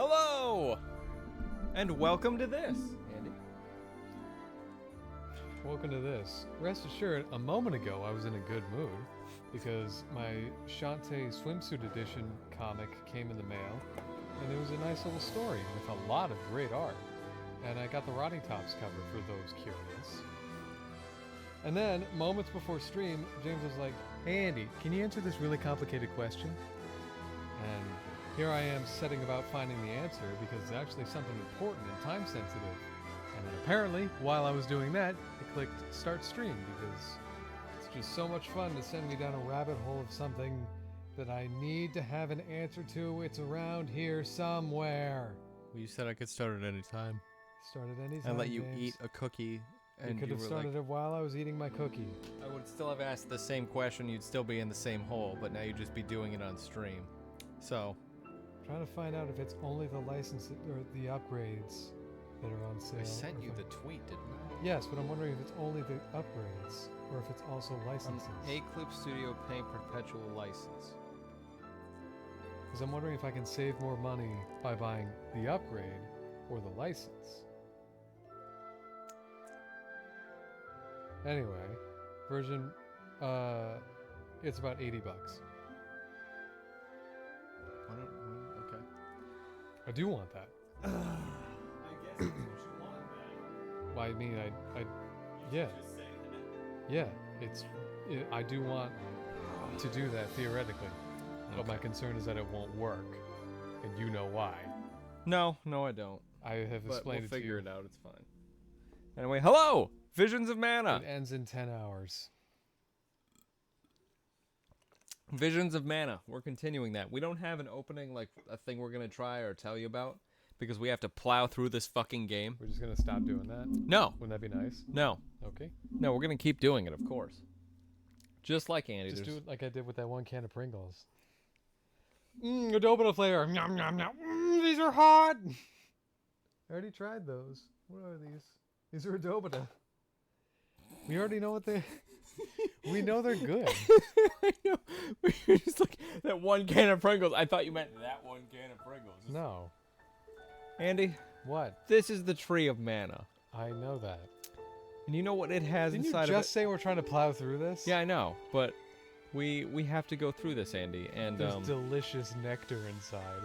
Hello! And welcome to this, Andy. Welcome to this. Rest assured, a moment ago I was in a good mood because my Shantae swimsuit edition comic came in the mail, and it was a nice little story with a lot of great art. And I got the Rotting Tops cover for those curious. And then, moments before stream, James was like, "Hey Andy, can you answer this really complicated question?" And here I am setting about finding the answer because it's actually something important and time sensitive. And then apparently, while I was doing that, I clicked start stream because it's just so much fun to send me down a rabbit hole of something that I need to have an answer to. It's around here somewhere. Well, you said I could start at any time. Start at any time, And let you James. eat a cookie. And You could have started it while I was eating my cookie. I would still have asked the same question. You'd still be in the same hole, but now you'd just be doing it on stream. So, Trying to find out if it's only the license or the upgrades that are on sale. I sent or you if the tweet, didn't I? Yes, but I'm wondering if it's only the upgrades or if it's also licenses. A-Clip Studio paying perpetual license. Because I'm wondering if I can save more money by buying the upgrade or the license. Anyway, version, it's about $80. Okay. I do want that. I guess that's what you want, man. Well, I mean, yeah, Just say that. yeah. I do want to do that theoretically, but my concern is that it won't work, and you know why. No, I don't. I have But explained we'll it to figure you. it out. It's fine. Anyway, hello! Visions of It Mana! ends in 10 hours. Visions of Mana. We're continuing that. We don't have an opening, like a thing we're going to try or tell you about, because we have to plow through this fucking game. We're just gonna stop doing that. No. Wouldn't that be nice? No. Okay. No, we're going to keep doing it, of course. Just like Andy. Just do there's- it like I did with that one can of Pringles. Adobo flavor. Nom nom nom. These are hot. I already tried those. What are these? These are Adobita. We already know what they. We know they're good. I know. You're just like, that one can of Pringles. I thought you meant that one can of Pringles. No. Andy, What? this is the Tree of Mana. I know that. And you know what it has Didn't you inside just of say we're trying to plow through this? it? Yeah, I know. But we have to go through this, Andy. And There's delicious nectar inside.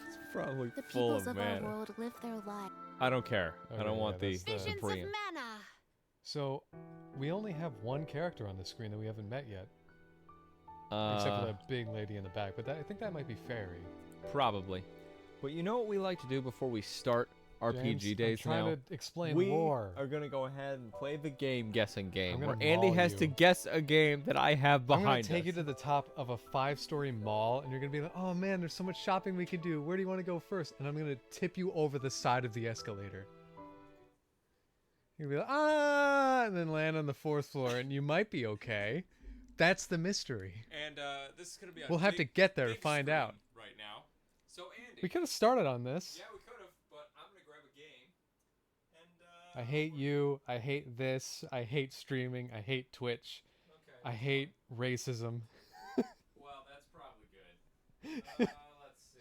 it's probably The full peoples of of our mana. world live their life. I don't care. I Okay, don't want yeah, the that's the- Visions of preamp. mana. So, we only have one character on the screen that we haven't met yet, except for that big lady in the back. But I think that might be Fairy. Probably. But you know what we like to do before we start RPG James, days I'm now? trying to explain We lore. are going to go ahead and play the guessing game, I'm where gonna Andy maul has you. to guess a game that I have I'm behind gonna us. take you to the top of a 5-story mall, and you're gonna be like, "Oh man, there's so much shopping we could do. Where do you want to go first?" And I'm gonna tip you over the side of the escalator. You're gonna be like, "Ah!" and then land on the 4th floor, and you might be okay. That's the mystery. And this is going to be a We'll have to get there to find out. right now. So Andy, We could have started on this. we could have, but I'm going to grab a game. And I hate you. I hate this. I hate streaming. I hate Twitch. okay. I hate racism. Well, that's probably good. Let's see.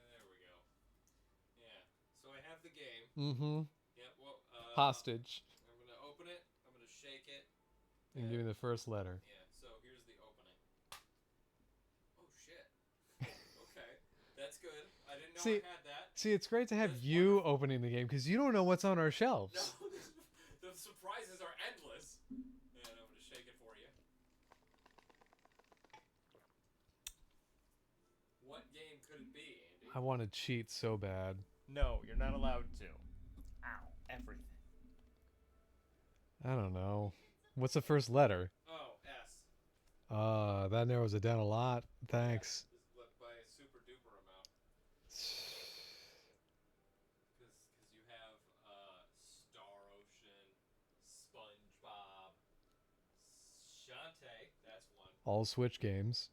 There we go. Yeah. So I have the game. Mm-hmm. Yeah. Well. Hostage. I'm gonna open it. I'm gonna shake it. And give me the first letter. Yeah. So here's the opening. Oh shit. Okay. That's good. I didn't know See- I had that. See, it's great to have That's you opening the game because you don't know what's on our shelves. No, the surprises are endless. And I'm gonna shake it for you. What game could it be, Andy? I want to cheat so bad. No, you're not allowed to. Ow, everything. I don't know. What's the first letter? Oh, S. That narrows it down a lot. Thanks. This is by a super duper amount. Because you have Star Ocean, SpongeBob, Shantae, that's one. All Switch games.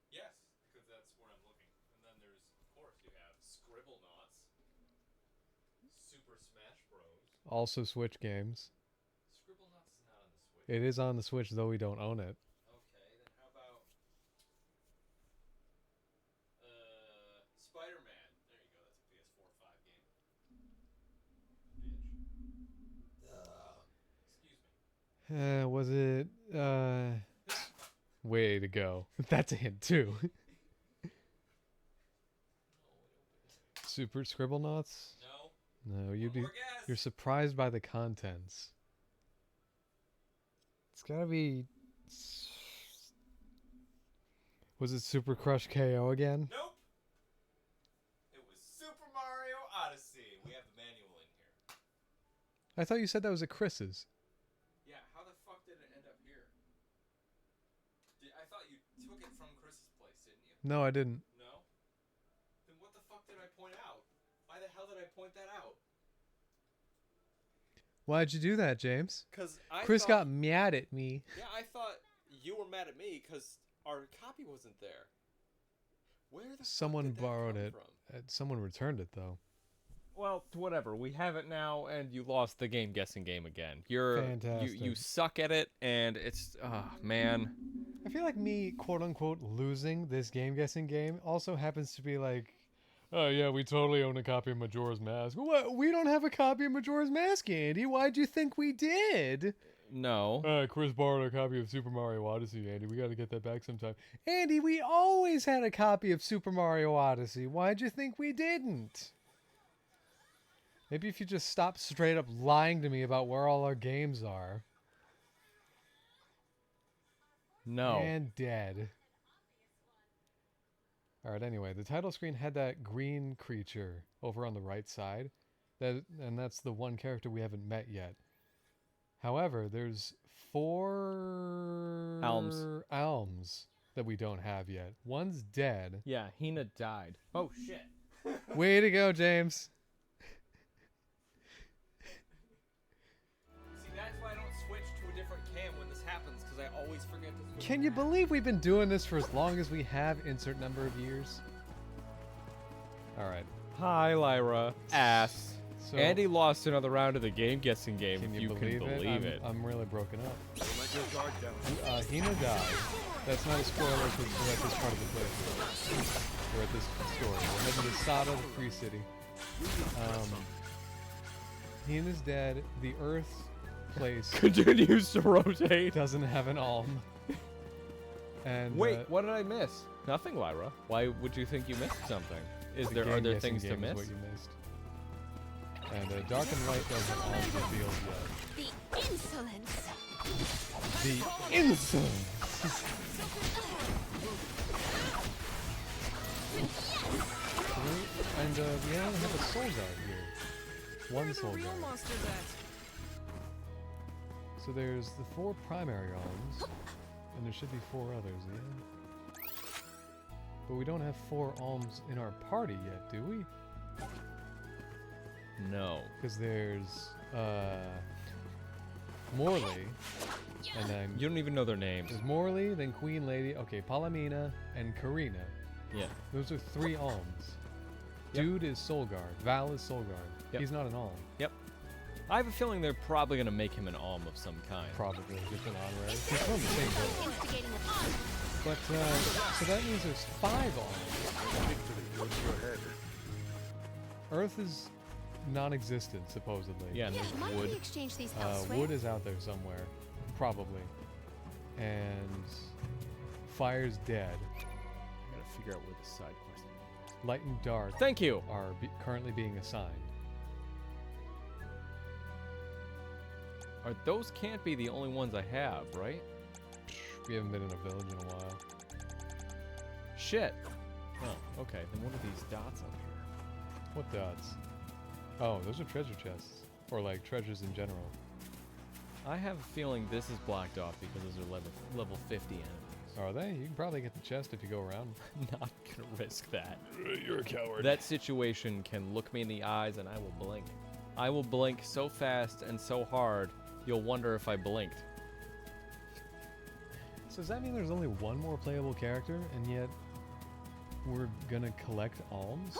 Yes, because that's where I'm looking. And then there's, of course, you have Scribblenauts, Super Smash Bros. Also Switch games. Scribblenauts is not on the Switch. It is on the Switch, though we don't own it. Okay, then how about Was it? Way to go. That's a hint too. Super Scribble Knots? No. No, One more guess. you're surprised by the contents. It's gotta be. Was it Super Crush KO again? Nope. It was Super Mario Odyssey. We have the manual in here. I thought you said that was at Chris's. Yeah, how the fuck did it end up here? I thought you took it from Chris's place, didn't you? No, I didn't. No? Then what the fuck did I point out? Why the hell did I point that out? Why'd you do that, James? Because Chris got mad at me. Yeah, I thought you were mad at me because our copy wasn't there. Where the Someone fuck did that borrowed come it. from? Someone returned it though. Well, whatever. We have it now, and you lost the game guessing game again. You Fantastic. suck at it, and it's man. I feel like me, quote unquote, losing this game guessing game also happens to be like, oh yeah, we totally own a copy of Majora's Mask. What? We don't have a copy of Majora's Mask, Andy. Why'd you think we did? No. Chris borrowed a copy of Super Mario Odyssey, Andy. We got to get that back sometime. Andy, we always had a copy of Super Mario Odyssey. Why'd you think we didn't? Maybe if you just stop straight up lying to me about where all our games are. No. And dead. Alright, anyway, the title screen had that green creature over on the right side. And that's the one character we haven't met yet. However, there's 4 alms that we don't have yet. One's dead. Yeah, Hina died. Oh shit. Way to go, James. See, that's why I don't switch to a different cam when this happens, because I always forget to switch. Can you believe we've been doing this for as long as we have? Insert number of years. Alright. Hi, Lyra. Ass. So, Andy lost another round of the game guessing game. can if you believe it. I'm really broken up. Let your guard down. Hina died. That's not a spoiler because we're at this part of the playthrough. We're at this story. We're heading to Sada, the free city. Hina's dead. The Earth place Continues to rotate. doesn't have an alm. And Wait, what did I miss? Nothing, Lyra. Why would you think you missed something? Are there things to miss? What you missed. And Dark and Light doesn't all revealed yet. The insolence! The insolence! And we only have a soul guard here. One soul guard. So there's the 4 primary alms, and there should be 4 others, yeah? But we don't have 4 alms in our party yet, do we? No. Because there's Morley, and then You don't even know their names. there's Morley, then Queen Lady, okay, Palomina, and Karina. Yeah. Those are 3 alms. Yep. Dude is Soul Guard. Val is Soul Guard. Yep. He's not an alm. Yep. I have a feeling they're probably going to make him an alm of some kind. Probably just an honorary. He's from the same building. Instigating a pond. But so that means there's 5 alms. Victory goes to your head. Earth is non-existent supposedly. Yeah, and Yeah, there's might wood. we exchange these elsewhere? Wood is out there somewhere, probably. And Fire's dead. I gotta figure out where the side quest is. Light and Dark Thank you. are currently being assigned. Those can't be the only ones I have, right? We haven't been in a village in a while. Shit. Oh, okay. Then what are these dots up here? What dots? Oh, those are treasure chests. Or like treasures in general. I have a feeling this is blocked off because those are level 50 enemies. Are they? You can probably get the chest if you go around. I'm not gonna risk that. You're a coward. That situation can look me in the eyes and I will blink. I will blink so fast and so hard, you'll wonder if I blinked. So does that mean there's only one more playable character, and yet we're gonna collect alms?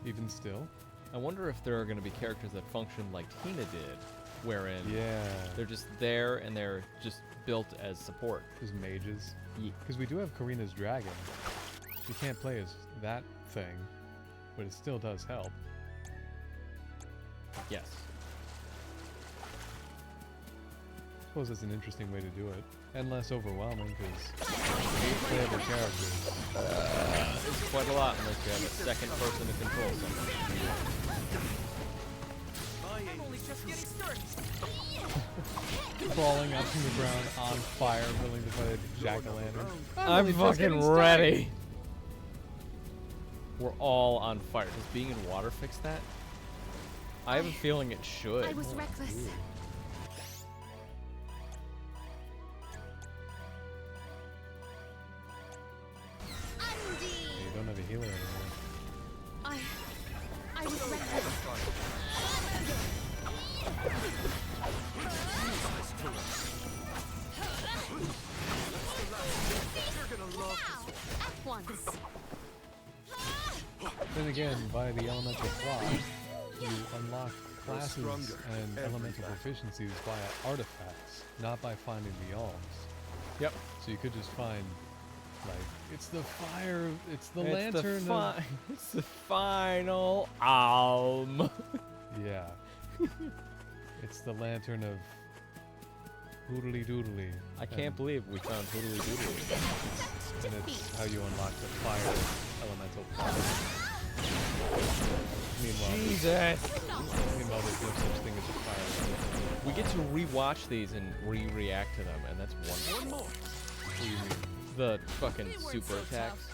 Even still? I wonder if there are going to be characters that function like Tina did, wherein Yeah. they're just there and they're just built as support. There's mages. Ye- Because we do have Karina's dragon. You can't play as that thing, but it still does help. Yes. suppose it's an interesting way to do it. And less overwhelming, because 8 playable characters. It's quite a lot unless you have a second person to control something. I'm only just getting started. Crawling up from the ground on fire, willing to fight a jack-o'-lantern. I'm fucking ready. We're all on fire. Does being in water fix that? I have a feeling it should. I was reckless. You don't have a healer anymore. I was reckless. At once. Then again, via the elemental plot, you unlock classes and elemental proficiencies via artifacts, not by finding the alms. Yep. So you could just find, like, it's the fire, it's the lantern. It's the final alm. Yeah. It's the lantern of Hoodly Doodly. I can't believe we found Hoodly Doodly. And it's how you unlock the fire elemental plot. Meanwhile, there's no such thing as a fire elemental. We get to rewatch these and react to them, and that's wonderful. What do you mean? The fucking super attacks.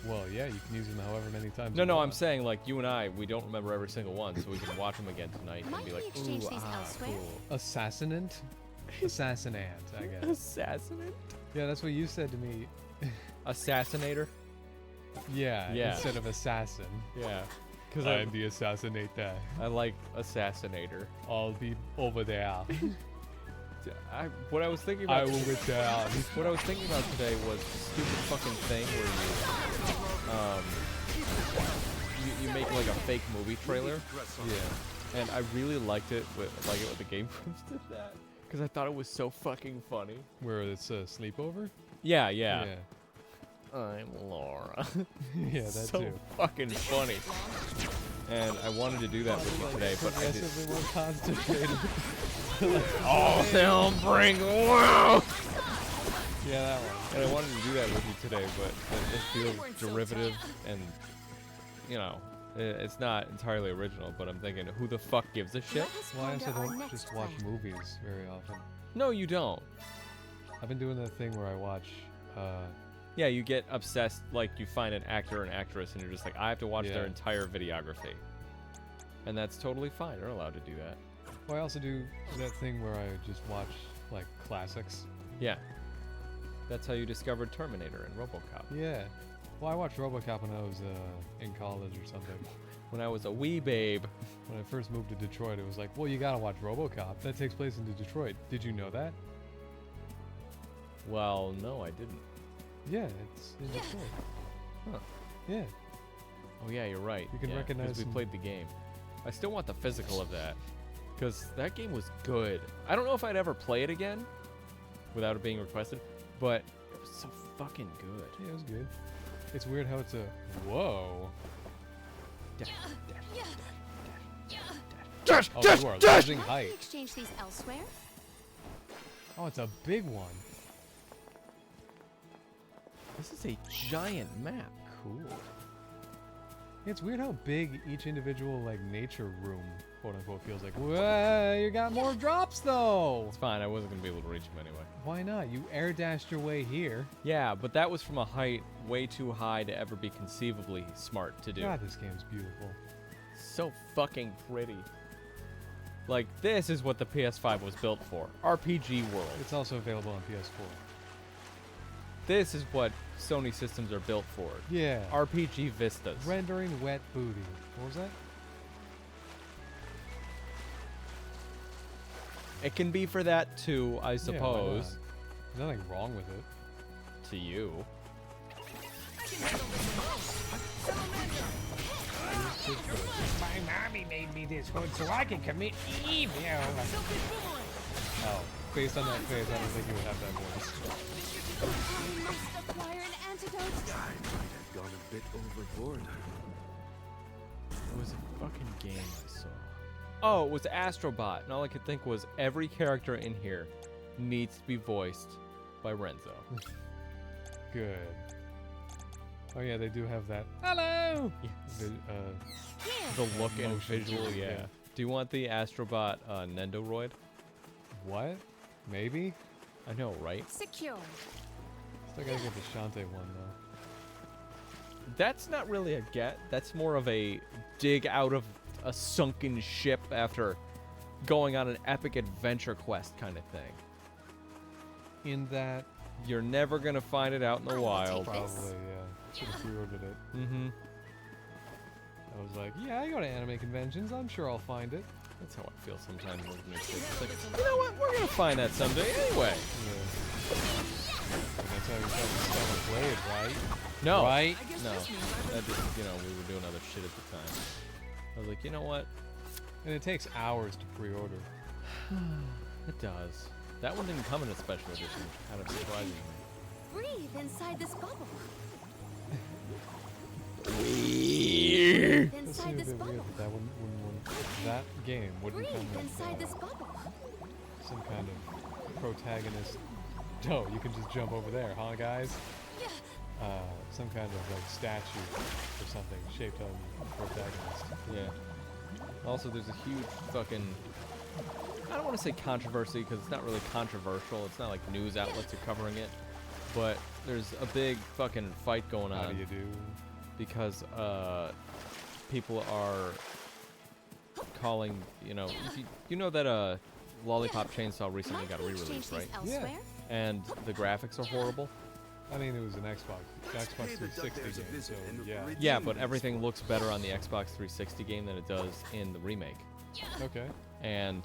Well, yeah, you can use them however many times. No, you no, I'm want. saying like you and I, we don't remember every single one, so we can watch them again tonight and Might be we like, exchange ooh, these elsewhere? cool. Assassinant? Assassinant, I guess. Assassinate? Yeah, that's what you said to me. Assassinator? Yeah, Yeah. instead of assassin. Yeah. Because I'm the assassinator. I like Assassinator. I'll be over there. What I was thinking I about. will return. What I was thinking about today was the stupid fucking thing where you make like a fake movie trailer. Yeah. And I really liked it with the Game Grumps did that because I thought it was so fucking funny. Where it's a sleepover? Yeah, yeah. I'm Laura. Yeah, that so too. fucking funny. And I wanted to do that with you today, but I did. Progressively more concentrated. Oh, they'll bring wow. Yeah, that one. And I wanted to do that with you today, but it feels derivative and, you know, it's not entirely original, but I'm thinking, who the fuck gives a shit? Let us Well, I also ponder our don't next just watch plan. movies very often. No, you don't. I've been doing that thing where I watch, Yeah, you get obsessed, like you find an actor or an actress and you're just like, I have to watch their Yeah. entire videography. And that's totally fine. You're allowed to do that. well, I also do that thing where I just watch, like, classics. Yeah. That's how you discovered Terminator and RoboCop. Yeah. Well, I watched RoboCop when I was, in college or something. When I was a wee babe. When I first moved to Detroit, it was like, well, you gotta watch RoboCop. That takes place in Detroit. Did you know that? Well, no, I didn't. Yeah, it's in Detroit. Huh. Yeah. Oh, yeah, you're right. You can yeah, 'cause recognize we some- played the game. I still want the physical of that. Because that game was good. I don't know if I'd ever play it again without it being requested, but it was so fucking good. Yeah, it was good. It's weird how it's a whoa. Dash, Oh, dash, you are dash! losing Might height. we exchange these elsewhere? Oh, it's a big one. This is a giant map. Cool. It's weird how big each individual like nature room, quote unquote, feels like. Whoa, you got more drops though. It's fine. I wasn't going to be able to reach him anyway. Why not? You air dashed your way here. Yeah, but that was from a height way too high to ever be conceivably smart to do. God, this game's beautiful. So fucking pretty. Like, this is what the PS5 was built for. RPG world. It's also available on PS4. This is what Sony systems are built for. Yeah. RPG vistas. Rendering wet booty. What was that? It can be for that too, I Yeah, why suppose. not? There's nothing wrong with it. To you. My mommy made me this hood so I can commit evil. Oh, based on that face, I don't think you would have that voice. We must acquire an antidote. Gone a bit overboard. It was a fucking game I saw. Oh, it was Astrobot. And all I could think was every character in here needs to be voiced by Renzo. Good. Oh yeah, they do have that. Hello. Yes. Here. The look and Motion visual, too, yeah. yeah. Do you want the Astrobot Nendoroid? What? Maybe. I know, right? Secure. Still gotta get the Shantae one though. That's not really a get. That's more of a dig out of a sunken ship after going on an epic adventure quest kind of thing. In that, You're never gonna find it out in the I will wild. take probably, yeah. Should have pre-ordered it. Mm-hmm. I was like, yeah, I go to anime conventions. I'm sure I'll find it. That's how I feel sometimes when it's like, you know what? We're gonna find that someday anyway. Yeah. And that's how you felt with Stellar Blade, right? No. Right? No. That just, you know, we were doing other shit at the time. I was like, you know what? And it takes hours to pre-order. It does. That one didn't come in a special edition, which kind of surprising me. Breathe inside this bubble. Weird. Breathe That inside seemed a this bit weird bubble. that that game wouldn't Breathe come with inside this bubble. some kind of protagonist. Oh, you can just jump over there, huh, guys? Some kind of like statue or something shaped on the protagonist. Yeah. Also, there's a huge fucking... I don't want to say controversy because it's not really controversial. It's not like news outlets are covering it. But there's a big fucking fight going How do on you do? because people are calling, you know, you know that Lollipop Chainsaw recently Might got we exchange re-released, right? these elsewhere? And the graphics are horrible. I mean, it was an Xbox 360 game, so yeah. Yeah, but everything looks better on the Xbox 360 game than it does in the remake. Okay. And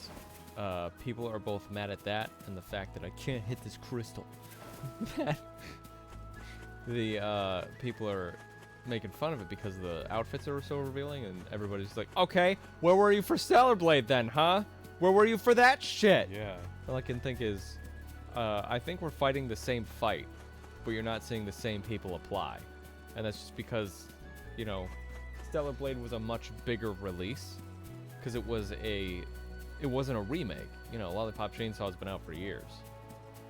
people are both mad at that and the fact that I can't hit this crystal. The people are making fun of it because the outfits are so revealing, and everybody's like, okay, where were you for Stellar Blade then, huh? Where were you for that shit? Yeah. All I can think is, I think we're fighting the same fight, but you're not seeing the same people apply. And that's just because, you know, Stellar Blade was a much bigger release, because it wasn't a remake. You know, Lollipop Chainsaw's been out for years.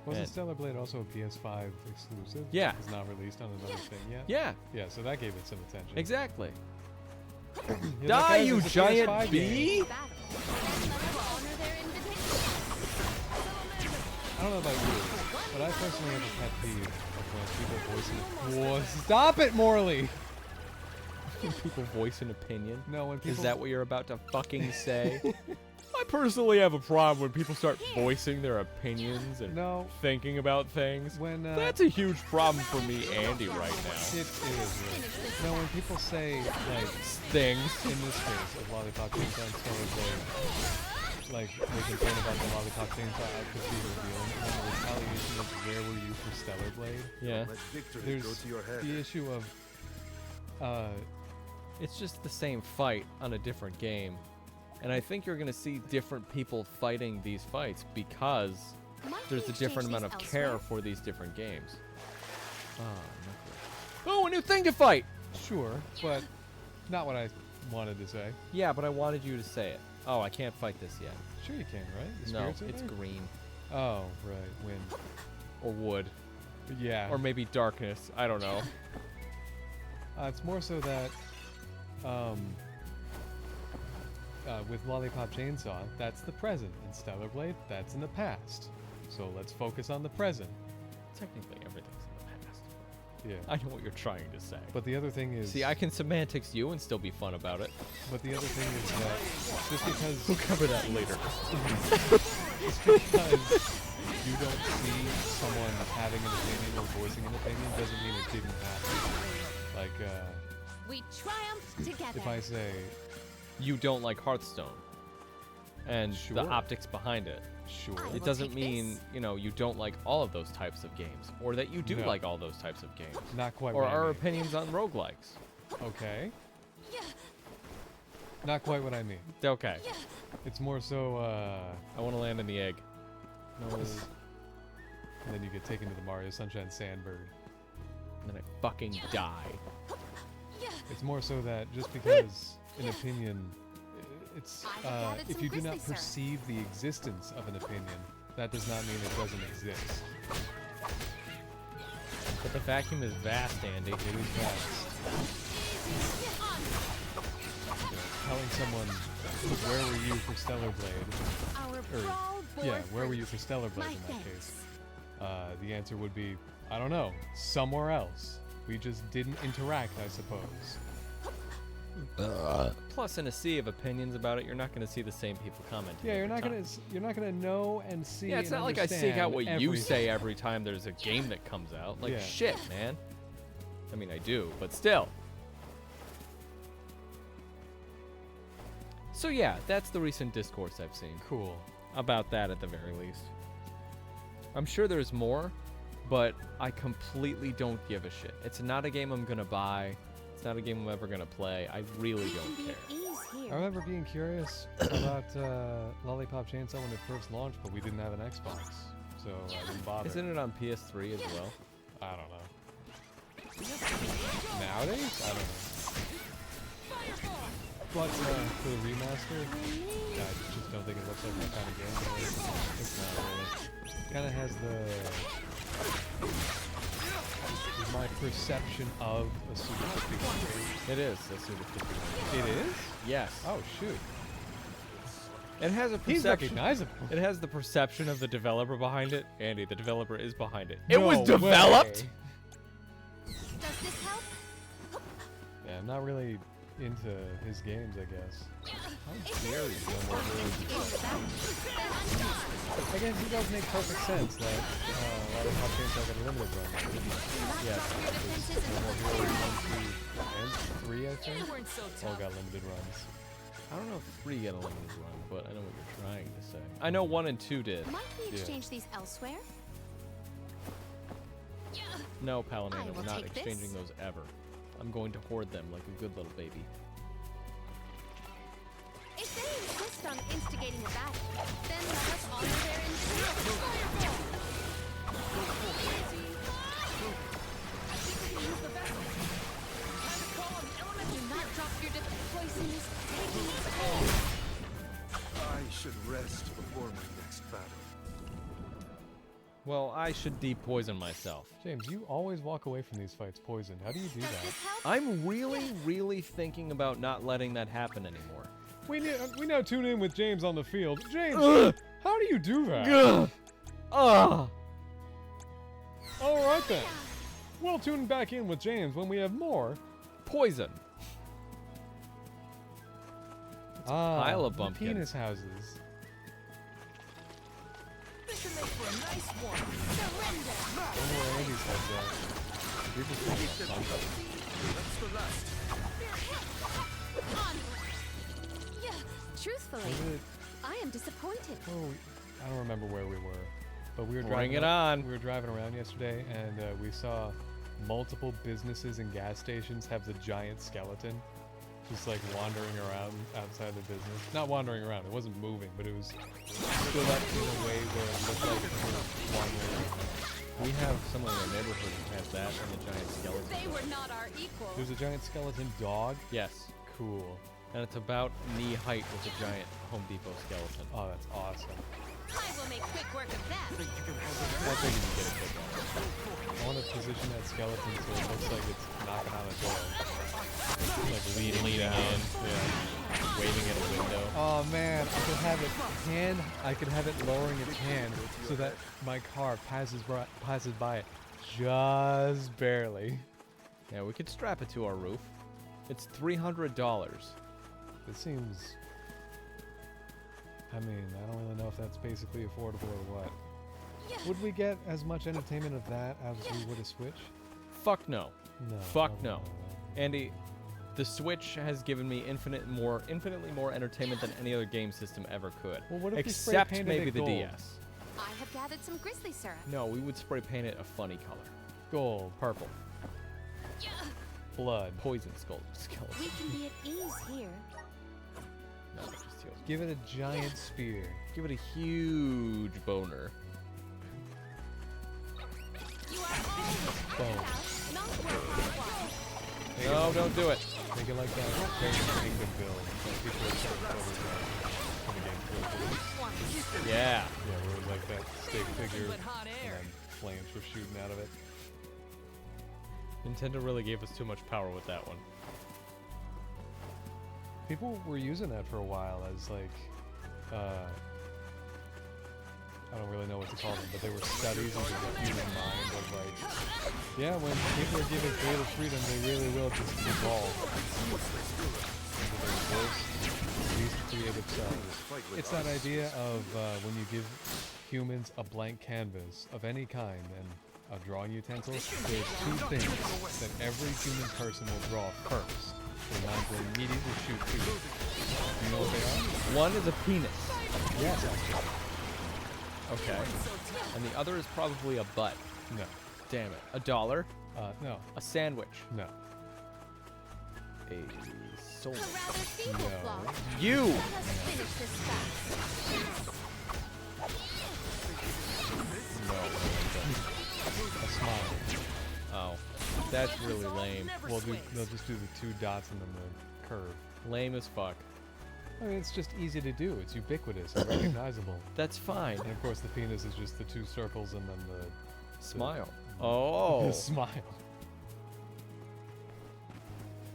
Wasn't And- Stellar Blade also a PS5 exclusive? Yeah. It's not released on another thing yet? Yeah, Yeah, so that gave it some attention. exactly. You're like, Die, "Guys, you it's a giant PS5 bee! game." Battle. And let us honor their invitation. I don't know about you, but I personally have a pet peeve of when people voice an Stop it, Morley! People voice an opinion. No, when people... Is that what you're about to fucking say? I personally have a problem when people start voicing their opinions and No, thinking about things. when... That's a huge problem for me, Andy, right now. It is, really. No, when people say, like, Things. in this case, of Lollipop Chainsaw and Stellar Blade, like, they complain about the Lollipop Chainsaw outfit being revealing, and then the retaliation of where were you for Stellar Blade? Yeah. Let victory There's go to your head. the issue of, It's just the same fight on a different game. And I think you're going to see different people fighting these fights because Might there's we a different exchange amount of these care elsewhere? for these different games. Oh, a new thing to fight! sure, but not what I wanted to say. Yeah, but I wanted you to say it. Oh, I can't fight this yet. Sure you can, right? The No, spirits are it's there? green. Oh, right, wind. Or wood. Yeah. Or maybe darkness. I don't know. It's more so that, with Lollipop Chainsaw, that's the present. In Stellar Blade, that's in the past. So let's focus on the present. Technically, everything's in the past. Yeah. I know what you're trying to say. But the other thing is... See, I can semantics you and still be fun about it. But the other thing is that just because... We'll cover that later. just because you don't see someone having an opinion or voicing an opinion doesn't mean it didn't happen. Like, We triumphed together. if I say, You don't like Hearthstone. And the Sure. optics behind it. sure, I It will doesn't take mean, this. you know, you don't like all of those types of games. Or that you do No. like all those types of games. not quite Or what I our mean. opinions on roguelikes. Okay. Yeah. Not quite what I mean. Okay. It's more so, I want to land in the egg. No. and then you get taken to the Mario Sunshine Sandbird. And then I fucking die. It's more so that just because an opinion, it's I have gathered if some you do not grizzly, sir. perceive the existence of an opinion, that does not mean it doesn't exist. But the vacuum is vast, Andy. It is vast. Telling someone, where were you for Stellar Blade? Our Or, brawl bore yeah, where were fruit. you for Stellar Blade My in that thanks. case? The answer would be, I don't know, somewhere else. We just didn't interact, I suppose. Plus, in a sea of opinions about it, you're not going to see the same people commenting. Yeah, you're every not time. gonna know and see. Yeah, it's and not like I seek out what understand you everything. say every time there's a game that comes out. Like, Yeah. shit, man. I mean, I do, but still. So yeah, that's the recent discourse I've seen Cool. about that at the very least. I'm sure there's more, but I completely don't give a shit. It's not a game I'm gonna buy. It's not a game I'm ever gonna play. I really We can don't be care. at ease I here. remember being curious about Lollipop Chainsaw when it first launched, but we didn't have an Xbox, so I didn't bother. Isn't it on PS3 as well? I don't know. Nowadays? I don't know. But for the remaster, yeah, I just don't think it looks like that kind of game. It's not really. Kind of has my perception of a Super 51 game. It is a Super 51. It is? Yes. Oh shoot. It has a He's perception. recognizable. It has the perception of the developer behind it. Andy, the developer is behind it. No It was developed. way. Does this help? Yeah, I'm not really into his games, I guess. If there is no more something to gain back, then I'm done. I guess it does make perfect sense that Lollipop Chainsaw got a limited run. Do not Yes. drop your defenses in No the More Heroes 1, 2, and 3, I think, They weren't so all tough. got limited runs. I don't know if 3 got a limited run, but I know what you're trying to say. I know 1 and 2 did. Might we Yeah. exchange these elsewhere? No, I Palamanda, will we're not take this. exchanging those ever. I'm going to hoard them like a good little baby. If they insist on instigating a battle, then let us honor their invitation. Do not drop your poison is taking its toll. I should rest before my next battle. Well, I should de-poison myself. James, you always walk away from these fights poisoned. How do you do Does that? this help? I'm really thinking about not letting that happen anymore. We now tune in with James on the field. James, Ugh. how do you do that? Ugh. Ugh. All right then. We'll tune back in with James when we have more. Poison. pile of the bumpkins. penis houses. This should make for a nice one. Surrender. I wonder where Andy's head's at. You're just thinking about bumpkins. That's the last. Onward. Yeah, truthfully, Was it? I am disappointed. Oh, I don't remember where we were, but we were Bring driving. it on. We were driving around yesterday, and we saw multiple businesses and gas stations have the giant skeleton, just like wandering around outside the business. Not wandering around; it wasn't moving, but it was stood up in a way where it looked like it was wandering around. We have someone in our neighborhood who has that and the giant skeleton. They were not our equals. There's a giant skeleton dog. Yes. Cool. And it's about knee height with a giant Home Depot skeleton. Oh, that's awesome. I will make quick work of that. I think you can get a kick out of it. I want to position that skeleton so it looks like it's knocking on a door. Like leaning down. in. Yeah. Waving at a window. Oh man, I could have it lowering its hand so that my car passes by it just barely. Yeah, we could strap it to our roof. It's $300. It seems. I mean, I don't really know if that's basically affordable or what. Would we get as much entertainment of that as we would a Switch? Fuck no. No. Fuck no. Andy, the Switch has given me infinitely more entertainment than any other game system ever could. Well, what if we spray Except painted maybe it the gold? DS. I have gathered some grizzly syrup. No, we would spray paint it a funny color. Gold, Purple. blood. Poison skeleton. We can be at ease here. No, just heals. Give it a giant spear. Give it a huge boner. You are always Boom. out, not worth it. No, don't do it. Make it like that Kingdom build that people are so excited about. for the game. Yeah. Yeah, where it was like that stick figure and then flames were shooting out of it. Nintendo really gave us too much power with that one. People were using that for a while as like, I don't really know what to call them, but they were studies into the human mind of like, yeah, when people are given creative freedom, they really will just evolve into their worst, least creative selves. It's that idea of when you give humans a blank canvas of any kind and a drawing utensil, there's two things that every human person will draw first. Their mind will immediately shoot to. Do you know what they are? One is a penis. Yes, actually. Okay. And the other is probably a butt. No. Damn it. $1. No. A sandwich. No. A soul. A rather feeble No. flaw. You! Let us finish this fast. No. A smile. Oh. That's really lame. Well, they'll just do the two dots and then the curve. Lame as fuck. I mean, it's just easy to do. It's ubiquitous and recognizable. That's fine. And of course, the penis is just the two circles and then the Smile. Oh. the smile.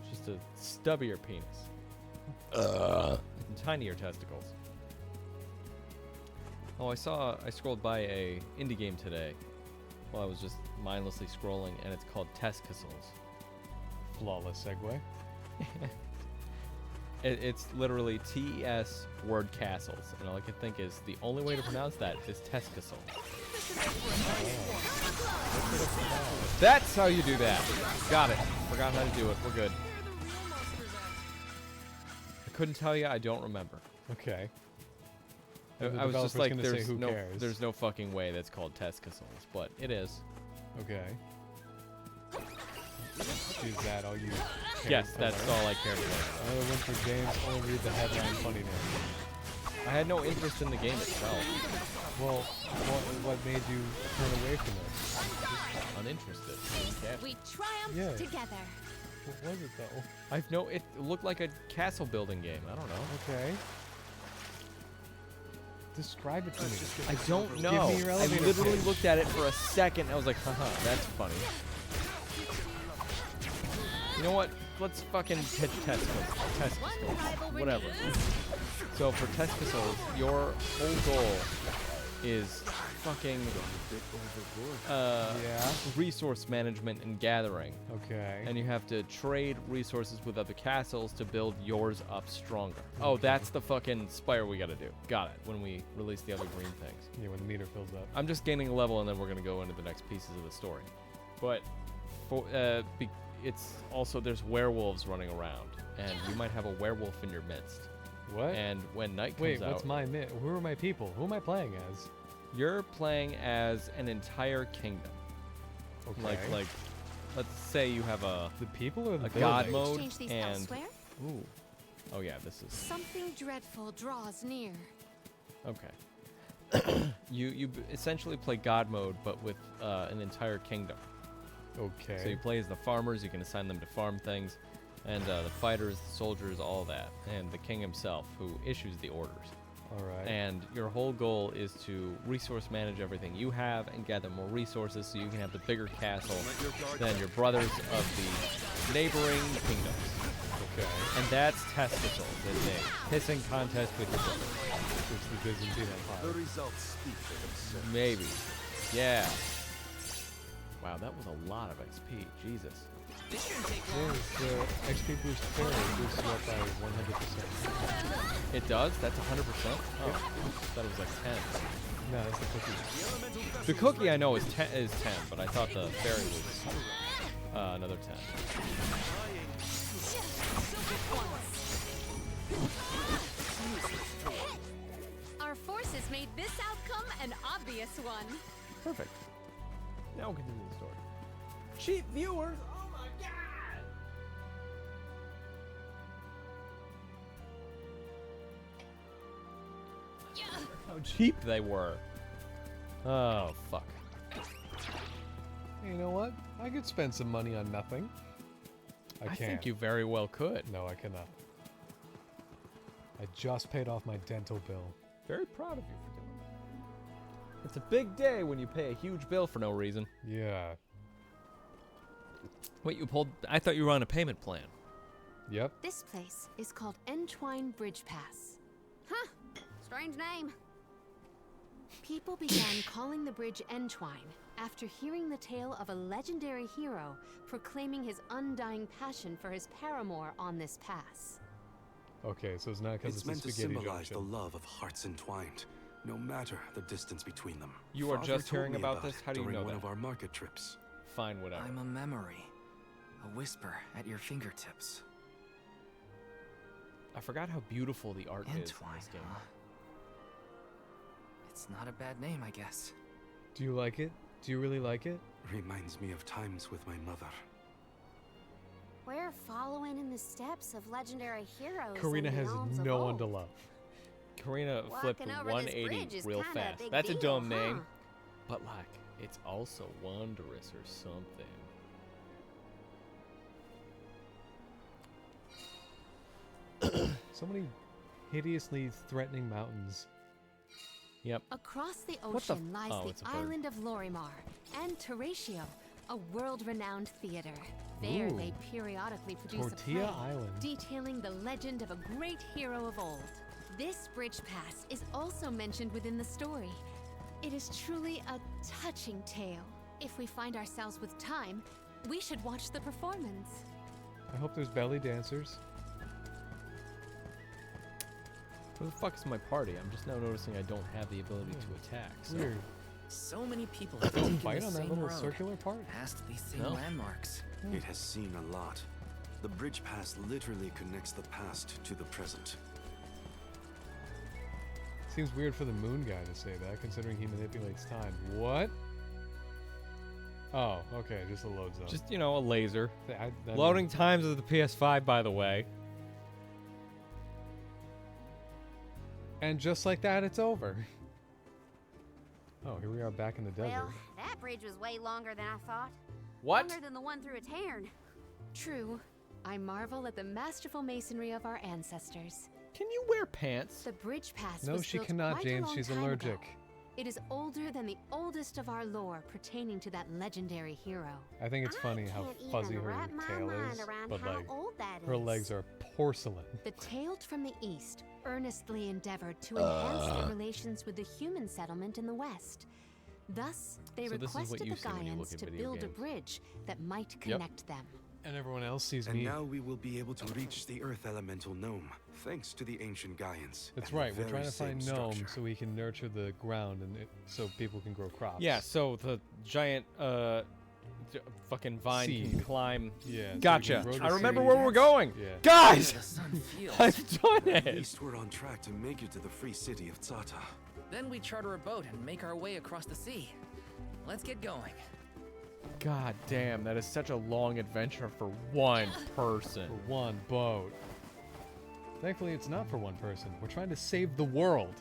Just a stubbier penis. And tinier testicles. Oh, I scrolled by a indie game today while I was just mindlessly scrolling, and it's called Testicles. Flawless segue. It's literally TES word castles, and all I can think is the only way to pronounce that is Testicles. That's how you do that. Got it. Forgot how to do it. We're good. I couldn't tell you. I don't remember. Okay. I And the was just developer's like, gonna say, there's "Who no, cares?" there's no fucking way that's called Testicles, but it is. Okay. Is that all you? cared Yes, to that's learn? all I care to learn. Another one for James. Only read the headline. Funny name. I had no interest in the game itself. Well, what made you turn away from it? Uninterested. Didn't care. We triumphed Yeah. together. What was it though? I've no. It looked like a castle building game. I don't know. Okay. Describe it to me. I don't Give know. me your I elevator literally pitch. looked at it for a second. And I was like, haha, that's funny. You know what? Let's fucking pitch Testicles. Whatever. So for Testicles, your whole goal is fucking Yeah. resource management and gathering. Okay. And you have to trade resources with other castles to build yours up stronger. Oh, that's the fucking spire we gotta do. Got it. When we release the other green things. Yeah, when the meter fills up. I'm just gaining a level, and then we're gonna go into the next pieces of the story. But for it's also there's werewolves running around, and you might have a werewolf in your midst. What? And when night comes Wait, out, what's my name? Who are my people? Who am I playing as? you're playing as an entire kingdom. Okay. Like, let's say you have a the people or the a god buildings? mode Change these and elsewhere. ooh, oh yeah, this is Something dreadful draws near. okay. you essentially play god mode, but with an entire kingdom. Okay. So you play as the farmers. You can assign them to farm things, and the fighters, the soldiers, all that, and the king himself, who issues the orders. All right. And your whole goal is to resource manage everything you have and gather more resources so you can have the bigger castle than your brothers of the neighboring kingdoms. Okay. And that's Testicles, isn't it? Pissing contest with your brothers. It's the Byzantine Empire. results speak for themselves. Maybe. Yeah. Wow, that was a lot of XP. Jesus. Yeah, it's XP boost fairy boosts you up by 100%. It does? That's 100%? Oh, I thought it was like 10. No, that's the cookie. The cookie I know is 10, but I thought the fairy was another 10. Our forces made this outcome an obvious one. Perfect. Now we'll continue the story. Cheap viewers! Oh my god! How cheap they were. Oh, fuck. Hey, you know what? I could spend some money on nothing. I can't. think you very well could. No, I cannot. I just paid off my dental bill. Very proud of you for doing that. It's a big day when you pay a huge bill for no reason. Yeah. Wait, you pulled... I thought you were on a payment plan. Yep. This place is called Entwine Bridge Pass. Huh. Strange name. People began calling the bridge Entwine after hearing the tale of a legendary hero proclaiming his undying passion for his paramour on this pass. Okay, so it's not because It's it's, meant a to spaghetti symbolize the junction. love of hearts entwined, no matter the distance between them. You are Father just told hearing me about this? How do you during know one that? of our market trips. Fine, whatever. I'm a memory. A whisper at your fingertips. I forgot how beautiful the art is in Entwine, this game. huh? It's not a bad name, I guess. Do you like it? Do you really like it? Reminds me of times with my mother. We're following in the steps of legendary heroes. Karina in the has realms of no old. one to love. Karina flipped Walking over this 180 bridge is real kinda a fast. big That's a deal, dumb name, huh? but like, it's also wondrous or something. So many hideously threatening mountains. Yep. Across the What the ocean lies oh, it's the a bird. island of Lorimar and Teratio, a world-renowned theater. There Ooh. they periodically produce Tortilla a play Island. detailing the legend of a great hero of old. This bridge pass is also mentioned within the story. It is truly a touching tale. If we find ourselves with time, we should watch the performance. I hope there's belly dancers. Where the fuck is my party? I'm just now noticing I don't have the ability to attack. So. Weird. So many people have Don't taken bite the on that same little road, circular part. past these same No. landmarks. It has seen a lot. The bridge pass literally connects the past to the present. Seems weird for the moon guy to say that, considering he manipulates time. What? Oh, okay, just a load zone. Just, you know, a laser. That Loading times of the PS5, by the way. And just like that, it's over. Oh, here we are back in the desert. Well, that bridge was way longer than I thought. What? Longer than the one through a cairn. True. I marvel at the masterful masonry of our ancestors. Can you wear pants? The bridge pass No, was she built cannot, quite a James. long She's time allergic. ago. It is older than the oldest of our lore pertaining to that legendary hero. I think it's funny how can't even fuzzy her wrap my tail mind is, around but how like old that her is. legs are porcelain. The Tailed from the East earnestly endeavored to enhance their relations with the human settlement in the West. Thus, they So this is what requested you the see when you look Gaians at to video build a games. bridge that might connect them. And everyone else sees And me. now we will be able to reach the Earth Elemental Gnome, thanks to the ancient Gaians. That's and the right. We're very trying to find same gnomes structure. so we can nurture the ground and so people can grow crops. Yeah, so the giant, fucking vine Seed. can climb. Yeah. so we Gotcha. can grow the I remember seed. where we're going. Yeah. Guys! The sun feels. I've done At it! least we're on track to make it to the free city of Tsata. Then we charter a boat and make our way across the sea. Let's get going. God damn, that is such a long adventure for one person. For one boat. Thankfully, it's not for one person. We're trying to save the world.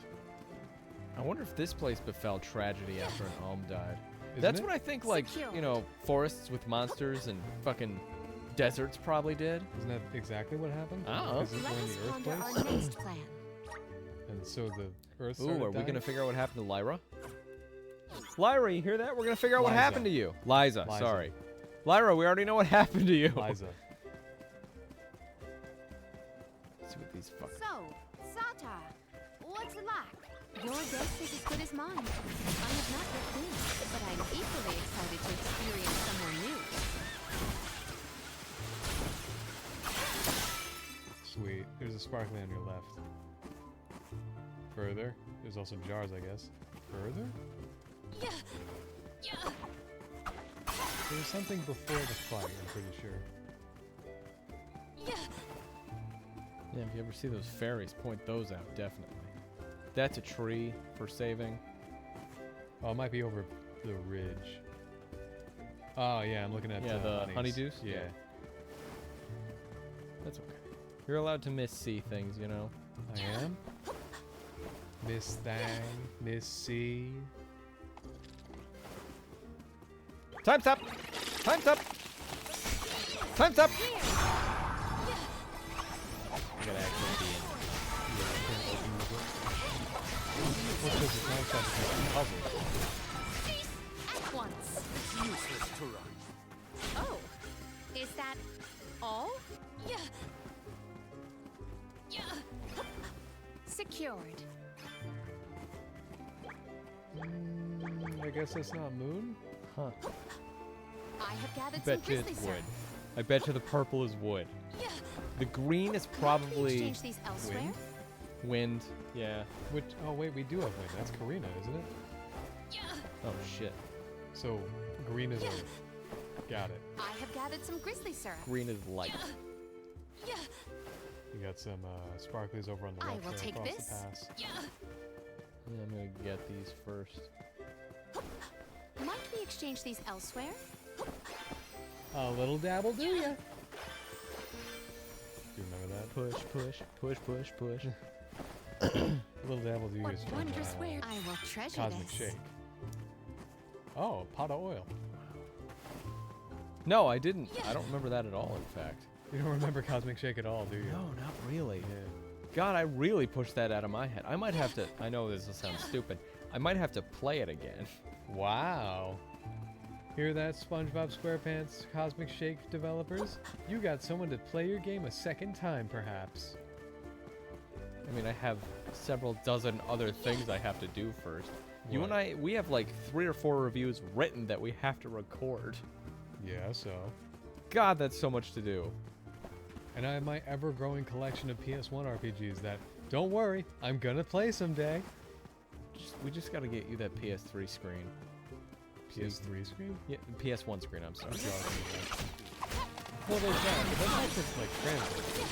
I wonder if this place befell tragedy after an Alm died. Isn't That's it? what I think, like, you know, forests with monsters and fucking deserts probably did. Isn't that exactly what happened? Oh. Because Let we're in us the ponder Earth our place? next plan. And so the Earth Ooh, started are we dying? gonna figure out what happened to Lyra? Lyra, you hear that? We're gonna figure out what Liza. happened to you. Liza, Liza. sorry. Lyra, we already know what happened to you. Liza. Let's see what these fuckers. So, Sata, what's it like? Your guess is as good as mine. I have not yet been, but I'm equally excited to experience somewhere new. Sweet. There's a sparkling on your left. Further. There's also jars, I guess. Further? Yeah. Yeah. There was something before the fight, I'm pretty sure. Yeah. Yeah, if you ever see those fairies, point those out, definitely. That's a tree for saving. Oh, it might be over the ridge. Oh, yeah, I'm looking at Yeah, the honeys. honeydews? Yeah. Yeah. That's okay. You're allowed to miss-see things, you know? I am? Miss Thang, Miss C. Time's up! Time's up! Time's up! I gotta actually be in. It's nice to have some puzzles. At once. It's useless to run. Oh, is that all? Yeah. Yeah. Secured. I guess that's not moon? Huh. I have gathered Bet some you grizzly it's syrup. wood. I bet you the purple is wood. Yeah. The green is Can we probably exchange these elsewhere? wind? wind. Yeah. Which, oh wait, we do have wind. That's Karina, isn't it? Yeah. Oh shit. So, green is Earth. Got it. I have gathered some grizzly syrup. Green is light. Yeah. You got some sparklies over on the I left will there take across this. the pass. Yeah. Yeah, I'm gonna get these first. Might we exchange these elsewhere? A little dabble, do ya? Do you remember that? Push, push, push, push, push. A little dabble do What is from wondrous wares? I will treasure Cosmic this. Shake. Oh, pot of oil. No, I didn't. I don't remember that at all, in fact. You don't remember Cosmic Shake at all, do you? No, not really. Yeah. God, I really pushed that out of my head. I might have to. I know this will sound stupid. I might have to play it again. Wow. Hear that, SpongeBob SquarePants Cosmic Shake developers? You got someone to play your game a second time, perhaps. I mean, I have several dozen other things I have to do first. You What? and I, we have like 3 or 4 reviews written that we have to record. Yeah, so. God, that's so much to do. And I have my ever-growing collection of PS1 RPGs that, don't worry, I'm gonna play someday. We just got to get you that PS3 screen. PS3 screen? Yeah, PS1 screen. I'm sorry. Well, there's that, but that's just like translate.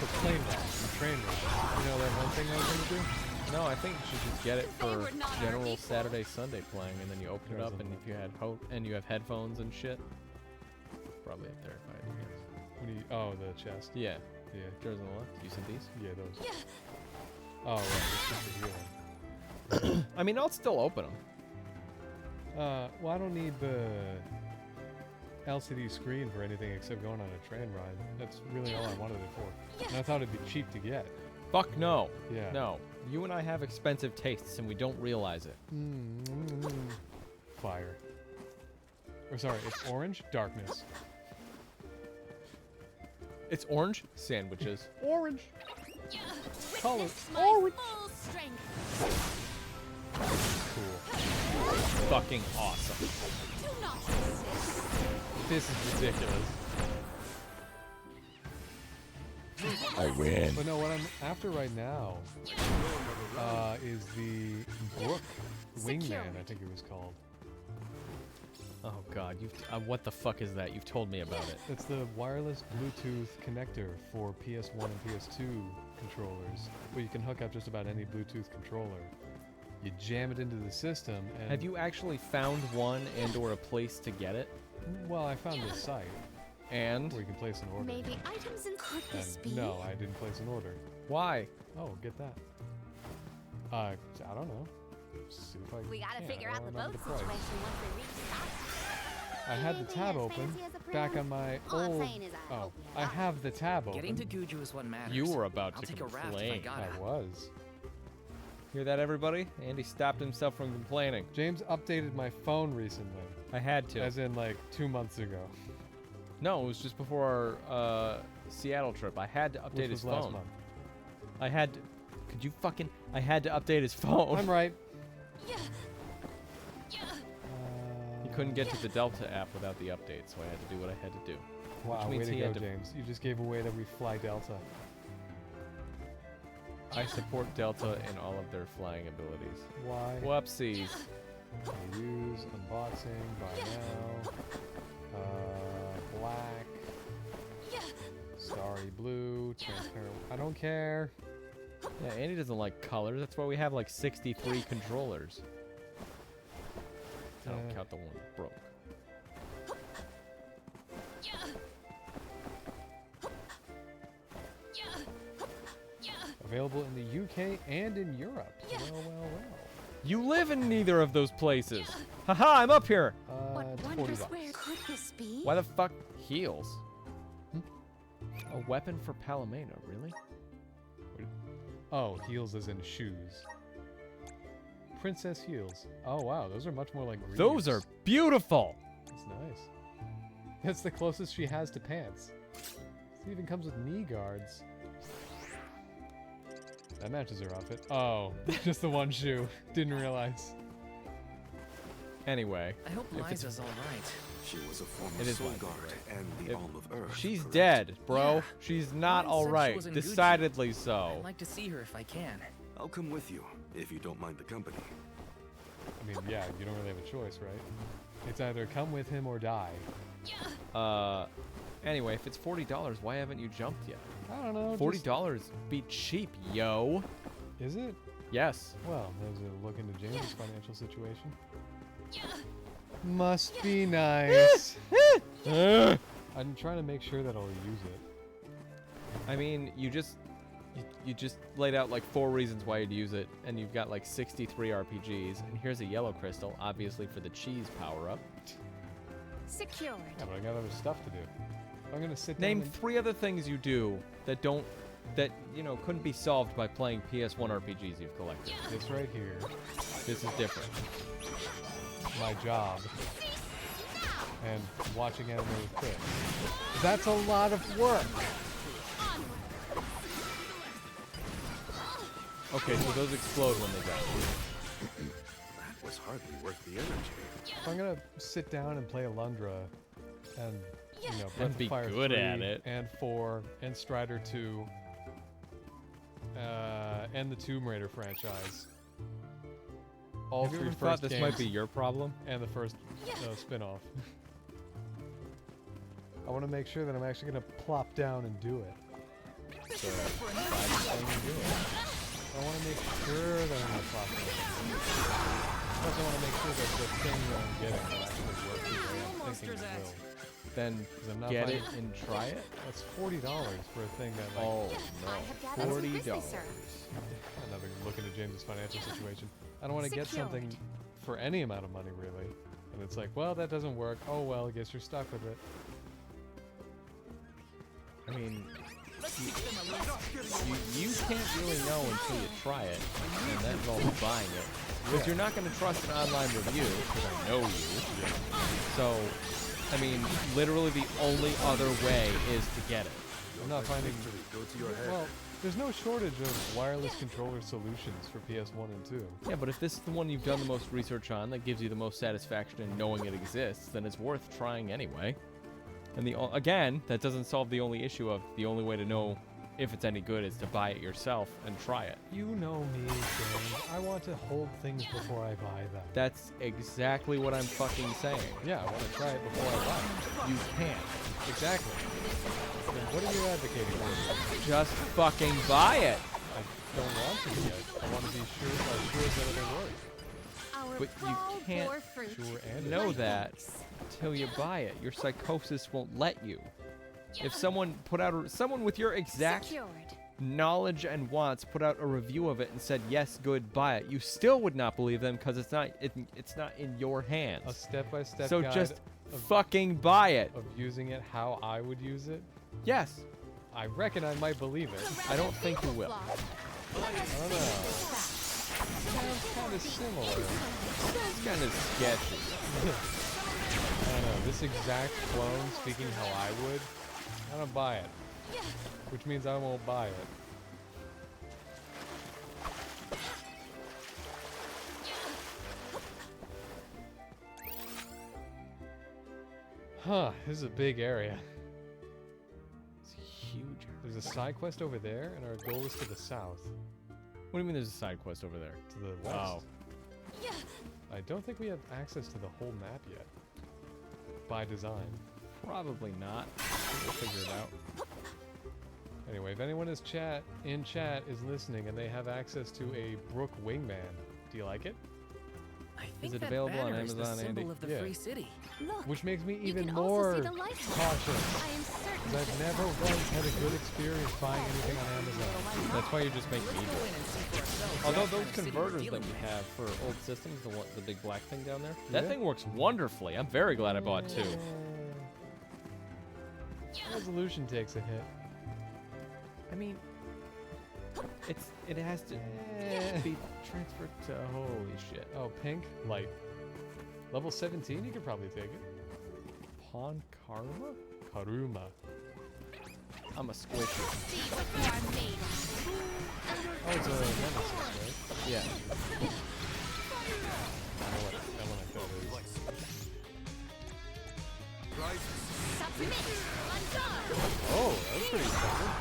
The plane ride, the train ride. You know that one thing I was gonna do? No, I think you should just get it They for were not our general equal. Saturday, Sunday playing, and then you open it up, and if you had and you have headphones and shit, probably up there if I had to guess. What do you, oh, the chest. Yeah, Yeah, yours on the left. You see these? yeah, those. Oh, right, it's just the healing. I mean, I'll still open them. Well, I don't need the LCD screen for anything except going on a train ride. That's really all I wanted it for. And I thought it'd be cheap to get. Fuck no. Yeah. No. You and I have expensive tastes, and we don't realize it. Fire. Or sorry, it's orange, darkness. It's orange sandwiches. Orange. Color. Witness my Orange. full strength. Cool. Fucking awesome. Do not resist. This is ridiculous. I win. But no, what I'm after right now is the Brook Wingman, I think it was called. Oh god, what the fuck is that? You've told me about it. It's the wireless Bluetooth connector for PS1 and PS2 controllers, where you can hook up just about any Bluetooth controller. You jam it into the system, and Have you actually found one and/or a place to get it? well, I found this site And where you can place an order. Maybe items in could this And be? no, I didn't place an order. why? Oh, get that. I don't know. See if I We gotta can. figure I out don't the remember boat price. situation once we reach the dock. I had the tab open back on my All I'm old. saying is I Oh, hope we I have have the tab open. Getting to Guju is what matters. You were about I'll to take a raft if I complain. gotta. I was. Hear that, everybody? Andy stopped himself from complaining. James updated my phone recently, I had to. as in like 2 months ago, No, it was just before our Seattle trip. I had to update which his was last phone. month. I had to. Could you fucking? I had to update his phone. I'm right. Yeah. Yeah. He couldn't get to the Delta app without the update, so I had to do what I had to do. Wow, means way to he go, had to- James. You just gave away that we fly Delta. I support Delta in all of their flying abilities. Why? Whoopsies. I use unboxing, buy now. Black. Yeah. Starry blue, transparent. I don't care. Yeah, Andy doesn't like colors. That's why we have like 63 controllers. I don't count the one that broke. Yeah. Yeah. Yeah. Available in the UK and in Europe. Yeah. Well, well, well. You live in neither of those places. Haha, I'm up here. What It's 40 wondrous bucks. where could this be? Why the fuck heels? A weapon for Palomino, really? Oh, heels as in shoes. princess heels. Oh wow, those are much more like Those are greaves. beautiful. That's nice. That's the closest she has to pants. It even comes with knee guards. That matches her outfit. Oh, just the one shoe. Didn't realize. Anyway, I hope if it's- Liza's all right. She was a former It is soul like that, guard and the If- Alm of Earth. she's correct? dead, bro. Yeah. She's not Ryan said she alright. was in good shape. Decidedly so. I'd like to see her if I can. I'll come with you, if you don't mind the company. I mean, yeah, you don't really have a choice, right? It's either come with him or die. Anyway, if it's $40, why haven't you jumped yet? I don't know. $40 be cheap, yo. Is it? Yes. Well, there's a look into James's financial situation. Must be nice. I'm trying to make sure that I'll use it. I mean, you just laid out like 4 reasons why you'd use it, and you've got like 63 RPGs, and here's a yellow crystal, obviously for the cheese power-up. Secured. Yeah, but I got other stuff to do. I'm gonna sit Name down and 3 other things you do that couldn't be solved by playing PS1 RPGs you've collected. this right here. This is different. My job. And watching anime with Chris. That's a lot of work. Okay, so those explode when they die. That was hardly worth the energy. If I'm gonna sit down and play Alundra and Breath And of be Fire good 3 at it. and 4 and Strider 2 and the Tomb Raider franchise. All Have you 3 ever first thought this games might be your problem? and the first spin-off. I want to make sure that I'm actually going to plop down and do it. So, decide the thing and do it. I want to make sure that I'm going to plop down and do it. I also want to make sure that the thing that I'm getting will actually work the way I'm thinking it will. Then 'Cause I'm not get finding- it and try it? That's $40 for a thing that, like, Oh, I have no. gathered some $40. crispy syrup. another look into James's financial situation. I don't want to get something Secured. for any amount of money, really. And it's like, well, that doesn't work. Oh, well, I guess you're stuck with it. I mean, you can't really know until you try it, and that involves buying it. Because you're not going to trust an online review, because I know you. So, I mean, literally the only other way is to get it. I'm not finding... Go to your head. Well, there's no shortage of wireless controller solutions for PS1 and 2. Yeah, but if this is the one you've done the most research on, that gives you the most satisfaction in knowing it exists, then it's worth trying anyway. And again, that doesn't solve the only issue of the only way to know if it's any good is to buy it yourself and try it. You know me, James. I want to hold things before I buy them. That's exactly what I'm fucking saying. Yeah, I want to try it before I buy You can't. it. Exactly. Then what are you advocating for? Just fucking buy it. I don't want to yet. I want to be sure that it'll work. Our But you fall can't bore fruit. Sure and know it- that until you buy it. Your psychosis won't let you. If someone someone with your exact Secured. knowledge and wants put out a review of it and said yes, good, buy it, you still would not believe them because it's not in your A hands. step-by-step So guide just of, fucking buy it. of using it how I would use it. Yes. I reckon I might believe it. I don't think you will. I don't know. Sounds kind of similar. It's kind of sketchy. I don't know. This exact clone speaking how I would, I don't buy it. Which means I won't buy it. Huh, this is a big area. It's huge. There's a side quest over there, and our goal is to the south. What do you mean there's a side quest over there? To the west. Oh. I don't think we have access to the whole map yet. By design. Probably not. We'll figure it out. Anyway, if anyone in chat is listening and they have access to a Brook Wingman, do you like it? I think it that available on banner is the Amazon, symbol Andy? of the Yeah. free city. Look, Which makes me you even can more also see the lighthouse. cautious. I am certain Because I've never once had a good experience buying anything on Amazon. That's why you're just making me Let's do go it. in and see for ourselves Although what those kind of city we're converters that dealing we with. have for old systems, the big black thing down there, Yeah. that thing works wonderfully. I'm very glad I bought two. Resolution takes a hit. I mean, It has to be transferred to holy shit. Oh, pink, light. Level 17, you could probably take it. Pawn Karma? Karuma. I'm a squish it. See what you are made of. Oh, it's a nemesis, right? Yeah. I know what that one I thought is. Submit. On guard. Oh, that was pretty expensive.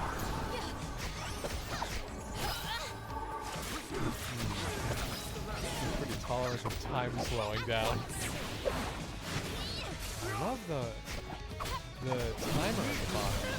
Pretty tolerant of time slowing down. I love the timer at the bottom.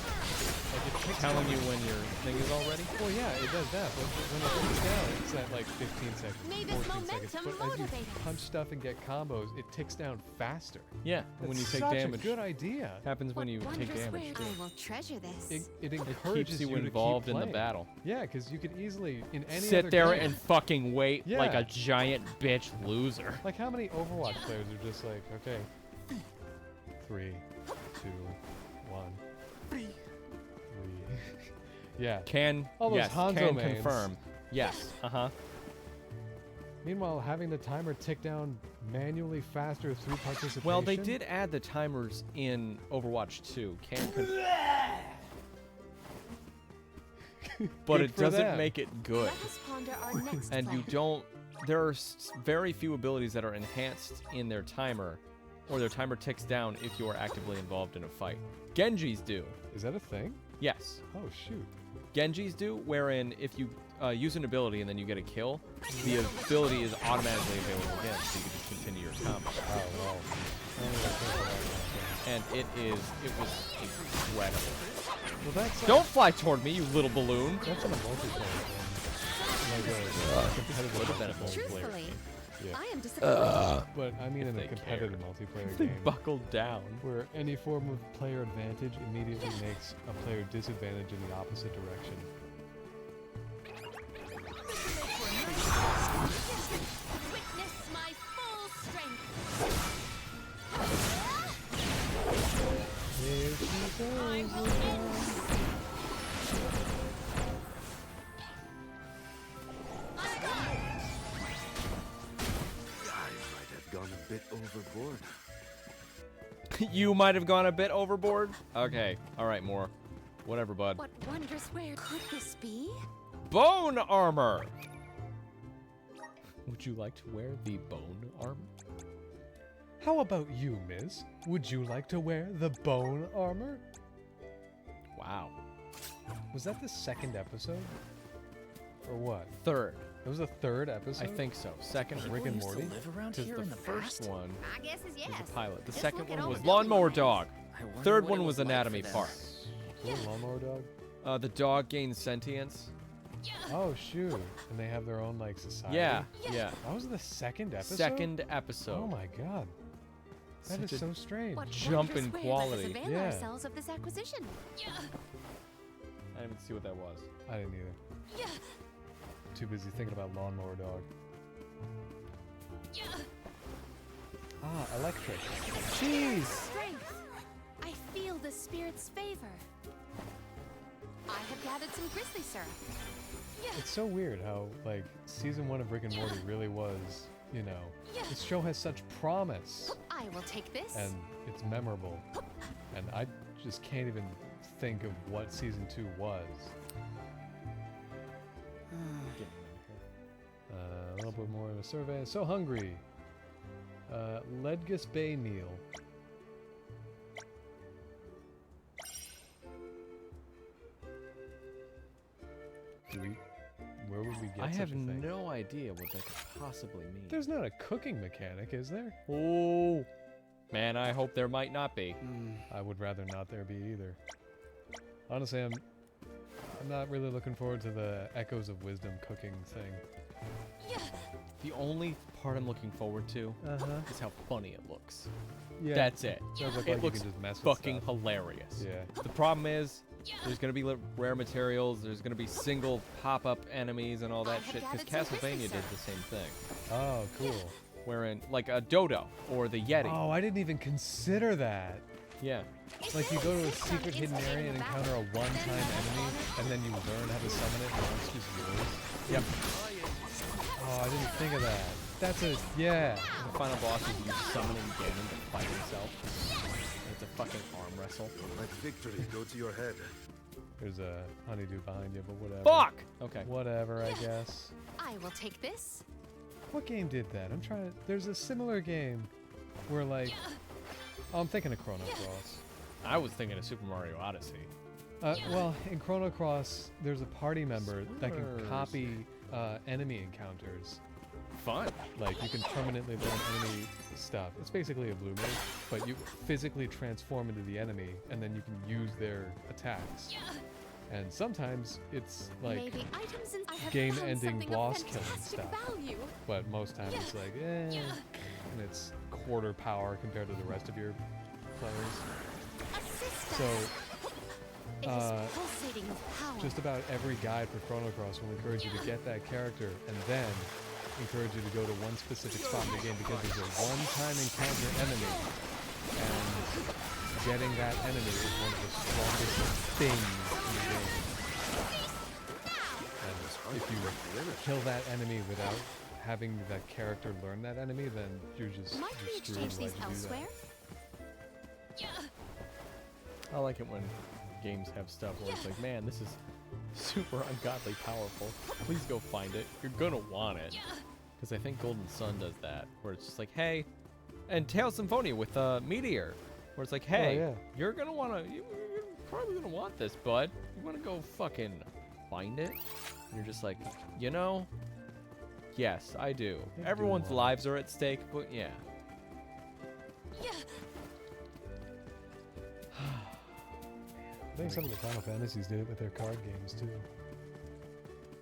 Like it kicks Telling down- you when your thing is all ready? Well, yeah, it does that. But when it goes down, it's at like 15 seconds, May this 14 seconds. momentum But as you motivate us. punch stuff and get combos, it ticks down faster. Yeah. And when you That's take such damage, a good idea. happens when you take Wondrous damage wares. too. I will treasure this. It It encourages keeps you to involved keep in the playing. battle. Yeah, because you could easily in any Sit other there game, and fucking wait like Yeah. a giant bitch loser. like how many Overwatch players are just like, okay, 3, 2, 1, 3. Yeah. Can All those yes, Hanzo can mains. confirm. Yes. Uh-huh. Meanwhile, having the timer tick down manually faster through participation. Well, they did add the timers in Overwatch 2. But Good it for doesn't them. make it good. Let us ponder our next And play. you don't. There are very few abilities that are enhanced in their timer, or their timer ticks down if you are actively involved in a fight. Genji's do. Is that a thing? Yes. Oh shoot. Genji's do, wherein if you use an ability and then you get a kill, the ability is automatically available again, so you can just continue your combo. Oh wow. And it was incredible. Well, that's Don't fly toward me, you little balloon. that's in a multiplayer thing. Like a competitive Would have been a multiplayer. multiplayer Truthfully, game. Yeah. I am disappointed. But I mean If in a they competitive cared. multiplayer They game. buckled down. Where any form of player advantage immediately makes a player disadvantage in the opposite direction. Witness my full strength. Here she I goes. will end. On guard. I might have gone a bit overboard. You might have gone a bit overboard. Okay. All right, more. Whatever, bud. What wondrous where could this be? Bone armor. Would you like to wear the bone armor? How about you, Miz? Would you like to wear the bone armor? Wow. Was that the second episode? Or what? Third. It was the third episode? I think so. Second. People Rick and used to Morty? live around Because here the in the first past? one My guess is yes. was a pilot. The Just second look at one all was the building Lawnmower remains. Dog. I wonder Third what one it was like for Anatomy them. Park. Cool, Lawnmower Dog? The dog gains sentience. Oh, shoot. And they have their own, like, society? Yeah, yeah. That was the second episode? Second episode. Oh my god. That Such is a so strange. What Jump wondrous in wares quality. Let us avail Yeah. ourselves of this acquisition. I didn't even see what that was. I didn't either. Too busy thinking about Lawnmower Dog. Ah, electric. Jeez! Strength. I feel the spirit's favor. I have gathered some grizzly syrup. It's so weird how, like, season 1 of Rick and Morty really was, you know, this show has such promise I will take this. and it's memorable. And I just can't even think of what season 2 was. A little bit more in the survey. So hungry. Ledgus Bay meal. Where would we get I such have a thing? no idea what that could possibly mean. There's not a cooking mechanic, is there? Oh, man, I hope there might not be. I would rather not there be either. Honestly, I'm not really looking forward to the Echoes of Wisdom cooking thing. The only part I'm looking forward to Uh-huh. is how funny it looks. Yeah. That's it. Does look It like you looks can just mess with fucking stuff. hilarious. Yeah. The problem is, there's gonna be rare materials. There's gonna be single pop-up enemies and all I that have shit. Because gathered some grizzly Castlevania did syrup. the same thing, Oh, cool. wherein like a dodo or the yeti. Oh, I didn't even consider that. Yeah. Like you go to a secret hidden area and encounter a one-time enemy, and then you learn how to summon it, and it's just yours. Yep. Oh, I didn't think of that. That's a yeah. The final boss is you summoning Ganon to fight himself. It's a fucking arm wrestle. Let victory go to your head. There's a honeydew behind you, but whatever. Fuck! Okay. Whatever, I guess. I will take this. What game did that? I'm trying to. There's a similar game where like. Oh, I'm thinking of Chrono Cross. I was thinking of Super Mario Odyssey. Well, in Chrono Cross, there's a party member that can Spoilers. copy enemy encounters. Fun. Like, you can permanently learn enemy stuff. It's basically a blue mage, but you physically transform into the enemy, and then you can use their attacks. And sometimes it's like Maybe items and I have game-ending found something of boss killing fantastic stuff. value. But most times it's like, and it's quarter power compared to the rest of your players. Assist So, us. It is pulsating with power. just about every guide for Chrono Cross will encourage you to get that character and then encourage you to go to one specific spot in the game because there's a one-time encounter enemy, and getting that enemy is one of the strongest things in the game. And if you kill that enemy without having that character learn that enemy, then you're just Might we you're screwed. exchange these Why'd you do that? elsewhere? I like it when games have stuff where it's like, man, this is super ungodly powerful. Please go find it. You're gonna want it. Because I think Golden Sun does that, where it's just like, hey, and Tales Symphonia with Meteor, where it's like, hey, yeah. you're gonna wanna, you're probably gonna want this, bud. You wanna go fucking find it? And you're just like, you know, yes, I do. You do Everyone's want it. lives are at stake, but yeah. I think some of the Final Fantasies did it with their card games too.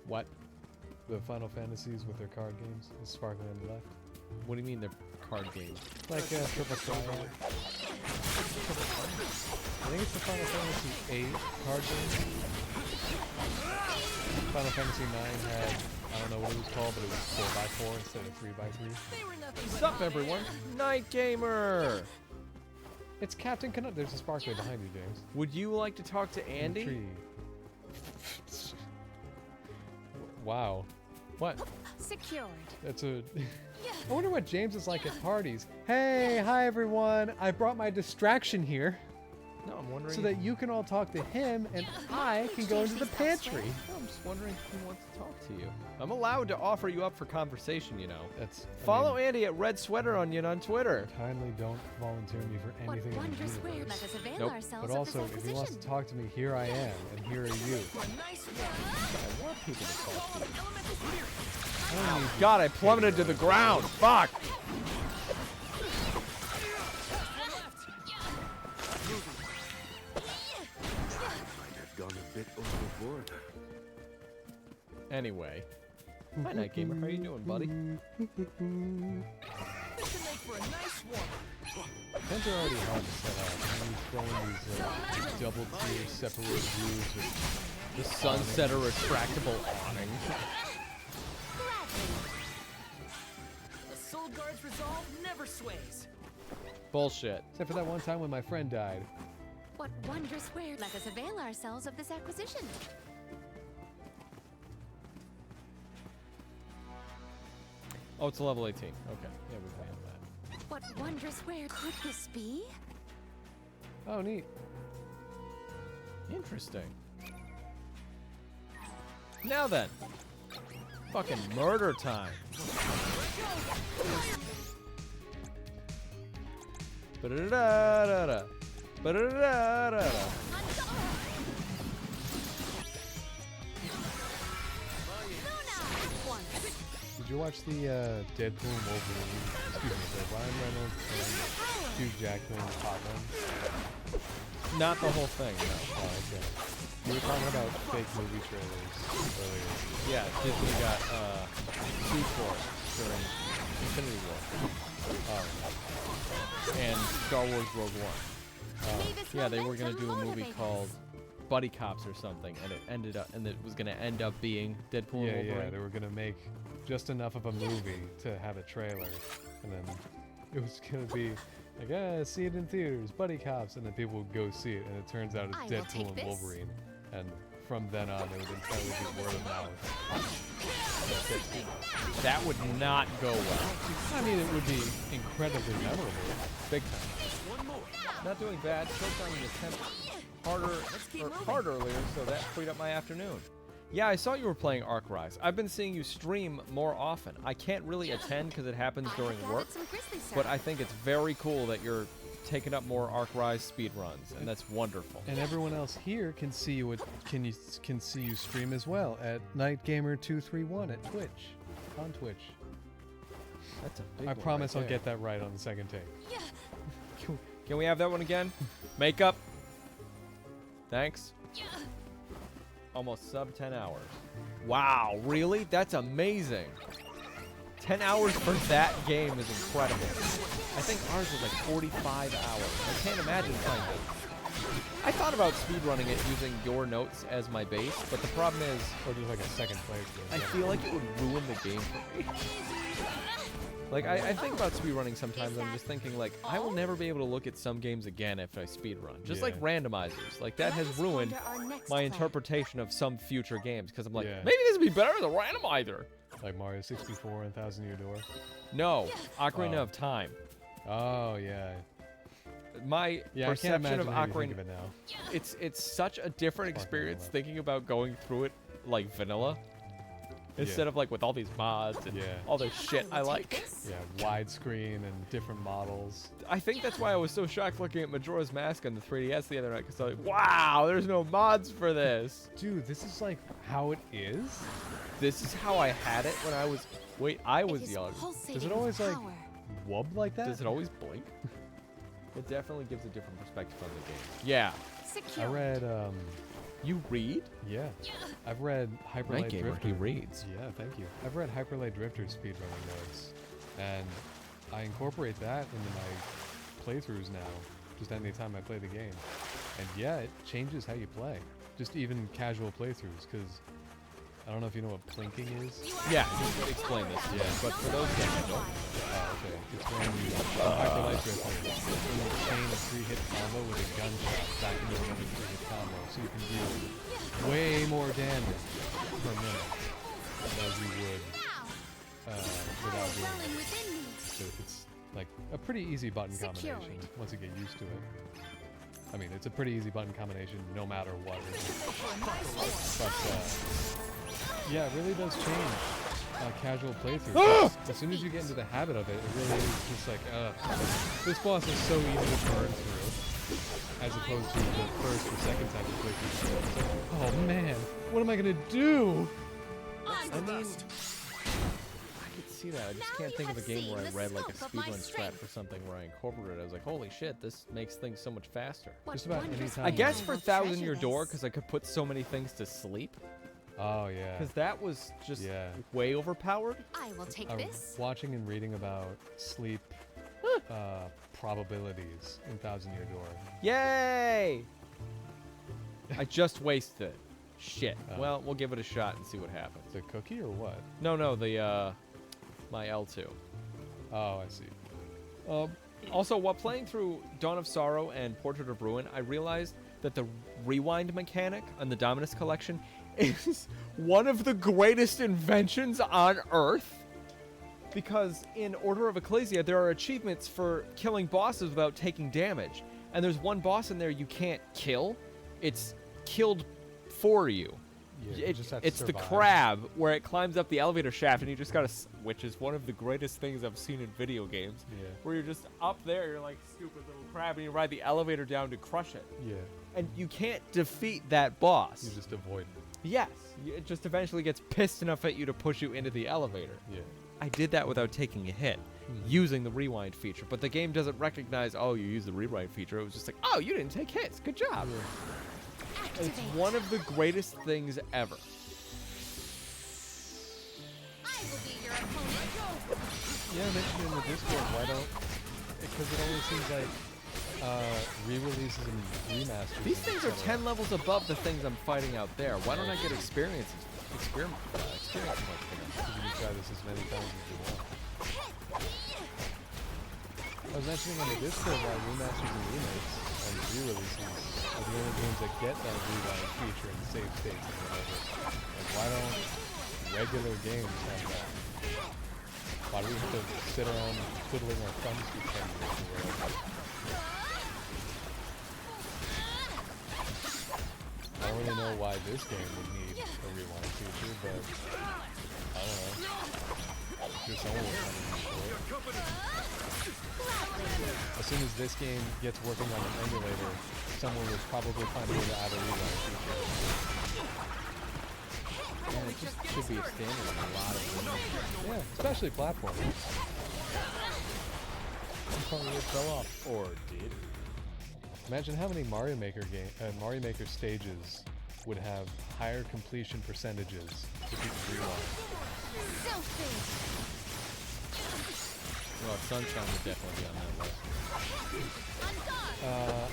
What? The Final Fantasies with their card games, the sparkling on the left. What do you mean they're card games? Like Triple Triad. I think it's the Final Fantasy 8 card game. Final Fantasy 9 had, I don't know what it was called, but it was 4x4 instead of 3x3. What's up, everyone? Night Gamer! It's Captain Canuck. There's a sparkler behind you, James. Would you like to talk to In the Andy? tree. Wow. What? Secured. That's a... I wonder what James is like at parties. Hey, hi everyone. I brought my distraction here No, I'm wondering. so that you can all talk to him and I can go into the pantry. No, I'm just wondering who wants to talk to you. I'm allowed to offer you up for conversation, you know. That's I Follow mean, Andy at Red Sweater Onion on Twitter. kindly don't volunteer me for What anything in the wondrous wares universe. let us avail Nope. ourselves But also, of if this he wants acquisition. to talk to me, here I am, and here are you. I want people to talk to you. I don't need God, I plummeted to the ground. Fuck! Might have gone a bit overboard. Anyway. Hi, Night Gamer. How you doing, buddy? Pens are already hard to set up. And he's throwing these double tier separated views with The Sunsetter retractable awning. The Soul Guard's resolve never sways. Bullshit. except for that one time when my friend died. What wondrous wares let us avail ourselves of this acquisition. Oh, it's a level 18. Okay. Yeah, we can handle that. What wondrous ware could this be? Oh, neat. Interesting. Now then. Fucking murder time. Ba-da-da-da-da. Ba-da-da-da-da. Did you watch the Deadpool and Wolverine? Excuse me, the Ryan Reynolds and Hugh Jackman hot one? Not the whole thing, no. Oh, okay. You were talking about fake movie trailers earlier. Yeah, Disney got sued for it during Infinity War. And Star Wars Rogue One. May this Yeah, they were gonna momentum do a movie motivate called us. Buddy Cops or something, and it was gonna end up being Deadpool Yeah, and yeah, Wolverine. they were gonna make just enough of a movie to have a trailer, and then it was gonna be like, see it in theaters, Buddy Cops, and then people would go see it, and it turns out I will it's take Deadpool and this. Wolverine, and from then on, it would entirely be word of mouth. 60. That would not go well. I mean, it would be incredibly memorable. Big time. Not doing bad. Choked on the attempt hard earlier, so that freed up my afternoon. Yeah, I saw you were playing Ark Rise. I've been seeing you stream more often. I can't really attend because it happens during work, but I think it's very cool that you're taking up more Ark Rise speed runs, and that's wonderful. And everyone else here can see you can see you stream as well at NightGamer231 at Twitch, on Twitch. That's a big I one promise right I'll there. get that right on the second take. Can we have that one again? Makeup. Thanks. Almost sub 10 hours. Wow, really? That's amazing. 10 hours for that game is incredible. I think ours was like 45 hours. I can't imagine playing it. I thought about speedrunning it using your notes as my base, but the problem is, Or just like a second playthrough. I feel like it would ruin the game for me. Like, I think about speedrunning sometimes. I'm just thinking, like, I will never be able to look at some games again if I speedrun. Just like randomizers. Like, that has ruined my interpretation of some future games. Because I'm like, maybe this would be better as a randomizer. Like Mario 64 and Thousand Year Door. No, Ocarina of Time. Oh yeah. My I can't perception imagine of how you think Ocarina, of it now. it's such a different experience thinking about going through it like vanilla. Instead of like with all these mods and all this shit I like. Yeah, widescreen and different models. I think that's why I was so shocked looking at Majora's Mask on the 3DS the other night, because I was like, wow, there's no mods for this. Dude, this is like how it is? This is how I had it when I was, I was young. Does it always like wub like that? Does it always blink? It definitely gives a different perspective on the game. Yeah. I read, You read? yeah. I've read Hyper Light Gamer, Drifter. he reads. Yeah, thank you. I've read Hyper Light Drifter speedrunning notes, and I incorporate that into my playthroughs now, just anytime I play the game. And yeah, it changes how you play. Just even casual playthroughs, because I don't know if you know what plinking is. Yeah, just explain this. Yeah, but for those that don't. Oh, okay. It's when you Hyper Light Drifter, when you chain a 3-hit combo with a gunshot back into another 3-hit combo, so you can deal way more damage per minute as you would without doing it. So it's like a pretty easy button combination once you get used to it. I mean, it's a pretty easy button combination no matter what. But yeah, it really does change casual playthrough. As soon as you get into the habit of it, it really is just like, this boss is so easy to burn through, as opposed to the first or second time you play through. It's like, oh man, what am I gonna do? I mean, I could see that. I just can't think of a game where I read like a speedrun strat for something where I incorporated it. I was like, holy shit, this makes things so much faster. Just about any time. I guess for Thousand Year Door, because I could put so many things to sleep. Oh yeah. Because that was just way overpowered. I will take I was this. watching and reading about sleep probabilities in Thousand Year Door. Yay! I just wasted it. Shit. Well, we'll give it a shot and see what happens. The cookie or what? No, the my L2. Oh, I see. Also, while playing through Dawn of Sorrow and Portrait of Ruin, I realized that the rewind mechanic on the Dominus Collection is one of the greatest inventions on Earth. Because in Order of Ecclesia, there are achievements for killing bosses without taking damage. And there's one boss in there you can't kill. It's killed for you. Yeah, you just have to It's the survive. crab where it climbs up the elevator shaft and you just gotta, which is one of the greatest things I've seen in video games. Yeah. Where you're just up there, you're like stupid little crab, and you ride the elevator down to crush it. Yeah. And you can't defeat that boss. You just avoid it. Yes, it just eventually gets pissed enough at you to push you into the elevator. Yeah. I did that without taking a hit, using the rewind feature. But the game doesn't recognize, oh, you used the rewind feature. It was just like, oh, you didn't take hits. Good job. And it's one of the greatest things ever. I will be your opponent. Yeah, I mentioned in the Discord, why don't... Because it always seems like re-releases and remasters. These things are 10 levels above the things I'm fighting out there. Why don't I get experience points for them? You can try this as many times as you want. I was mentioning on the Discord why remasters and remakes and re-releases are the only games that get that rewind feature and save states and whatever. Like, why don't regular games have that. Why do we have to sit around twiddling our thumbs for 10 minutes or whatever? I don't really know why this game would need a rewind feature, but I don't know. I'm sure someone will find a use for it. As soon as this game gets working on an emulator, someone will probably find a way to add a rewind feature. And it just should be a standard in a lot of games. Yeah, especially platformers. Probably it fell off. Or did. Imagine how many Mario Maker stages would have higher completion percentages if you could rewind. Well, Sunshine would definitely be on that list.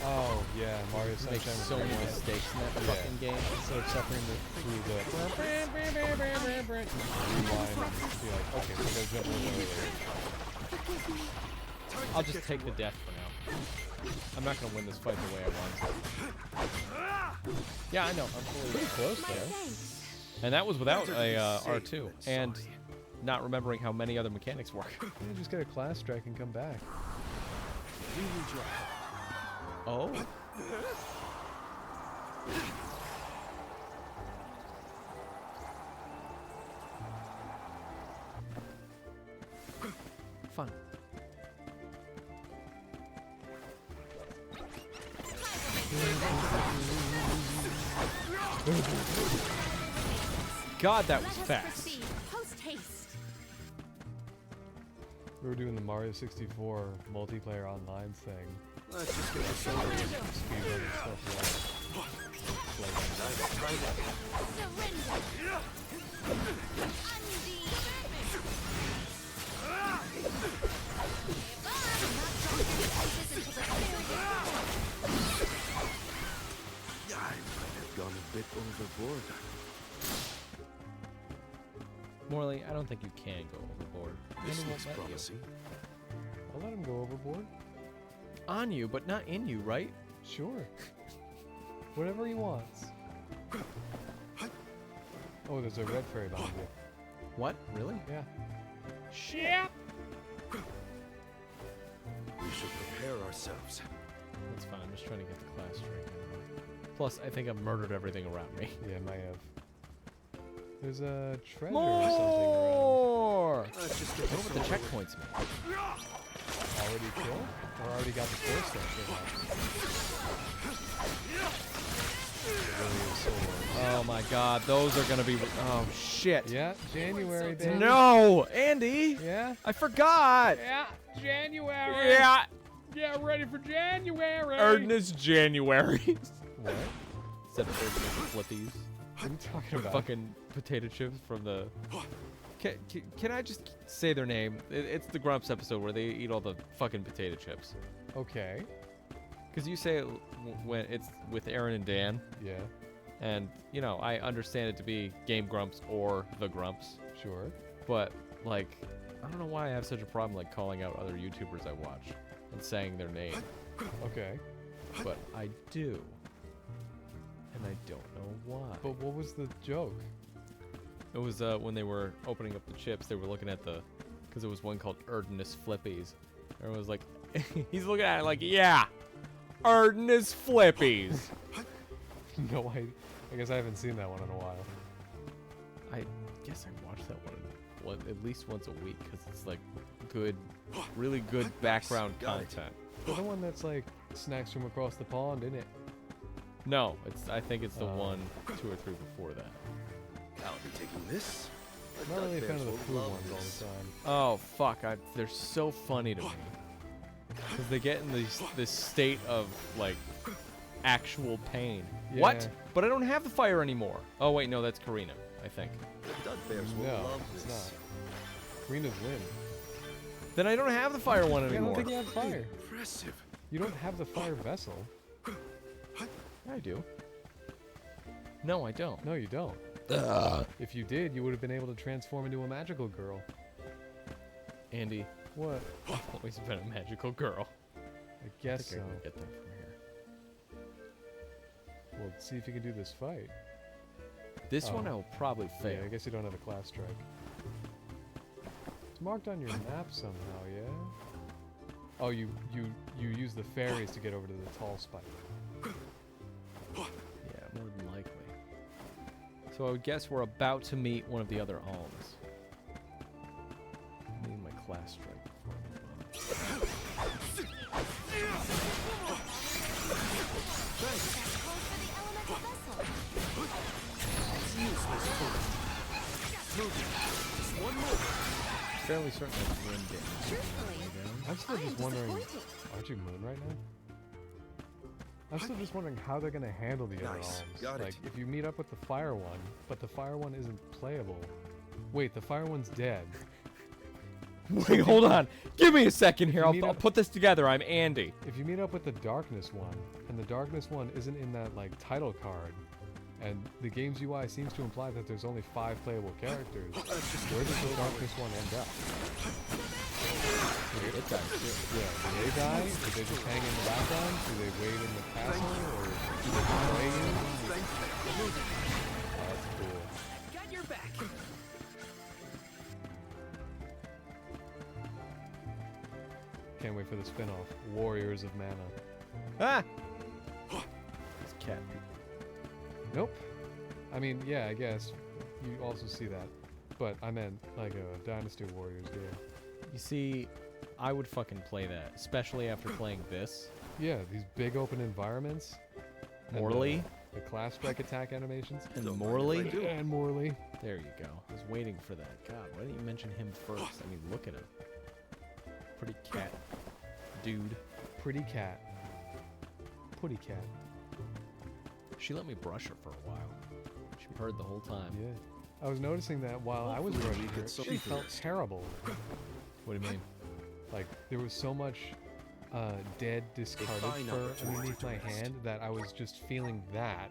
Oh yeah, Mario Make Sunshine was so many rewind. mistakes in that Yeah. fucking game. Instead of suffering through the rewind and be like, okay, so I gotta jump a little earlier. I'll just take the death for now. I'm not gonna win this fight the way I want to. Yeah, I know. I'm fully Pretty close My there. thanks. And that was without Better be a safe R2 than and sorry. not remembering how many other mechanics work. Yeah, just get a class strike and come back. We need your help. Oh. Fun. God, that was Let us fast. proceed. Post haste. We were doing the Mario 64 multiplayer online thing. Let's just get this over with. Speedrun and stuff like Surrender. Yeah, I might have gone a bit overboard. Morley, I don't think you can go overboard. This Andy looks won't let you. promising. I'll let him go overboard. On you, but not in you, right? Sure. Whatever he wants. Oh, there's a red fairy behind you. What? Really? Yeah. Shit! We should prepare ourselves. That's fine. I'm just trying to get the class straight. Anyway. Plus, I think I've murdered everything around me. Yeah, might have. There's a treasure or something around. More! Let's just get What this would the over checkpoints mean? Already killed? Or already got the core stuff? Really is so low. Oh my god, those are gonna be. Oh shit. Yeah, January, baby. No! Andy! Yeah? I forgot! Yeah, January. Yeah! Get ready for January. Ernest January. What? Instead of Ernest Flippies. What are you talking about? Fucking potato chips from the. Can I just say their name? It's the Grumps episode where they eat all the fucking potato chips. Okay. Because you say it when it's with Aaron and Dan, Yeah, and you know I understand it to be Game Grumps or the Grumps, sure. but like I don't know why I have such a problem like calling out other YouTubers I watch and saying their name, Okay. but I do, and I don't know why. But what was the joke? It was when they were opening up the chips, they were looking at the, because it was one called Ernest Flippies. Everyone was like, he's looking at it like, yeah, Ernest Flippies. No, I guess I haven't seen that one in a while. I guess I watch that one at least once a week because it's like good, really good background Got it. content. The other one that's like snacks from across the pond, isn't it? No, I think it's the Oh. one, 2 or 3 before that. I'll be taking this. I'm not really a fan of the food ones all the time. Oh fuck! They're so funny to me because they get in this state of like actual pain. What? Yeah. But I don't have the fire anymore. Oh wait, no, that's Karina, I think. The Dud Bears will No, love it's this. not. Karina's win. Then I don't have the fire one I don't anymore. think you have fire. Impressive. You don't have the fire vessel. I do. No, I don't. No, you don't. If you did, you would have been able to transform into a magical girl. Andy, What? I've always been a magical girl. I guess I think so. I can get that from here. Well, see if you can do this fight. This one Oh. I'll probably Yeah, fail. I guess you don't have a class strike. It's marked on your map somehow, yeah? Oh, you use the fairies to get over to the tall spike. Yeah, more than likely. So I would guess we're about to meet one of the other alms. I need my class strike before I move on. Calls for the elemental vessel. Fairly certain that's wind damage. Truthfully, I'm still I am just wondering. disappointed. Aren't you moon right now? I'm still just wondering how they're gonna handle the other Nice. alms. Got it. Like, if you meet up with the fire one, but the fire one isn't playable. Wait, the fire one's dead. Wait, hold on. Give me a second here. You I'll, mean I'll up- put this together. I'm Andy. If you meet up with the darkness one, and the darkness one isn't in that like title card, and the game's UI seems to imply that there's only 5 playable characters, where does the darkness one end up? It dies too. Yeah, do they die? Do they just hang in the background? Do they wait in the castle? Or do they play you? Oh, that's cool. Got your back. Can't wait for the spin-off. Warriors of Mana. Ah! It's cat people. Nope. I mean, yeah, I guess. You also see that. But I meant like a Dynasty Warriors game. You see, I would fucking play that, especially after playing this. Yeah, these big open environments. and, Morley. The class strike attack animations. And Don't mind Morley. if I do. And Morley. There you go. I was waiting for that. God, why didn't you mention him first? I mean, look at him. Pretty cat. Dude. Pretty cat. Putty cat. She let me brush her for a while. She purred the whole time. Yeah. I was noticing that while I was Hopefully brushing we her, get some she felt interest. terrible. What do you mean? Like, there was so much dead discarded fine fur opportunity underneath to my rest. hand that I was just feeling that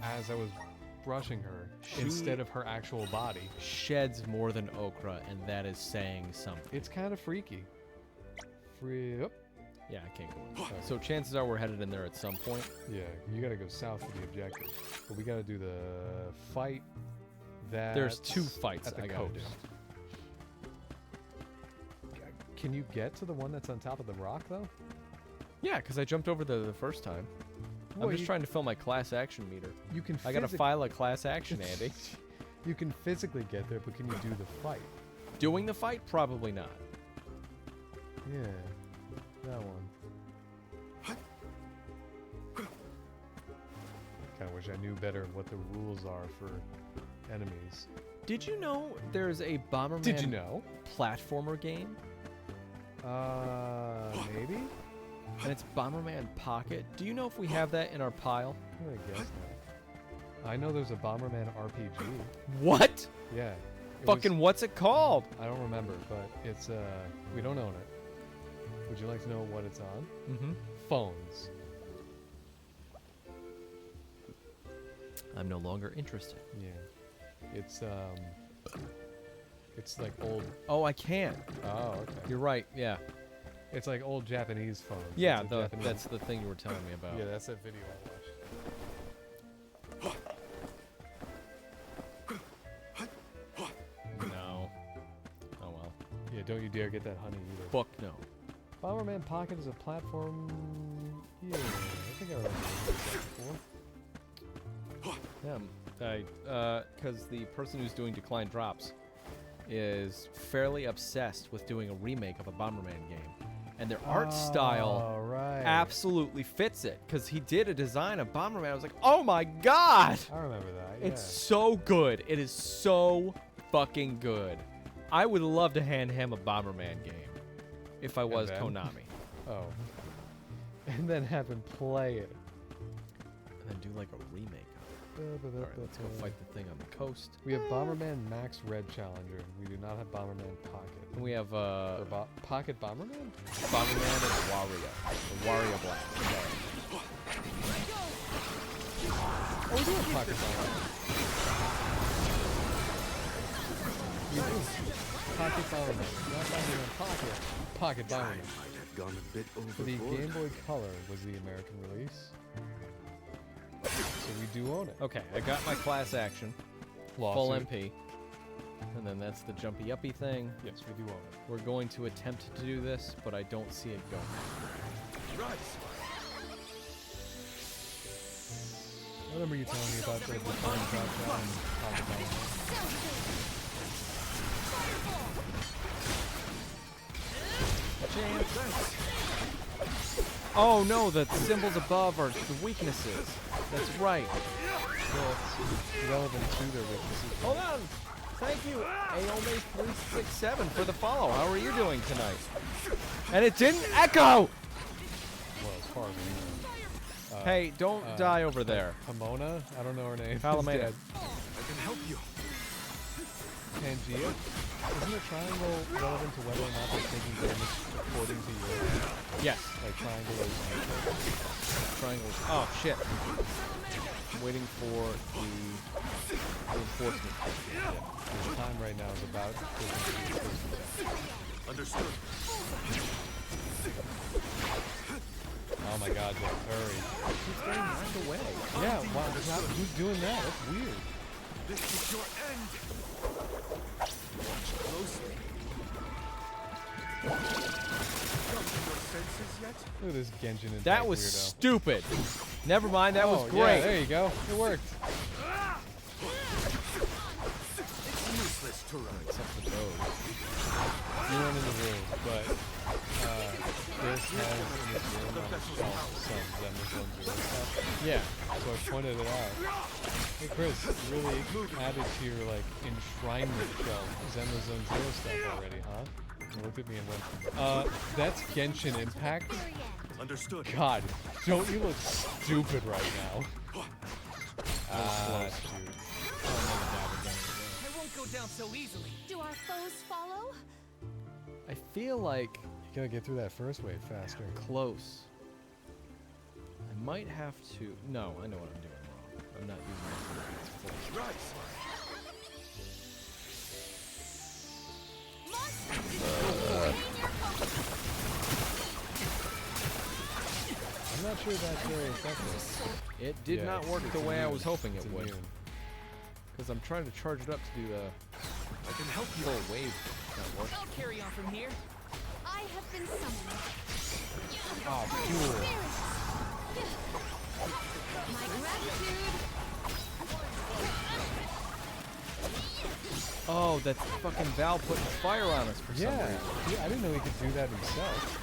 as I was brushing her She- instead of her actual body. Sheds more than okra, and that is saying something. It's kind of freaky. Yep. Yeah, I can't go in. So chances are we're headed in there at some point. Yeah, you gotta go south for the objective. But we gotta do the fight that. There's 2 fights at the I gotta do. coast. Can you get to the one that's on top of the rock, though? Yeah, because I jumped over the first time. Well, I'm just you- trying to fill my class action meter. You can. I gotta file a class action, Andy. You can physically get there, but can you do the fight? Doing the fight? Probably not. Yeah, that one. Kind of wish I knew better what the rules are for enemies. Did you know there's a Bomberman Did you know? platformer game? Maybe? And it's Bomberman Pocket. Do you know if we have that in our pile? I guess not. I know there's a Bomberman RPG. What? Yeah. it Fucking was- what's it called? I don't remember, but it's, we don't own it. Would you like to know what it's on? Mm-hmm. Phones. I'm no longer interested. Yeah. It's like old. Oh, I can't. Oh, okay. You're right. Yeah. It's like old Japanese phones. Yeah, It's a Japanese- that's the thing you were telling me about. Yeah, that's that video I watched. No. Oh well. Yeah, don't you dare get that honey either. Fuck no. Bomberman Pocket is a platform. Yeah, I think I remember this before. Yeah. Because the person who's doing Decline Drops is fairly obsessed with doing a remake of a Bomberman game, and their art style Oh, right. absolutely fits it. Because he did a design of Bomberman. I was like, oh my god! I remember that. Yeah. It's so good. It is so fucking good. I would love to hand him a Bomberman game if I was then? Konami. Oh. And then have him play it. And then do like a remake of it. Alright, let's go fight the thing on the coast. We have Bomberman Max Red Challenger. We do not have Bomberman Pocket. And we have Or Pocket Bomberman? Bomberman and Wario. The Wario Blast. Okay. Oh, we do have Pocket Bomberman. We do. Pocket Bomberman. Not Bomberman Pocket. Pocket I Bomberman. might have gone a bit For the overboard. Game Boy Color was the American release. So we do own it. Okay, I got my class action. full Lawsuit. MP. And then that's the jumpy uppy thing. Yes, we do own it. We're going to attempt to do this, but I don't see it going. Rise! I remember you telling me about the flying drop down and talking about it. Oh no, the symbols above are the weaknesses. That's right. Well, it's relevant to their weaknesses. Hold on. Thank you, Aome367 for the follow. How are you doing tonight? And it didn't echo! Well, as far as we know. Hey, don't die over there. Pomona? I don't know her name. Palomena. Is dead. I can help you. Pangea? Isn't a triangle relevant to whether or not they're taking damage according to your Yes. like triangle is neutral? Triangles. Oh, shit. I'm waiting for the reinforcement. The time right now is about Understood. oh my god, Jeff, hurry. He's getting knocked away. Yeah, wow, who's doing that? That's weird. This is your end. Watch closely. Come to your senses yet? Look at this Genshin Impact That was weirdo. stupid. Never mind, that was Oh, great. Yeah, there you go. It worked. It's useless to run. Except for those. You weren't in the room, but Chris has in his room on his shelf some Zenmazone Zero stuff. Yeah. So I pointed it out. Hey Chris, you really added to your like enshrinement shelf Zenmazone Zero stuff already, huh? He looked at me and went, that's Genshin Impact? Understood. God, don't you look stupid right now? Ah, dude. I won't go down so easily. Do our foes follow? I feel like You gotta get through that first wave faster. close. I might have to. No, I know what I'm doing wrong. I'm not using my full. Rise. I'm not sure that's very effective. It did Yeah, not it's- work it's the way I was immune. hoping it It's would. immune. Because I'm trying to charge it up to do the I can help you. full wave. Not work. I'll carry on from here. I have been summoned. Oh, cool. My gratitude. Oh, that fucking Val putting fire on us for some Yeah. reason. Yeah, I didn't know he could do that himself.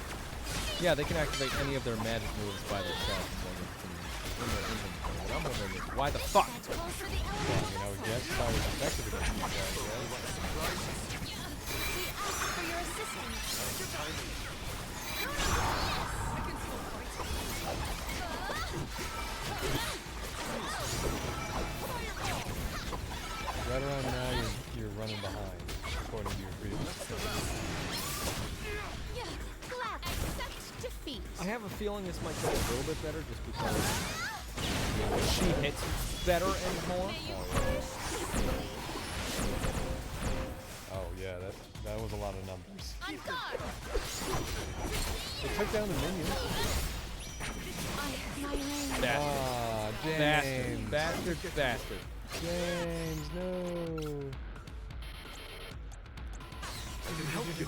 Yeah, they can activate any of their magic moves by themselves in their inventory. But I'm wondering why the fuck? That calls for the Well, elements. I mean, I would guess if I was effective against these guys, right? We ask for your assistance. Right around now, you're running behind, according to your previous. Glad accept defeat. I have a feeling this might go a little bit better just because she hits better and more. Oh yeah, that was a lot of numbers. On guard. It took down the minions. My reign. Bastard. Ah, Bastard. James. Bastard. Bastard. James, no. I can help you.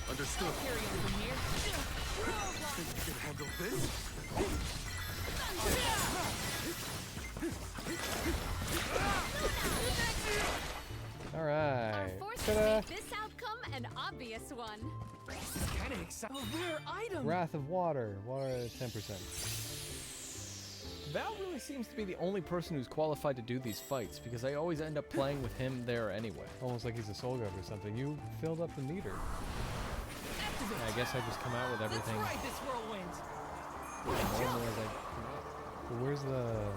Understood. Carry on from here. Think you can handle this? All Our right. forces Ta-da. make this outcome an obvious one. This is kind of exciting. A rare item. Wrath of Water. Water at 10%. Val really seems to be the only person who's qualified to do these fights because I always end up playing with him there anyway. Almost like he's a soul guard or something. You filled up the meter. Activate. I guess I just come out with Let's everything ride this whirlwind. as normal as I But where's the...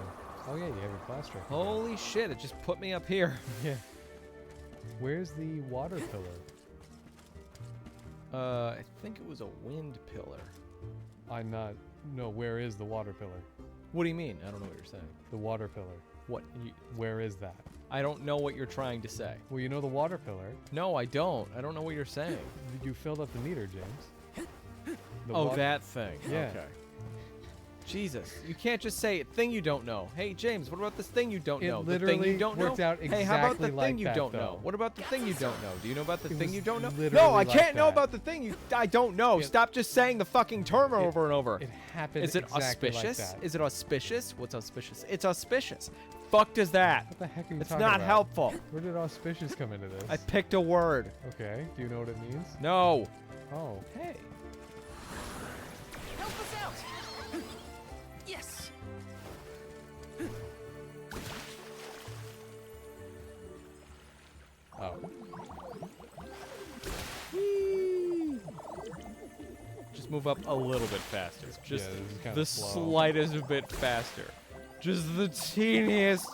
Oh yeah, you have your blast strike. Holy shit, it just put me up here. Yeah. Where's the water pillar? I think it was a wind pillar. I'm not... No, where is the water pillar? What do you mean? I don't know what you're saying. The water pillar. What? Where is that? I don't know what you're trying to say. Well, you know the water pillar. No, I don't. I don't know what you're saying. You filled up the meter, James. The Oh, wa- that thing. Yeah. Okay. Jesus, you can't just say thing you don't know. Hey James, what about this thing you don't It know? The thing literally you don't know. worked out Hey, how about the exactly thing like you that, don't know? though. What about the thing you don't know? Do you know about the It thing was you don't know? literally No, I like can't know that. about the thing you I don't know. It- Stop just saying the fucking term over and over. It happened. Is it exactly auspicious? Like that. Is it auspicious? What's auspicious? It's auspicious. Fuck does that? What the heck are you It's talking not about? helpful. Where did auspicious come into this? I picked a word. Okay. Do you know what it means? No. Oh. Hey. Help us out! Yes! Oh. Just move up a little bit faster. Just this is kinda the slow. slightest bit faster. Just the teeniest.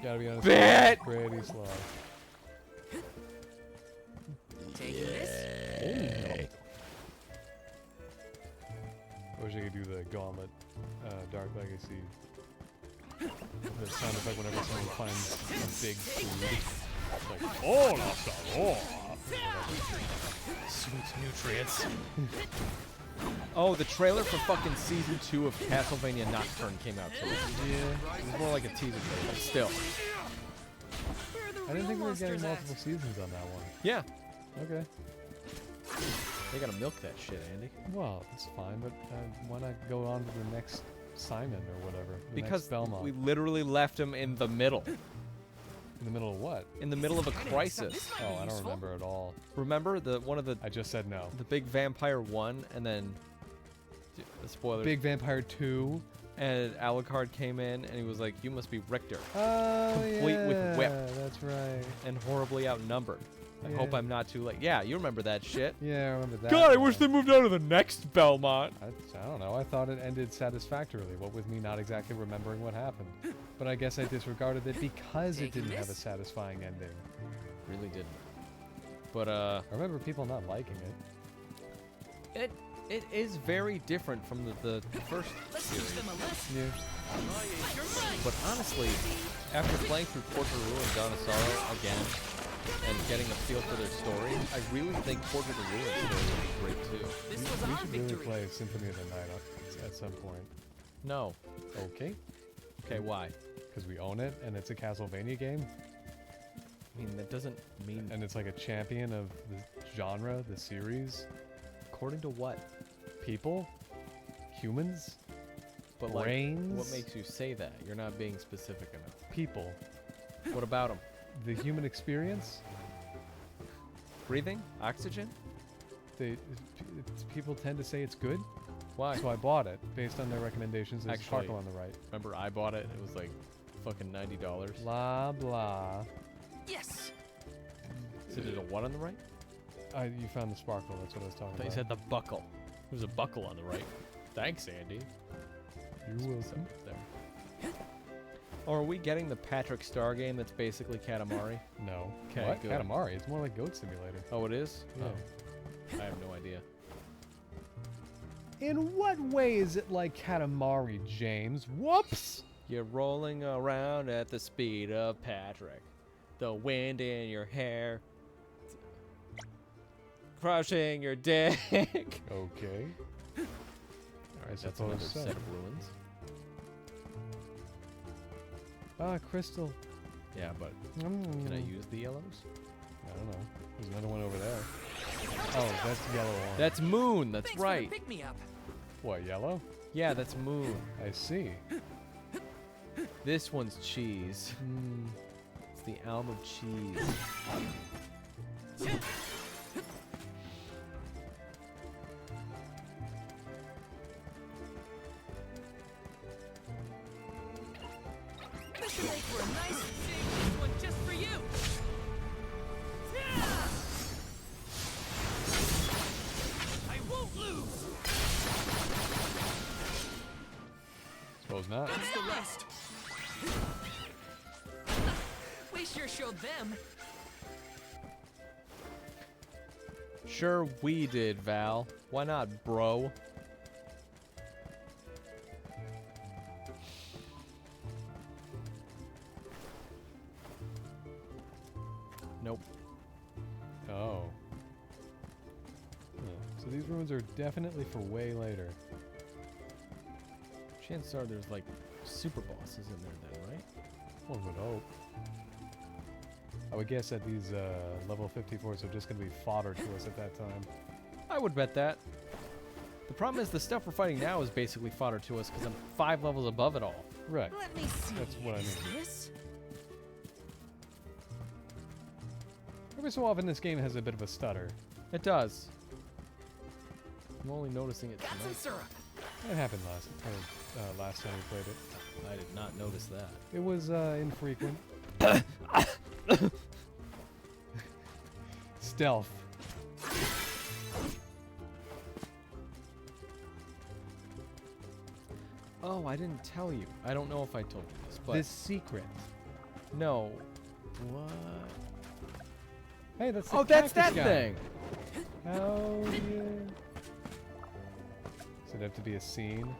Gotta be honest. Bit. Pretty slow. Taking this? I wish I could do the Gauntlet, Dark Legacy. The sound effect whenever someone finds a big food. Like, oh, that's Sweet nutrients. Oh, the trailer for fucking season 2 of Castlevania Nocturne came out today. Yeah. It was more like a teaser trailer, but still. I didn't think we were getting multiple seasons on that one. Yeah. Okay. They gotta milk that shit, Andy. Well, it's fine, but why not go on to the next Simon or whatever? The Because next Belmont. we literally left him in the middle. In the middle of what? In the middle of a crisis. Oh, I don't remember at all. Remember the one of the I just said no. the big vampire won, and then the spoilers. Big Vampire 2. And Alucard came in, and he was like, "You must be Richter," Oh, Complete yeah, with whip. That's right. and horribly outnumbered. I hope Yeah. I'm not too late. Yeah, you remember that shit. Yeah, I remember that. God, I one. wish they moved on to the next Belmont. I don't know. I thought it ended satisfactorily. What with me not exactly remembering what happened. But I guess I disregarded it because it didn't have a satisfying ending. Really didn't. But I remember people not liking it. it is very different from the first Let's teach series. them a lesson. Yeah. But honestly, after playing through Portrait of Ruin Dawn of Sorrow again and getting a feel for their story, I really think Portrait of Ruin story would be great too. This was We our should really victory. play Symphony of the Night at some point. No. Okay. Okay, why? Because we own it and it's a Castlevania game I mean, that doesn't mean. and it's like a champion of the genre, the series. According to what? People? Humans? But like, Brains? what makes you say that? You're not being specific enough. People. What about them? The human experience? Breathing? Oxygen? People tend to say it's good, Why? so I bought it based on their recommendations. There's Actually- Sparkle on the right. Remember, I bought it. It was like fucking $90. Blah blah. Yes! So there's a what on the right? You found the Sparkle. That's what I was talking I thought you about. said the buckle. There's a buckle on the right. Thanks, Andy. You're welcome. There. Or are we getting the Patrick Star game that's basically Katamari? No. 'Kay, What? good. Katamari. It's more like Goat Simulator. Oh, it is? Yeah. Oh, I have no idea. In what way is it like Katamari, James? Whoops! You're rolling around at the speed of Patrick. The wind in your hair. Crushing your dick. Okay. I That's suppose another so. set of ruins. Ah, Crystal. Yeah, but Mm. can I use the yellows? I don't know. There's another one over there. Oh, that's yellow one. That's Moon. That's Thanks right. for the pick-me-up. What, yellow? Yeah, that's Moon. I see. This one's cheese. Hmm. It's the Alm of Cheese. This should make for a nice big one just for you. I won't lose. Suppose not. That's the rest. We sure showed them. Sure we did, Val. Why not, bro? Nope. Oh. So these ruins are definitely for way later. Chances are there's like super bosses in there then, right? One would hope. I would guess that these level 54s are just going to be fodder to us at that time. I would bet that. The problem is the stuff we're fighting now is basically fodder to us because I'm 5 levels above it all. Right. Let me see. That's what I Is mean. this? Every so often this game has a bit of a stutter. It does. I'm only noticing it Got some tonight. syrup. It happened last time we played it. I did not notice that. It was infrequent. Stealth. Oh, I didn't tell you. I don't know if I told you this, but This secret. no. What? Hey, that's the Oh, that's cactus that guy. thing. Hell yeah. Does it have to be a scene?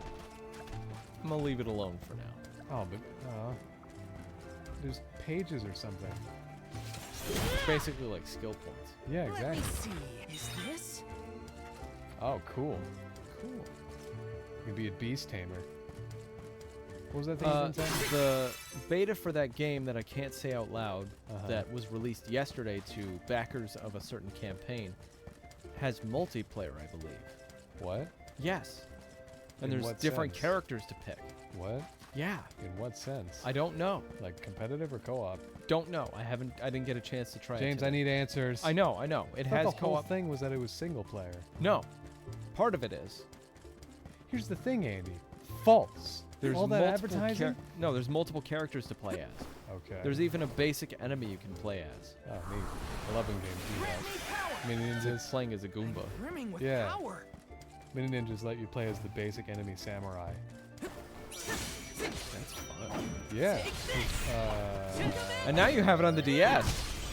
I'm gonna leave it alone for now. Oh, but there's pages or something. It's basically like skill points. Yeah, Let exactly. me see. Is this? Oh, cool. Cool. You can be a beast tamer. What was that thing you said? The beta for that game that I can't say out loud Uh-huh. that was released yesterday to backers of a certain campaign has multiplayer, I believe. What? Yes. And In there's what different sense? characters to pick. What? Yeah. In what sense? I don't know. Like competitive or co-op? Don't know. I didn't get a chance to try it. James, today. I need answers. I know. It I thought has the whole co-op. thing was that it was single player. No. Part of it is. Here's the thing, Andy. False. There's all that multiple advertising. no, there's multiple characters to play as. Okay. There's even a basic enemy you can play as. Oh, neat. I love when games do Grant me power. that. Mini It's ninjas. playing as a Goomba. Brimming with Yeah. power. Mini ninjas let you play as the basic enemy samurai. That's fun. Yeah. And now you have it on the DS.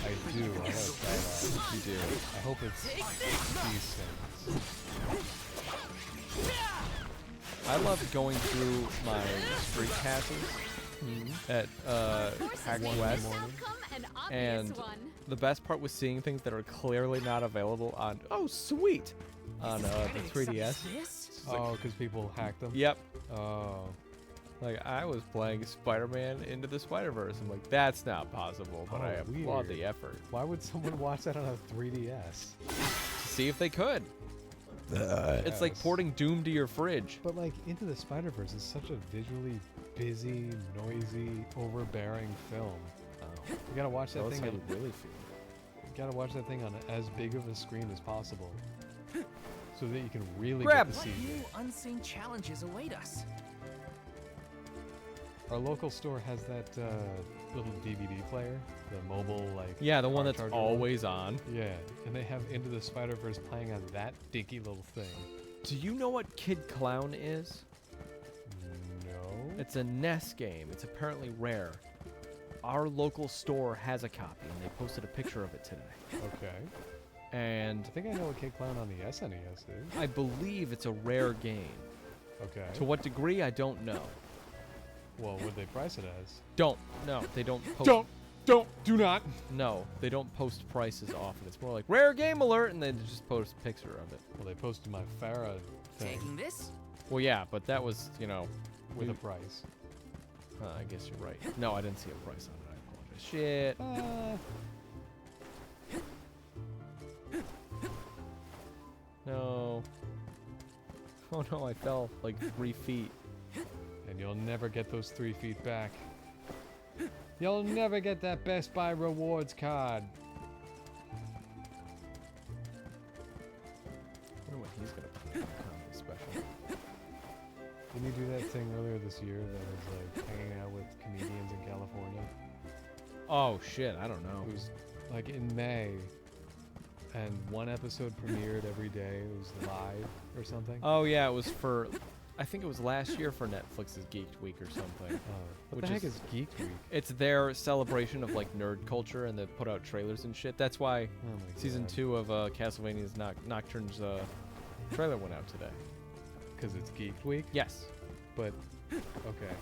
I do. I gotta try that. You do. I hope it's decent. I love going through my street passes at PAX West, Outcome an obvious and one. the best part was seeing things that are clearly not available on. Oh, sweet! On the 3DS. This? Oh, because people hack them? Yep. Oh. Like I was playing Spider-Man Into the Spider-Verse. I'm like, that's not possible, but Oh, I applaud weird. the effort Why would someone watch that on a 3DS? to see if they could. It's like Yes. porting Doom to your fridge. But like Into the Spider-Verse is such a visually busy, noisy, overbearing film. You gotta watch that That's thing. how On, you really feel. you gotta watch that thing on as big of a screen as possible, so that you can really Grab. get to What see new it. unseen challenges await us? Our local store has that little DVD player, the mobile like. Yeah, the one car that's charger always on. Yeah, and they have Into the Spider-Verse playing on that dinky little thing. Do you know what Kid Clown is? No. It's a NES game. It's apparently rare. Our local store has a copy, and they posted a picture of it today. Okay. And I think I know what Kid Clown on the SNES is. I believe it's a rare game. Okay. To what degree, I don't know. Well, what they price it as? No, they don't post. Do not. No, they don't post prices often. It's more like rare game alert, and they just post a picture of it. Well, they posted my Farah thing Taking this? Well, yeah, but that was, with a we- price. I guess you're right. No, I didn't see a price on it. I apologize. Shit. No. Oh no, I fell like 3 feet. And you'll never get those 3 feet back. You'll never get that Best Buy rewards card. I wonder what he's gonna put in the comedy special. Didn't you do that thing earlier this year that was like hanging out with comedians in California? Oh shit, I don't know. It was like in May, and one episode premiered every day. It was live or something. Oh yeah, it was for, I think it was last year for Netflix's Geek Week or something. What which the heck is- is Geek Week? It's their celebration of like nerd culture, and they put out trailers and shit. That's why Oh my season God. 2 of Castlevania's Nocturne's trailer went out today. Because it's Geek Week? Yes. But, okay.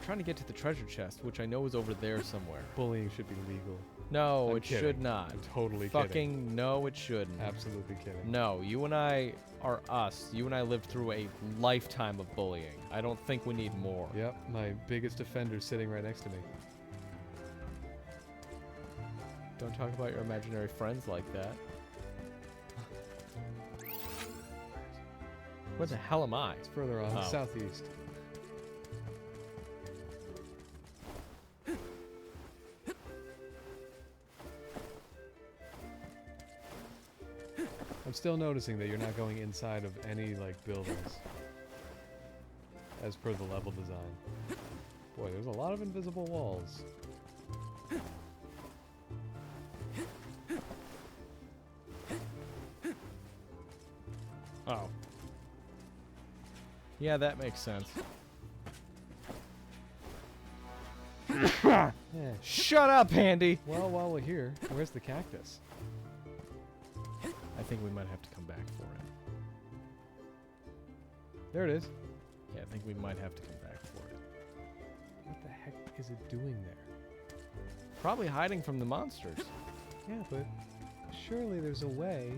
trying to get to the treasure chest, which I know is over there somewhere. Bullying should be legal. No, I'm it should kidding. not. I'm totally Fucking kidding. no, it shouldn't. Absolutely kidding. No, you and I are us. You and I lived through a lifetime of bullying. I don't think we need more. Yep, my biggest offender's sitting right next to me. Don't talk about your imaginary friends like that. Where the hell am I? It's further on, Oh. southeast. I'm still noticing that you're not going inside of any, like, buildings. As per the level design. Boy, there's a lot of invisible walls. Oh. Yeah, that makes sense. Yeah. Shut up, Andy! Well, while we're here, where's the cactus? I think we might have to come back for it. There it is. Yeah, I think we might have to come back for it. What the heck is it doing there? Probably hiding from the monsters. Yeah, but surely there's a way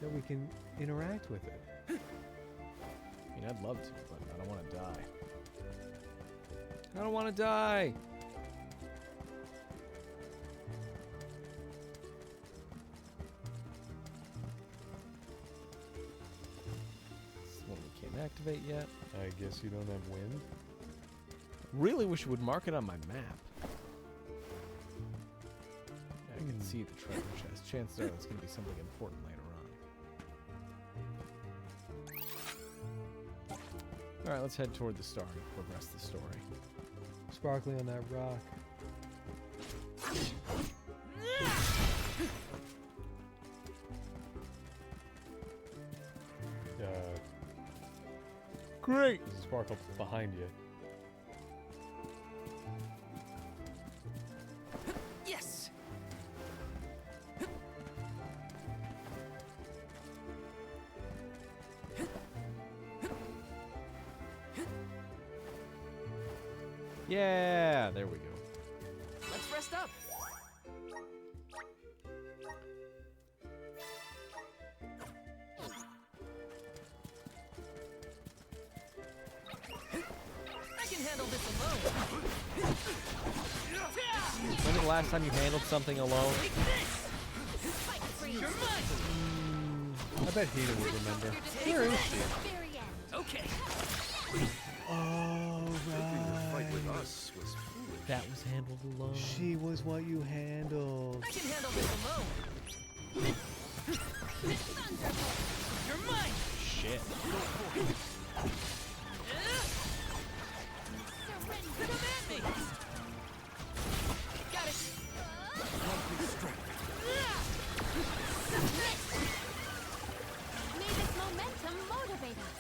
that we can interact with it. I mean, I'd love to, but I don't want to die. I don't want to die! This is one we can't activate yet. I guess you don't have wind? Really wish you would mark it on my map. Yeah, I can see the treasure chest. Chances are it's going to be something important later on. Alright, let's head toward the star and progress the story. Sparkly on that rock. Great! There's a sparkle behind you. Yes! Yeah, there we go. Let's rest up. I can handle this alone. When was the last time you handled something alone? Take this! Fight freeze. You're mine! I bet Hina would remember. Where is she? Very end. Okay. Oh, Fight with us was foolish. That was handled alone. She was what you handled. I can handle this alone. You're mine! Shit. Command me! Got it! May this momentum motivate us.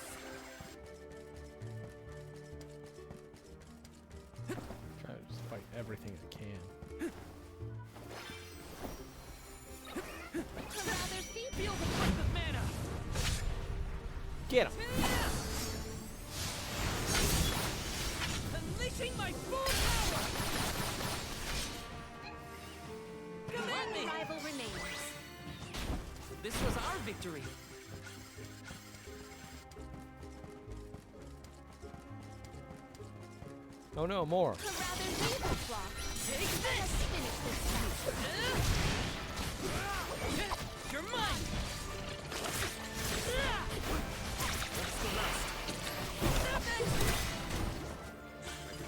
Try to just fight everything I can. Rather see Feel the breath of mana! Get him! Unleashing my full power! Command one me! rival remains. This was our victory. Oh no, more. Rather leave us block. Take Let this! us finish this fight. You're mine!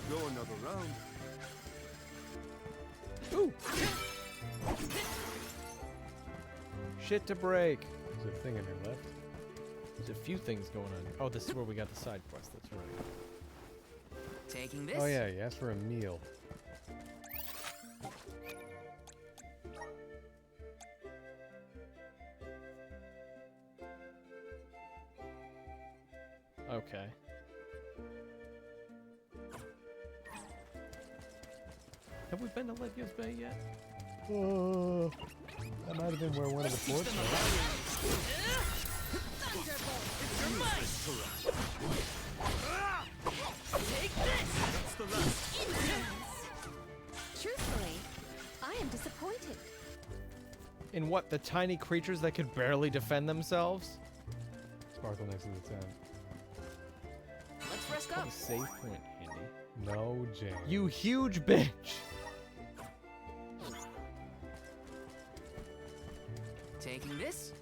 Go another round. Ooh! Shit to break. There's a thing on your left. There's a few things going on here. Oh, this is where we got the side quest, that's right. Taking this? Oh yeah, you asked for a meal. Okay. Have we been to Ledger's Bay yet? Oh, that might have been where one of the forts was. You're mine! Take this! That's the last. I'm disappointed. In what? The tiny creatures that could barely defend themselves? Sparkle next to the tent. Let's rest up. A safe point, Andy. No, James. You huge bitch! Taking this.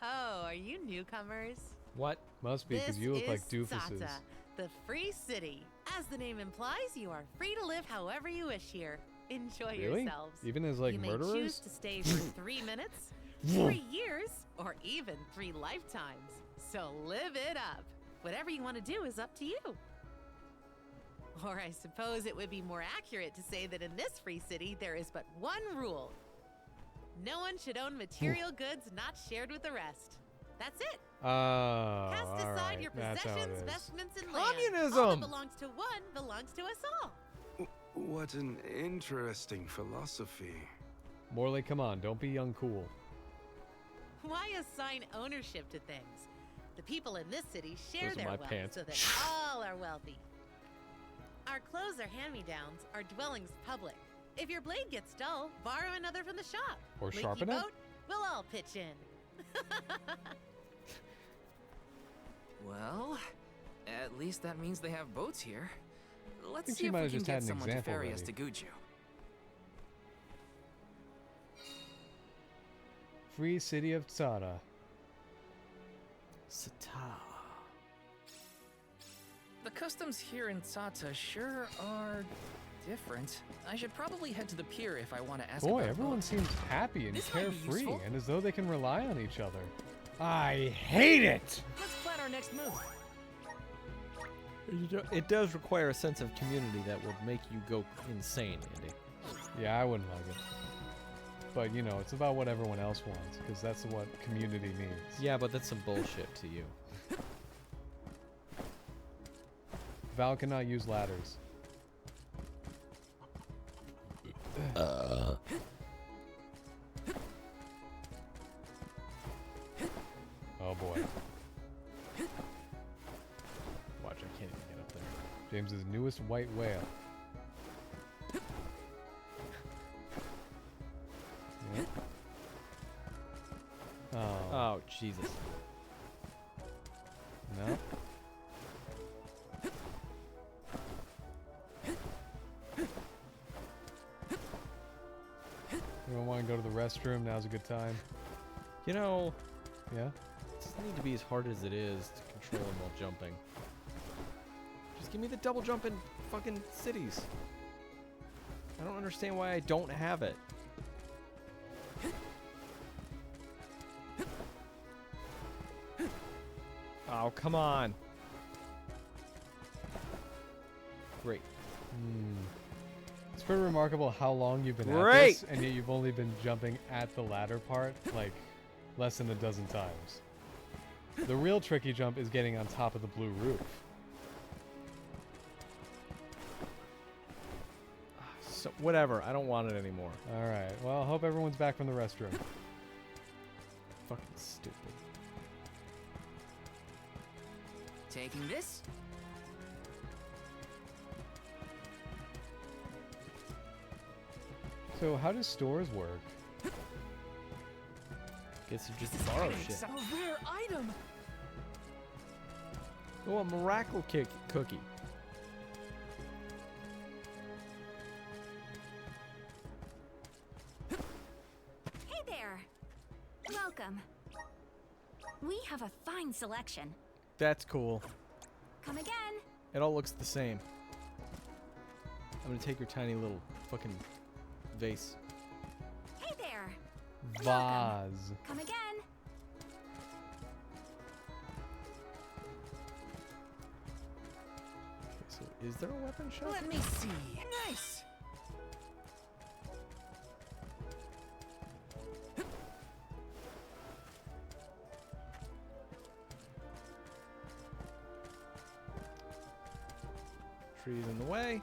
Oh, are you newcomers? What? Must be, because you look like This is doofuses. Sata, the free city. As the name implies, you are free to live however you wish here. Enjoy Really? yourselves. Even as, like, you may choose murderers? to stay for 3 minutes, 3 years, or even 3 lifetimes. So live it up. Whatever you want to do is up to you. Or I suppose it would be more accurate to say that in this free city, there is but one rule. No one should own material goods not shared with the rest. That's it. Oh, Cast all aside right. your That's how it possessions, is. vestments, and land. All Communism! that belongs to one belongs to us all. What an interesting philosophy. Morley, come on, don't be uncool. Why assign ownership to things? The people in this city share Those are their my wealth pants. so that all are wealthy. Our clothes are hand-me-downs, our dwellings public. If your blade gets dull, borrow another from the shop. Or Leaky sharpen it? boat, we'll all pitch in. Well, at least that means they have boats here. Let's think see she if might we have can just had get an someone to example ferry us to ready. Guju. Free city of Tsara. Sata. The customs here in Tsata sure are different. I should probably head to the pier if I want to ask Boy, about a everyone boat. seems happy and This might be carefree, useful. and as though they can rely on each other. I hate it! Let's plan our next move. It does require a sense of community that would make you go insane, Andy. Yeah, I wouldn't like it. But, you know, it's about what everyone else wants, because that's what community means. Yeah, but that's some bullshit to you. Val cannot use ladders. Oh boy. Watch, I can't even get up there. James's newest white whale. Yep. Oh. Oh, Jesus. No. Everyone want to go to the restroom? Now's a good time. You know, Yeah? it doesn't need to be as hard as it is to control him while jumping. Just give me the double jump in fucking cities. I don't understand why I don't have it. Oh, come on. Great. It's pretty remarkable how long you've been at Great! this, and yet you've only been jumping at the ladder part, like, less than a dozen times. The real tricky jump is getting on top of the blue roof. So, whatever. I don't want it anymore. Alright, well, I hope everyone's back from the restroom. Fucking stupid. Taking this. So, how do stores work? Guess you just borrow shit. A rare item. Oh, a miracle cookie. Hey there. Welcome. We have a fine selection. That's cool. Come again. It all looks the same. I'm gonna take your tiny little fucking vase. Hey there. Vase. Come again. Okay, so is there a weapon shop? Let me see. Nice. Trees in the way.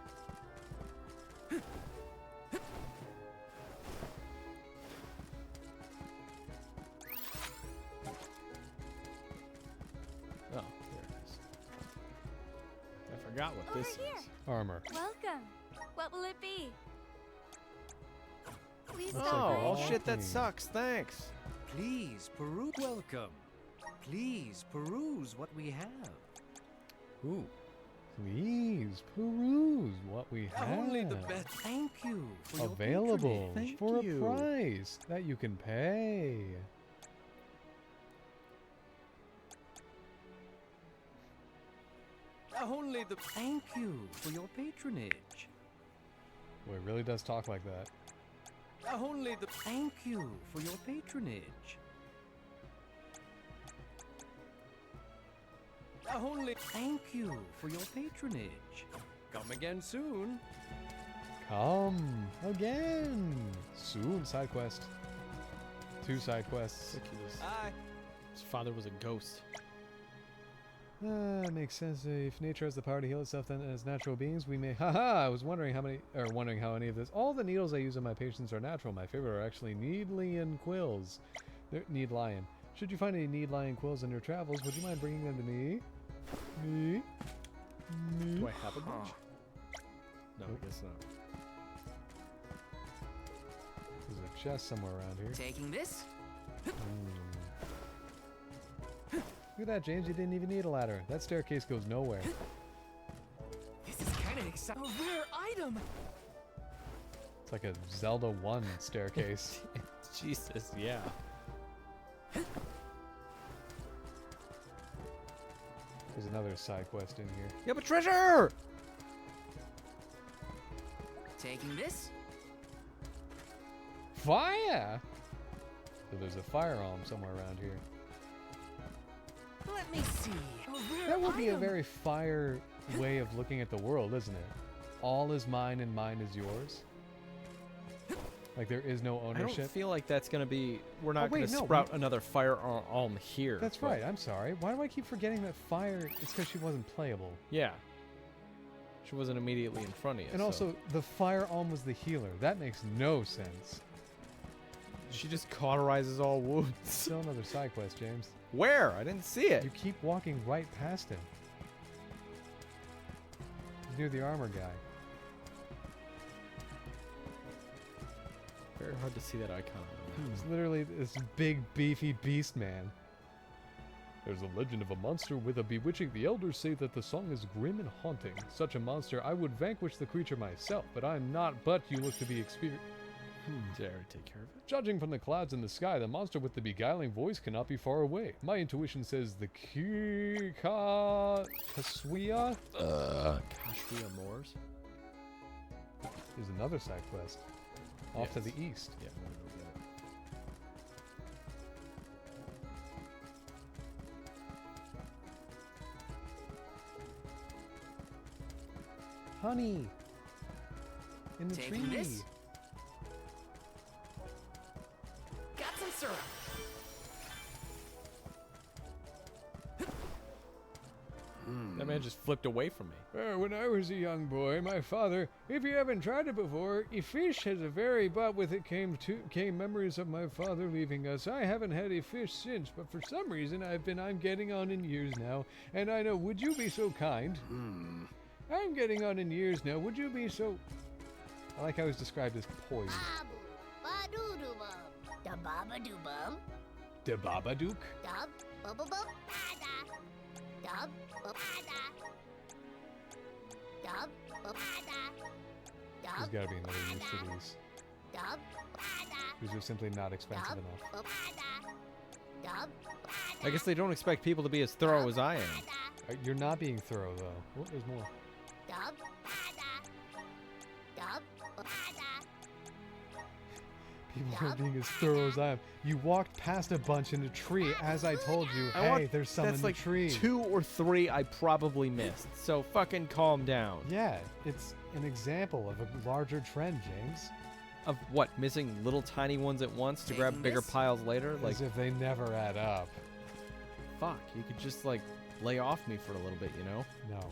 Oh, there it is. I forgot what this Over here. is. Armor. Welcome. What will it be? Please Looks don't like Oh, you're well, worry. shit, that walking. sucks. Thanks. Please peruse. Welcome. Please peruse what we have. Ooh. Please peruse what we have. Only the best. Thank you for your Available patronage. for you. a price that you can pay. Only the. Thank you for your patronage. Boy, it really does talk like that. Only the. Thank you for your patronage. Only. Thank you for your patronage. Come again soon. Come again soon. Side quest. 2 side quests. Bye. His father was a ghost. Makes sense. If nature has the power to heal itself, then as natural beings, we may. Haha! I was wondering how any of this. All the needles I use on my patients are natural. My favorite are actually needlion quills. They're need lion. Should you find any need lion quills in your travels, would you mind bringing them to me? Me? Do I have a bunch? No, I guess not. There's a chest somewhere around here. Taking this? Look at that, James. You didn't even need a ladder. That staircase goes nowhere. This is kind of exciting. A rare item! It's like a Zelda 1 staircase. Jesus, yeah. There's another side quest in here. Yeah, but treasure! Taking this? Fire! So there's a firearm somewhere around here. Let me see. A rare That would be a item. very fire way of looking at the world, isn't it? All is mine and mine is yours. Like there is no I ownership. don't feel like that's gonna be. We're not wait, gonna no, sprout another firearm here. That's but- right. I'm sorry. Why do I keep forgetting that fire? It's because she wasn't playable. Yeah. She wasn't immediately in front of you. And so- also, the firearm was the healer. That makes no sense. she just cauterizes all wounds. Still another side quest, James. Where? I didn't see it. You keep walking right past him. He's near the armor guy. Very hard to see that icon. It's literally this big, beefy beast man. There's a legend of a monster with a bewitching. The elders say that the song is grim and haunting. Such a monster, I would vanquish the creature myself, but I'm not. But you look to be experienced. Did I already take care of it? Judging from the clouds in the sky, the monster with the beguiling voice cannot be far away. My intuition says the Kaswia Kashria Moors? is another side quest. Off to the east. Yeah, I'm gonna go get it. Honey! In the Taking tree! this? Got some syrup. That man just flipped away from me. When I was a young boy, my father, if you haven't tried it before, a fish has a very, but with it came memories of my father leaving us. I haven't had a fish since, but for some reason I'm getting on in years now, and I know, would you be so kind? I'm getting on in years now, would you be so... I like how he's described as poised. Da baba doo bum. De Babadook? Dub bubble bum. Dub bada. Dub There's gotta be another use for these. Dub These are simply not expensive enough. Dub I guess they don't expect people to be as thorough as I am. You're not being thorough, though. Oh, there's more. Dub Dub People are being as thorough as I am. You walked past a bunch in a tree as I told you. I Hey, want- there's some That's in like the tree. 2 or 3 I probably missed. So fucking calm down. Yeah, it's an example of a larger trend, James. Of what? Missing little tiny ones at once to grab Taking bigger this? piles later? Like, As if they never add up. fuck. You could just like lay off me for a little bit, you know? No.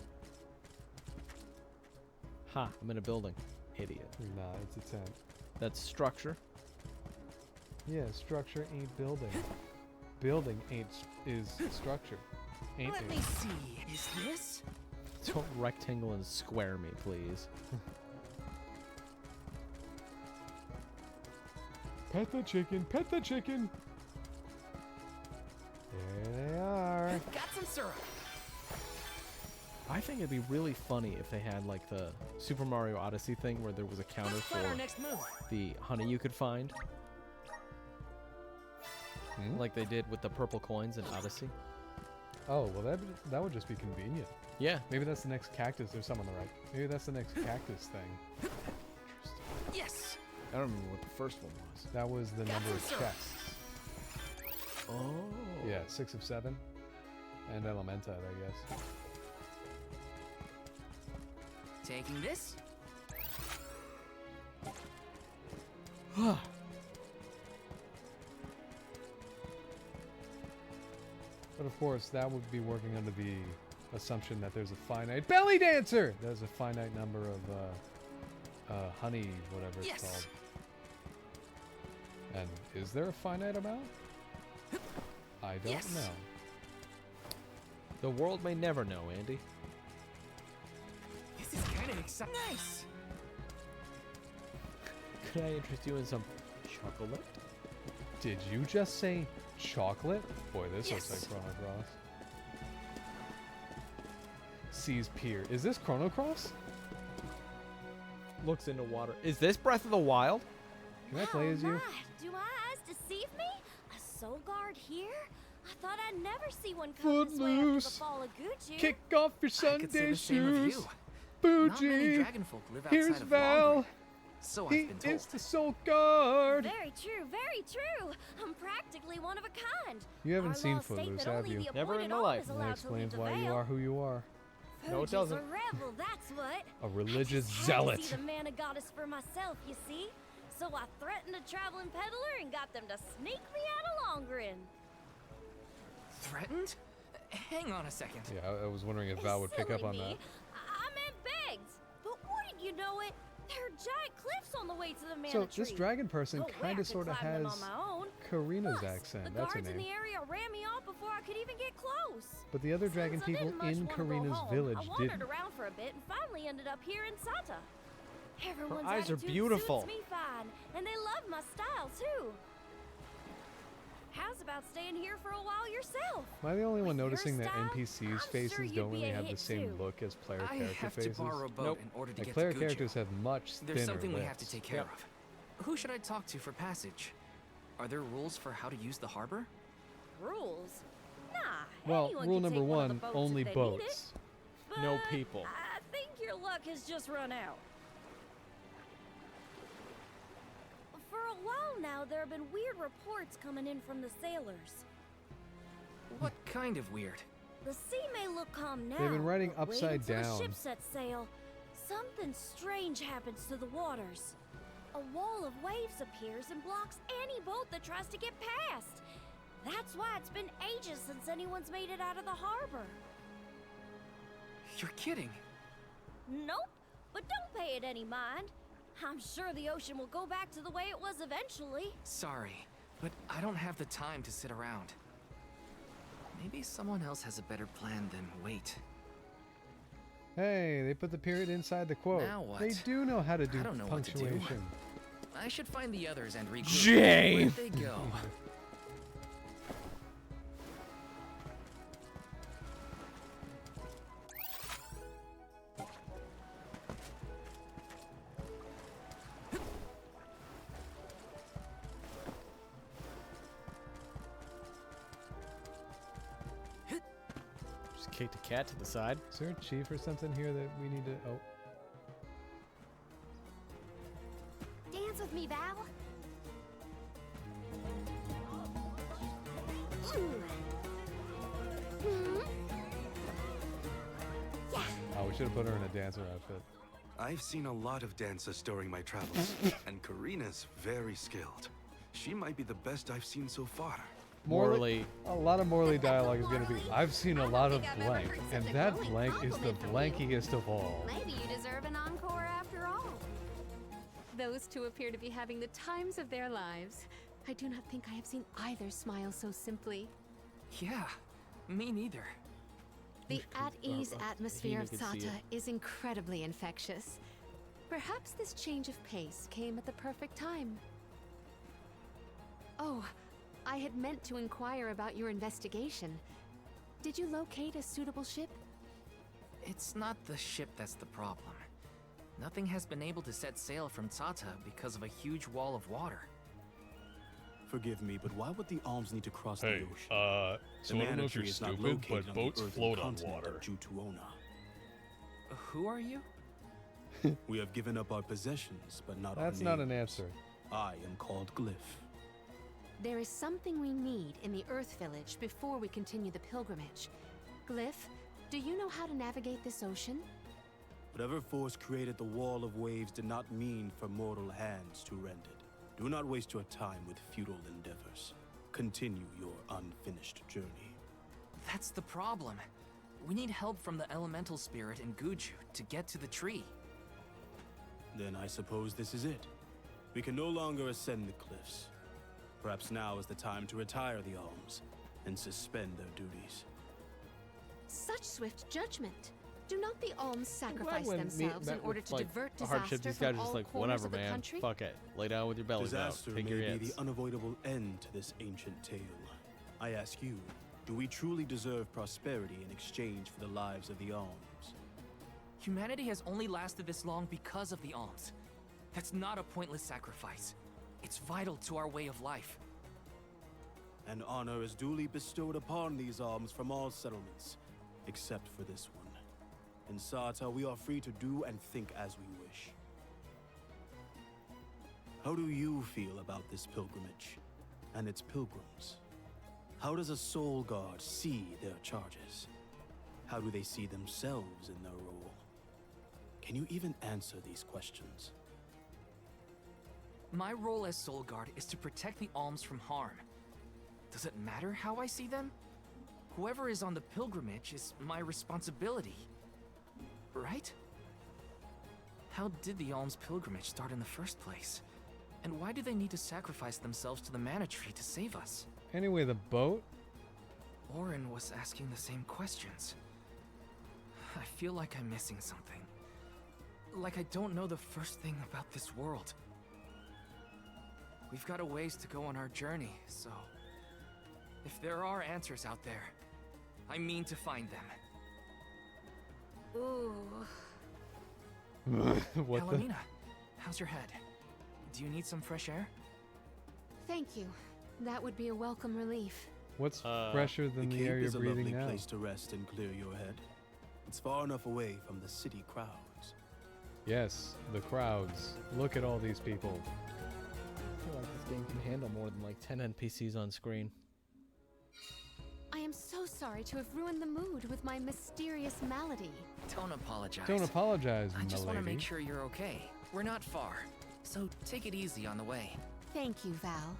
Ha, I'm in a building. idiot. Nah, it's a tent. That's structure. Yeah, structure ain't building. Building is structure. Ain't Let it? me see. Is this? Don't rectangle and square me, please. Pet the chicken, pet the chicken. There they are. Got some syrup. I think it'd be really funny if they had like the Super Mario Odyssey thing where there was a counter Let's plan our for next move. the honey you could find, like they did with the purple coins in Odyssey. Oh, well that would just be convenient. Yeah. Maybe that's the next cactus. There's some on the right. Maybe that's the next cactus thing. Yes. I don't remember what the first one was. That was the number of some syrup. chests. Oh. Yeah, 6 of 7. And Elementite, I guess. Taking this. But of course, that would be working under the assumption that there's a finite belly dancer. There's a finite number of honey, whatever it's Yes. called. And is there a finite amount? I don't Yes. know. The world may never know, Andy. This is kind of exciting. Nice. Could I interest you in some chocolate? Did you just say chocolate? Boy, this looks Yes. like Chrono Cross. Seas Pier. Is this Chrono Cross? Looks into water. Is this Breath of the Wild? Can I play as you? My, do my eyes deceive me? A soul guard here? I thought I'd never see one come this way after the Footloose. fall of Gucci. Kick off your I could say Sunday the same of shoes. you. Not many Bougie. dragon folk live outside Here's of Val. Longwood, so I've He been told. is the soul guard. Very true, very true. I'm practically one of a kind. You haven't Our seen laws state Footloose, that have only you? the Never in appointed my arm life. is That allowed to explains leave the why you veil. are who you are. No, it Fuji's doesn't. a rebel, that's what. A religious I just zealot. had to see the man and goddess for myself, you see. So I threatened a traveling peddler and got them to sneak me out of Longrin. Threatened? Hang on a second. Yeah, I was wondering if Val would pick up on Silly that. me. I meant begged. But wouldn't you know it? There are giant cliffs on the way to the mana So tree. this dragon person No way I kind could of sort of climb them has on my own. Karina's Plus, accent. The That's her guards in name. the area ran me off before I could even get close. But the other dragon Since I people didn't much in wanna go Karina's home, village I wandered didn't. around for a bit and finally ended up here in Sata. Everyone's eyes are attitude beautiful. suits me fine, and they love my style too. How's about staying here for a while yourself? Am I the only one With your noticing that style, NPCs' I'm faces sure you'd don't be really a have the hit same too. look as player I character have faces? to borrow a boat Nope. in order to Like get player to Gucci. characters have much There's thinner something we lips. have to take care Yep. of. Who should I talk to for passage? Are there rules for how to use the harbor? Rules? Nah. Well, anyone rule can number take one of the one, boats only if they need it. boats. No But people. I think your luck has just run out. For a while now, there have been weird reports coming in from the sailors. What kind of weird? The sea may look calm now. They've been riding but wait upside until down. The ship sets sail. Something strange happens to the waters. A wall of waves appears and blocks any boat that tries to get past. That's why it's been ages since anyone's made it out of the harbor. You're kidding. Nope, but don't pay it any mind. I'm sure the ocean will go back to the way it was eventually. Sorry, but I don't have the time to sit around. Maybe someone else has a better plan than wait. Hey, they put the period inside the quote. Now what? They do know how to do I don't know what to do. punctuation. I should find the others and regroup. Jane! Where'd they go? Just kicked a cat to the side. Is there a chief or something here that we need to... Oh, Dance with me, Val. oh, we should have put her in a dancer outfit. I've seen a lot of dancers during my travels, and Karina's very skilled. She might be the best I've seen so far. Morally, A lot of Morley dialogue is going to be, Morley? I've seen a I don't lot of think I've ever blank, heard and such a that glowing blank is the compliment from you. blankiest of all. Maybe you deserve an encore after all. Those two appear to be having the times of their lives. I do not think I have seen either smile so simply. Yeah, me neither. The at-ease atmosphere of Hina could see Sata it. is incredibly infectious. Perhaps this change of pace came at the perfect time. Oh, I had meant to inquire about your investigation. Did you locate a suitable ship? It's not the ship that's the problem. Nothing has been able to set sail from Tata because of a huge wall of water. Forgive me, but why would the alms need to cross Hey, the ocean? so The I don't know if you're Mana Tree is not stupid, located but on the boats earthen float on continent water. of G2D. Who are you? We have given up our possessions, but not That's our not an names. answer. I am called Glyph. There is something we need in the Earth Village before we continue the pilgrimage. Glyph, do you know how to navigate this ocean? Whatever force created the wall of waves did not mean for mortal hands to rend it. Do not waste your time with futile endeavors. Continue your unfinished journey. That's the problem. We need help from the elemental spirit in Guju to get to the tree. Then I suppose this is it. We can no longer ascend the cliffs. Perhaps now is the time to retire the alms and suspend their duties. Such swift judgment. Do not the alms I'm glad sacrifice when themselves in met order with, to like, divert a hardship, disaster these guys from are just all like, corners whatever, of the man. country? Fuck it. Lay down with your bellies out. Disaster Take may your be hits. the unavoidable end to this ancient tale. I ask you, do we truly deserve prosperity in exchange for the lives of the alms? Humanity has only lasted this long because of the alms. That's not a pointless sacrifice. It's vital to our way of life. And honor is duly bestowed upon these alms from all settlements, except for this one. In Sata, we are free to do and think as we wish. How do you feel about this pilgrimage and its pilgrims? How does a soul guard see their charges? How do they see themselves in their role? Can you even answer these questions? My role as Soul Guard is to protect the alms from harm. Does it matter how I see them? Whoever is on the pilgrimage is my responsibility. Right? How did the alms pilgrimage start in the first place? And why do they need to sacrifice themselves to the Mana Tree to save us? Anyway, the boat? Orin was asking the same questions. I feel like I'm missing something. Like I don't know the first thing about this world. We've got a ways to go on our journey, so... if there are answers out there, I mean to find them. Ooh. What the? Palomina, how's your head? Do you need some fresh air? Thank you. That would be a welcome relief. What's fresher than the air cave you're is a breathing lovely now? place to rest and clear your head. It's far enough away from the city crowds. Yes, the crowds. Look at all these people. I feel like this game can handle more than like 10 NPCs on screen. I am so sorry to have ruined the mood with my mysterious malady. Don't apologize. Don't apologize, I just want to milady. make sure you're okay. We're not far, so take it easy on the way. Thank you, Val.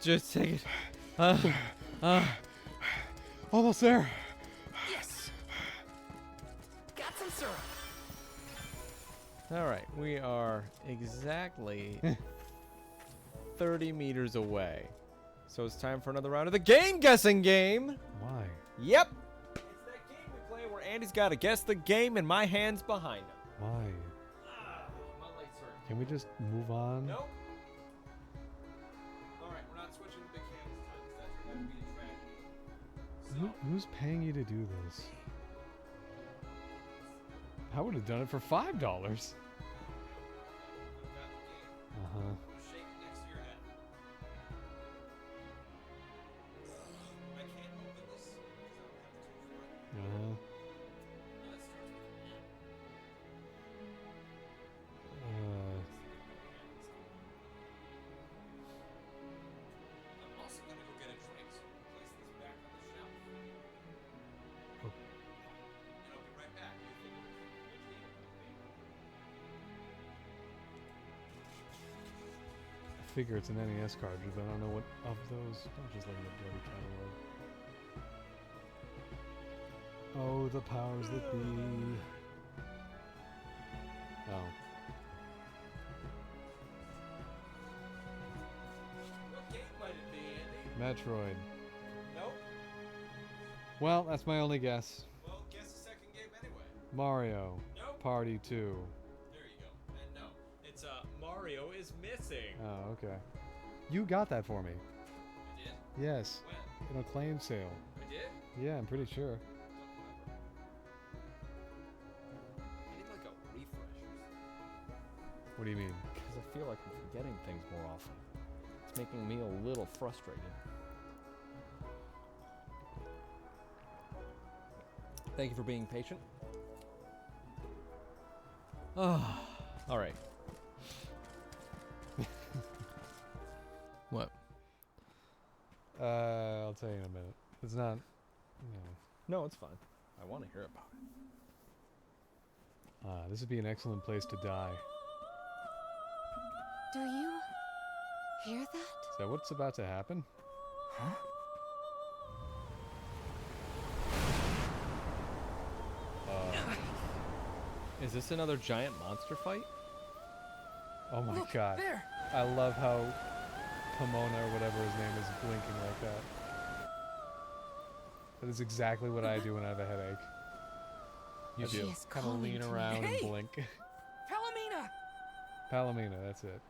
Just take it. Almost there. Yes! Got some syrup! All right, we are exactly 30 meters away. So it's time for another round of the game guessing game. Why? Yep. It's that game we play where Andy's got to guess the game and my hand's behind him. Why? My legs hurt. Can we just move on? Nope. All right, we're not switching to big hand this time because that's going to be a tragedy. Who's paying you to do this? I would have done it for $5. Uh-huh. Shake it next to your head. I can't open this because I don't have the tool for it. Uh-huh. That starts with I'm also gonna go get a drink, so place this back on the shelf. Oh. And I'll be right back. You think which game it will be? I figure it's an NES cartridge, but I don't know what of those. I'm just looking at the bloody catalog. Oh, the powers that be. Oh. Metroid. Nope. Well, that's my only guess. Well, guess the second game anyway. Mario. Nope. Party 2. There you go. And no, it's Mario is missing. Oh, okay. You got that for me. I did. Yes. When? In a claim sale. I did. Yeah, I'm pretty sure. I need like a refresh. What do you mean? Because I feel like I'm forgetting things more often. It's making me a little frustrated. Thank you for being patient. Oh, all right. What? I'll tell you in a minute. It's not. No, it's fine. I want to hear about it. This would be an excellent place to die. Do you hear that? Is that what's about to happen? Huh? Is this another giant monster fight? Oh my Look, god. there. I love how Pomona or whatever his name is blinking like that. That is exactly what I do when I have a headache. You She do. is Kind of calling lean to me. around Hey! and blink. Palomina! Palomina, that's it.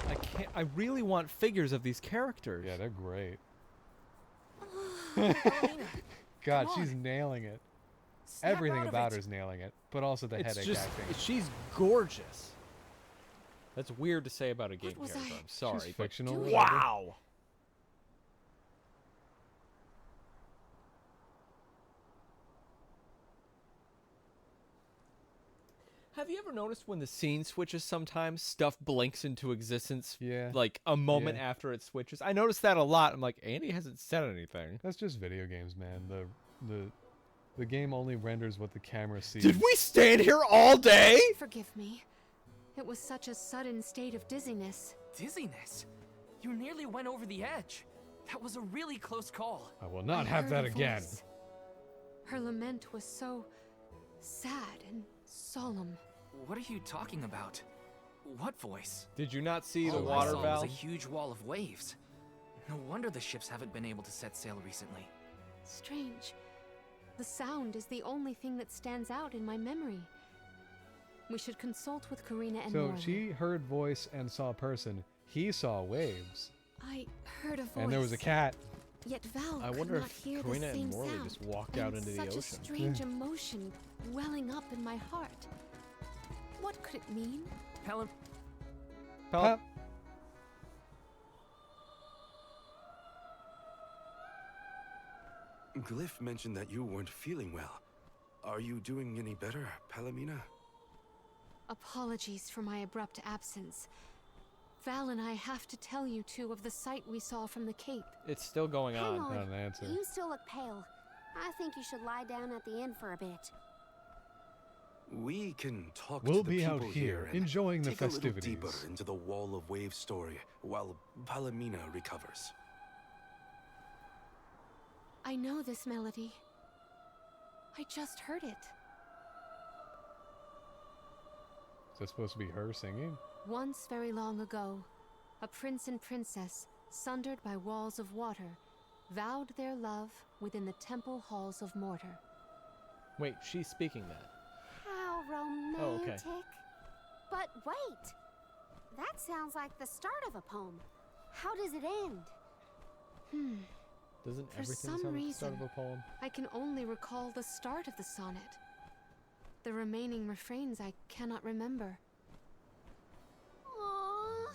I can't. I really want figures of these characters. Yeah, they're great. Palomina! God, Come she's on. nailing it. Snap Everything out of about it. her's nailing it, but also the It's headache just. acting. She's gorgeous. That's weird to say about a game was character. I? I'm sorry. She's but fictional. doing? whatever. wow. Have you ever noticed when the scene switches sometimes stuff blinks into existence Yeah. like a moment Yeah. after it switches? I noticed that a lot. I'm like, Andy hasn't said anything. That's just video games, man. The game only renders what the camera sees. Did we stand here all day? Forgive me. It was such a sudden state of dizziness. Dizziness? You nearly went over the edge. That was a really close call. I will not I have heard that a again. voice. Her lament was so sad and solemn. What are you talking about? What voice? Did you not see the All I water saw valve? was a huge wall of waves. No wonder the ships haven't been able to set sail recently. Strange. The sound is the only thing that stands out in my memory. We should consult with Karina and So Morley. she heard voice and saw a person. He saw waves. I heard a voice. And there was a cat. Yet Val I could wonder not if hear Karina the same and Morley sound, just walked and out into the such ocean. a strange emotion welling up in my heart. What could it mean? Palom... Pop. Glyph mentioned that you weren't feeling well. Are you doing any better, Palomina? Apologies for my abrupt absence. Val and I have to tell you two of the sight we saw from the Cape. It's still going Hang on. on. Not an answer. You still look pale. I think you should lie down at the inn for a bit. We can talk We'll to the be people out here and enjoying the take a little deeper festivities. into the Wall of Waves story while Palomina recovers. I know this melody. I just heard it. Is that supposed to be her singing? Once very long ago, a prince and princess, sundered by walls of water, vowed their love within the temple halls of mortar. Wait, she's speaking that. How romantic. Oh, okay. But wait! That sounds like the start of a poem. How does it end? Doesn't For everything some sound like the start of reason, a poem? I can only recall the start of the sonnet. The remaining refrains I cannot remember. Aww.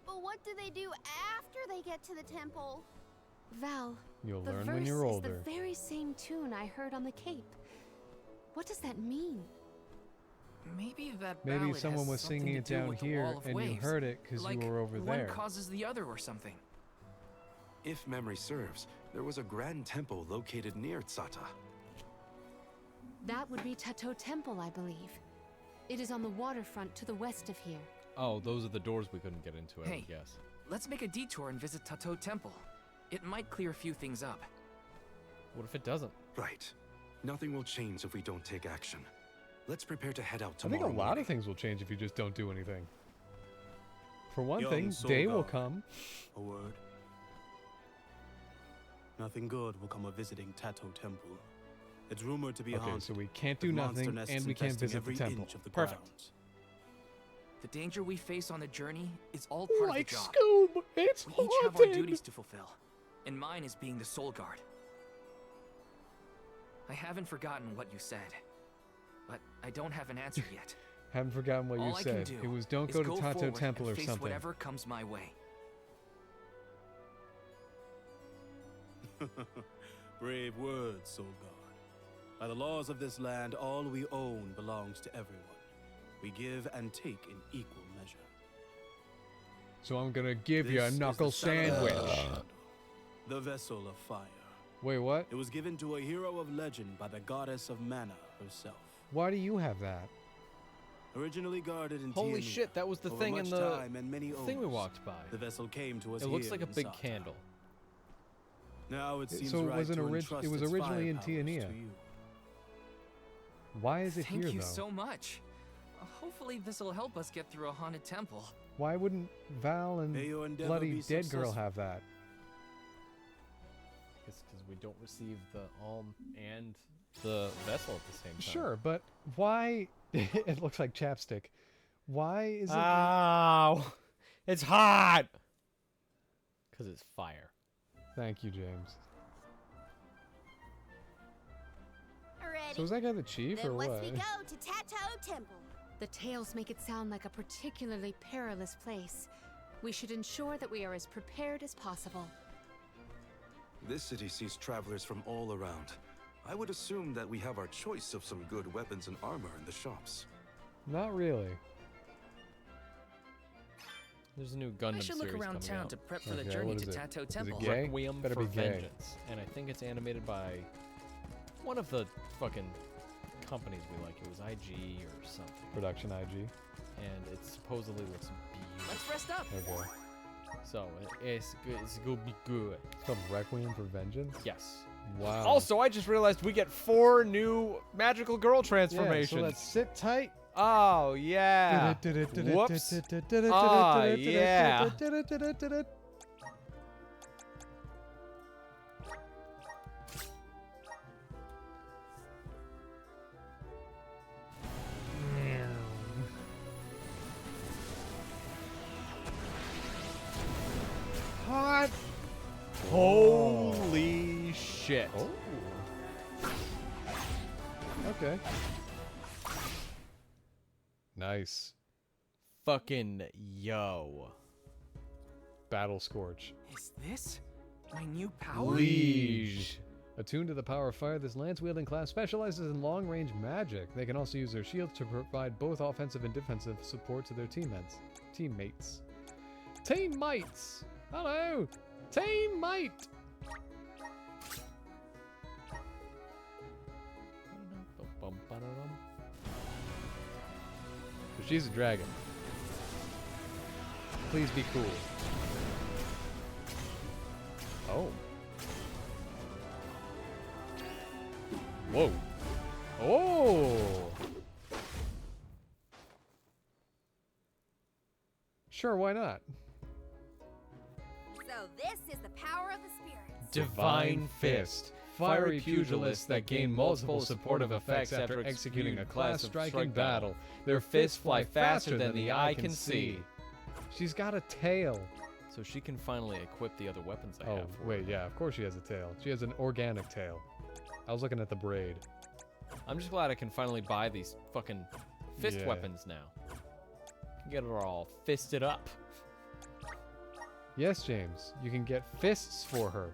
But what do they do after they get to the temple? Val, You'll the learn verse when you're is older. the very same tune I heard on the Cape. What does that mean? Maybe that Maybe ballad someone has was something singing to it do down with the here wall of and you waves. heard it because Like you were over one there. causes the other or something. If memory serves, there was a grand temple located near Tsata. That would be Tato Temple, I believe. It is on the waterfront to the west of here. Oh, those are the doors we couldn't get into, I Hey. would guess. Let's make a detour and visit Tato Temple. It might clear a few things up. What if it doesn't? Right. Nothing will change if we don't take action. Let's prepare to head out I tomorrow think a lot morning. of things will change if you just don't do anything. For one Young thing, soul day will god. come. A word. Nothing good will come of visiting Tato Temple. It's rumored to be Okay, haunted. so we can't do with monster nothing, nests and we can't infesting visit the every temple. inch of the Perfect. grounds. The danger we face on the journey is all part Like of the job. Scoob, it's We each have our haunted. duties to fulfill, and mine is being the Soul Guard. I haven't forgotten what you said, but I don't have an answer yet. Haven't forgotten what All you I said. can do It was don't is go to Tato forward Temple and or face something. whatever comes my way. Brave words, Soul Guard. By the laws of this land, all we own belongs to everyone. We give and take in equal measure. So I'm gonna give you a This is knuckle the Salamandra sandwich. Shadow, the vessel of fire. Wait, what? It was given to a hero of legend by the goddess of mana herself. Why do you have that? Originally guarded in Holy Tiamia, shit, that was the over thing in much the time and many thing we owners, walked by. The vessel came to us It looks here like a in big Sata. candle. Now it seems So it right wasn't to it entrust was its originally in fire powers Tiamia. to you. Why is it Thank here you though? so much. Hopefully this will help us get through a haunted temple. Why wouldn't Val and May your endeavor bloody be dead girl successful. have that? It's because we don't receive the alm and the vessel at the same time. Sure, but why? It looks like chapstick. Why is it? Ow! It's hot! Because it's fire. Thank you, James. Ready? So is that guy the chief then or let's what? we go to Tato Temple. The tales make it sound like a particularly perilous place. We should ensure that we are as prepared as possible. This city sees travelers from all around. I would assume that we have our choice of some good weapons and armor in the shops. Not really. There's a new Gundam I should look series around coming town out. to prep for Okay, the journey what to is it? Tato Is it Temple. gay? Requiem Better for be gay. Vengeance. And I think it's animated by one of the fucking companies we like. It was IG or something. Production IG. And it supposedly looks beautiful. Let's rest up. Okay. So it's good. It's gonna be good. It's called Requiem for Vengeance. Yes. Wow. Also, I just realized we get 4 new magical girl transformations. Yeah, so let's sit tight. Oh yeah. Whoops. Ah, yeah. Hot. Holy shit. Oh. Okay. Nice. Fucking yo. Battle Scorch. Is this my new power? Liege. Attuned to the power of fire, this lance-wielding class specializes in long-range magic. They can also use their shields to provide both offensive and defensive support to their teammates. Teammates! Hello! Teammate! But she's a dragon. Please be cool. Oh. Whoa. Oh! Sure, why not? So this is the power of the spirits. Divine Fist. Fiery pugilists that gain multiple supportive effects after executing a class of striking battle. Their fists fly faster than the eye can see. She's got a tail. So she can finally equip the other weapons I Oh, have. for wait, her. yeah, of course she has a tail. She has an organic tail. I was looking at the braid. I'm just glad I can finally buy these fucking fist Yeah. weapons now. Get her all fisted up. Yes, James, you can get fists for her.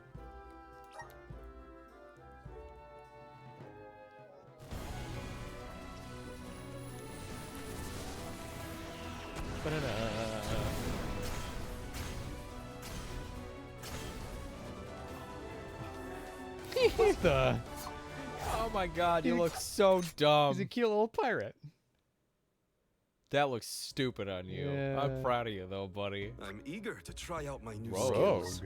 What the? Oh my god, you look so dumb. He's a cute little pirate. That looks stupid on you. Yeah. I'm proud of you though, buddy. I'm eager to try out my new Rogue. skills.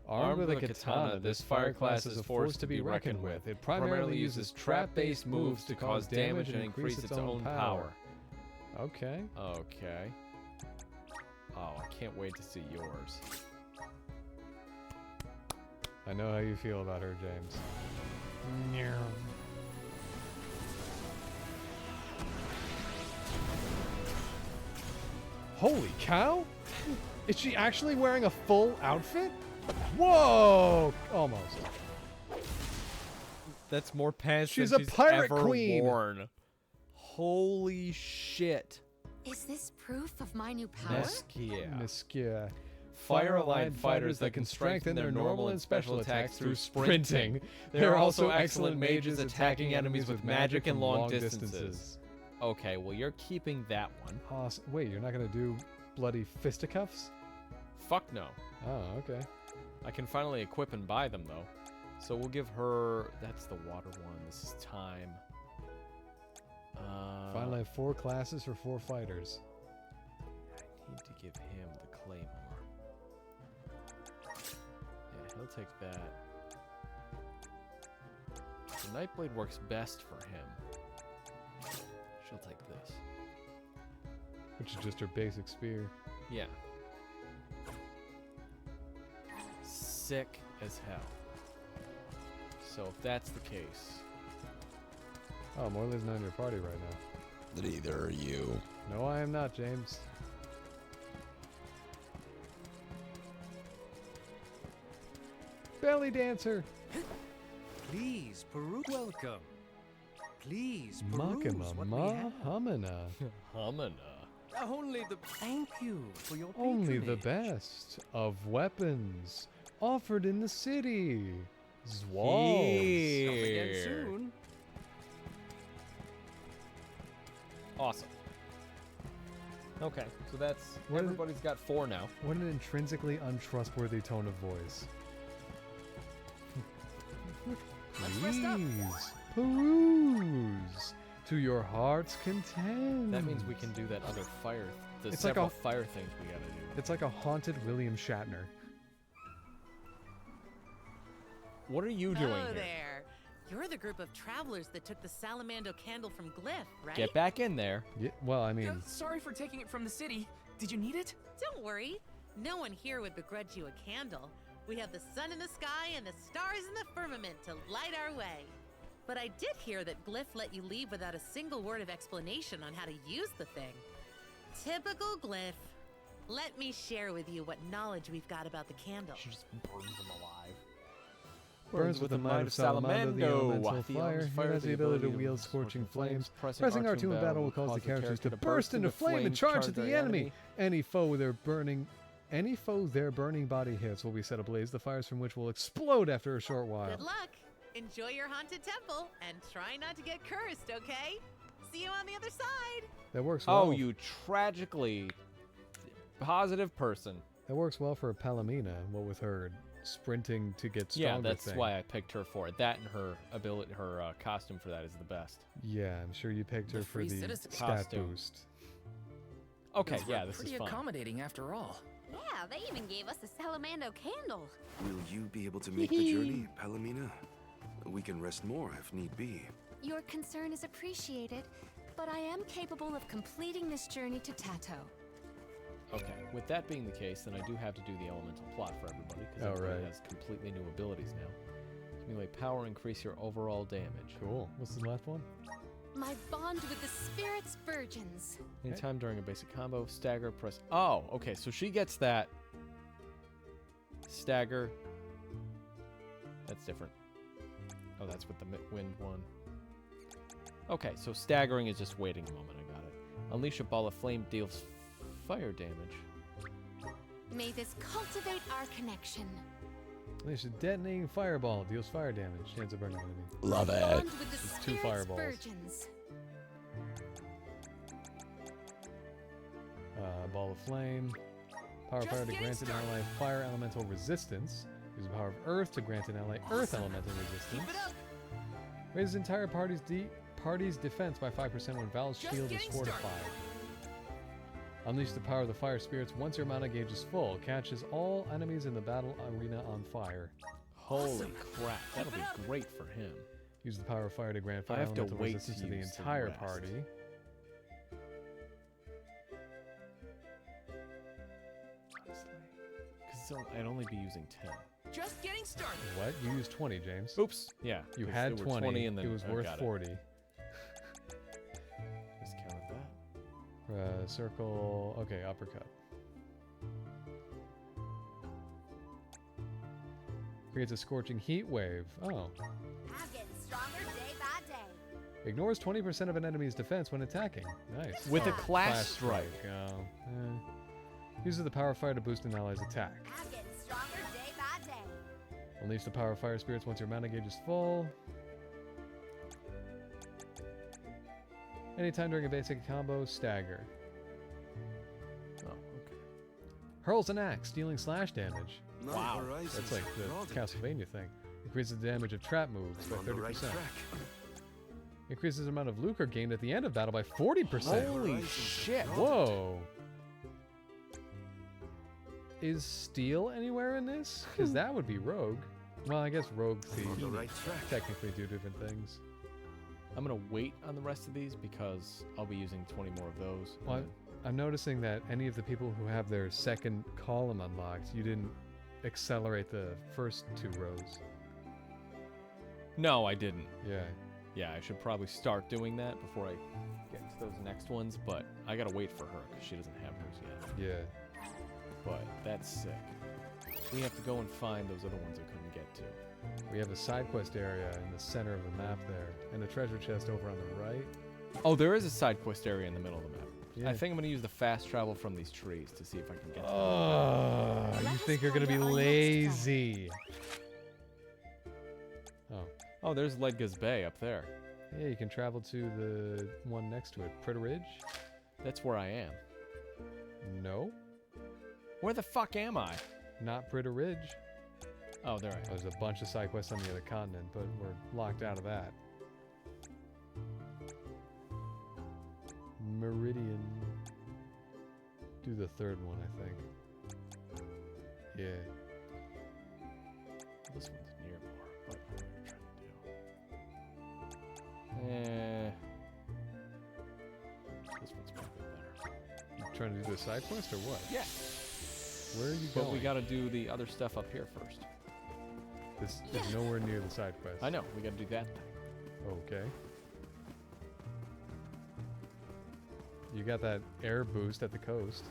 Armed with a katana, this fire class is a force to be reckoned with. It primarily uses trap-based moves to cause damage and increase its own power. Okay. Okay. Oh, I can't wait to see yours. I know how you feel about her, James. Holy cow! Is she actually wearing a full outfit? Whoa! Almost. That's more pants She's than a she's pirate ever queen. worn. Holy shit. Is this proof of my new power? Meskia. Fire-aligned fighters that can strengthen their normal and special attacks through sprinting. They're also excellent mages attacking enemies with magic and long distances. Okay, well you're keeping that one. Awesome. Wait, you're not gonna do bloody fisticuffs? Fuck no. Oh, okay. I can finally equip and buy them though. So we'll give her... That's the water one. This is time. Finally have 4 classes for 4 fighters. I need to give him the claymore. Yeah, he'll take that. The Nightblade works best for him. She'll take this. Which is just her basic spear. Yeah. Sick as hell. So if that's the case... Oh, Morley's not in your party right now. Neither are you. No, I am not, James. Belly dancer! Please, Peru. Welcome. Please, peruse what we Makama have. Hamana. Hamana. Only the... Thank you for your Only the patronage. best of weapons offered in the city. Zwals. Come again soon. Awesome. Okay, so that's... What is- everybody's got 4 now. What an intrinsically untrustworthy tone of voice. Let's rest up. Please, peruse to your heart's content. That means we can do that other fire... The It's like several a- fire things we gotta do. It's like a haunted William Shatner. What are you doing Hello here? there. You're the group of travelers that took the Salamando candle from Glyph, right? Get back in there. Yeah, well, I mean, Sorry for taking it from the city. Did you need it? Don't worry. No one here would begrudge you a candle. We have the sun in the sky and the stars in the firmament to light our way. But I did hear that Glyph let you leave without a single word of explanation on how to use the thing. Typical Glyph. Let me share with you what knowledge we've got about the candle. She just burns them alive. burns with the might of Salamando, the elemental fire. He has the ability to wield scorching flames. Pressing R2 in battle will cause the characters to burst into flame and charge at the enemy. Any foe their burning body hits will be set ablaze, the fires from which will explode after a short while. Good luck. Enjoy your haunted temple and try not to get cursed, okay? See you on the other side. That works well. Oh, you tragically positive person. That works well for Palomina, what with her sprinting to get stronger. Yeah, that's thing. why I picked her for it. That and her ability, her costume for that is the best. Yeah, I'm sure you picked her The for free the citizen stat costume. boost. Okay, Those yeah, were this is pretty fine. accommodating after all. Yeah, they even gave us a Salamando candle. Will you be able to make the journey, Palomina? We can rest more if need be. Your concern is appreciated, but I am capable of completing this journey to Tato. Okay, with that being the case, then I do have to do the elemental plot for everybody, because Oh, everybody right. has completely new abilities now. Accumulate power, increase your overall damage. Cool. What's the last one? My bond with the Spirit's Virgins. Anytime during a basic combo, stagger, press... Oh, okay, so she gets that... Stagger. That's different. Oh, that's with the wind one. Okay, so staggering is just waiting a moment, I got it. Unleash a ball of flame deals fire damage. May this cultivate our connection. Unleash a detonating fireball. Deals fire damage. Chance of burning enemy. Love it. Bond with the Just 2 Spirit's fireballs. Virgins. Ball of flame. Power of Just fire to getting grant an started. ally fire elemental resistance. Use the power of earth to grant an ally earth elemental resistance. Keep it up. Raises entire party's defense by 5% when Val's Just shield is getting fortified. started. Unleash the power of the fire spirits once your mana gauge is full. Catches all enemies in the battle arena on fire. Holy Awesome. crap, that'll Keep it up. be great for him. Use the power of fire to grant I fire have to elemental wait resistance to to the use the entire rest. party. Honestly. Because I'd only be using 10. just getting started. What? You used 20, James. Oops. Yeah. You 'cause had there were 20. and then It was oh, worth got 40. Just counted that. Circle. Okay, uppercut. Creates a scorching heat wave. Oh. I'm getting stronger day by day. Ignores 20% of an enemy's defense when attacking. Nice. With a class strike. Oh. Uses the power of fire to boost an ally's attack. I'm getting stronger day by day. Unleash the power of fire spirits once your mana gauge is full. Anytime during a basic combo, stagger. Oh, okay. Hurls an axe, dealing slash damage. Wow. That's like the Castlevania thing. Increases the damage of trap moves by 30%. Increases the amount of lucre gained at the end of battle by 40%. Holy shit. Whoa. Is steel anywhere in this? Because that would be rogue. Well, I guess rogue thieves technically do different things. I'm going to wait on the rest of these because I'll be using 20 more of those. Well, I'm noticing that any of the people who have their second column unlocked, you didn't accelerate the first 2 rows. No, I didn't. Yeah. Yeah, I should probably start doing that before I get to those next ones, but I gotta wait for her because she doesn't have hers yet. Yeah. But that's sick. We have to go and find those other ones I couldn't get to. We have a side quest area in the center of the map there, and a treasure chest over on the right. Oh, there is a side quest area in the middle of the map. Yeah. I think I'm gonna use the fast travel from these trees to see if I can get to Oh, you think you're gonna be lazy. Oh. Oh, there's Ledga's Bay up there. Yeah, you can travel to the one next to it. Pritter Ridge? That's where I am. No. Where the fuck am I? Not Pritter Ridge. Oh, there I am. There's a bunch of side quests on the other continent, but we're locked out of that. Meridian. Do the third one, I think. Yeah. This one's near more. What am I trying to do? This one's probably better. You trying to do the side quest or what? Yeah. Where are you But going? we gotta do the other stuff up here first. This is nowhere near the side quest. I know, we gotta do that. Okay. You got that air boost at the coast.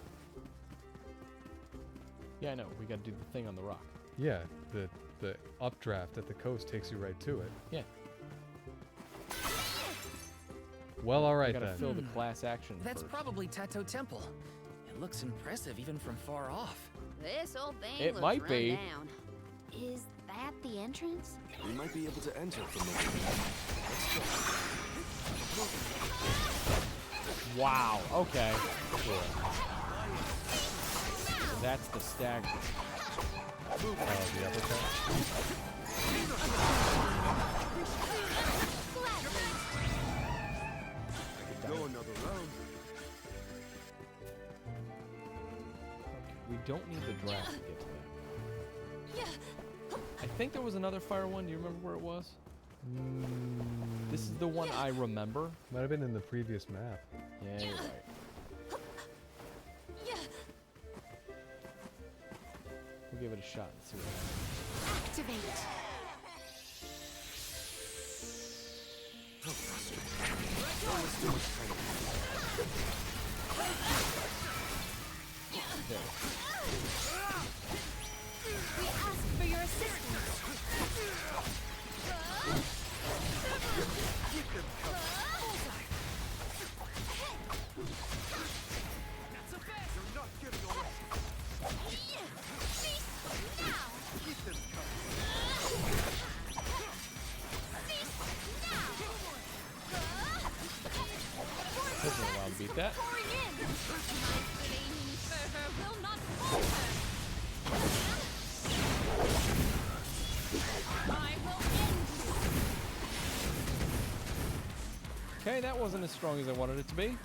Yeah, I know, we gotta do the thing on the rock. Yeah, the updraft at the coast takes you right to it. Yeah. Well, all I right gotta then. fill the class action That's first. probably Tato Temple. It looks impressive even from far off. This old thing It looks might run be. down. Is that the entrance? We might be able to enter from there. Wow, okay. So that's the stagger. The uppercut. Go another round. We don't need the draft to get to that. I think there was another fire one. Do you remember where it was? This is the one I remember. Might have been in the previous map. Yeah, you're right. We'll give it a shot and see what happens. Activate. There. We ask for your assistance. Took me a while to beat that. Pouring in. My flaming fervor will not falter. I will end. Okay, that wasn't as strong as I wanted it to be.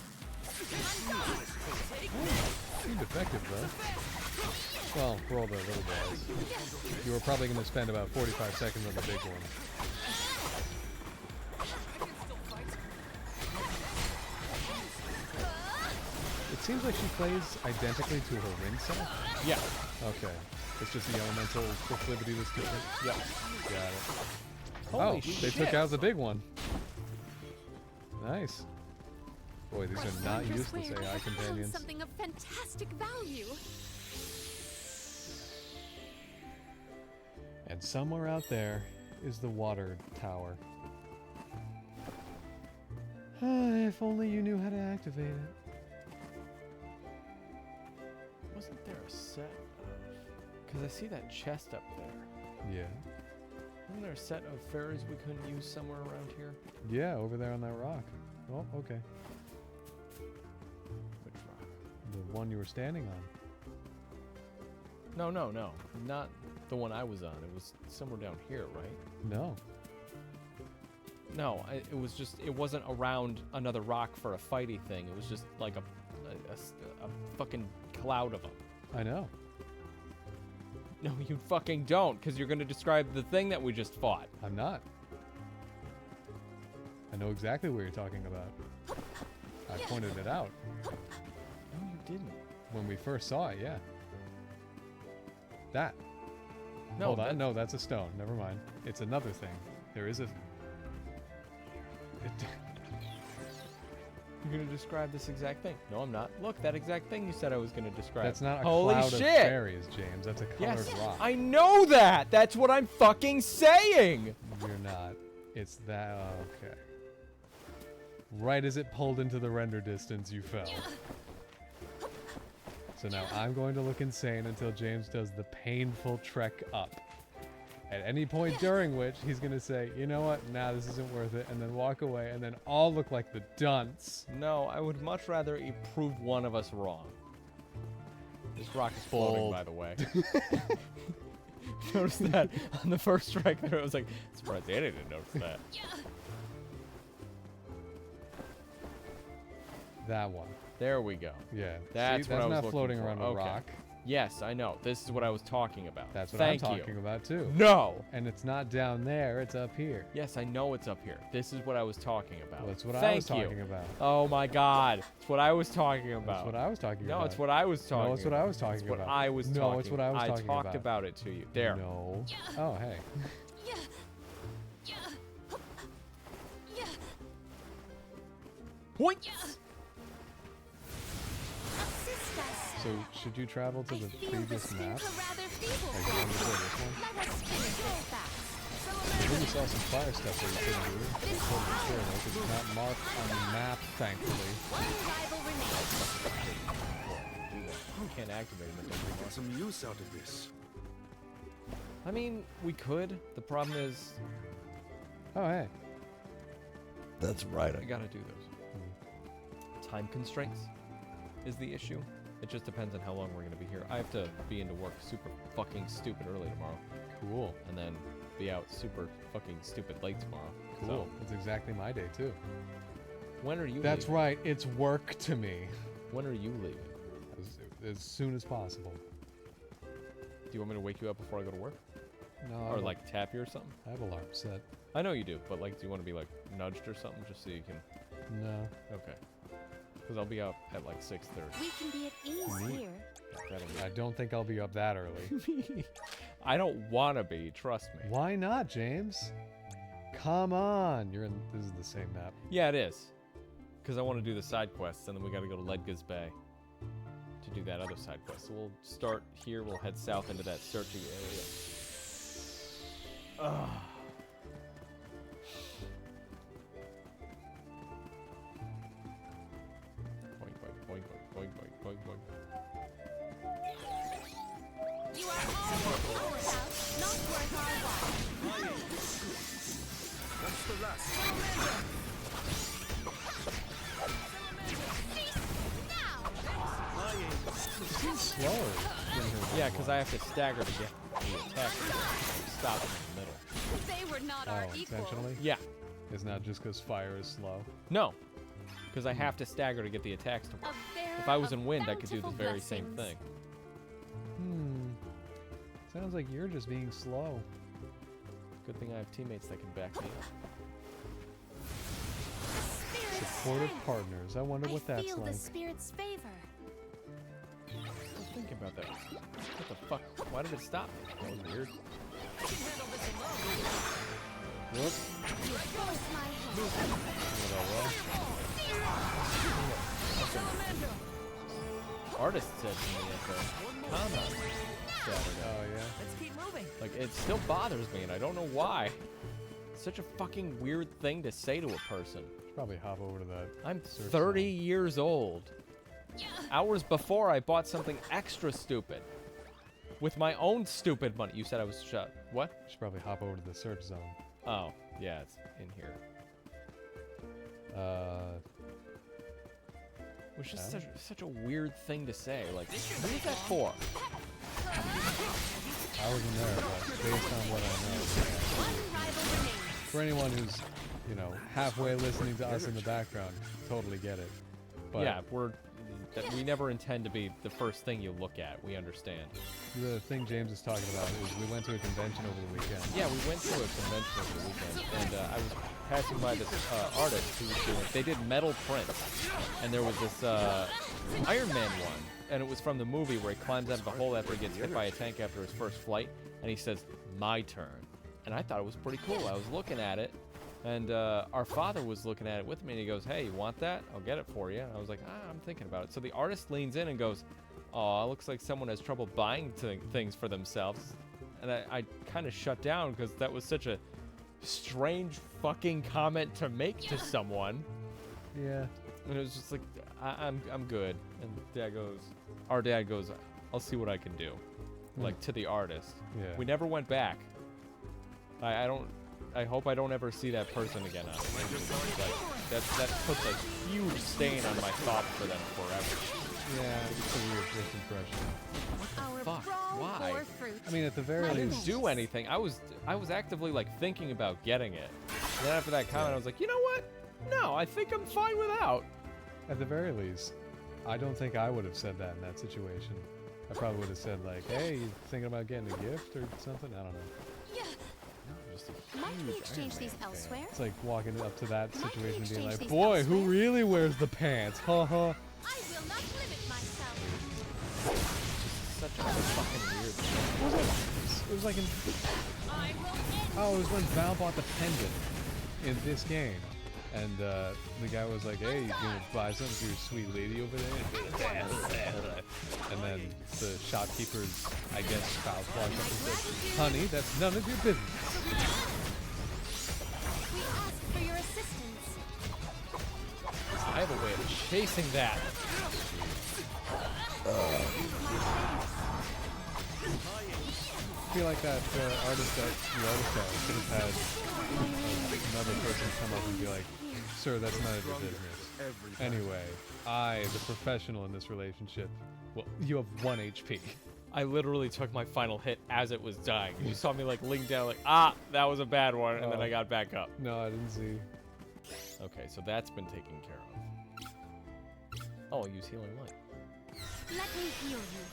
Seemed effective though. Well, for all the little guys. You were probably going to spend about 45 seconds on the big one. It seems like she plays identically to her ring set. Yeah. Okay. It's just the elemental proclivity that's different. Yep. Got it. Holy oh, shit. they took out the big one. Nice. Boy, these are not useless AI companions. Something of fantastic value. And somewhere out there is the water tower. If only you knew how to activate it. Wasn't there a set of... Because I see that chest up there. Yeah. Wasn't there a set of fairies we couldn't use somewhere around here? Yeah, over there on that rock. Oh, okay. Which rock? The one you were standing on. No. Not the one I was on. It was somewhere down here, right? No. No, it was just... It wasn't around another rock for a fighty thing. It was just like a fucking cloud of them. I know. No, you fucking don't, because you're going to describe the thing that we just fought. I'm not. I know exactly what you're talking about. I pointed it out. No, you didn't. When we first saw it, yeah. That. No, Hold on. No, that's a stone. Never mind. It's another thing. There is a... You're going to describe this exact thing. No, I'm not. Look, that exact thing you said I was going to describe. That's not a Holy cloud shit. of fairies, James. That's a colored Yes, rock. I know that. That's what I'm fucking saying. You're not. It's that... okay. Right as it pulled into the render distance, you fell. So now I'm going to look insane until James does the painful trek up. At any point during which he's going to say, you know what, nah, this isn't worth it, and then walk away, and then all look like the dunce. No, I would much rather you prove one of us wrong. This rock is floating, by the way. Notice that on the first strike there, I was like, surprised Annie didn't notice that. That one. There we go. Yeah. That's See, what I was not looking floating for. around a Okay. rock. Yes, I know. This is what I was talking about. That's what Thank I'm you. talking about, too. No! And it's not down there, it's up here. Yes, I know it's up here. This is what I was talking about. Well, that's what I Thank was you. talking about. Oh my god. It's what I was talking about. That's what I was talking about. No, it's what I was talking about. No, it's what I was talking It's what about. I was No, talking it's what I was talking I talked about. about it to you. There. No. Oh, hey. Point. So, should you travel to the previous map? Rather Or feeble. you want to go this one? Let us finish real fast. I think we saw some fire stuff that you couldn't do. I'm totally sure, though, because it's not marked on the map, thankfully. One rival remains. We can't activate them. We get some use out of this. I mean, we could. The problem is... Oh, hey. That's right. I gotta do those. Time constraints is the issue. It just depends on how long we're gonna be here. I have to be into work super fucking stupid early tomorrow. Cool. And then be out super fucking stupid late tomorrow. Cool. So, That's exactly my day, too. when are you That's leaving? right. It's work to me. When are you leaving? As soon as possible. Do you want me to wake you up before I go to work? No. Or like tap you or something? I have alarm set. I know you do, but like, do you want to be like nudged or something just so you can? No. Okay. Because I'll be up at like 6:30. We can be at ease Neat. here. I don't think I'll be up that early. I don't want to be. Trust me. Why not, James? Come on. You're in. This is the same map. Yeah, it is. Because I want to do the side quests, and then we got to go to Ledga's Bay to do that other side quest. So we'll start here. We'll head south into that searching area. Ugh. Boink, boink, boink, boink, boink, boink, boink. You are all powerhouse, not worth our while. That's the last. She's slower than her. Yeah, because I have to stagger to get the attack. Stop in the middle. They were not Oh, our equals. intentionally? Yeah. It's not just because fire is slow. No. Because I have to stagger to get the attacks to work. If I was in wind, I could do the very same thing. Sounds like you're just being slow. Good thing I have teammates that can back me up. Spirit Supportive partners. I wonder what I that's feel like. the spirit's favor. I was thinking about that. What the fuck? Why did it stop? That was weird. Whoops. Force my hand. Artist said to me at the con on Saturday. Oh yeah. Let's keep moving. Like, it still bothers me, and I don't know why. It's such a fucking weird thing to say to a person. Should probably hop over to that. I'm search 30 zone. years old. Hours before, I bought something extra stupid. With my own stupid money. You said I was shut. What? Should probably hop over to the search zone. Oh, yeah, it's in here. It was just such a weird thing to say. Like, what is that for? I wasn't there, but based on what I know, for anyone who's, you know, halfway listening to us in the background, totally get it. But Yeah, we never intend to be the first thing you look at. We understand. the thing James is talking about is we went to a convention over the weekend. Yeah, we went to a convention over the weekend, and I was passing by this artist who was doing. They did metal prints, and there was this Iron Man one, and it was from the movie where he climbs out of the hole after he gets hit by a tank after his first flight, and he says, "My turn," and I thought it was pretty cool. I was looking at it, and our father was looking at it with me, and he goes, "Hey, you want that? I'll get it for you." And I was like, "I'm thinking about it." So the artist leans in and goes, "Oh, looks like someone has trouble buying things for themselves." And I kind of shut down because that was such a strange fucking comment to make to someone. Yeah. And it was just like, I'm good. And our dad goes, "I'll see what I can do," like to the artist. Yeah. We never went back. I hope I don't ever see that person again. Like that puts a huge stain on my thoughts for them forever. Yeah, it's a weird first impression. Our Fuck, brawl why? bore fruit. I mean, at the very I least, didn't do anything. I was actively like thinking about getting it. And then after that comment, I was like, you know what? No, I think I'm fine without. at the very least, I don't think I would have said that in that situation. I probably would have said like, "Hey, you thinking about getting a gift or something?" I don't know. Just a Might we huge exchange Iron these Man fan. elsewhere? It's like walking up to that Might we situation and being exchange like, these "Boy, who elsewhere? really wears the pants?" Ha ha. I will not limit myself. Such a fucking weird thing. It was like in I will end. oh, it was when Val bought the pendant in this game, and the guy was like, "Hey, you gonna buy something for your sweet lady over there?" And then the shopkeeper's, I guess, spouse walked up and said, "Honey, that's none of your business." We ask for your assistance. I have a way of chasing that. I feel like that the artist should have had another person come up and be like, "Sir, that's none of your business." Anyway, I, the professional in this relationship, well, you have 1 HP. I literally took my final hit as it was dying. You saw me like lean down, like, that was a bad one, and then I got back up. No, I didn't see. Okay, so that's been taken care of. Oh, I'll use healing light. Let me heal you.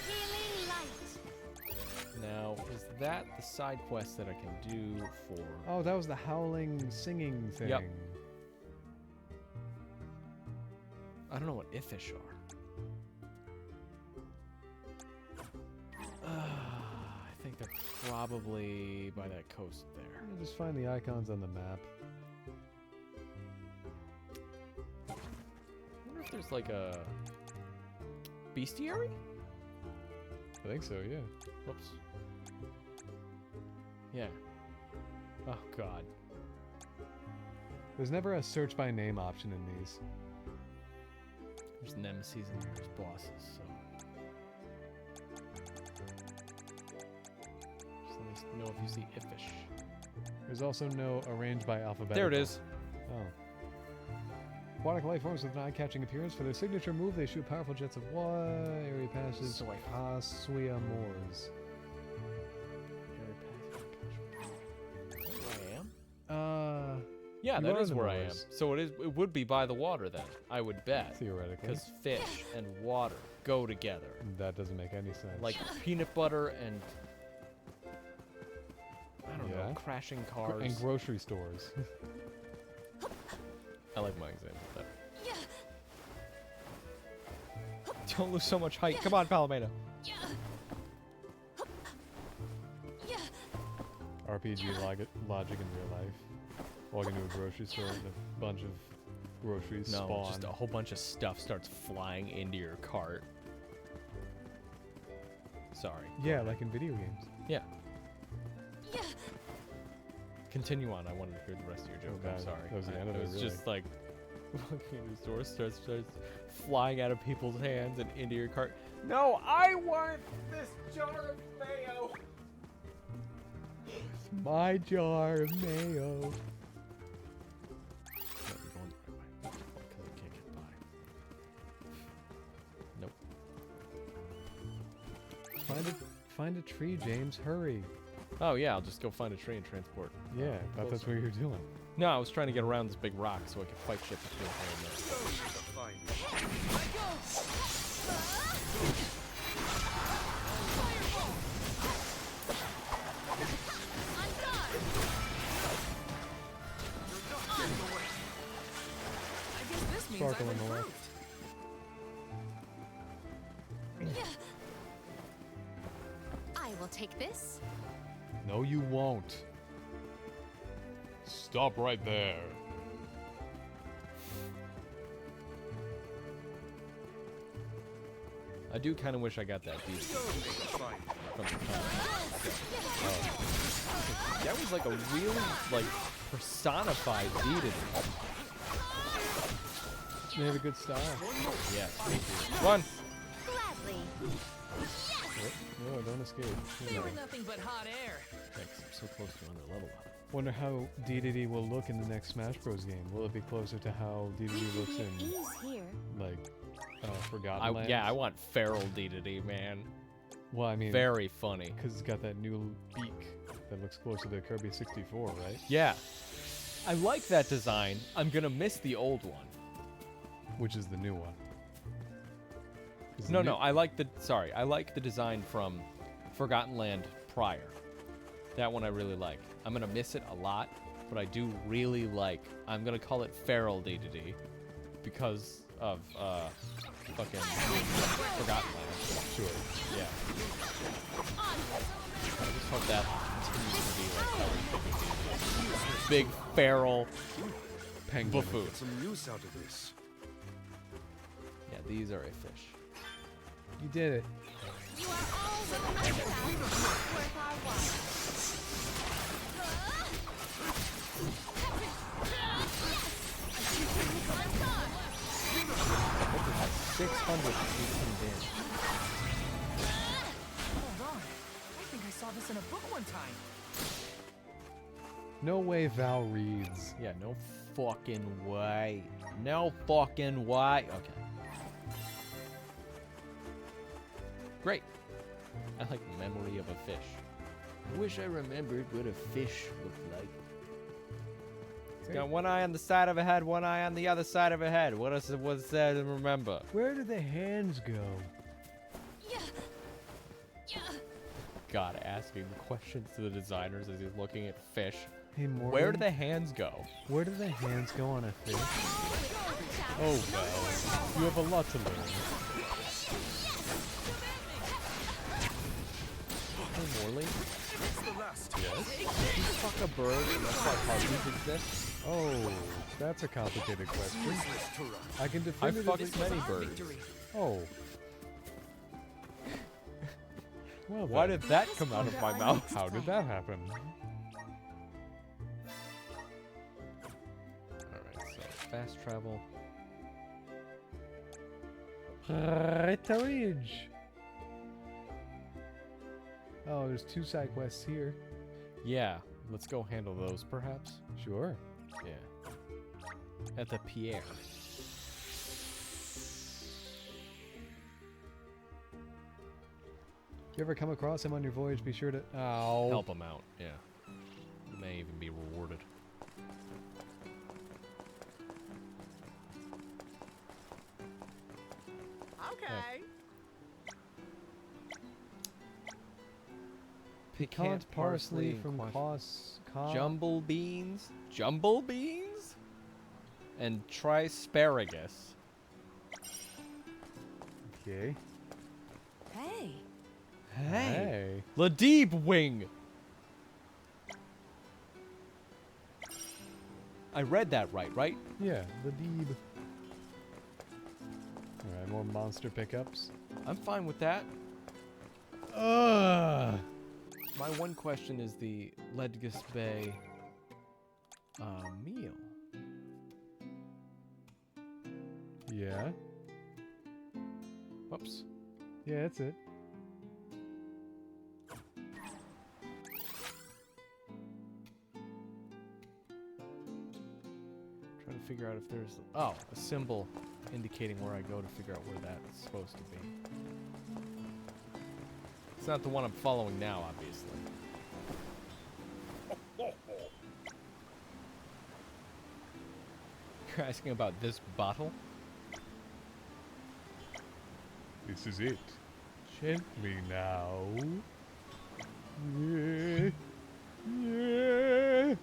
Healing light. Now, is that the side quest that I can do for? Oh, that was the howling singing thing. Yep. I don't know what Ifish are. I think they're probably by that coast there. Just find the icons on the map. I wonder if there's like a bestiary? I think so, yeah. Whoops. Yeah. Oh god. There's never a search by name option in these. There's nemesis and there's bosses, so. Just let me know if you see Ifish. There's also no arranged by alphabetical. There it is. Oh. Aquatic life forms with an eye-catching appearance. For their signature move, they shoot powerful jets of water. Area passes. Soy. Kasuya Moors. Where I am? Yeah, You that are is the where I am. Moors. So it would be by the water then, I would bet. Theoretically. Because fish and water go together. That doesn't make any sense. Like peanut butter and I don't know, Yeah. crashing cars. And grocery stores. I like my example better. Don't lose so much height. Come on, Palomino. RPG logic in real life. Walk into a grocery store and a bunch of groceries No, spawn. just a whole bunch of stuff starts flying into your cart. Sorry. Yeah, like in video games. Yeah. Continue on. I wanted to hear the rest of your joke. Oh, I'm God. sorry. That was the end of it it, was really. just like walking into the store, starts flying out of people's hands and into your cart. No, I want this jar of mayo. My jar of mayo. Nope. Find a tree, James. Hurry. Oh yeah, I'll just go find a tree and transport. Yeah, I thought that's what you were doing. No, I was trying to get around this big rock so I could fight shit between here and there. I guess this means Sparkle I've in the left. improved. I will take this. No, you won't. Stop right there. I do kind of wish I got that beat from the top. That was like a really like personified beat. You have a good style. Yeah. Run. Gladly. No, don't escape. You were nothing but hot air. Thanks. I'm so close to another level up. Wonder how D2D will look in the next Smash Bros. Game. Will it be closer to how D2D looks in, Ease here. like, Forgotten Lands? Yeah, I want feral D2D, man. Well, I mean, Very funny. because it's got that new beak that looks closer to Kirby 64, right? Yeah. I like that design. I'm gonna miss the old one. Which is the new one. 'Cause the No, new- no, I like the design from Forgotten Land prior. That one I really like. I'm gonna miss it a lot, but I do really like. I'm gonna call it feral D2D because of fucking Forgotten Land. Sure. Yeah. I just hope that continues to be like how we big feral Penguin. buffoon. Get some use out of this. Yeah, these are a fish. You did it. You are all within my grasp. Worth our while. 600 damage. Hold on. I think I saw this in a book one time. No way Val reads. Yeah, no fucking way. No fucking way. Okay. Great. I like memory of a fish. I wish I remembered what a fish looked like. It's got one eye on the side of a head, one eye on the other side of a head. What's there to remember? Where do the hands go? God, asking questions to the designers as he's looking at fish. Hey, Morgan. Where do the hands go? Where do the hands go on a fish? Oh, well. You have a lot to learn. Hey, Morley. Yes? You fuck a bird and that's why puppies exist? Oh, that's a complicated question. I can I definitively... fucked many birds. Victory. Oh. Well, Why then. did that come out of my mouth? How did that happen? Alright, so fast travel. Ridge. Oh, there's 2 side quests here. Yeah, let's go handle those perhaps. Sure. Yeah. At the Pierre. If you ever come across him on your voyage, be sure to... Ow. Help him out, yeah. You may even be rewarded. Okay. Piquant parsley from and Cos... Jumble beans? Jumble beans? and try asparagus. Okay. Hey. Hey. Ladib wing. I read that right? Yeah, the Deeb. Alright, more monster pickups. I'm fine with that. Ugh. My one question is the Ledgus Bay meal. Yeah. Whoops. Yeah, that's it. Trying to figure out if there's a symbol indicating where I go to figure out where that's supposed to be. It's not the one I'm following now, obviously. You're asking about this bottle? This is it. Gently now. Yeah. Yeah.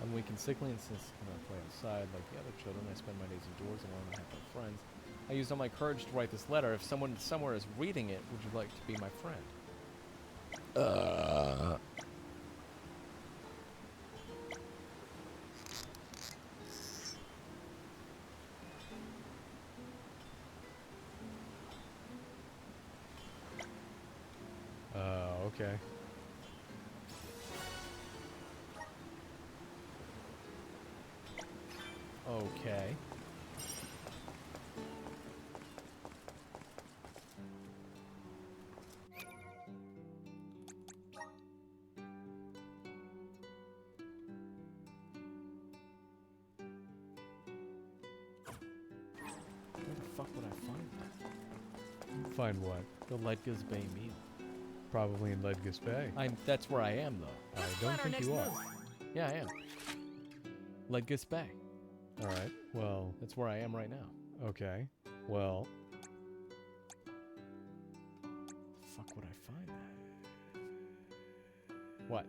I'm weak and sickly and since I cannot play outside like the other children, I spend my days indoors alone and have no friends. I used all my courage to write this letter. If someone somewhere is reading it, would you like to be my friend? Okay. Okay. Where the fuck would I find that? Find what? The Ledgus Bay meal. Probably in Ledgus Bay. That's where I am, though. I don't think you are. Yeah, I am. Ledgus Bay. Alright, well, That's where I am right now. okay. Well, Fuck would I find that? What?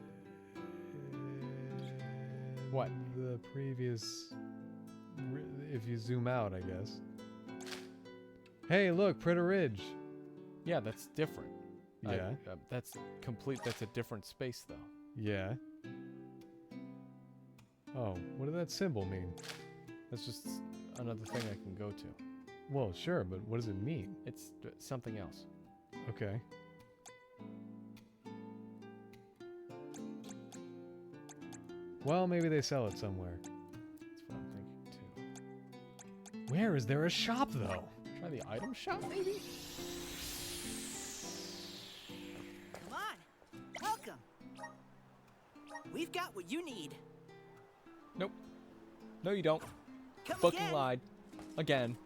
What? The previous... if you zoom out, I guess. Hey, look, Pritter Ridge. Yeah, that's different. Yeah. That's complete. That's a different space, though. Yeah. Oh, what did that symbol mean? That's just another thing I can go to. Well, sure, but what does it mean? It's something else. Okay. Well, maybe they sell it somewhere. That's what I'm thinking, too. Where is there a shop, though? Try the item shop, maybe? Come on, welcome. We've got what you need. Nope. No, you don't. Come Fucking again. lied. Again.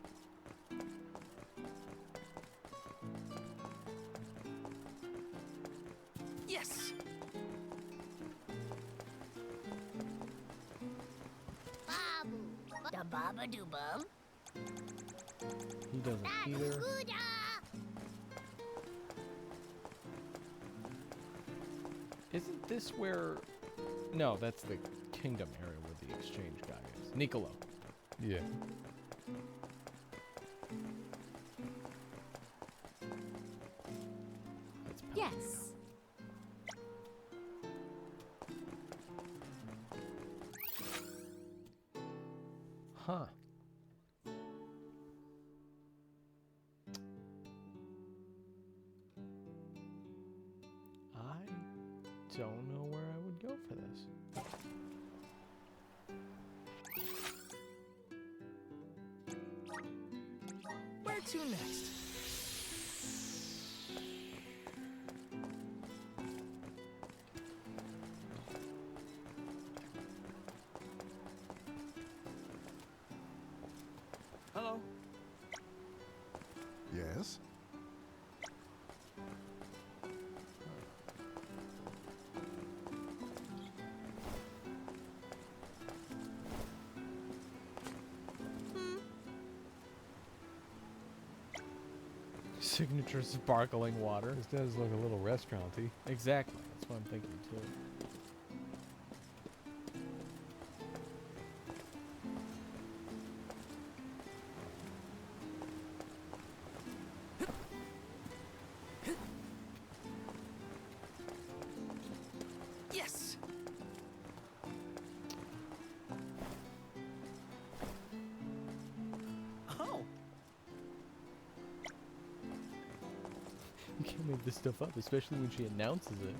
Yes. Babu. Da baba do bum. He doesn't either. Isn't this where... No, that's the kingdom area where the exchange guy is. Nicolo. Yeah. That's Yes. Huh. I don't know where I would go for this. Where to next? Hello? Yes? Signature sparkling water. This does look a little restaurant-y. Exactly. That's what I'm thinking too. can't make this stuff up, especially when she announces it.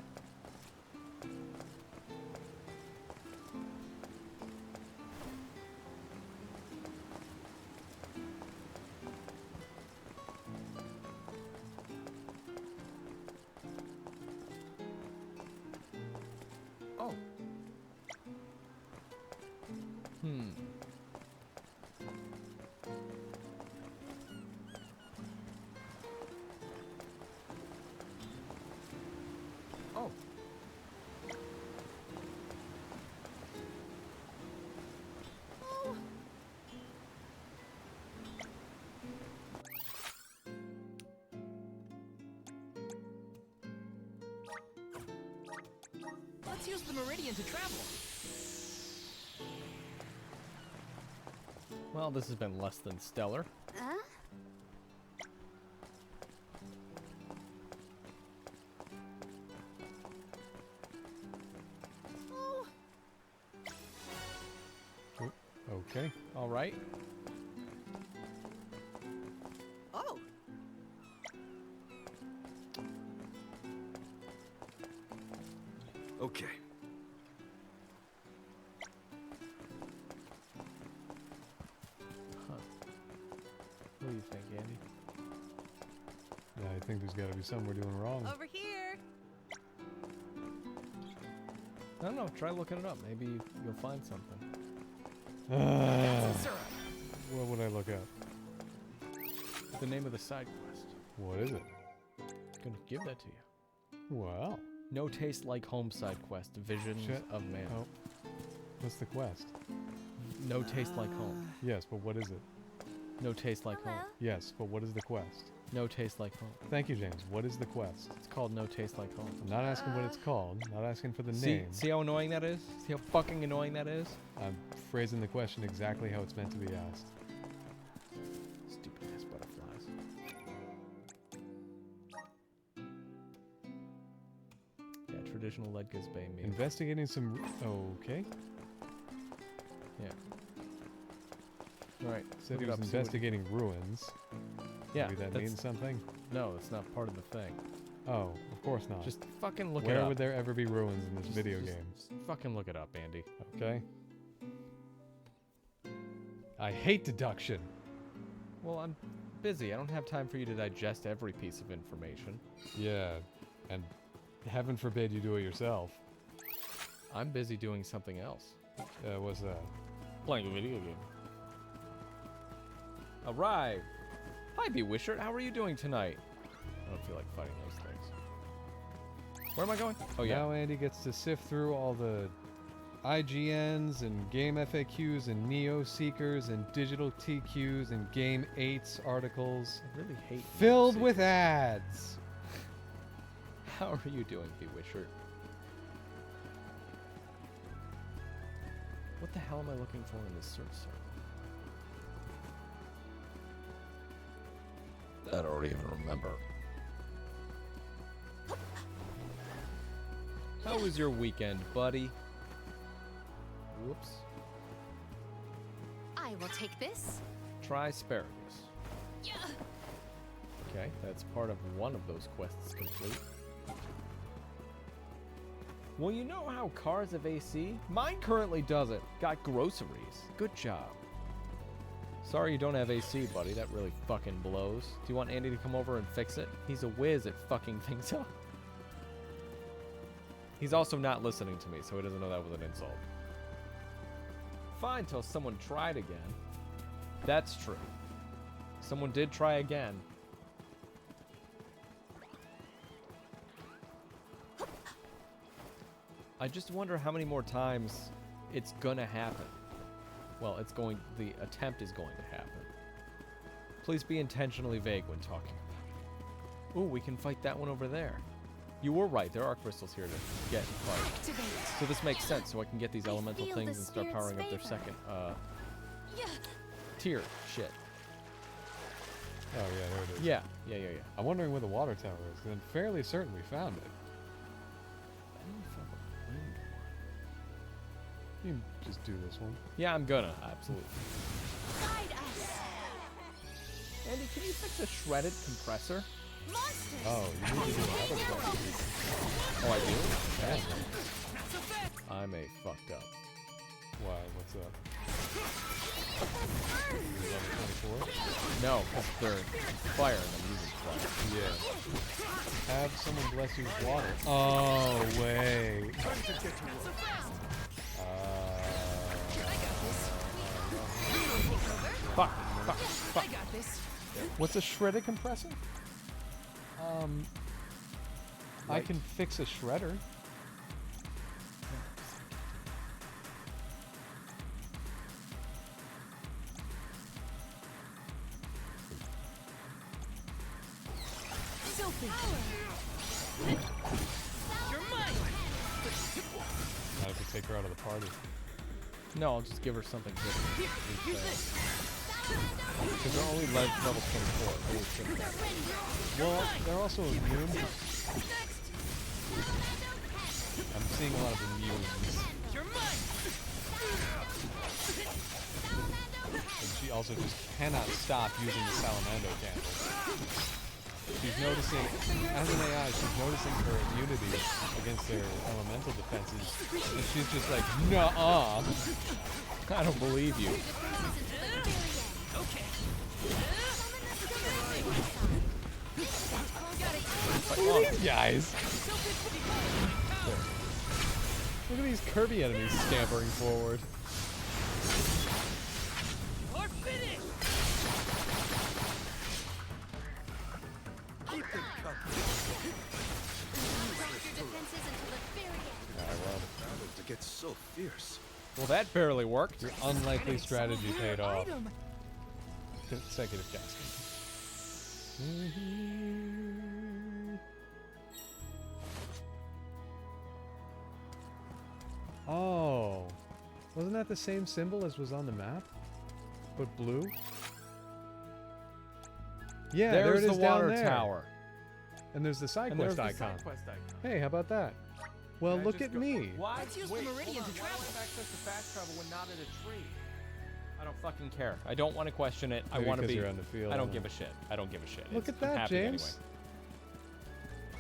Oh, oh. Let's use the meridian to travel. Well, this has been less than stellar. Huh? Oh, Okay. All right. Oh, Okay. Huh. What do you think, Andy? Yeah, I think there's got to be something we're doing wrong. Over here. I don't know. Try looking it up. Maybe you'll find something. That's a syrup. What would I look up? The name of the side quest. What is it? Gonna give that to you. Well, No Taste Like Home side quest. Visions Shit. of Man. oh, what's the quest? No Taste Like Home. Yes, but what is it? No Taste Like hello. Home. Yes, but what is the quest? No Taste Like Home. Thank you, James. What is the quest? It's called No Taste Like Home. I'm not asking what it's called. Not asking for the See, name. see how annoying that is? See how fucking annoying that is? I'm phrasing the question exactly how it's meant to be asked. Stupid ass butterflies. Yeah, traditional Ledges Bay meal. Investigating some. Okay. Yeah. Alright, Said look he it was up, see what- investigating ruins. Yeah, Maybe that that's- means something. No, it's not part of the thing. Oh, of course not. Just fucking look it Where up. would there ever be ruins in this Just- video just- game? just fucking look it up, Andy. Okay. I hate deduction. Well, I'm busy. I don't have time for you to digest every piece of information. Yeah, and heaven forbid you do it yourself. I'm busy doing something else. What's that? Playing a video game. Alright. Hi, Bewishert. How are you doing tonight? I don't feel like fighting those things. Where am I going? Oh, yeah. Now Andy gets to sift through all the IGNs and game FAQs and Neo Seekers and digital TQs and Game 8's articles I really hate filled music. with ads. How are you doing, Bewishert? What the hell am I looking for in this search circle? I don't even remember. How was your weekend, buddy? Whoops. I will take this. Try asparagus. Okay, that's part of one of those quests complete. Well, you know how cars have AC? Mine currently doesn't. Got groceries. Good job. Sorry you don't have AC, buddy. That really fucking blows. Do you want Andy to come over and fix it? He's a whiz at fucking things up. He's also not listening to me, so he doesn't know that was an insult. Fine till someone tried again. That's true. Someone did try again. I just wonder how many more times it's gonna happen. Well, the attempt is going to happen. Please be intentionally vague when talking about it. Ooh, we can fight that one over there. You were right, there are crystals here to get and fight. Activate. So this makes sense, so I can get these elemental feel things the and start spirit's powering up their favor. second, Yeah. tier. Shit. Oh yeah, there it is. Yeah. I'm wondering where the water tower is, and I'm fairly certain we found it. You can just do this one. Yeah, I'm gonna, absolutely. Guide us. Andy, can you fix a shredded compressor? Oh, you need to do another quest. Oh, I do? Yeah. I'm a fucked up. Why? What's up? You level 24? No, because they're fire and I'm using fire. Yeah. Have someone bless you with water. Oh, wait. Fuck, fuck, fuck. I got this. What's a shredder compressor? I can fix a shredder. I have to take her out of the party. No, I'll just give her something good. Because they're only level 24. Always think that. Well, they're also immune. I'm seeing a lot of immunes. And she also just cannot stop using the Salamando candle. She's noticing, as an AI, she's noticing her immunity against their elemental defenses. And she's just like, nuh-uh. I don't believe you. Look at these guys. Look at these Kirby enemies scampering forward. To get so fierce. Well, that barely worked. Your unlikely strategy paid off. Consecutive casting. Oh. Wasn't that the same symbol as was on the map? But blue? Yeah, there There's it is the water down there. tower. And there's the side And quest there's the icon. side quest icon. Hey, how about that? Well, Can I look just at go- me. Why? Let's use the Wait, meridian hold to on. Why travel. do I have access to fast travel when not at a tree? I don't fucking care. I don't want to question it. I Maybe want to 'cause be. you're on the field, I don't huh? give a shit. I don't give a shit. Look It's- at I'm that, happy James.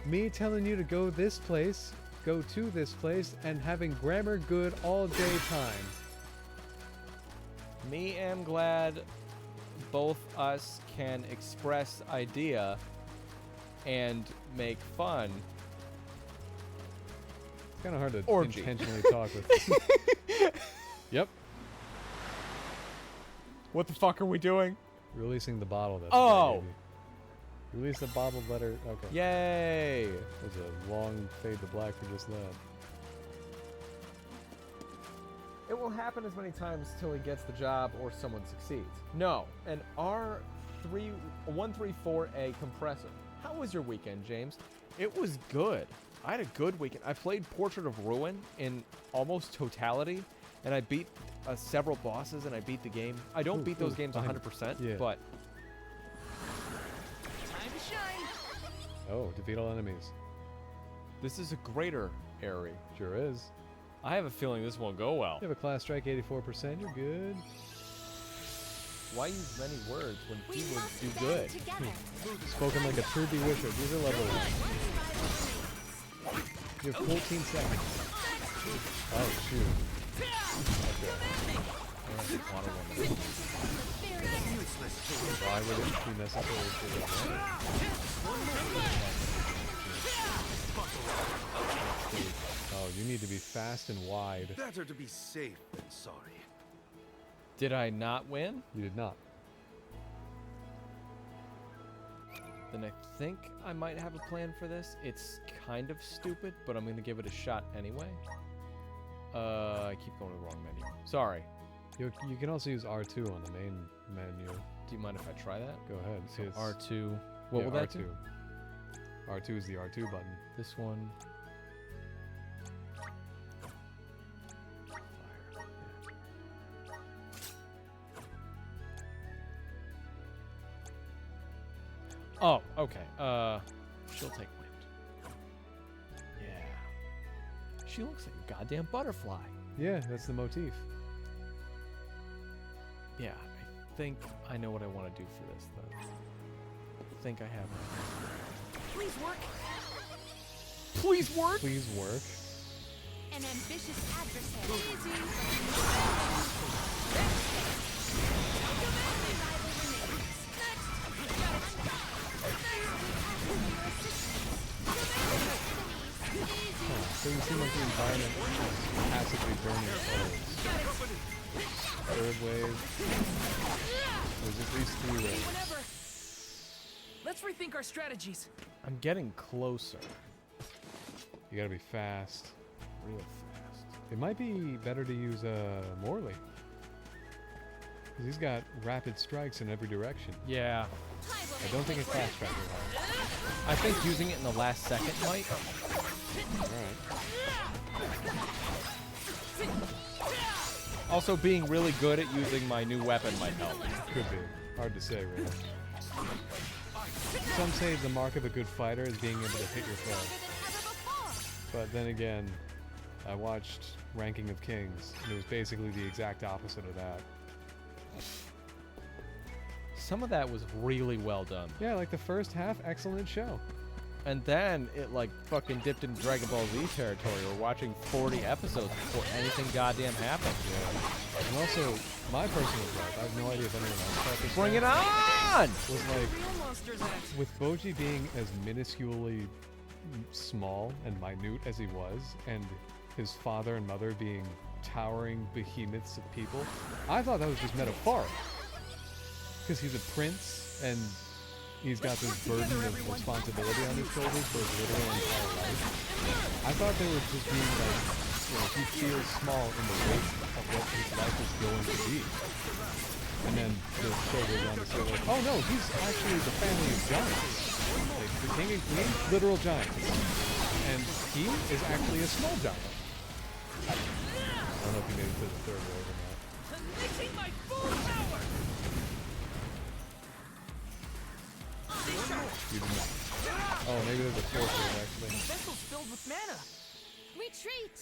Me telling you to go this place, go to this place, and having grammar good all day time. Me am glad both us can express idea and make fun. It's kind of hard to Orgy. intentionally talk with. Yep. What the fuck are we doing? Releasing the bottle. That's Oh. Release the bottled letter. Okay. Yay! There's a long fade to black for just that. It will happen as many times till he gets the job or someone succeeds. No, an R134A compressor. How was your weekend, James? It was good. I had a good weekend. I played Portrait of Ruin in almost totality, and I beat several bosses, and I beat the game. I don't beat those games 100%, Yeah. but Time to shine. Oh, defeat all enemies. this is a greater area. Sure is. I have a feeling this won't go well. You have a class strike 84%. You're good. Why use many words when We he would must do band good? together. Spoken like a true bewitcher. These are level 1. You have 14 seconds. Oh, shoot. Why would it be necessary to do Oh, you need to be fast and wide. Better to be safe than sorry. Did I not win? You did not. Then I think I might have a plan for this. It's kind of stupid, but I'm going to give it a shot anyway. I keep going to the wrong menu. Sorry. You can also use R2 on the main menu. Do you mind if I try that? Go ahead. So It's- R2. What yeah, will that R2. do? R2 is the R2 button. This one. Oh, okay. She'll take wind. Yeah. She looks like a goddamn butterfly. Yeah, that's the motif. Yeah, I think I know what I want to do for this, though. think I have one. Please work. Please work. Please work. An ambitious adversary. So you seem like the environment is passively burning souls. Third wave. There's at least 3 waves. Whenever. Let's rethink our strategies. I'm getting closer. You gotta be fast. Real fast. It might be better to use Morley. Because he's got rapid strikes in every direction. Yeah. I don't think it's fast track very hard. I think using it in the last second might. Alright. Also, being really good at using my new weapon might help. Could be. Hard to say, really. Some say the mark of a good fighter is being able to hit your foe. But then again, I watched Ranking of Kings, and it was basically the exact opposite of that. Some of that was really well done. Yeah, like the first half, excellent show. And then it like fucking dipped into Dragon Ball Z territory. We're watching 40 episodes before anything goddamn happened. Yeah. And also, my personal gripe, I have no idea if anyone else thought this. Bring it on! Was like, with Boji being as minusculely small and minute as he was, and his father and mother being towering behemoths of people, I thought that was just metaphoric. Because he's a prince, and he's got this burden of responsibility on his shoulders for his literal entire life. I thought they were just being like, you know, he feels small in the weight of what his life is going to be. And then the show goes on to say like, oh no, he's actually the family of giants. Like, the king and queen, literal giants. And he is actually a small giant. I don't know if he made it to the 3rd wave or not. Unleashing my full power! You did not. Oh, maybe there's a 4th wave actually. The vessel's filled with mana. Retreat!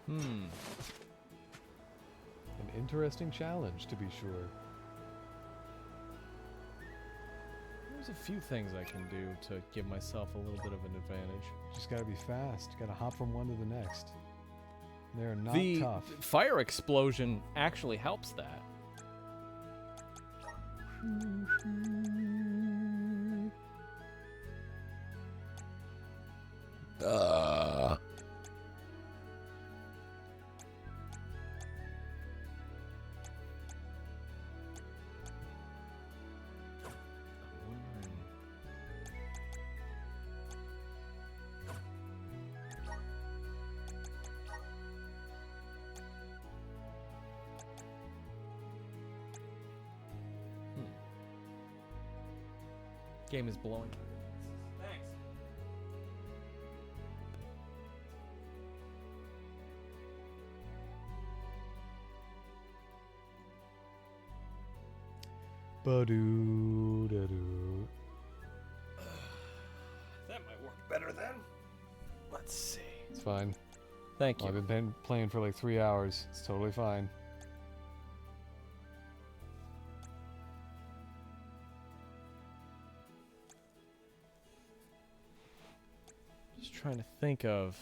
An interesting challenge, to be sure. There's a few things I can do to give myself a little bit of an advantage. Just gotta be fast. Gotta hop from one to the next. They're not The tough. fire explosion actually helps that. Game is blowing. Thanks. Ba-doo-da-doo. That might work better then. Let's see. It's fine. Thank you. I've been playing for like 3 hours. It's totally fine. Just trying to think of.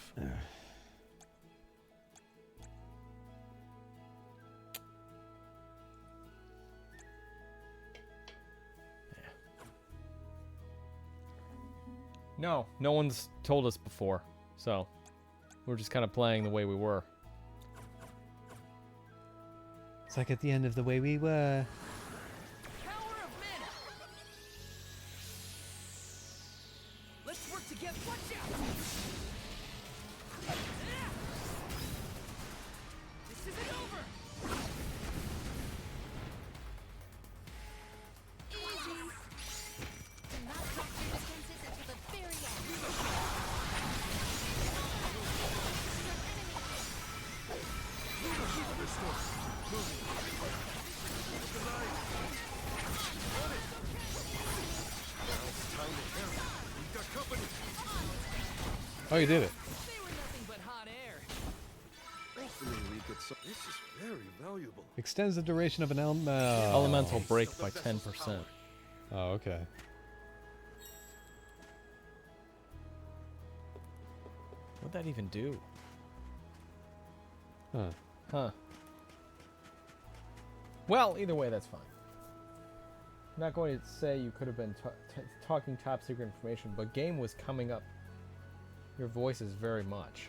No one's told us before, so we're just kind of playing the way we were. It's like at the end of The Way We Were. Power of mana. Let's work together. Watch out. This isn't over. Easy! Do not drop your defenses until the very end. Oh, you did it. They were nothing but hot air. Hopefully we get some. This is very valuable. Extends the duration of an Elemental break by 10%. Oh, okay. What'd that even do? Huh. Huh. Well, either way, that's fine. I'm not going to say you could have been talking top secret information, but game was coming up your voices very much.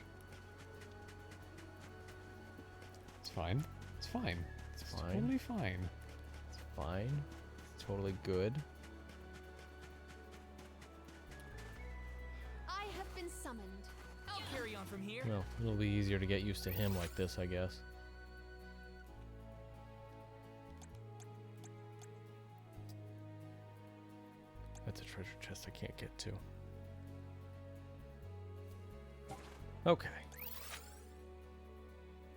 It's fine. It's fine. It's It's fine. totally fine. It's fine. It's totally good. I have been summoned. I'll carry on from here. Well, it'll be easier to get used to him like this, I guess. That's a treasure chest I can't get to. Okay.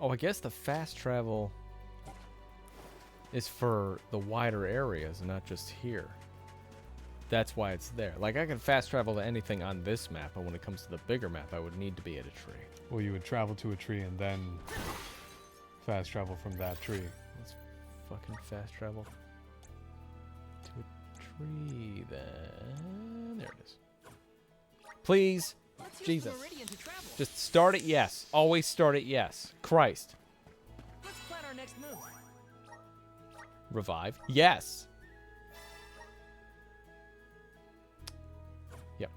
Oh, I guess the fast travel is for the wider areas and not just here. That's why it's there. Like, I can fast travel to anything on this map, but when it comes to the bigger map, I would need to be at a tree. Well, you would travel to a tree and then fast travel from that tree. Let's fucking fast travel to a tree, then. There it is. Please, Let's use Jesus. the meridian to travel. Just start it yes. Always start it yes. Christ. Let's plan our next move. Revive. Yes. Yep.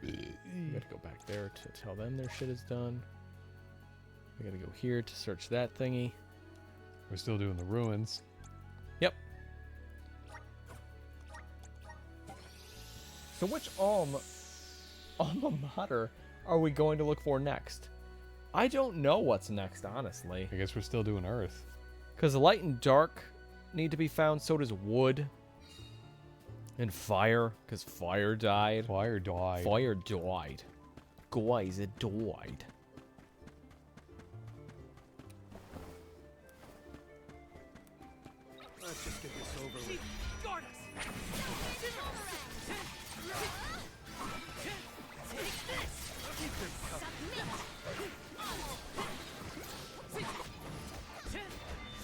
We gotta go back there to tell them their shit is done. We gotta go here to search that thingy. We're still doing the ruins. Yep. So which alma mater are we going to look for next? I don't know what's next, honestly. I guess we're still doing Earth. Because light and dark need to be found, so does wood. And fire, because fire died. Fire died. Fire died. Guys, it died. Let's just get this over with. Guard us.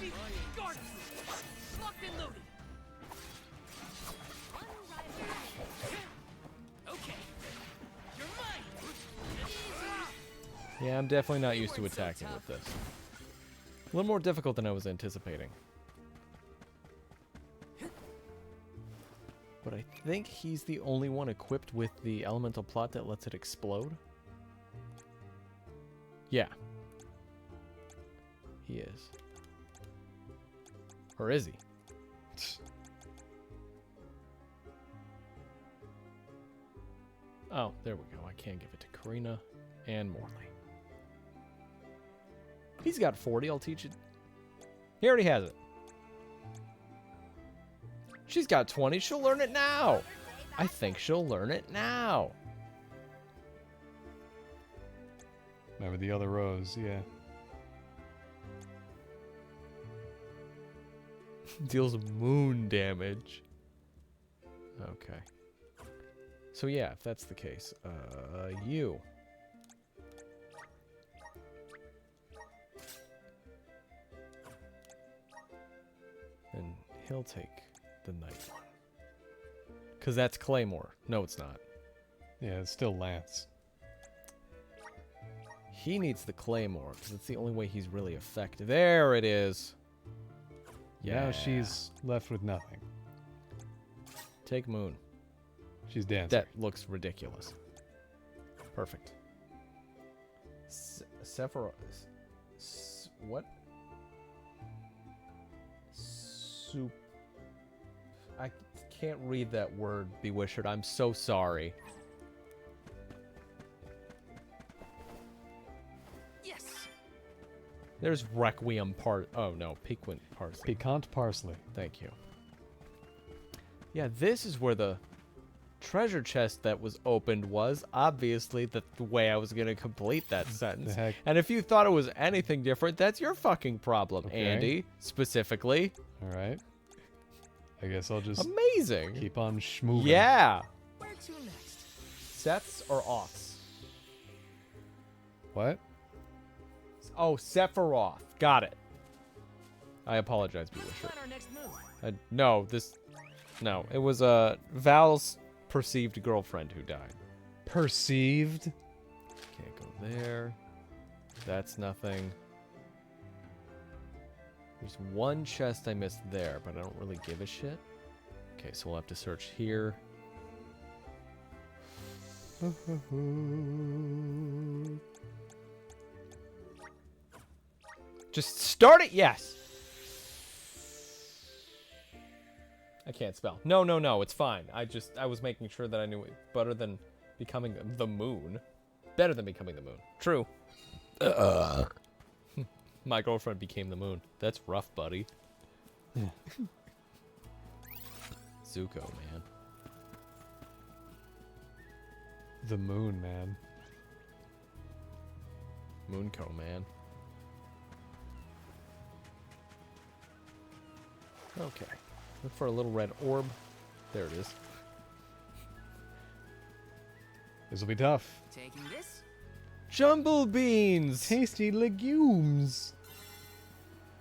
Take this. Guard us. Locked and loaded. Okay. You're mine. Yeah, I'm definitely not used to attacking with this. A little more difficult than I was anticipating. But I think he's the only one equipped with the elemental plot that lets it explode. Yeah. He is. Or is he? Oh, there we go. I can give it to Karina and Morley. He's got 40. I'll teach it. He already has it. She's got 20. She'll learn it now. I think she'll learn it now. Remember the other rows, yeah. Deals moon damage. Okay. So yeah, if that's the case, you. And he'll take the night one. Because that's Claymore. No, it's not. Yeah, it's still Lance. He needs the Claymore, because it's the only way he's really effective. There it is. Yeah. Now she's left with nothing. Take Moon. She's dancing. That looks ridiculous. Perfect. Sephiroth. What? I can't read that word, Bewishard. I'm so sorry. Yes. There's Requiem part. Oh no, Piquant Parsley. Piquant Parsley. Thank you. Yeah, this is where the treasure chest that was opened was. Obviously, the way I was going to complete that sentence. Heck? And if you thought it was anything different, that's your fucking problem, Okay. Andy. Specifically. All right. I guess I'll just Amazing. keep on schmoving. Yeah. Where to next? Sets or offs? What? Oh, Sephiroth. Got it. I apologize, Bewitcher. Plan our next move. No, it was Val's perceived girlfriend who died. Perceived? Can't go there. That's nothing. There's one chest I missed there, but I don't really give a shit. Okay, so we'll have to search here. Just start it, yes. I can't spell. No, it's fine. I was making sure that I knew it better than becoming the moon. Better than becoming the moon. True. My girlfriend became the moon. That's rough, buddy. Zuko, man. The moon, man. Moonco, man. Okay. Look for a little red orb. There it is. This'll be tough. Taking this? Jumble beans! Tasty legumes.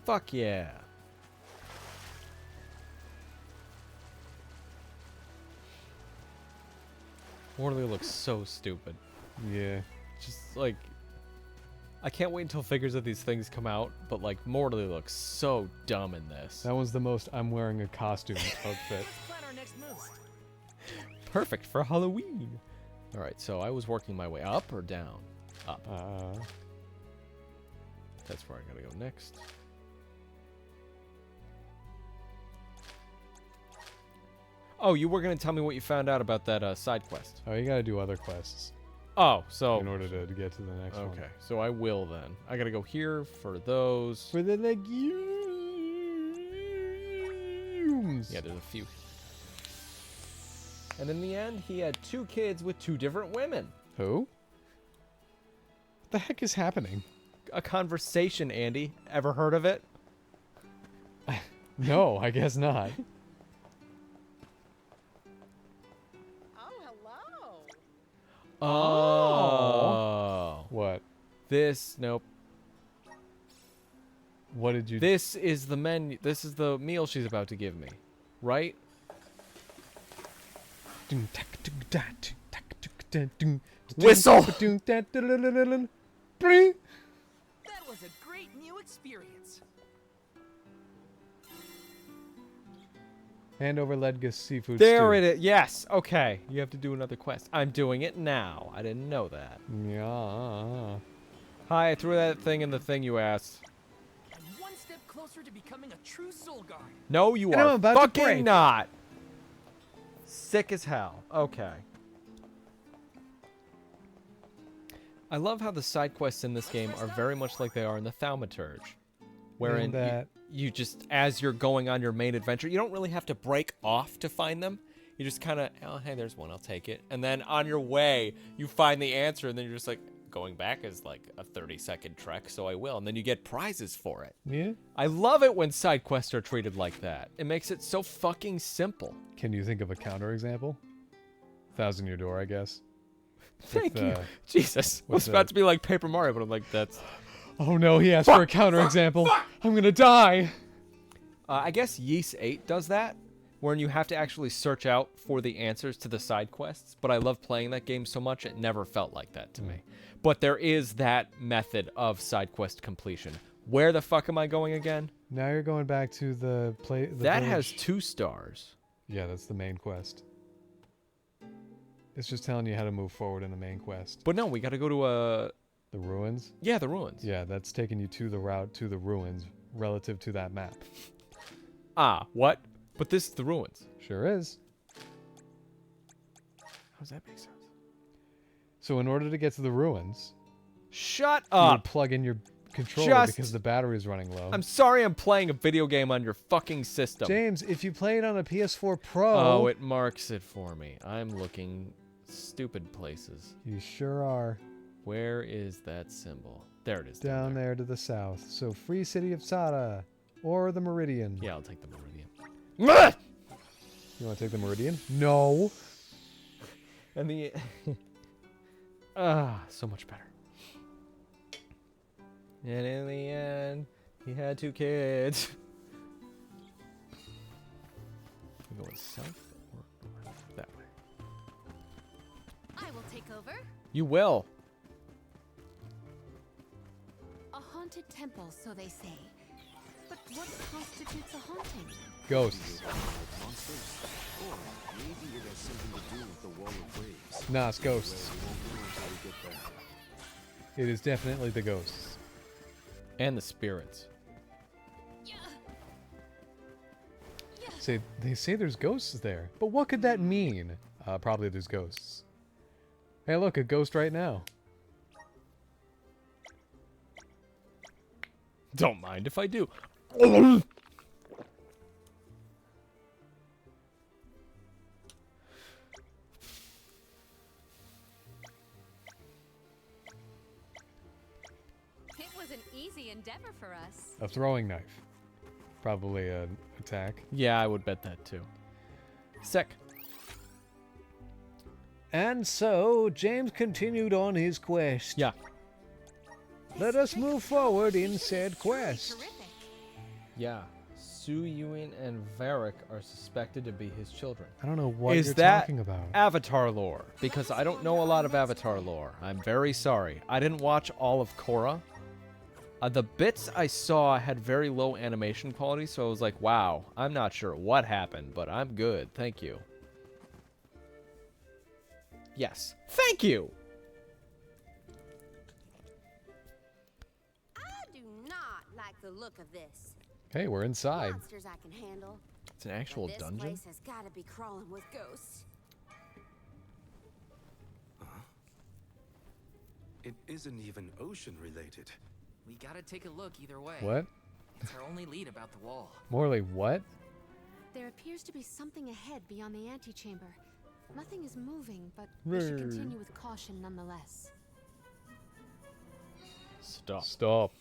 Fuck yeah. Morley looks so stupid. Yeah. Just like, I can't wait until figures of these things come out, but like Morley looks so dumb in this. That was the most I'm wearing a costume outfit. Plan our next move. Perfect for Halloween. All right, so I was working my way up or down? Up. That's where I gotta go next. Oh, you were gonna tell me what you found out about that side quest. Oh, you gotta do other quests Oh, so in order to get to the next one. okay, so I will then. I gotta go here for those. For the legumes. Yeah, there's a few. And in the end, he had 2 kids with 2 different women. Who? What the heck is happening? A conversation, Andy. Ever heard of it? No, I guess not. Oh. What? Nope. What did you... This is the menu. This is the meal she's about to give me. Right? Whistle! That was a great new experience. Hand over Ledgus seafood There stew. it is. Yes. Okay. You have to do another quest. I'm doing it now. I didn't know that. Yeah. Hi, I threw that thing in the thing you asked. I'm one step closer to becoming a true soul guard. No, you And are I'm about to fucking break. not. Sick as hell. Okay. I love how the side quests in this game are very much like they are in the Thaumaturge. Wherein that... you just, as you're going on your main adventure, you don't really have to break off to find them. You just kind of, oh, hey, there's one, I'll take it. And then on your way, you find the answer, and then you're just like, going back is like a 30-second trek, so I will. And then you get prizes for it. Yeah? I love it when side quests are treated like that. It makes it so fucking simple. Can you think of a counterexample? Thousand Year Door, I guess. Thank you. Jesus. I was about to be like Paper Mario, but I'm like, that's... Oh no, he asked for a counterexample. I'm gonna die. I guess Ys 8 does that, wherein you have to actually search out for the answers to the side quests, but I love playing that game so much, it never felt like that to me. But there is that method of side quest completion. Where the fuck am I going again? Now you're going back to the that village. has 2 stars. Yeah, that's the main quest. It's just telling you how to move forward in the main quest. But no, we gotta go to The ruins? Yeah, the ruins. Yeah, that's taking you to the route to the ruins relative to that map. Ah, what? But this is the ruins. Sure is. How does that make sense? So in order to get to the ruins... Shut you would up! plug in your controller because the battery is running low. I'm sorry I'm playing a video game on your fucking system. James, if you play it on a PS4 Pro... Oh, it marks it for me. I'm looking stupid places. You sure are. Where is that symbol? There it is. Down there to the south. So Free City of Sada. Or the Meridian. Yeah, I'll take the Meridian. You want to take the Meridian? No. And the... so much better. And in the end, he had 2 kids. We going south or north? That way. I will take over. You will. A haunted temple, so they say. But what constitutes a haunting? Ghosts. Monsters? Or maybe it has something to do with the wall of waves. Nah, it's ghosts. We won't know until we get there. It is definitely the ghosts. And the spirits. They say there's ghosts there, but what could that mean? Probably there's ghosts. Hey, look, a ghost right now. Don't mind if I do. It was an easy endeavor for us. A throwing knife. Probably an attack. Yeah, I would bet that too. Sec. And so, James continued on his quest. Yeah. Let us move forward in said quest. Yeah. Su Yuin and Varric are suspected to be his children. I don't know what Is you're that talking about. Avatar lore? Because I don't know a lot of Avatar lore. I'm very sorry. I didn't watch all of Korra. The bits I saw had very low animation quality, so I was like, wow, I'm not sure what happened, but I'm good. Thank you. Yes. Thank you! I do not like the look of this. Hey, we're inside. Monsters I can handle. It's an actual But this dungeon? place has got to be crawling with ghosts. It isn't even ocean related. We gotta take a look either way. What? It's our only lead about the wall. Morley, what? There appears to be something ahead beyond the antechamber. Nothing is moving, but we should continue with caution nonetheless. Stop. Stop.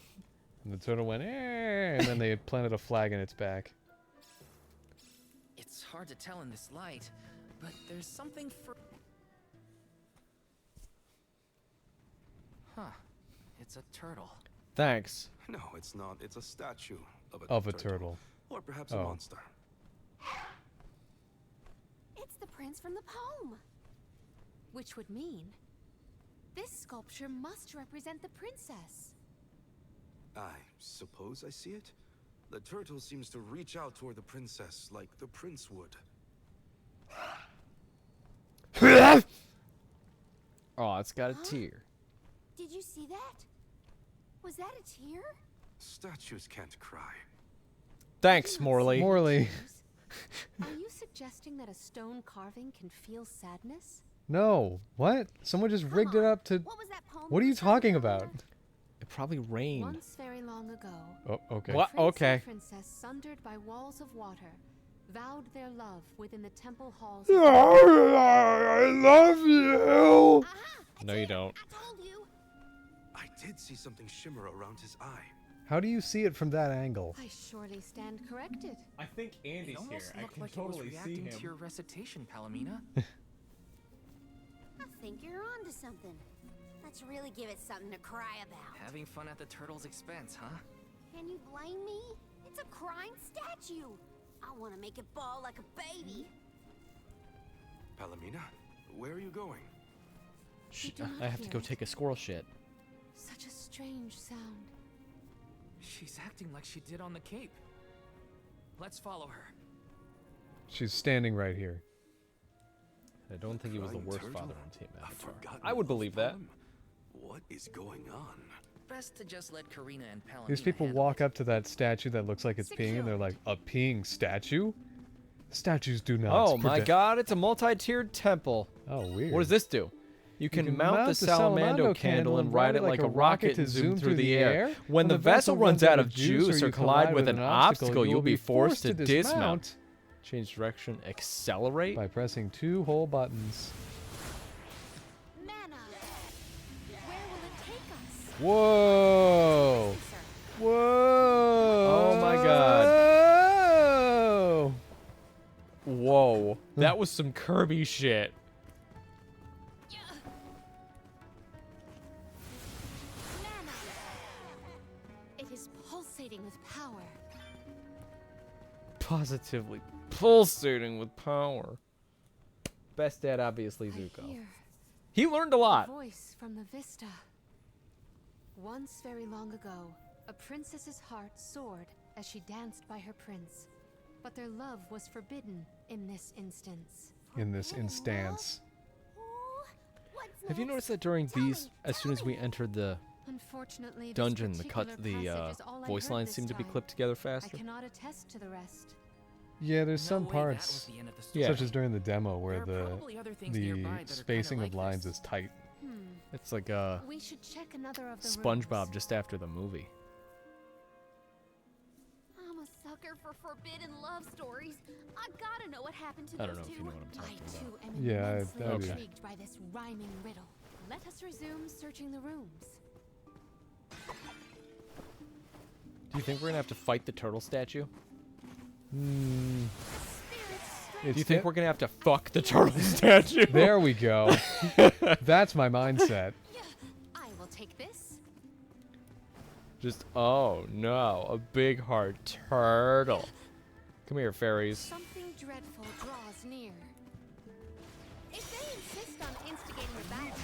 And the turtle went, eh, and then they had planted a flag in its back. It's hard to tell in this light, but there's something for... Huh. It's a turtle. Thanks. No, it's not. It's a statue of a turtle. Or perhaps a monster. It's the prince from the poem. Which would mean this sculpture must represent the princess. I suppose I see it. The turtle seems to reach out toward the princess like the prince would. Oh, it's got a tear. Did you see that? Was that a tear? Statues can't cry. Thanks, Morley. Morley. Are you suggesting that a stone carving can feel sadness? No. What? Someone just rigged it up to... What was that poem? What are you talking about? It probably rained. Once very long ago, Oh, okay. What? prince Okay. and princess sundered by walls of water vowed their love within the temple halls. I love you. No, you don't. I told you. I did see something shimmer around his eye. How do you see it from that angle? I surely stand corrected. I think It almost looked like it was reacting to your recitation, Palomina. I think you're onto something. Let's really give it something to cry about. Having fun at the turtle's expense, huh? Can you blame me? It's a crying statue. I want to make it bawl like a baby. Palomina, where are you going? I have to go take a squirrel shit. Such a strange sound. She's acting like she did on the Cape. Let's follow her. She's standing right here. I don't think he was the Crying worst turtle? father on Team I've Avatar. forgotten I would those believe that. poem. What is going on? Best to just let Karina and Palomina These people handle walk it. up to that statue that looks like it's peeing, and they're like, a peeing statue? Statues do not. Oh my god, it's a multi-tiered temple. Oh, weird. What does this do? You can mount the Salamando candle and ride it like a rocket to zoom through the air. When the vessel runs out of juice or collide with an obstacle, you'll be forced to dismount. Change direction, accelerate. By pressing 2 whole buttons. Mana! Where will it take us? Whoa! Whoa! Oh my god. Whoa. That was some Kirby shit. positively pulsating with power. Best dad, obviously, Zuko. I hear He learned a lot. a voice from the vista. Once very long ago, a princess's heart soared as she danced by her prince. But their love was forbidden in this instance. In this instance. Have you noticed that during these, as soon as we entered the Unfortunately, this dungeon, particular passage is all I voice heard lines this seem to be time. clipped together I faster? cannot attest to the rest. Yeah, there's No some way that was parts, the end of the story. Yeah. such as during the demo, where There are the probably other things nearby that are kinda spacing like of lines this. is tight. It's like We should check another of the SpongeBob rooms. just after the movie. I'm a sucker for forbidden love stories. I've got to know what happened to I those don't know if two. you know what I'm I talking about. too am Yeah, immensely I do. intrigued by this rhyming riddle. Let us resume searching the rooms. Do you think we're gonna have to fight the turtle statue? Hmm. Do you think we're gonna have to fuck the turtle statue? There we go. That's my mindset. I will take this. Just, oh no, a big hard turtle. Come here, fairies. Something dreadful draws near. If they insist on instigating a battle,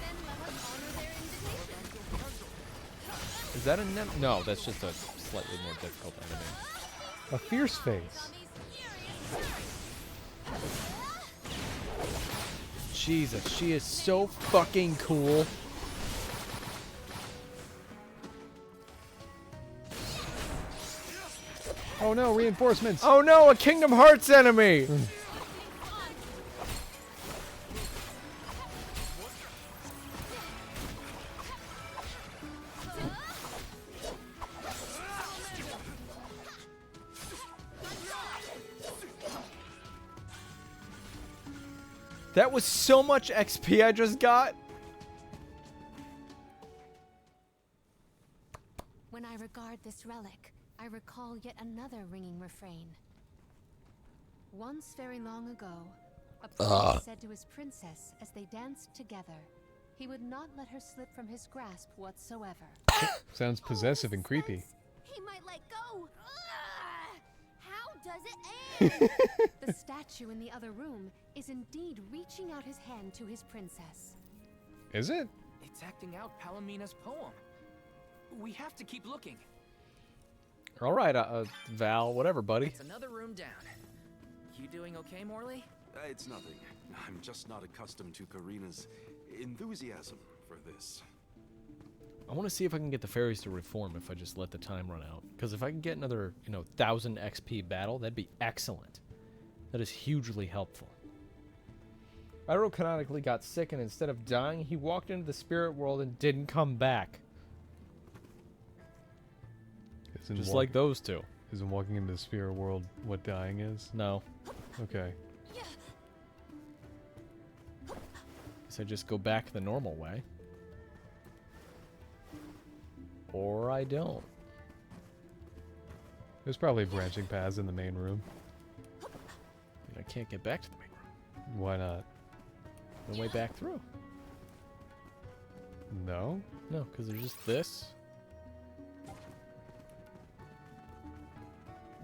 then let us honor their invitation. Is that a no, that's just a slightly more difficult enemy. A fierce face. Jesus, she is so fucking cool. Oh no, reinforcements! Oh no, a Kingdom Hearts enemy! That was so much XP I just got. When I regard this relic, I recall yet another ringing refrain. Once very long ago, a prince said to his princess as they danced together, he would not let her slip from his grasp whatsoever. Sounds possessive and creepy. He might let go. Ugh. How does it end? The statue in the other room is indeed reaching out his hand to his princess. Is it? It's acting out Palomina's poem. We have to keep looking. All right, Val, whatever, buddy. It's another room down. You doing okay, Morley? It's nothing. I'm just not accustomed to Karina's enthusiasm for this. I want to see if I can get the fairies to reform if I just let the time run out. Because if I can get another, 1,000 XP battle, that'd be excellent. That is hugely helpful. Iroh canonically got sick, and instead of dying, he walked into the spirit world and didn't come back. Just like those two. Isn't walking into the spirit world what dying is? No. Okay. So I just go back the normal way. Or I don't. There's probably branching paths in the main room. I can't get back to the main room. Why not? No way back through. No? No, because there's just this.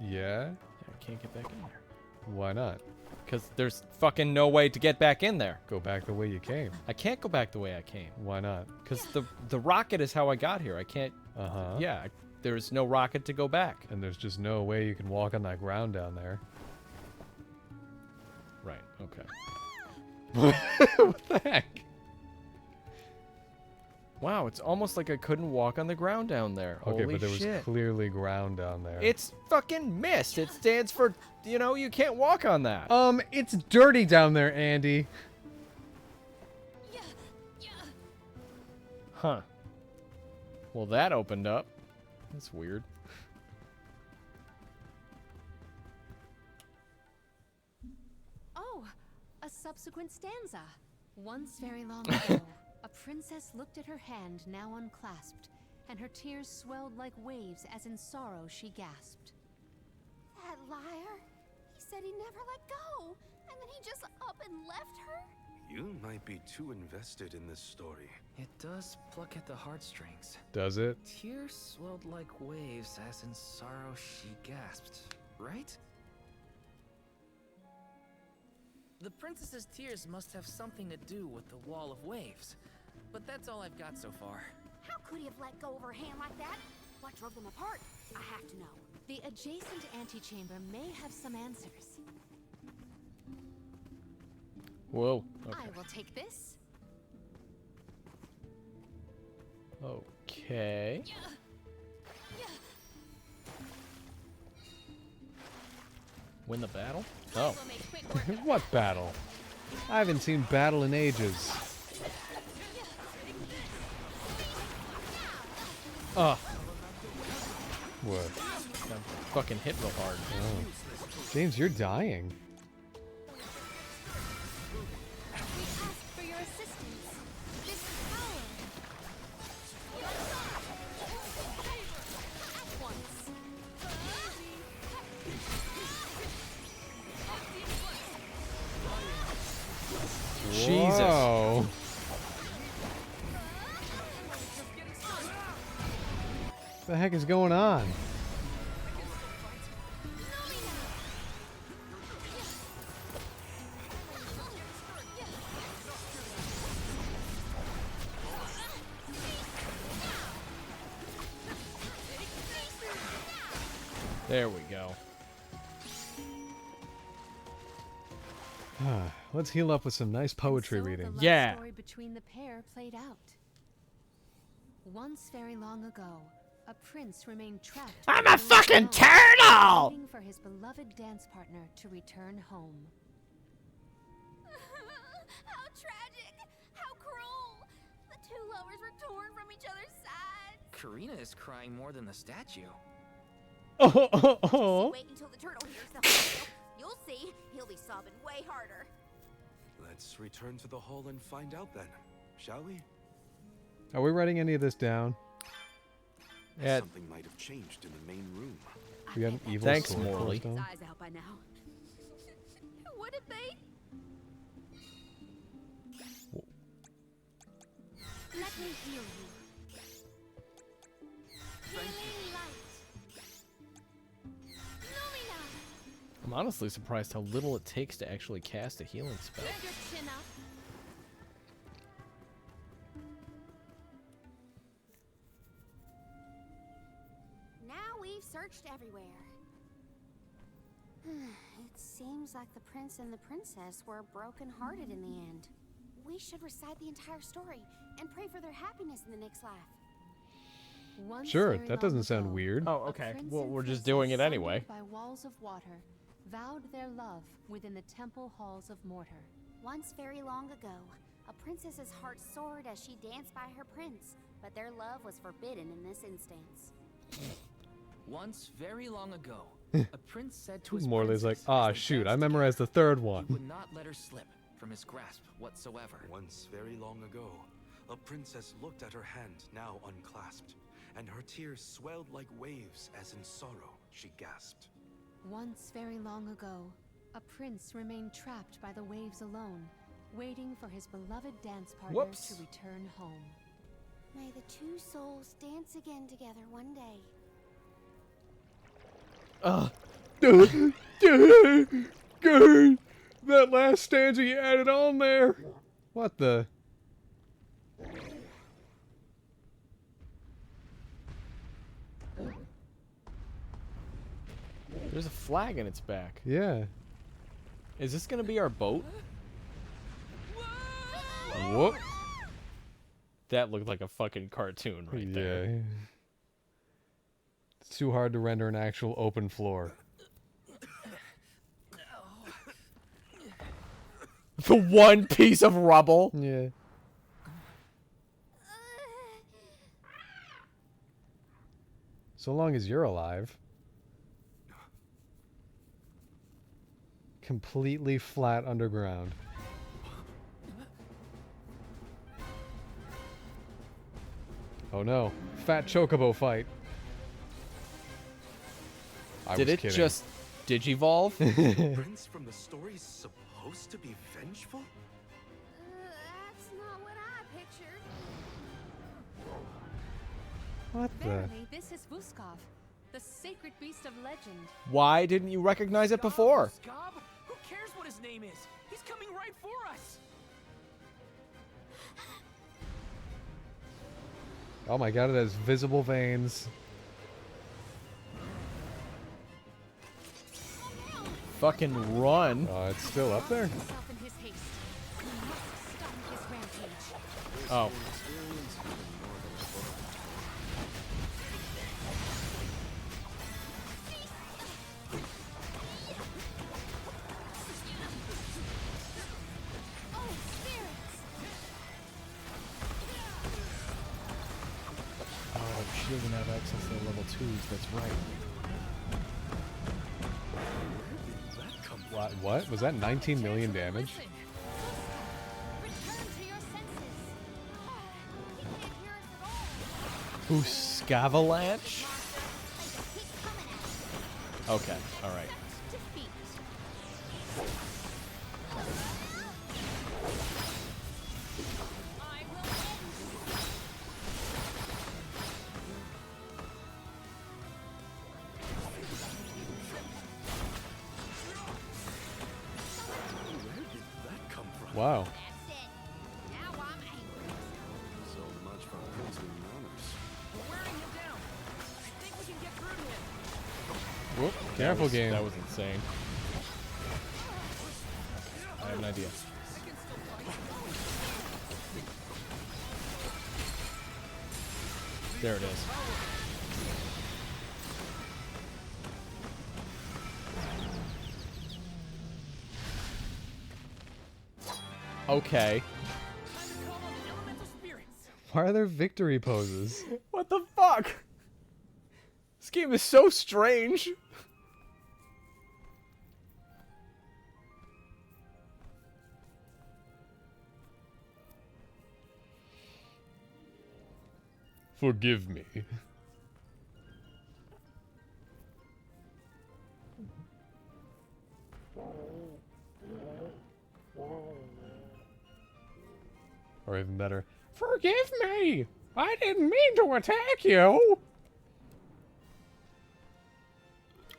Yeah? I can't get back in there. Why not? Because there's fucking no way to get back in there. Go back the way you came. I can't go back the way I came. Why not? Because the rocket is how I got here. I can't... Uh-huh. Yeah, there's no rocket to go back. And there's just no way you can walk on that ground down there. Right, okay. What the heck? Wow, it's almost like I couldn't walk on the ground down there. Okay, Holy but there was shit. clearly ground down there. It's fucking mist. It stands for, you can't walk on that. It's dirty down there, Andy. Huh. Well, that opened up. That's weird. Oh, a subsequent stanza. Once very long ago, a princess looked at her hand now unclasped, and her tears swelled like waves as in sorrow she gasped. That liar. He said he never let go. And then he just up and left her? You might be too invested in this story. It does pluck at the heartstrings. Does it? Tears swelled like waves as in sorrow she gasped, right? The princess's tears must have something to do with the wall of waves. But that's all I've got so far. How could he have let go of her hand like that? What drove them apart? I have to know. The adjacent antechamber may have some answers. Whoa. Okay. I will take this. Okay. Win the battle? Oh. What battle? I haven't seen battle in ages. Ugh. What? I'm fucking hit real hard. Oh. James, you're dying. We ask for your assistance. This is power. At once. Jesus. Whoa. What the heck is going on? There we go. Let's heal up with some nice poetry So reading. The love Yeah. story between the pair played out. Once very long ago, a prince remained trapped. I'm by a the fucking alone, turtle! waiting for his beloved dance partner to return home. How tragic! How cruel! The two lovers were torn from each other's sides. Karina is crying more than the statue. Wait until the turtle hears the whole. You'll see. He'll be sobbing way harder. Let's return to the hall and find out then, shall we? Are we writing any of this down? Yeah. Something might have changed in the main room. We got an evil Thanks, sword Morley. forced on? Eyes out by now. What if they? Let me heal you. Healing light. Lumina. I'm honestly surprised how little it takes to actually cast a healing spell. Keep your chin up. Now we've searched everywhere. It seems like the prince and the princess were broken-hearted in the end. We should recite the entire story and pray for their happiness in the next life. Once Sure, very that doesn't long sound ago, weird. Oh, a okay. prince Well, and we're just princess doing it sundered anyway. By walls of water, vowed their love within the temple halls of mortar. Once very long ago, a princess's heart soared as she danced by her prince, but their love was forbidden in this instance. Once very long ago, a prince said to his Morley's like, princess ah, as they shoot, I danced memorized the third together, one. he would not let her slip from his grasp whatsoever. Once very long ago, a princess looked at her hand, now unclasped, and her tears swelled like waves as in sorrow she gasped. Once very long ago, a prince remained trapped by the waves alone, waiting for his beloved dance partner Whoops. to return home. May the two souls dance again together one day. That last stanza you added on there. What the? There's a flag in its back. Yeah. Is this gonna be our boat? Whoop. That looked like a fucking cartoon right there. Yeah. It's too hard to render an actual open floor. The one piece of rubble. Yeah. So long as you're alive. Completely flat underground. Oh no. Fat chocobo fight. I Did was it kidding. just digivolve? Prince from the story's supposed to be vengeful? That's not what I pictured. What the? Verily, this is Vuskov, the sacred beast of legend. Why didn't you recognize it before? Scob? Who cares what his name is? He's coming right for us. Oh my god, it has visible veins. Fucking run. Oh, it's still up there? Himself in his haste. We must stop his rampage. Oh. Oh, she doesn't have access to the level 2s, that's right. What? Was that 19 million damage? Who's Scavalanche? Okay, alright. Wow. So much for princely manners. We're wearing him down. I think we can get through to him. Whoop, careful game. That was insane. I have an idea. There it is. Okay. Why are there victory poses? What the fuck? This game is so strange. Forgive me. Or even better, forgive me! I didn't mean to attack you!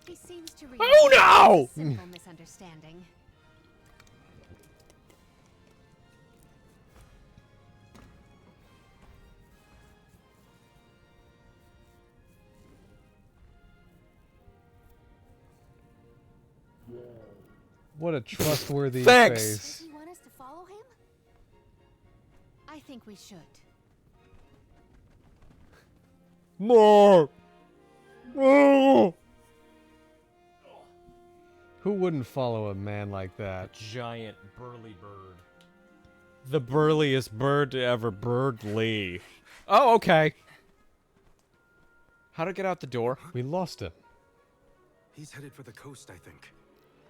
He seems to Oh no! simple misunderstanding. What a trustworthy Thanks. face. Does he want us to follow him? I think we should. More. Oh. Who wouldn't follow a man like that? Giant burly bird. The burliest bird to ever birdly. Oh, okay. How to get out the door? We lost him. He's headed for the coast, I think.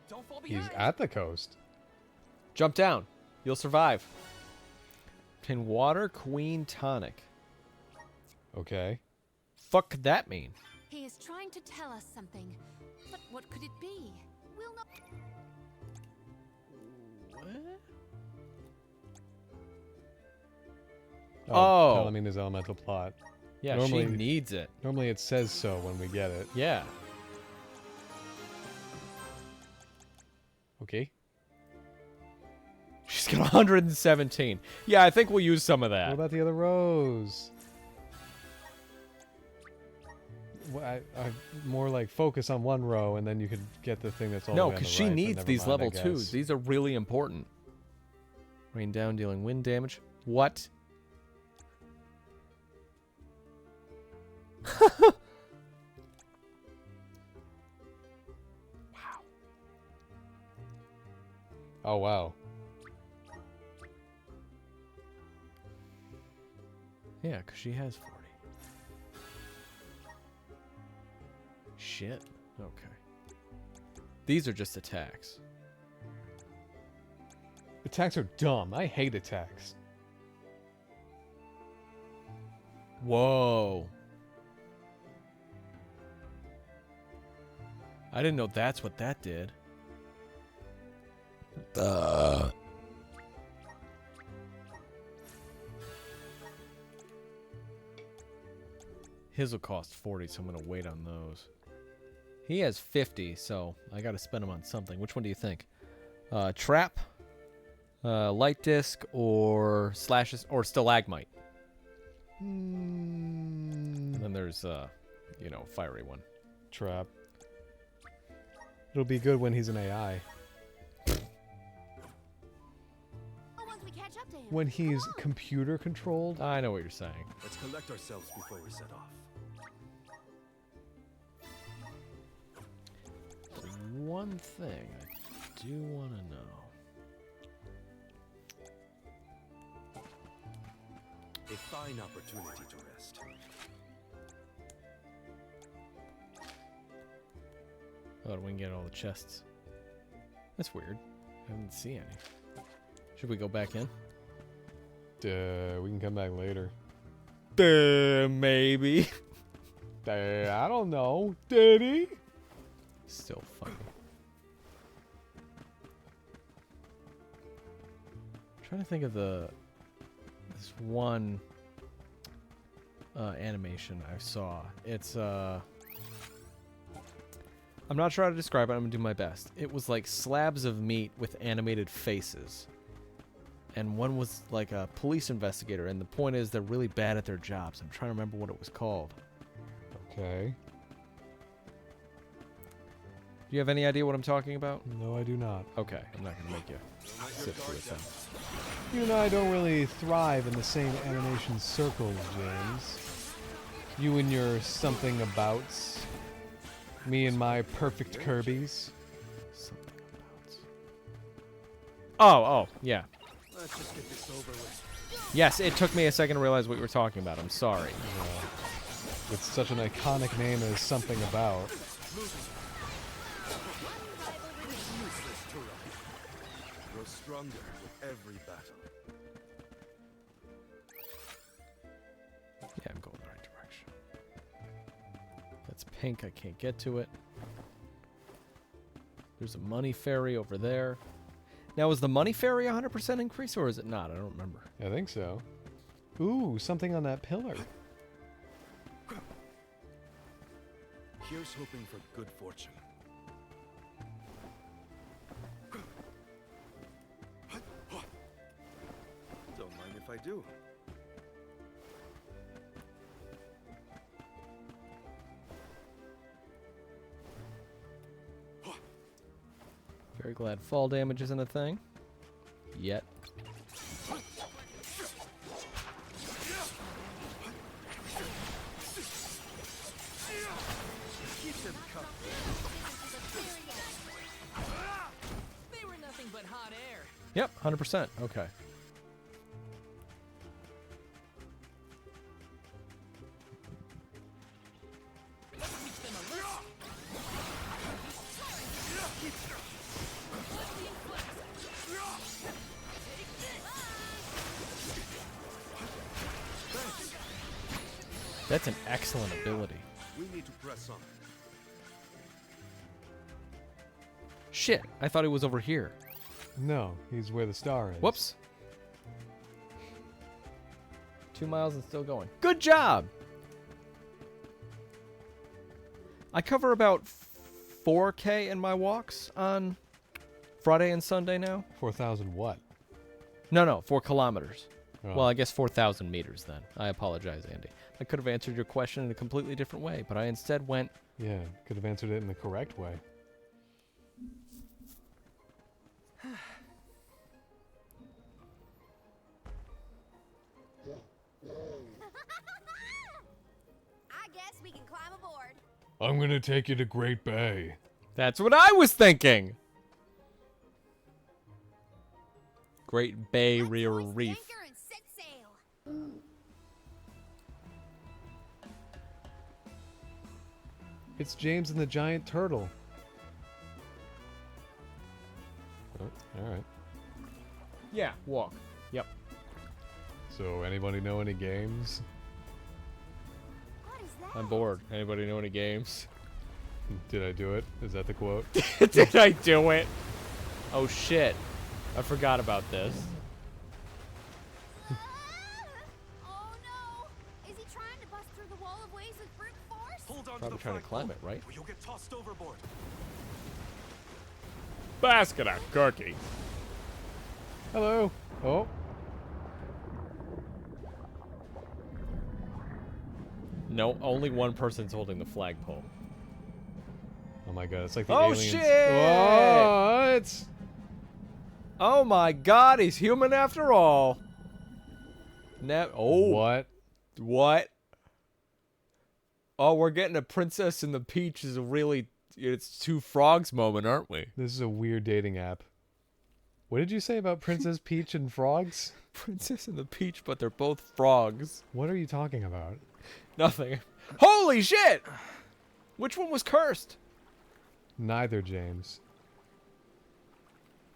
Don't fall behind. He's at the coast. Jump down. You'll survive. Obtain water queen tonic. Okay. Fuck could that mean? He is trying to tell us something, but what could it be? We'll not. Oh. Telling his elemental plot. Yeah, Normally- she needs it. Normally it says so when we get it. Yeah. Okay. She's got 117. Yeah, I think we'll use some of that. What about the other rows? Well, I more like focus on one row and then you could get the thing that's all the No, way on because the she right, but needs never these mind, I level guess. 2s. These are really important. Rain down, dealing wind damage. What? Oh, wow. Yeah, because she has 40. Shit. Okay. These are just attacks. Attacks are dumb. I hate attacks. Whoa. I didn't know that's what that did. His will cost 40, so I'm going to wait on those. He has 50, so I got to spend them on something. Which one do you think? Trap, light disc, or slashes, or stalagmite. And then there's, you know, fiery one. Trap. It'll be good when he's an AI. Once we catch up to him. When he's computer controlled. I know what you're saying. Let's collect ourselves before we set off. One thing I do want to know. A fine opportunity to rest. Oh, we can get all the chests. That's weird. I didn't see any. Should we go back in? We can come back later. Maybe. I don't know. Did he? Still funny. I'm trying to think of this one animation I saw. It's I'm not sure how to describe it. I'm gonna do my best. It was like slabs of meat with animated faces. And one was like a police investigator, and the point is they're really bad at their jobs. I'm trying to remember what it was called. Okay. Do you have any idea what I'm talking about? No, I do not. Okay, I'm not gonna make you sit through it then. You and I don't really thrive in the same animation circles, James. You and your something abouts. Me and my perfect Kirby's. Something about. Oh, yeah. Let's just get this over with. Yes, it took me a second to realize what you were talking about. I'm sorry. With such an iconic name as Something About. Grow stronger with every battle. Yeah, I'm going the right direction. That's pink. I can't get to it. There's a money fairy over there. Now, is the money fairy 100% increase, or is it not? I don't remember. I think so. Ooh, something on that pillar. Here's hoping for good fortune. Don't mind if I do. Very glad fall damage isn't a thing. Yet. They were nothing but hot air. Yep, 100%. Okay. That's an excellent ability. We need to press on. Shit, I thought he was over here. No, he's where the star is. Whoops. 2 miles and still going. Good job! I cover about 4K in my walks on Friday and Sunday now. 4,000 what? No, 4 kilometers. Oh. Well, I guess 4,000 meters then. I apologize, Andy. I could have answered your question in a completely different way, but I instead went... Yeah, could have answered it in the correct way. I guess we can climb aboard. I'm gonna take you to Great Bay. That's what I was thinking! Great Barrier Reef. Anchor and set sail. It's James and the Giant Turtle. Oh, alright. Yeah, walk. Yep. So, anybody know any games? What is that? I'm bored. Anybody know any games? Did I do it? Is that the quote? Did I do it? Oh shit. I forgot about this. Oh no! Is he trying to bust through the wall of waves with brute force? Hold on Probably to the trying to climb flagpole, it, right? or you'll get tossed overboard. Basket of cookies. Hello. Oh. No, only one person's holding the flagpole. Oh my god, it's like the Oh, aliens. shit! What? Oh my god, he's human after all. Oh. What? What? Oh, we're getting a Princess and the Peach is a really... It's two frogs moment, aren't we? This is a weird dating app. What did you say about Princess Peach and frogs? Princess and the Peach, but they're both frogs. What are you talking about? Nothing. Holy shit! Which one was cursed? Neither, James.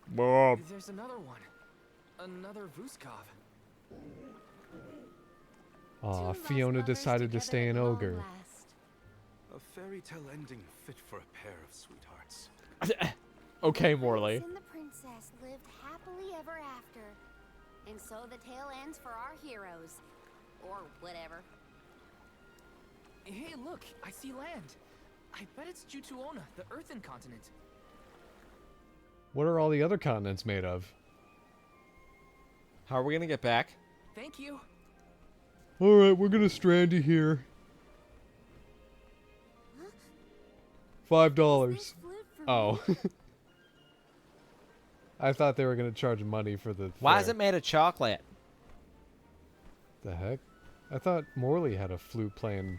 Bob. There's another one. Another Vuskov. Aw, Fiona decided to stay an ogre. A fairy tale ending fit for a pair of sweethearts. Okay, Morley. And the princess lived happily ever after. And so the tale ends for our heroes. Or whatever. Hey, look, I see land. I bet it's G2D, the earthen continent. What are all the other continents made of? How are we gonna get back? Thank you. Alright, we're gonna strand you here. $5. Oh. I thought they were gonna charge money for the Why fair. is it made of chocolate? The heck? I thought Morley had a flute playing.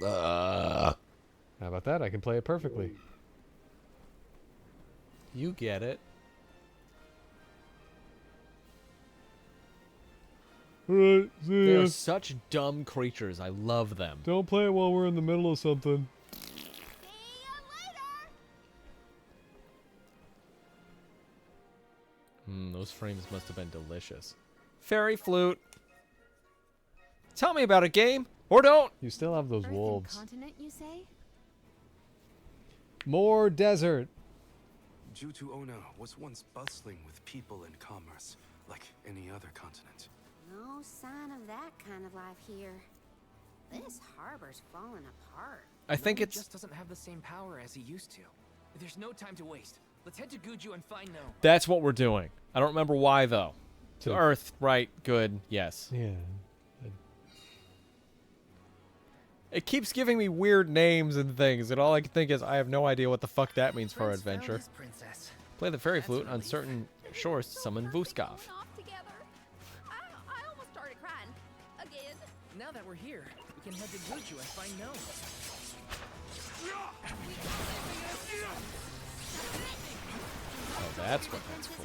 How about that? I can play it perfectly. You get it. Alright, see They ya. are such dumb creatures. I love them. Don't play it while we're in the middle of something. Those frames must have been delicious. Fairy flute. Tell me about a game, or don't. You still have those Earthen wolves. continent, you say? More desert. G2D was once bustling with people and commerce, like any other continent. No sign of that kind of life here. This harbor's falling apart. I think Nolan it's... just doesn't have the same power as he used to. There's no time to waste. Let's head to Guju and find No. That's what we're doing. I don't remember why, though. To Earth, right, good, yes. Yeah. It keeps giving me weird names and things, and all I can think is I have no idea what the fuck that means for our adventure. Play the fairy flute on certain shores to summon Vuskov. I almost started crying. Again. Now that we're here, we can head to Guju and find No. Oh, that's what that's for.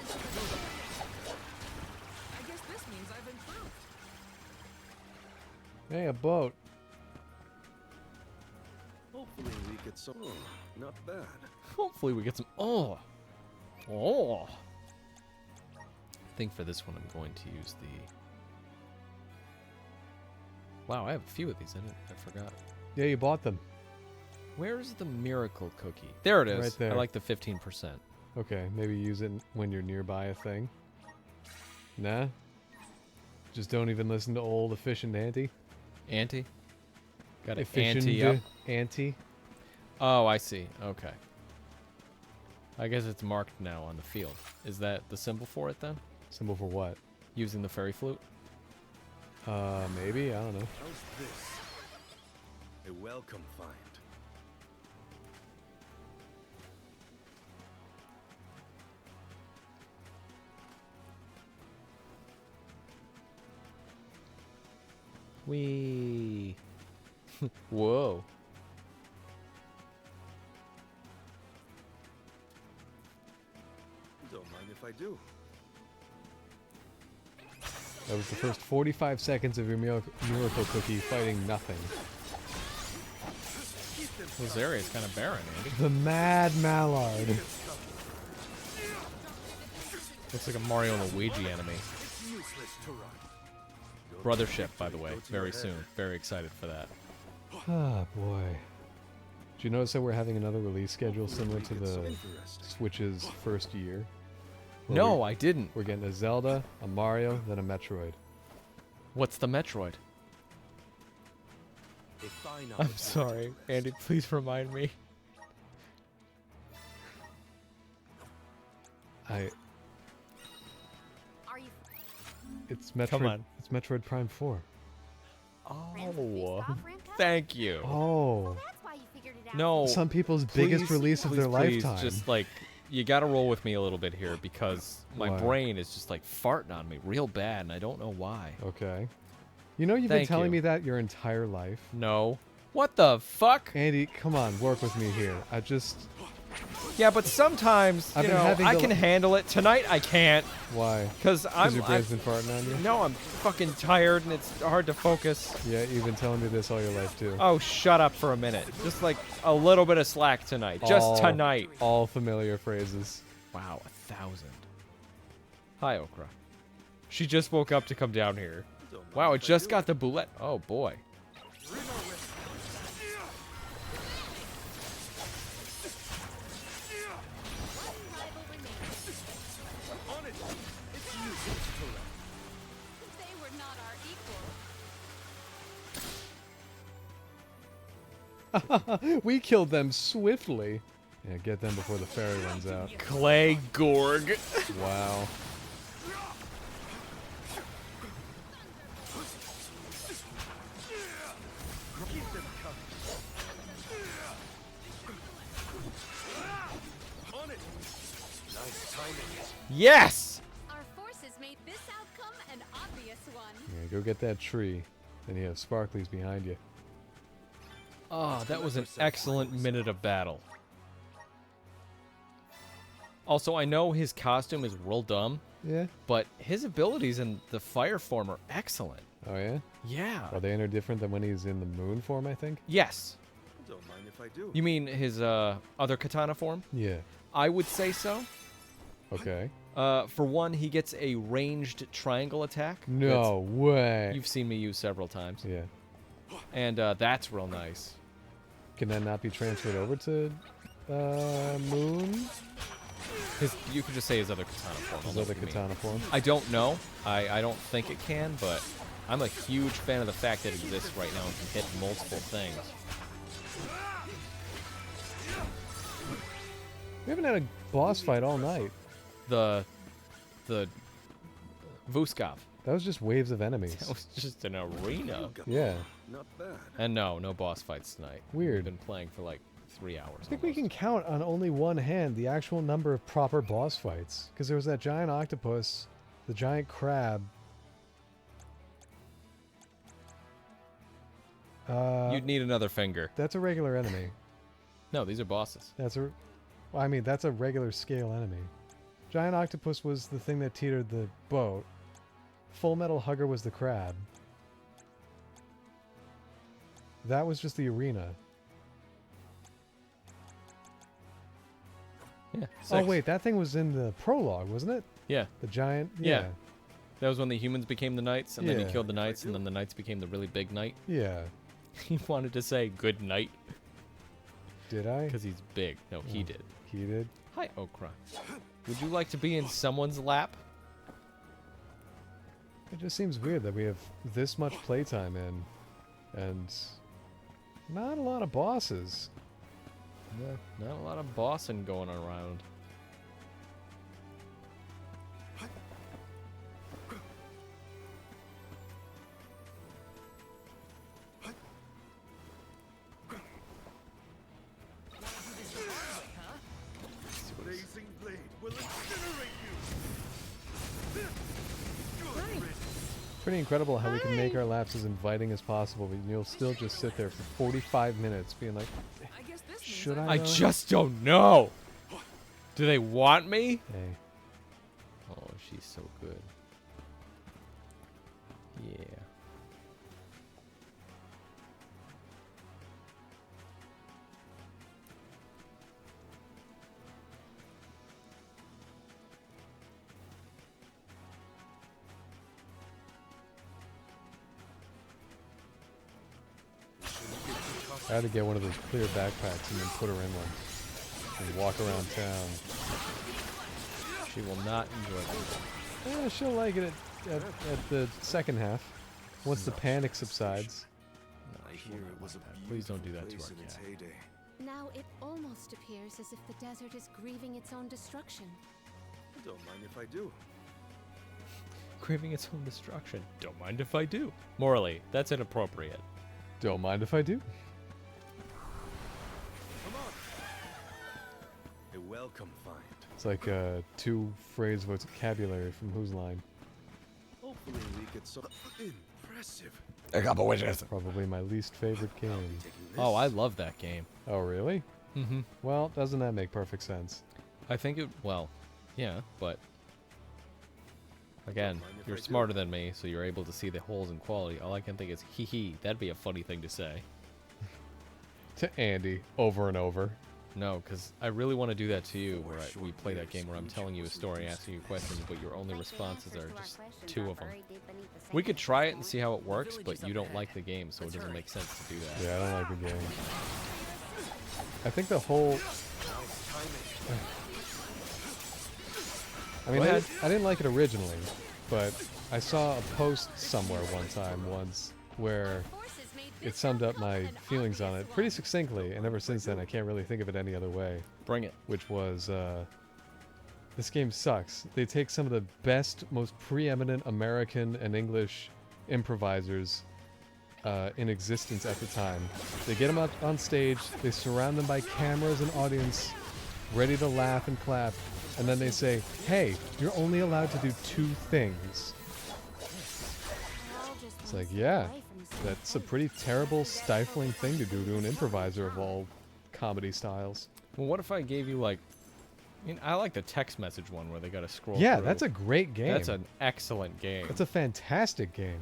I guess this means I've improved. Hey, a boat. Hopefully we get some... Oh, not bad. Hopefully we get some... Oh! I think for this one I'm going to use the... Wow, I have a few of these in it. I forgot. Yeah, you bought them. Where's the miracle cookie? There it is. Right there. I like the 15%. Okay, maybe use it when you're nearby a thing. Nah? Just don't even listen to old efficient auntie? Auntie? Got an Efficient ante up? auntie? Oh, I see. Okay. I guess it's marked now on the field. Is that the symbol for it then? Symbol for what? Using the fairy flute? Maybe? I don't know. How's this? A welcome find. Wee. Whoa. Don't mind if I do. That was the first 45 seconds of your miracle cookie fighting nothing. This area is kind of barren, Andy. The Mad Mallard. Looks like a Mario and Luigi enemy. Brothership, by the way, very soon. Very excited for that. Ah, boy. Did you notice that we're having another release schedule similar to the Switch's first year? Where No, I didn't. We're getting a Zelda, a Mario, then a Metroid. What's the Metroid? A fine I'm sorry. Andy, please remind me. Are you It's Metroid. Come on. It's Metroid Prime 4. friends with Beast Oh, Off, Ramco? thank you. Oh. That's why you figured it out. No. Some people's biggest please, release of please, their please, lifetime. Just like, you gotta roll with me a little bit here because my Why? brain is just like farting on me real bad and I don't know why. Okay. You know you've been Thank telling you. me that your entire life. No. What the fuck? Andy, come on, work with me here. Yeah, but sometimes, I've you been know, having I to can handle it. Tonight I can't. Why? Because your brain's been farting on you? No, I'm fucking tired and it's hard to focus. Yeah, you've been telling me this all your life too. Oh, shut up for a minute. Just like a little bit of slack tonight. Just tonight. All familiar phrases. Wow, 1,000. Hi, Okra. She just woke up to come down here. Wow, it just got the boulette. Oh, boy. They were not our equals. We killed them swiftly. Yeah, get them before the ferry runs out. Clay Gorg. Wow. Yes! Our forces made this outcome an obvious one. Yeah, go get that tree. Then you have sparklies behind you. Oh, that was an excellent minute of battle. Also, I know his costume is real dumb. Yeah. But his abilities in the fire form are excellent. Oh yeah? Yeah. Are they any different than when he's in the moon form, I think? Yes. Don't mind if I do. You mean his other katana form? Yeah. I would say so. Okay. For one, he gets a ranged triangle attack. No way. You've seen me use several times. Yeah. And that's real nice. Can that not be transferred over to moon? You could just say his other katana form. His other katana form? I don't know. I don't think it can, but I'm a huge fan of the fact that it exists right now and can hit multiple things. We haven't had a boss fight all night. The Vuskov. That was just waves of enemies. That was just an arena. Yeah. Not bad. And no boss fights tonight. Weird. We've been playing for like 3 hours. I think we can count on only one hand the actual number of proper boss fights. Because there was that giant octopus, the giant crab. You'd need another finger. That's a regular enemy. No, these are bosses. Well, I mean, that's a regular scale enemy. Giant octopus was the thing that teetered the boat. Full Metal Hugger was the crab. That was just the arena. Yeah. Oh 6. wait, that thing was in the prologue, wasn't it? Yeah. The giant. Yeah. That was when the humans became the knights, and then he Yeah. killed the knights, and then the knights became the really big knight. Yeah. He wanted to say good night. Did I? Because he's big. No, he did. He did. Hi, Okra. Would you like to be in someone's lap? It just seems weird that we have this much playtime in, and not a lot of bosses. Yeah, not a lot of bossing going around. Blazing blade will incinerate you. Pretty incredible how we can make our laps as inviting as possible, but you'll still just sit there for 45 minutes being like, should I? I though?" just don't know. Do they want me? Hey. Oh, she's so good. Yeah. I had to get one of those clear backpacks and then put her in one and walk around town. She will not enjoy that. Yeah, she'll like it at the second half, once the panic subsides. I hear it was a Please don't do that to place our in its cat. heyday. Now it almost appears as if the desert is grieving its own destruction. Don't mind if I do. Craving its own destruction. Don't mind if I do. Morally, that's inappropriate. Don't mind if I do. Come on. A welcome find. It's like two-phrase vocabulary from Whose Line. Hopefully we get some impressive. I got wishes. Probably my least favorite game. Oh, I love that game. Oh, really? Mm-hmm. Well, doesn't that make perfect sense? I think it. Well, yeah, but again, you're smarter than me, so you're able to see the holes in quality. All I can think is, hee hee. That'd be a funny thing to say. To Andy, over and over. No, because I really want to do that to you, where we play that game where I'm telling you a story, asking you questions, but your only responses are just 2 of them. We could try it and see how it works, but you don't like the game, so it doesn't make sense to do that. Yeah, I don't like the game. I think the whole... I mean, I didn't like it originally, but I saw a post somewhere once where it summed up my feelings on it pretty succinctly, and ever since then I can't really think of it any other way. Bring it. Which was, this game sucks. They take some of the best, most preeminent American and English improvisers in existence at the time. They get them up on stage, they surround them by cameras and audience, ready to laugh and clap, and then they say, hey, you're only allowed to do 2 things. It's like, yeah, that's a pretty terrible, stifling thing to do to an improviser of all comedy styles. Well, what if I gave you, like... I mean, I like the text message one where they gotta scroll Yeah, through. that's a great game. That's an excellent game. That's a fantastic game.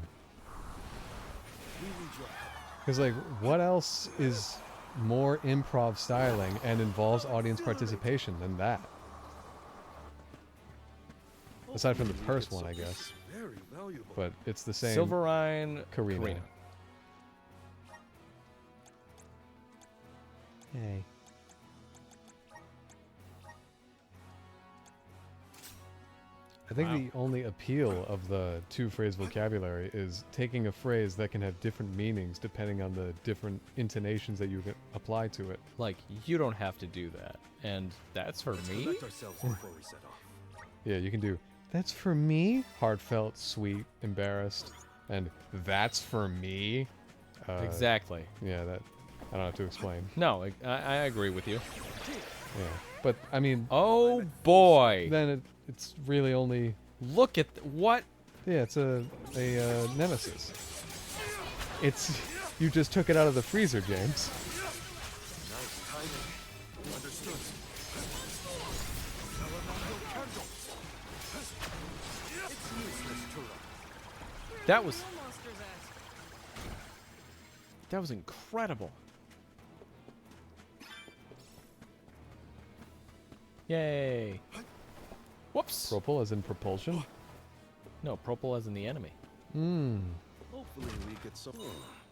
Because, like, what else is more improv styling and involves audience participation than that? Aside from the purse one, I guess. But it's the same. Silverine Karina. Hey. I think the only appeal of the 2-phrase vocabulary is taking a phrase that can have different meanings depending on the different intonations that you can apply to it. Like, you don't have to do that. And that's for me? Yeah, you can do, that's for me? Heartfelt, sweet, embarrassed. And that's for me? Exactly. Yeah, that I don't have to explain. No, I agree with you. Yeah, but, I mean... Oh, boy! Then it's really only... Look at... what? Yeah, it's a nemesis. It's... You just took it out of the freezer, James. That was... That was incredible. Yay. Whoops. Propel as in propulsion? No, propel as in the enemy. Hmm. Hopefully we get some.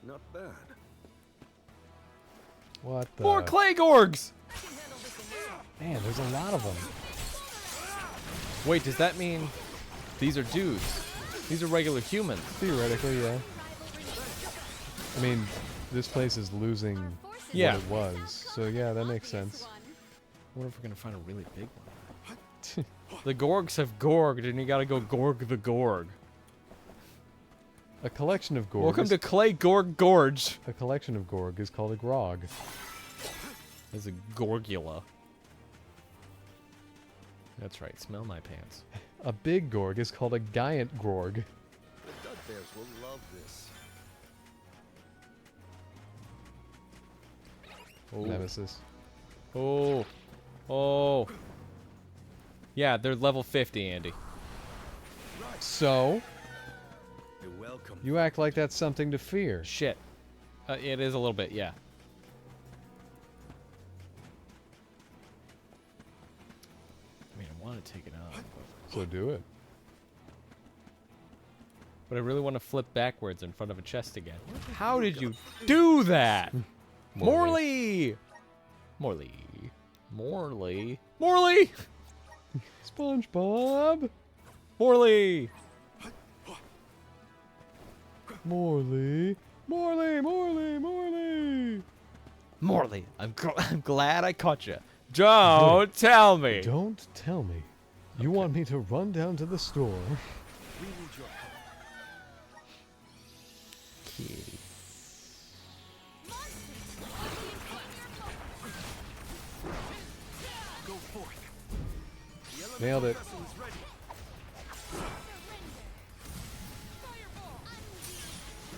Not bad. What the... More clay gorgs! Man, there's a lot of them. Wait, does that mean these are dudes? These are regular humans. Theoretically, yeah. I mean, this place is losing what it was. So yeah, that makes sense. I wonder if we're going to find a really big one. The Gorgs have gorged, and you gotta go gorg the Gorg. A collection of Gorg. Welcome to Clay Gorg Gorge. A collection of Gorg is called a grog. There's a Gorgula. That's right, smell my pants. A big Gorg is called a giant Gorg. The Dud Bears will love this. Oh. Nemesis. Oh. Oh. Yeah, they're level 50, Andy. So? You're welcome. You act like that's something to fear. Shit. It is a little bit, yeah. I mean, I want to take it on. So do it. But I really want to flip backwards in front of a chest again. How did you do that? Morley! Morley. Morley. Morley! SpongeBob! Morley! Morley! Morley! Morley! Morley! Morley, I'm glad I caught you. Don't tell me. Don't tell me. You want me to run down to the store? We need your help. Kitty. Go forth. Nailed it. Vessel is ready.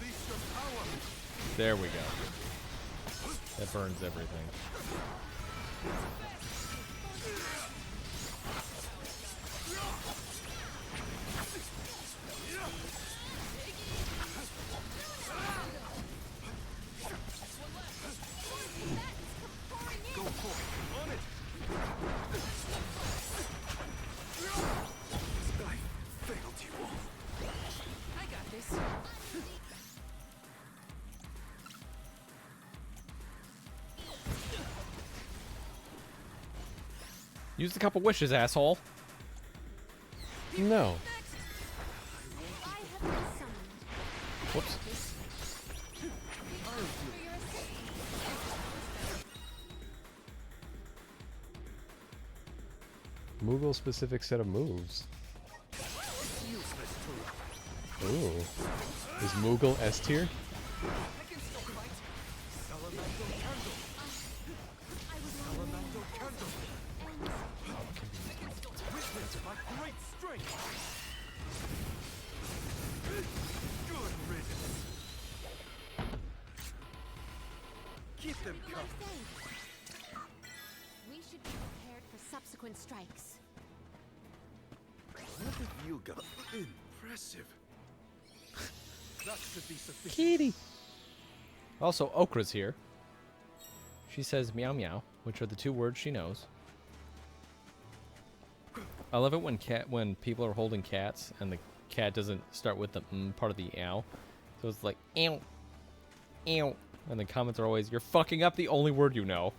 Release your power. There we go. That burns everything. Go forth. On it. I failed you all. I got this. Use a couple wishes, asshole. No. I have been summoned. Whoops. Moogle specific set of moves. Ooh. Is Moogle S tier? Witness my great strength. Good riddance. Keep them coming. We should be prepared for subsequent strikes. What have you got? Impressive. That should be sufficient. Kitty. Also, Okra's here. She says meow meow, which are the two words she knows. I love it when people are holding cats and the cat doesn't start with the part of the ow. So it's like ew, ew, and the comments are always, "You're fucking up the only word you know."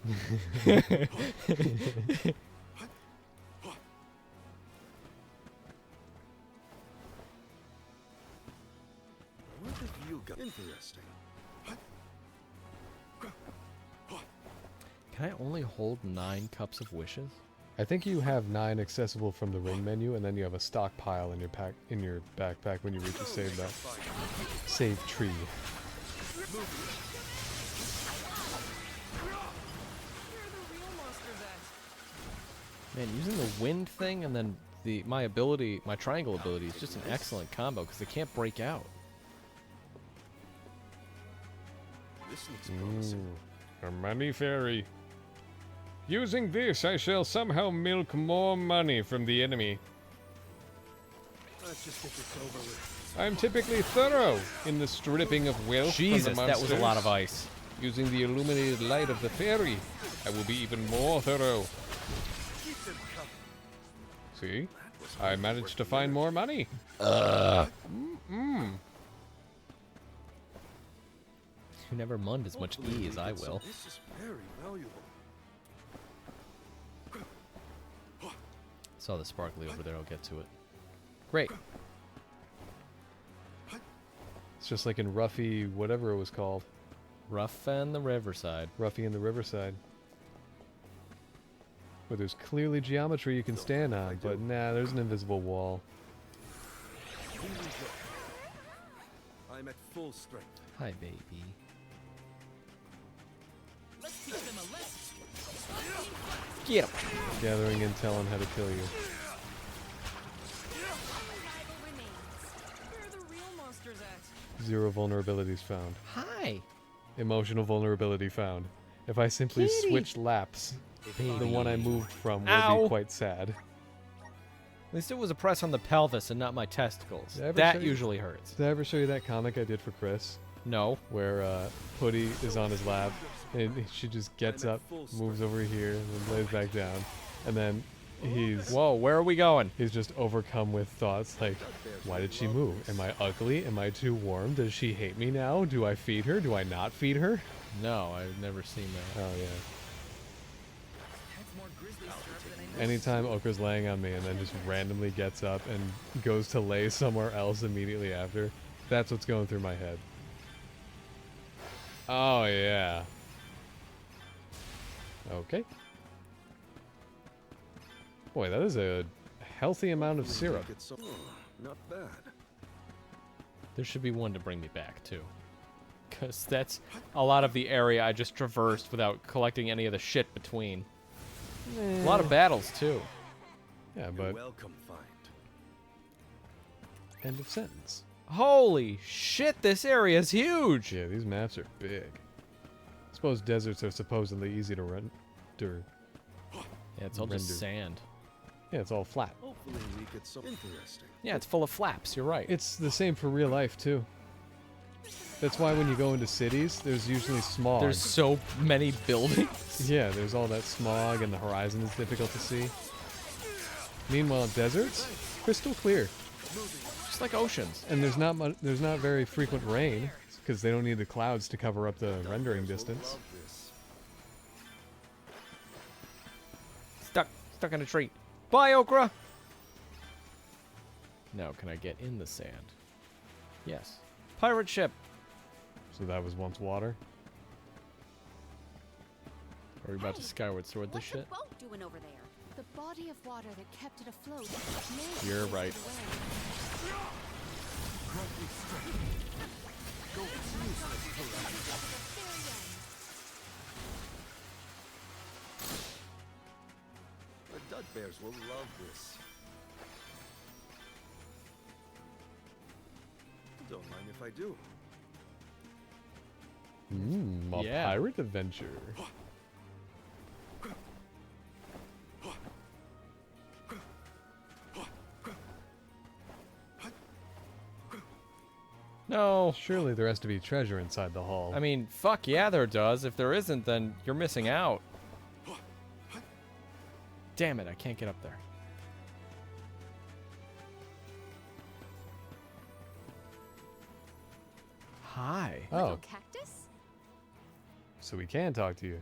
What have you got? Interesting. Can I only hold 9 cups of wishes? I think you have 9 accessible from the ring menu, and then you have a stockpile in your backpack when you reach a save tree. Man, using the wind thing and then my triangle ability is just an excellent combo because it can't break out. This looks promising. A money fairy. Using this, I shall somehow milk more money from the enemy. Let's just get this over with. I'm typically thorough in the stripping of wealth Jesus, from the that was a lot of monsters. ice. Using the illuminated light of the fairy, I will be even more thorough. Keep them coming. See? I managed to find more money. You never munned as much E as I will. This is very valuable. Saw the sparkly over there, I'll get to it. Great. It's just like in Ruffy, whatever it was called. Rough and the Riverside. Ruffy and the Riverside. Where there's clearly geometry you can stand on, but nah, there's an invisible wall. I'm at full strength. Hi, baby. Let's teach them a lesson. Get him. Gathering intel on how to kill you. Rival remains. Where are the real monsters at? 0 vulnerabilities found. Hi. Emotional vulnerability found. If I simply Kitty. switch laps, the one I moved from will Ow. be quite sad. At least it was a press on the pelvis and not my testicles. Did I ever That show you- usually hurts. Did I ever show you that comic I did for Chris? No. Where Putty is on his lap, and she just gets up, moves over here, and then lays back down. And then he's Whoa, where are we going? he's just overcome with thoughts like, why did she move? Am I ugly? Am I too warm? Does she hate me now? Do I feed her? Do I not feed her? No, I've never seen that. Oh, yeah. That's more grizzly syrup than I know. Anytime Okra's laying on me and then just randomly gets up and goes to lay somewhere else immediately after, that's what's going through my head. Oh, yeah. Okay. Boy, that is a healthy amount of Hopefully we syrup. get some- not bad. There should be one to bring me back, too. Because that's a lot of the area I just traversed without collecting any of the shit between. A lot of battles, too. Yeah, You're but welcome, find. end of sentence. Holy shit, this area is huge! Yeah, these maps are big. I suppose deserts are supposedly easy to render. Yeah, it's all just Rendered. sand. Yeah, it's all flat. Hopefully we get some interesting. Yeah, it's full of flaps, you're right. It's the same for real life, too. That's why when you go into cities, there's usually smog. There's so many buildings. Yeah, there's all that smog and the horizon is difficult to see. Meanwhile, deserts, crystal clear. Just like oceans. And there's not very frequent rain because they don't need the clouds to cover up the rendering distance. Love this. Stuck in a tree. Bye, Okra! Now, can I get in the sand? Yes. Pirate ship! So that was once water. Are we about to skyward sword this What's shit? the boat doing over there? The body of water that kept it afloat may have You're drifted right. away. The Dud Bears will love this. Don't mind if I do. A Yeah. pirate adventure. No. Surely there has to be treasure inside the hull. I mean, fuck yeah, there does. If there isn't, then you're missing out. Damn it, I can't get up there. Hi. Oh, Little cactus? so we can talk to you.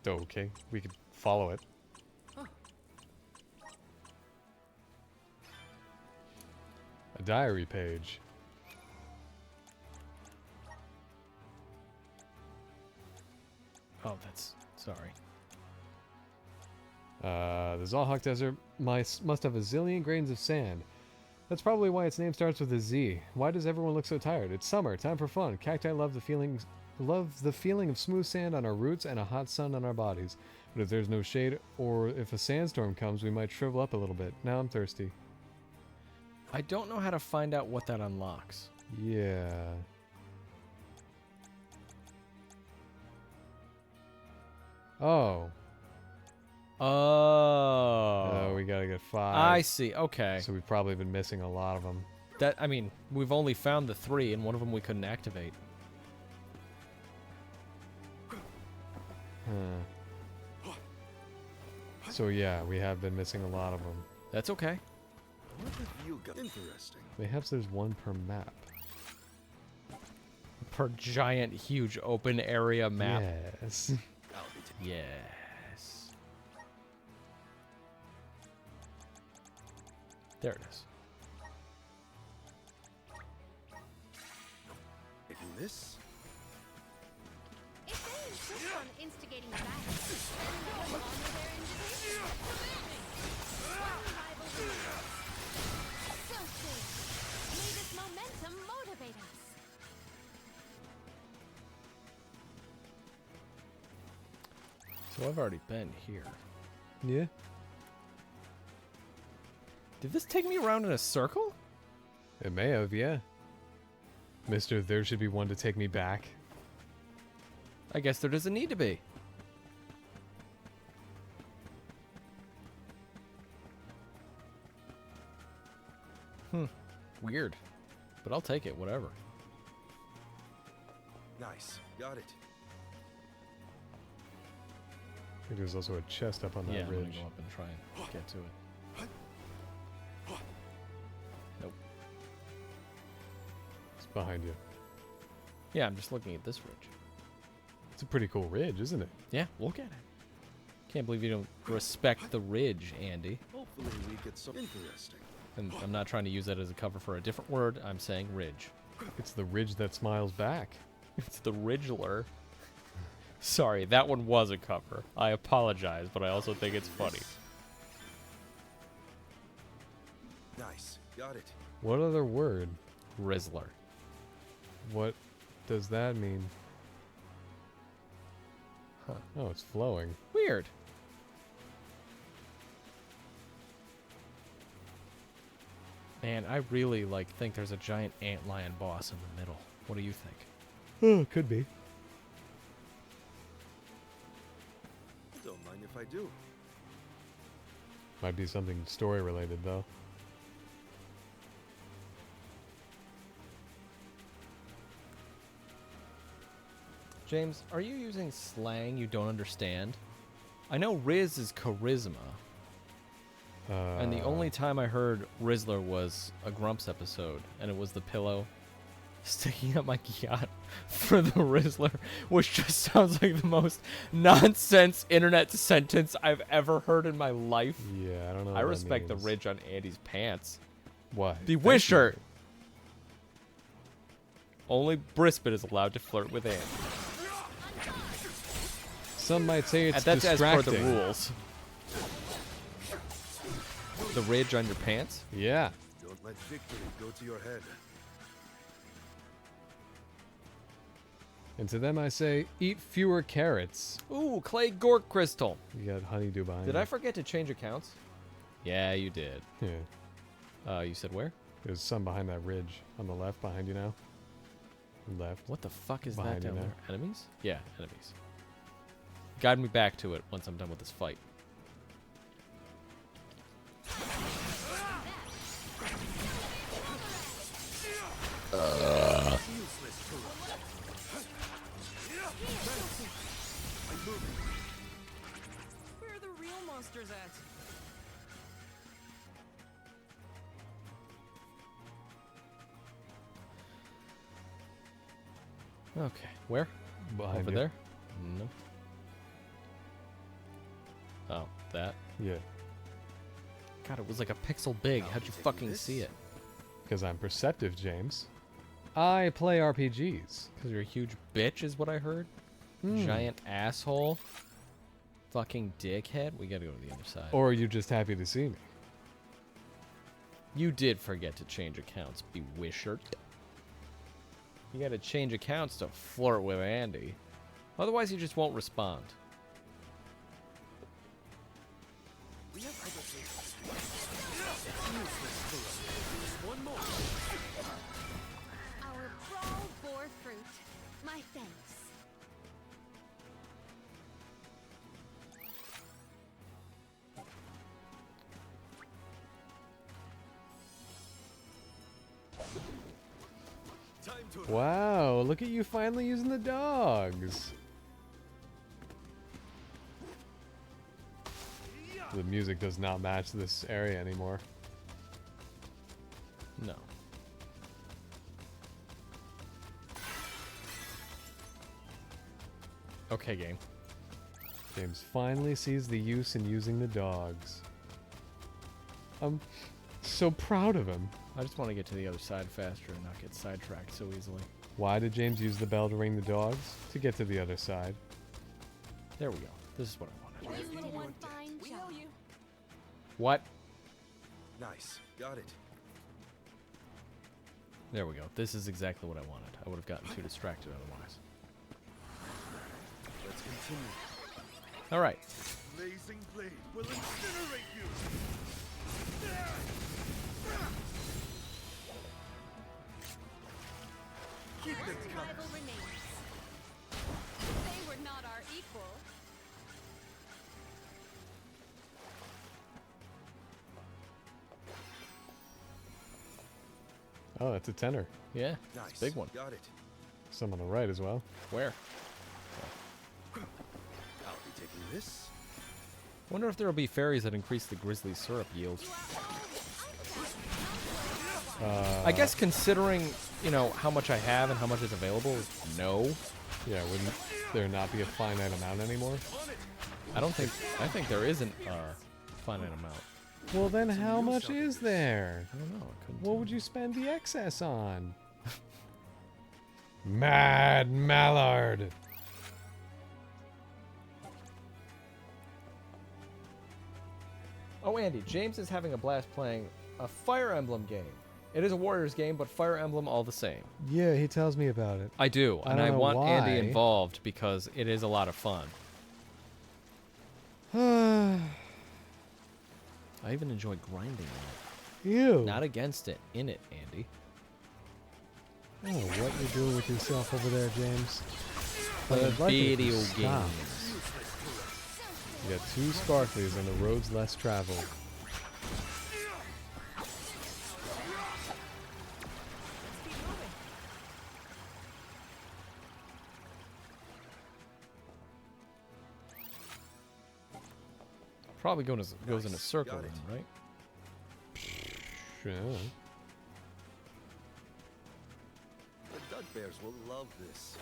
Okay, we could follow it. A diary page. Oh, that's... Sorry. The Zalhawk Desert must have a zillion grains of sand. That's probably why its name starts with a Z. Why does everyone look so tired? It's summer, time for fun. Cacti love the feeling of smooth sand on our roots and a hot sun on our bodies. But if there's no shade or if a sandstorm comes, we might shrivel up a little bit. Now I'm thirsty. I don't know how to find out what that unlocks. Yeah. Oh. Oh. We gotta get 5. I see. Okay. So we've probably been missing a lot of them. That, I mean, we've only found the 3, and one of them we couldn't activate. Huh. So yeah, we have been missing a lot of them. That's okay. What have you got? Interesting. Perhaps there's one per map. Per giant, huge, open area map. Yes. I'll be Yes. There it is. taking this. If they insist on instigating a battle, then we'll honor their invitation. One rival wins. So say, may this momentum motivate us. So I've already been here. Yeah. Did this take me around in a circle? It may have, yeah. Mister, there should be one to take me back. I guess there doesn't need to be. Weird. But I'll take it, whatever. Nice. Got it. I think there's also a chest up on that Yeah, I'm gonna ridge. go up and try and get to it. Nope. It's behind you. Yeah, I'm just looking at this ridge. It's a pretty cool ridge, isn't it? Yeah, look at it. Can't believe you don't respect the ridge, Andy. Hopefully we get some interesting. And I'm not trying to use that as a cover for a different word. I'm saying ridge. It's the ridge that smiles back. It's the Ridgeler. Sorry, that one was a cover. I apologize, but I also think it's funny. Nice. Got it. What other word? Rizzler. What does that mean? Huh. Oh, it's flowing. Weird. Man, I really think there's a giant antlion boss in the middle. What do you think? Oh, could be. Don't mind if I do. Might be something story related though. James, are you using slang you don't understand? I know Riz is charisma. And the only time I heard Rizzler was a Grumps episode, and it was the pillow sticking up my yacht for the Rizzler, which just sounds like the most nonsense internet sentence I've ever heard in my life. Yeah, I don't know. I respect the ridge on Andy's pants. Why? The Wisher! Only Brispet is allowed to flirt with Andy. Some might say it's That's as per distracting. the rules. The ridge on your pants? Yeah. Don't let victory go to your head. And to them I say, eat fewer carrots. Ooh, clay gork crystal. You got honeydew behind Did you. I forget to change accounts? Yeah, you did. Yeah. You said where? There's some behind that ridge on the left behind you now. Left. What the fuck is Behind that you down now. there? Enemies? Yeah, enemies. Guide me back to it once I'm done with this fight. Where are the real monsters at? Okay, where? Behind Over you. there? No. Oh, that? Yeah. God, it was like a pixel big. How'd you fucking see it? Because I'm perceptive, James. I play RPGs. Because you're a huge bitch, is what I heard? Hmm. Giant asshole. Fucking dickhead. We gotta go to the other side. Or are you just happy to see me? You did forget to change accounts, Bewishert. You gotta change accounts to flirt with Andy. Otherwise, he just won't respond. We have other things to do. Useless filler. Just one more. Our brawl bore fruit. My thanks. Time to Wow, look at you finally using the dogs. The music does not match this area anymore. No. Okay, game. James finally sees the use in using the dogs. I'm so proud of him. I just want to get to the other side faster and not get sidetracked so easily. Why did James use the bell to ring the dogs? To get to the other side. There we go. This is what I wanted. You did one fine job. What? Nice. Got it. There we go. This is exactly what I wanted. I would have gotten too distracted otherwise. Let's continue. All right. Blazing blade will incinerate you. Keep them coming. Rival remains. They were not our equal. Oh, that's a tenor. Yeah. Nice. It's a big one. Got it. Some on the right as well. Where? I'll be taking this. Wonder if there will be fairies that increase the grizzly syrup yield. I guess considering, you know, how much I have and how much is available, no. Yeah, wouldn't there not be a finite amount anymore? I think there isn't a finite amount. Well, then how much is there? I don't know. I couldn't What tell would you spend the excess on? Mad Mallard. Oh, Andy, James is having a blast playing a Fire Emblem game. It is a Warriors game, but Fire Emblem all the same. Yeah, he tells me about it. I do, I and don't I know want Andy why. involved because it is a lot of fun. Ew. I even enjoy grinding on it. Not against it, in it, Andy. I don't know what you're doing with yourself over there, James. The But I'd like it if you video stopped. games. You got 2 Sparklies on the roads less traveled. Probably goes in a circle then, right? Sure. The Dud Bears will love this.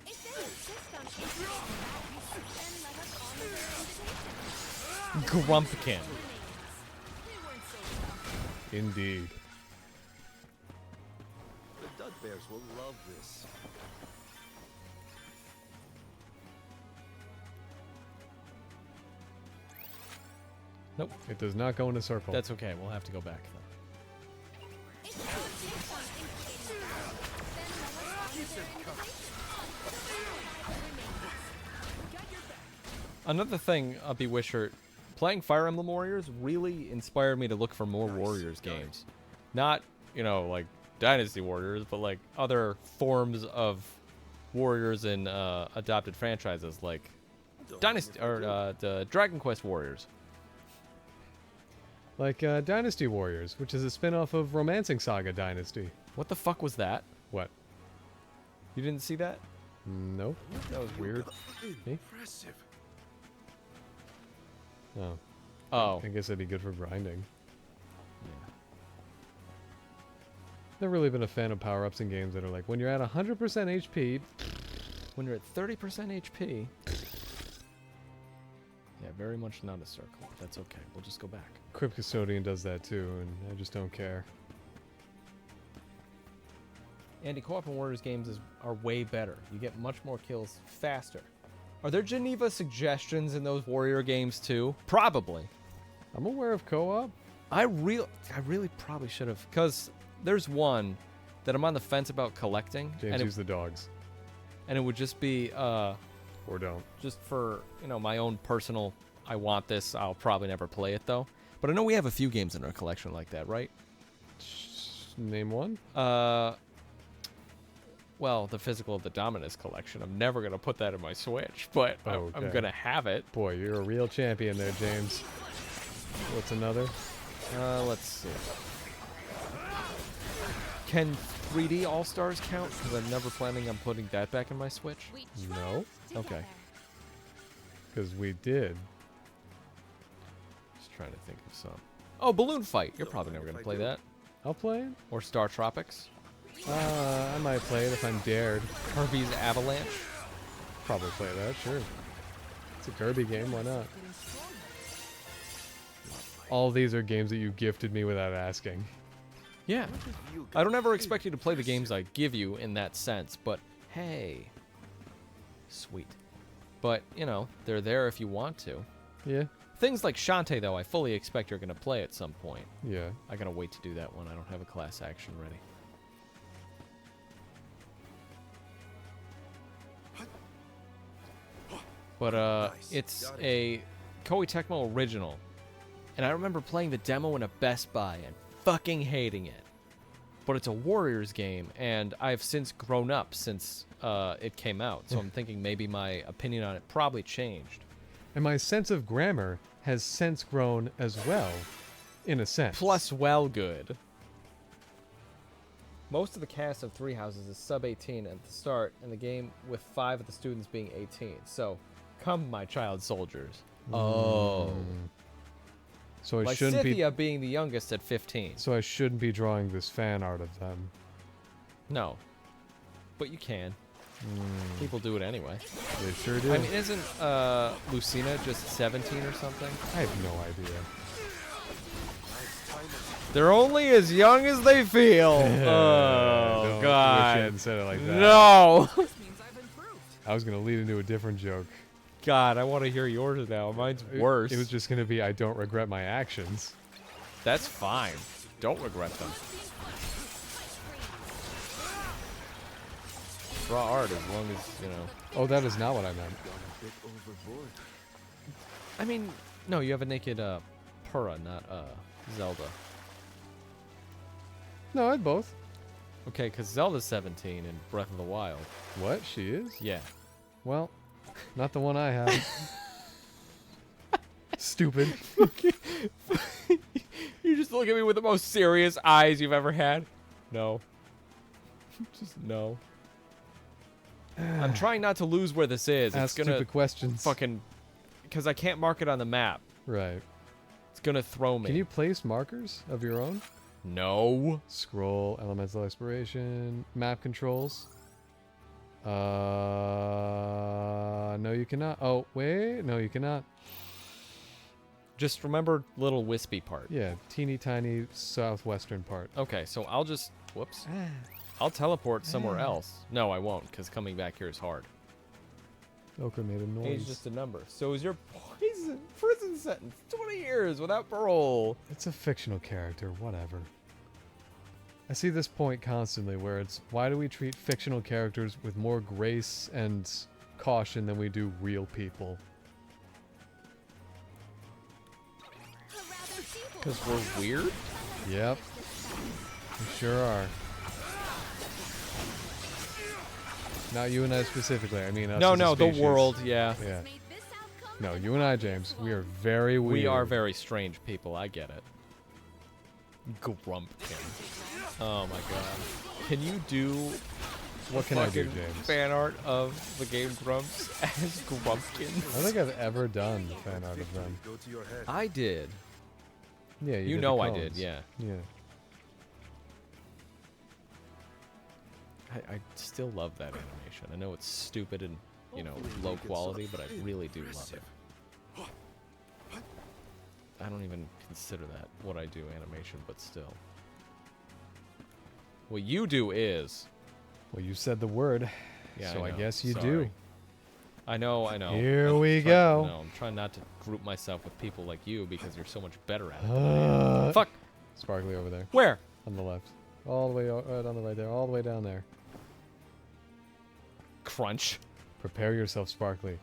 If they insist on taking us back, then let us honor their invitation. Grumpkin. Indeed. The Dud Bears will love this. Nope. It does not go in a circle. That's okay. We'll have to go back then. If they insist on instigating a battle, then let us honor their invitation. Another thing, Bewisher, playing Fire Emblem Warriors really inspired me to look for more Warriors games. Not, like Dynasty Warriors, but like other forms of Warriors in adopted franchises like Dynasty or the Dragon Quest Warriors. Like Dynasty Warriors, which is a spin-off of Romancing Saga Dynasty. What the fuck was that? What? You didn't see that? Nope. That was weird. Impressive. Oh. Oh. I guess that'd be good for grinding. Yeah. Never really been a fan of power-ups in games that are like, when you're at 100% HP... When you're at 30% HP... Yeah, very much not a circle. But that's okay. We'll just go back. Crypt Custodian does that too, and I just don't care. Andy, co-op and Warriors games are way better. You get much more kills faster. Are there Geneva suggestions in those Warrior games too? Probably. I'm aware of co-op. I really probably should have, because there's one that I'm on the fence about collecting. James, use the dogs. And it would just be or don't. Just for, my own personal, I want this, I'll probably never play it though. But I know we have a few games in our collection like that, right? Name one? Well, the Physical of the Dominus collection. I'm never going to put that in my Switch, but I'm going to have it. Boy, you're a real champion there, James. What's another? Let's see. Can 3D All-Stars count? Because I'm never planning on putting that back in my Switch. No. Okay. Because we did. Just trying to think of some. Oh, Balloon Fight. You're probably never going to play that. I'll play it. Or Star Tropics. I might play it if I'm dared. Kirby's Avalanche. Probably play that, sure. It's a Kirby game, why not? All these are games that you gifted me without asking. Yeah. I don't ever expect you to play the games I give you in that sense, but hey. Sweet. But, they're there if you want to. Yeah. Things like Shantae, though, I fully expect you're going to play at some point. Yeah. I got to wait to do that one. I don't have a class action ready. But it's a Koei Tecmo original. And I remember playing the demo in a Best Buy and fucking hating it. But it's a Warriors game, and I've since grown up since it came out. So I'm thinking maybe my opinion on it probably changed. And my sense of grammar has since grown as well, in a sense. Plus well good. Most of the cast of Three Houses is sub-18 at the start, and the game with 5 of the students being 18. So, come my child soldiers. Oh. So I shouldn't be... Lysithia being the youngest at 15. So I shouldn't be drawing this fan art of them. No. But you can. People do it anyway. They sure do. I mean, isn't Lucina just 17 or something? I have no idea. They're only as young as they feel. Don't Oh, wish you God. hadn't said it like that. No. I was gonna lead into a different joke. God, I want to hear yours now. Mine's worse. It was just gonna be I don't regret my actions. That's fine. Don't regret them. Draw art as long as, you know. Oh, that is not what I meant. I mean, no, you have a naked Purah, not Zelda. No, I had both. Okay, because Zelda's 17 in Breath of the Wild. What? She is? Yeah. Well, not the one I have. Stupid. You just look at me with the most serious eyes you've ever had. No. Just no. I'm trying not to lose where this is. Ask It's gonna stupid questions. fucking, because I can't mark it on the map. Right. It's gonna throw me. Can you place markers of your own? No. Scroll, elemental exploration, map controls. No, you cannot. Oh, wait. No, you cannot. Just remember little wispy part. Yeah, teeny tiny southwestern part. Okay, so I'll just, whoops. I'll teleport somewhere else. No, I won't, because coming back here is hard. Oka made a noise. Age just a number. So is your prison sentence 20 years without parole? It's a fictional character, whatever. I see this point constantly where it's, why do we treat fictional characters with more grace and caution than we do real people? Because we're weird? Yep. We sure are. Not you and I specifically, I mean us No, as a no, the species. world, yeah. Yeah. No, you and I, James, we are very weird. We are very strange people, I get it. Grumpkin. Oh my god. Can you do What can I do, fucking James? fan art of the game Grumps as Grumpkin? I don't think I've ever done fan art of them. I did. Yeah, You did know the I cones. did, yeah. Yeah. I still love that animation. I know it's stupid and, you know, low quality, but I really do love it. I don't even consider that what I do animation, but still. What you do is... Well, you said the word, Yeah, so I know. guess you Sorry. do. I know. Here we go. No, I'm trying not to group myself with people like you because you're so much better at it. than I am. Fuck! Sparkly over there. Where? On the left. All the way right on the right there. All the way down there. Crunch. Prepare yourself, Sparkly.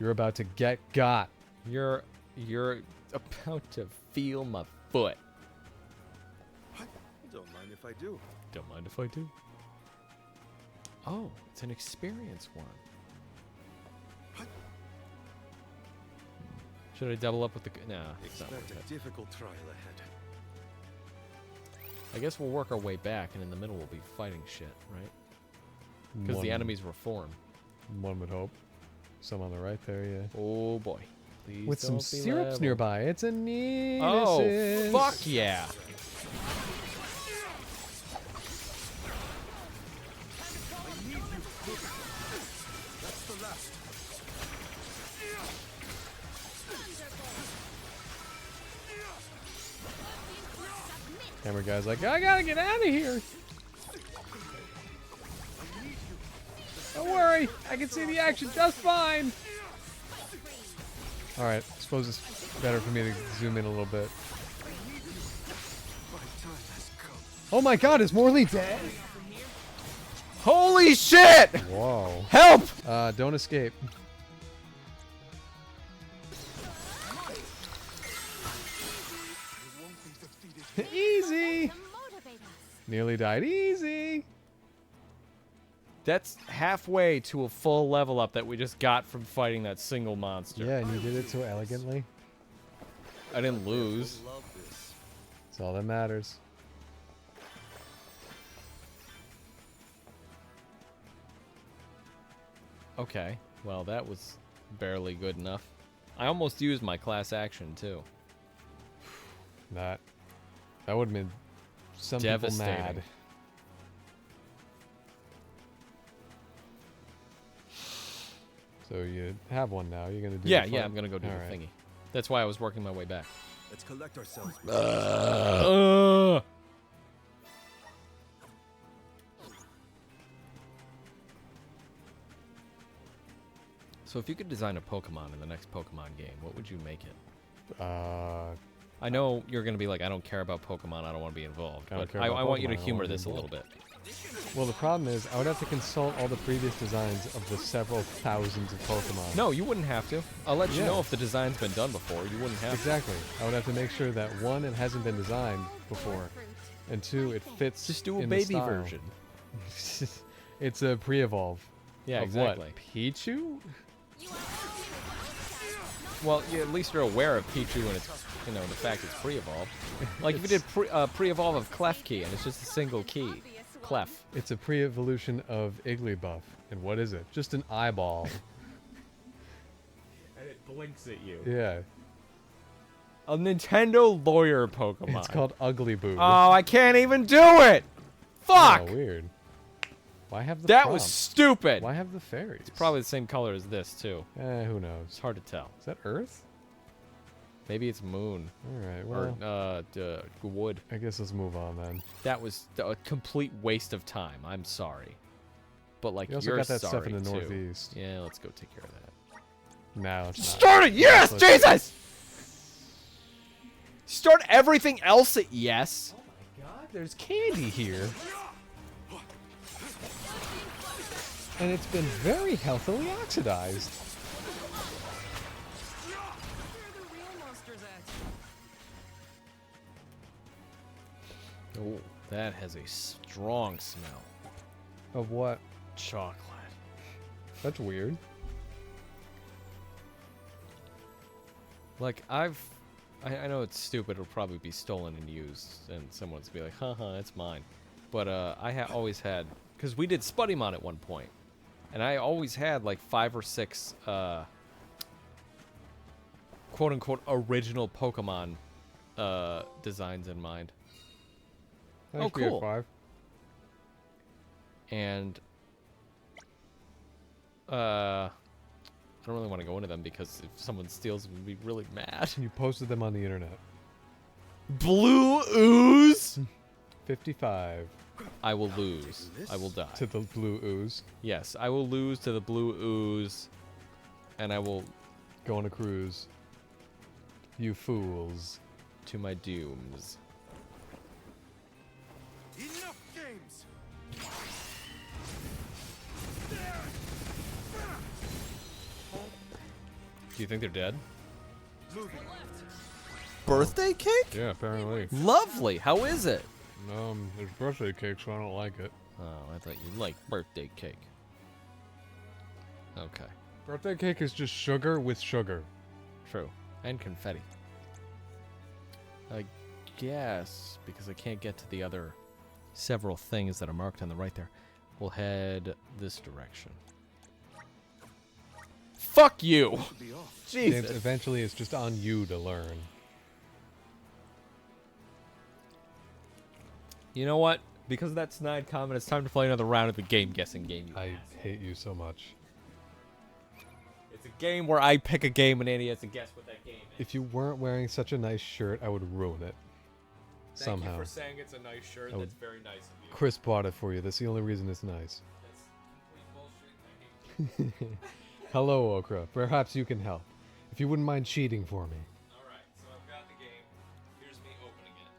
You're about to get got. You're about to feel my foot. Don't mind if I do. Don't mind if I do. Oh, it's an experience one. Should I double up with the... Nah, it's not worth Expect it. a difficult trial ahead. I guess we'll work our way back, and in the middle we'll be fighting shit, right? Because the enemies reform. One would hope. Some on the right there, yeah. Oh boy. Please With some don't be syrups level. nearby. It's a neat. Oh, fuck yeah. Hammer guy's like, I gotta get out of here. Don't worry, I can see the action just fine. All right, I suppose it's better for me to zoom in a little bit. Oh my God, is Morley dead? Holy shit! Whoa. Help! Don't escape. Easy. Nearly died. Easy. That's halfway to a full level up that we just got from fighting that single monster. Yeah, and you did it so elegantly. I didn't lose. That's all that matters. Okay, well that was barely good enough. I almost used my class action too. That would have been some people Devastating. mad. So you have one now. You're gonna do. Yeah, the yeah, fight? I'm gonna go do All the right. thingy. That's why I was working my way back. Let's collect ourselves. So if you could design a Pokemon in the next Pokemon game, what would you make it? I I know you're gonna be like, I don't care about Pokemon, I don't want to be involved. I don't But care I about want you to Pokemon, I humor wanna be this a little bit. Well, the problem is, I would have to consult all the previous designs of the several thousands of Pokemon. No, you wouldn't have to. I'll let you Yeah. know if the design's been done before. You wouldn't have Exactly. I would have to make sure that one, it hasn't been designed before, and two, it fits. to. Just do a in the baby style. version. It's a pre-evolve. Yeah, of exactly. What? Pichu? Well, at least you're aware of Pichu and it's, the fact it's pre-evolved. Like if you did pre-evolve of Klefki and it's just a single key. Clef. It's a pre-evolution of Igglybuff. And what is it? Just an eyeball. And it blinks at you. Yeah. A Nintendo lawyer Pokemon. It's called Ugly Boo. Oh, I can't even do it! Fuck! Oh, weird. Why have the That prompt? was stupid! Why have the fairies? It's probably the same color as this, too. Who knows? It's hard to tell. Is that Earth? Maybe it's Moon. Alright, well. Or, Wood. I guess let's move on then. That was a complete waste of time. I'm sorry. But, like, You also you're got that sorry, stuff in the too. Northeast. Yeah, let's go take care of that. No, it's not. Start it! Yes! Let's- Jesus! Start everything else at yes. Oh my god, there's candy here. And it's been very healthily oxidized. Oh, that has a strong smell. Of what? Chocolate. That's weird. Like, I know it's stupid, it'll probably be stolen and used, and someone's be like, haha, it's mine. But, I always had, because we did Spuddymon at one point, and I always had, like, 5 or 6, quote-unquote, original Pokemon, designs in mind. Thanks, Oh, cool. BF5. And, I don't really want to go into them because if someone steals them, we'd be really mad. You posted them on the internet. Blue ooze? 55. I will lose. I will die. To the blue ooze. Yes, I will lose to the blue ooze, and I will go on a cruise. You fools. To my dooms. Enough games. Do you think they're dead? Birthday cake? Yeah, apparently. Lovely. How is it? There's birthday cake, so I don't like it. Oh, I thought you liked birthday cake. Okay. Birthday cake is just sugar with sugar. True. And confetti. I guess, because I can't get to the other several things that are marked on the right there, we'll head this direction. Fuck you! Jesus. James, eventually it's just on you to learn. You know what? Because of that snide comment, it's time to play another round of the game guessing game. I hate you so much. It's a game where I pick a game and Andy has to guess what that game is. If you weren't wearing such a nice shirt, I would ruin it. Thank Somehow. you for saying it's a nice shirt. I That's would- very nice of you. Chris bought it for you. That's the only reason it's nice. That's complete bullshit. I hate you. Hello, Okra. Perhaps you can help. If you wouldn't mind cheating for me. Alright, so I've got the game. Here's me opening it.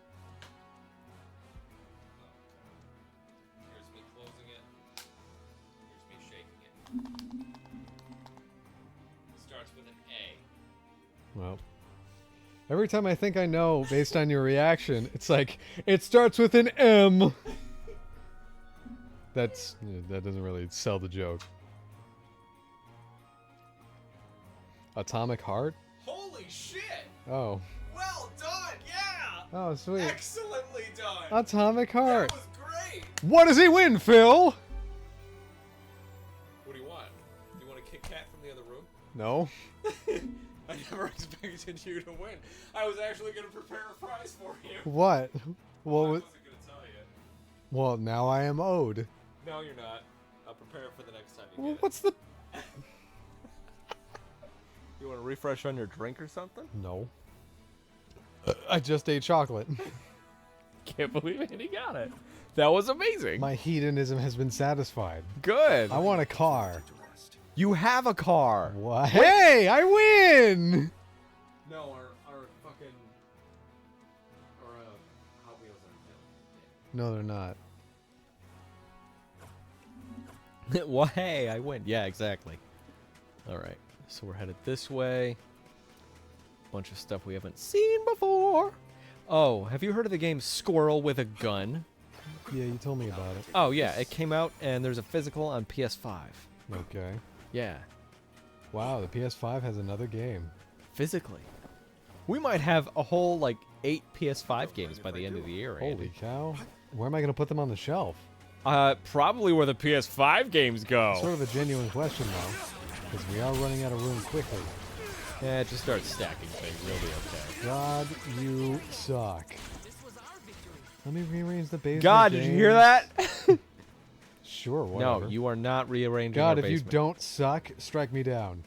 Here's me closing it. Here's me shaking it. It starts with an A. Well, every time I think I know, based on your reaction, it's like, it starts with an M. That doesn't really sell the joke. Atomic Heart? Holy shit! Oh. Well done, yeah! Oh, sweet. Excellently done! Atomic Heart. That was great! What does he win, Phil? What do you want? Do you want a Kit Kat from the other room? No. I never expected you to win. I was actually going to prepare a prize for you. What? I What was? wasn't going to tell you. Well, now I am owed. No, you're not. I'll prepare it for the next time you Well, get what's the? it. You want to refresh on your drink or something? No. I just ate chocolate. Can't believe Andy got it. That was amazing. My hedonism has been satisfied. Good. I want a car. You have a car. What? Hey, I win! No, our fucking Hot Wheels are No, they're not. Well, hey, I win. Yeah, exactly. All right, so we're headed this way. Bunch of stuff we haven't seen before. Oh, have you heard of the game Squirrel with a Gun? Yeah, you told me about it. Oh, yeah, it came out, and there's a physical on PS5. Okay. Yeah. Wow, the PS5 has another game. Physically. We might have a whole, like, 8 PS5 games by the end of the year, Holy Andy. cow. Where am I going to put them on the shelf? Probably where the PS5 games go. Sort of a genuine question, though, because we are running out of room quickly. Yeah, just start stacking things. You'll be okay. God, you suck. Let me rearrange the basement. God, did you hear that? Sure, whatever. No, you are not rearranging God, our if you basement. don't suck, strike me down.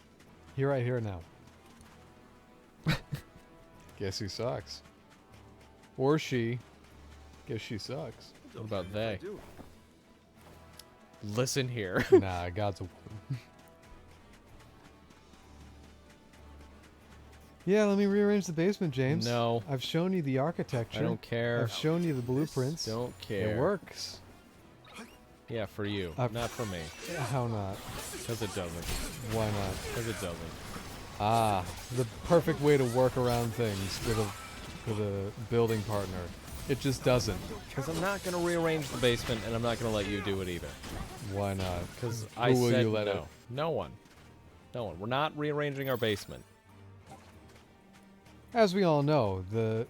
Here, right here, now. Guess who sucks? Or she. Guess she sucks. What about they? Listen here. Nah, God's a woman. Yeah, let me rearrange the basement, James. No. I've shown you the architecture. I don't care. I've shown you the blueprints. Don't care. It works. Yeah, for you, not for me. How not? Because it doesn't. Why not? Because it doesn't. Ah, the perfect way to work around things with a building partner. It just doesn't. Because I'm not going to rearrange the basement, and I'm not going to let you do it either. Why not? Because Who I will said you let no. it? No one. No one. We're not rearranging our basement. As we all know, the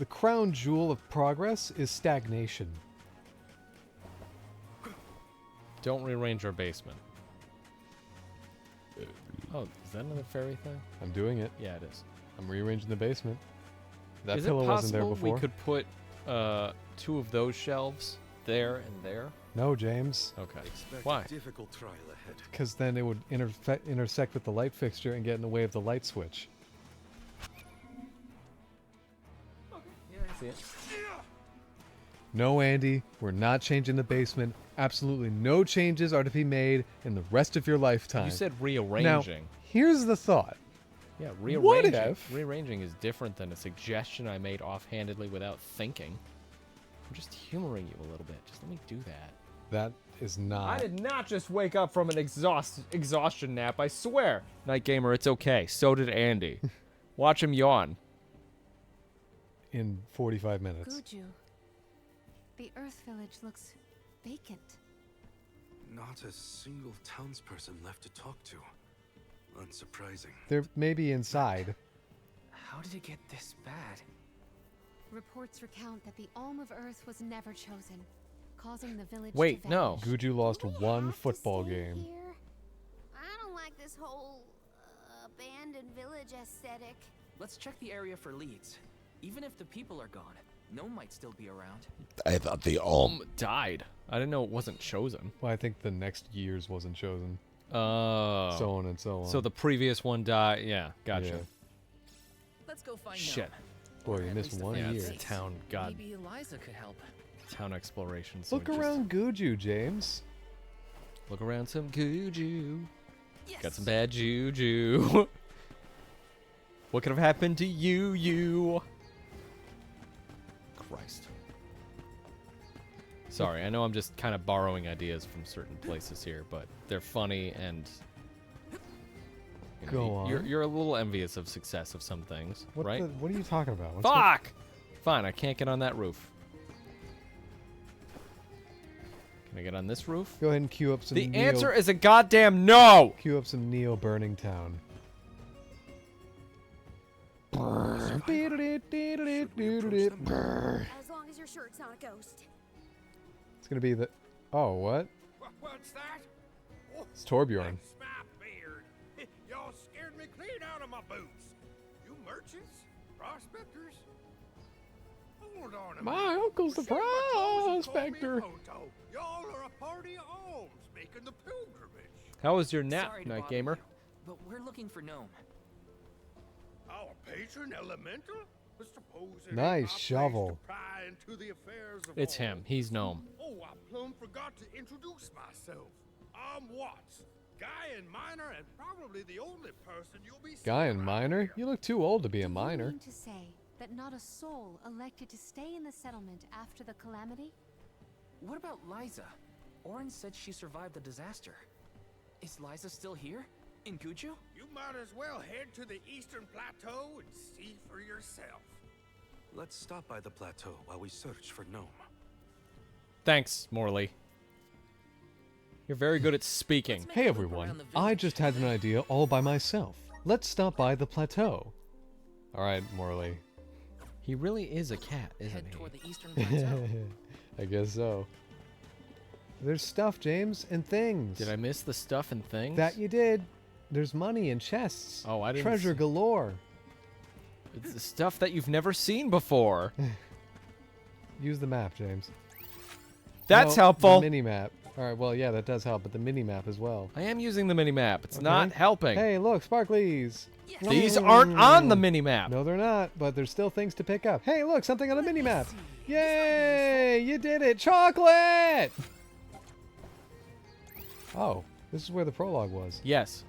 crown jewel of progress is stagnation. Don't rearrange our basement. Oh, is that another fairy thing? I'm doing it. Yeah, it is. I'm rearranging the basement. That Is pillow it wasn't there possible before. we could put 2 of those shelves there and there? No, James. Okay. Expect Why? a difficult trial ahead. Because then it would intersect with the light fixture and get in the way of the light switch. Yeah, I see it. No, Andy, we're not changing the basement. Absolutely no changes are to be made in the rest of your lifetime. You said Now, rearranging. here's the thought. Yeah, What rearranging. if- Rearranging is different than a suggestion I made offhandedly without thinking. I'm just humoring you a little bit. Just let me do that. That is not... I did not just wake up from an exhaustion nap, I swear. Night Gamer, it's okay. So did Andy. Watch him yawn. in 45 minutes. Guju, the Earth Village looks vacant. Not a single townsperson left to talk to. Unsurprising. They're maybe inside. How did it get this bad? Reports recount that the Alm of Earth was never chosen, causing the village Wait, to no. vanish. Guju lost Do we one have to football stay game. here? I don't like this whole abandoned village aesthetic. Let's check the area for leads. Even if the people are gone, Gnome might still be around. I thought the Alm died. I didn't know it wasn't chosen. Well, I think the next year's wasn't chosen. Oh. So on and so on. So the previous one died. Yeah, gotcha. Yeah. Let's go find Shit. Boy, Or you at missed least a one Yeah, year. it's a town. God, Maybe Eliza could help. town exploration. So Look just around Guju, James. Look around some Guju. Yes. Got some bad juju. What could have happened to you? Christ. Sorry, I know I'm just kind of borrowing ideas from certain places here, but they're funny and. you know, Go on. You're a little envious of success of some things, What right? what are you talking about? What's Fuck! Fine, I can't get on that roof. Can I get on this roof? Go ahead and queue up some The Neo, answer is a goddamn no! Queue up some Neo Burning Town. As long as your shirt's not a ghost. It's gonna be the... Oh, what? What's that? Oh, It's Torbjorn. that's my beard. Y'all scared me clean out of my boots. You merchants? Prospectors? Hold on a minute. My uncle's the Well, shut my clothes and call me prospector. Hoto. Y'all are a party of alms making the pilgrimage. How was your nap, Sorry to Night bother Gamer? you, but we're looking for Gnome. Our patron elemental? But suppose it ain't Nice my place to shovel. pry into the affairs of It's all. him. He's gnome. Oh, I plumb forgot to introduce myself. I'm Watts, Guy and Miner, and probably the only person you'll be seeing Guy and around miner? here. You look too old to be a Do miner. you mean to say that not a soul elected to stay in the settlement after the calamity? What about Liza? Orin said she survived the disaster. Is Liza still here? In Guju? You might as well head to the Eastern Plateau and see for yourself. Let's stop by the plateau while we search for Gnome. Thanks, Morley. You're very good at speaking. Hey everyone, I just had an idea all by myself. Let's stop by the plateau. Alright, Morley. He really is a cat, isn't Head he? toward the Eastern Plateau. I guess so. There's stuff, James, and things. Did I miss the stuff and things? That you did. There's money and chests. Oh, I didn't Treasure see- galore. It's the stuff that you've never seen before. Use the map, James. That's No, helpful. The mini map. Alright, well, yeah, that does help, but the mini map as well. I am using the mini map. It's Okay. not helping. Hey, look, sparklies. These aren't on the mini map. No, they're not, but there's still things to pick up. Hey, look, something on the mini map. Yay! You did it! Chocolate! Oh, this is where the prologue was. Yes.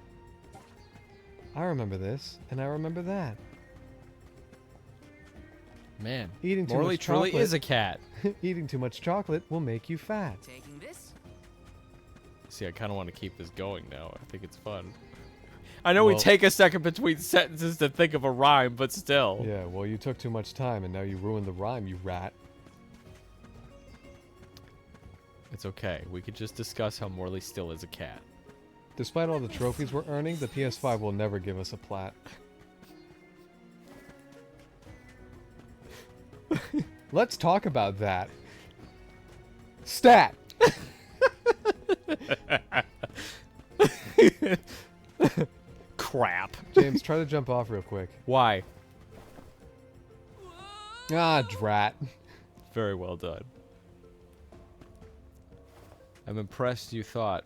I remember this, and I remember that. Man, Eating too Morley much truly chocolate. is a cat. Eating too much chocolate will make you fat. Taking this? See, I kind of want to keep this going now. I think it's fun. I know we Well- take a second between sentences to think of a rhyme, but still. Yeah, well, you took too much time, and now you ruined the rhyme, you rat. It's okay. We could just discuss how Morley still is a cat. Despite all the trophies we're earning, the PS5 will never give us a plat. Let's talk about that. Stat! Crap. James, try to jump off real quick. Why? Ah, drat. Very well done. I'm impressed you thought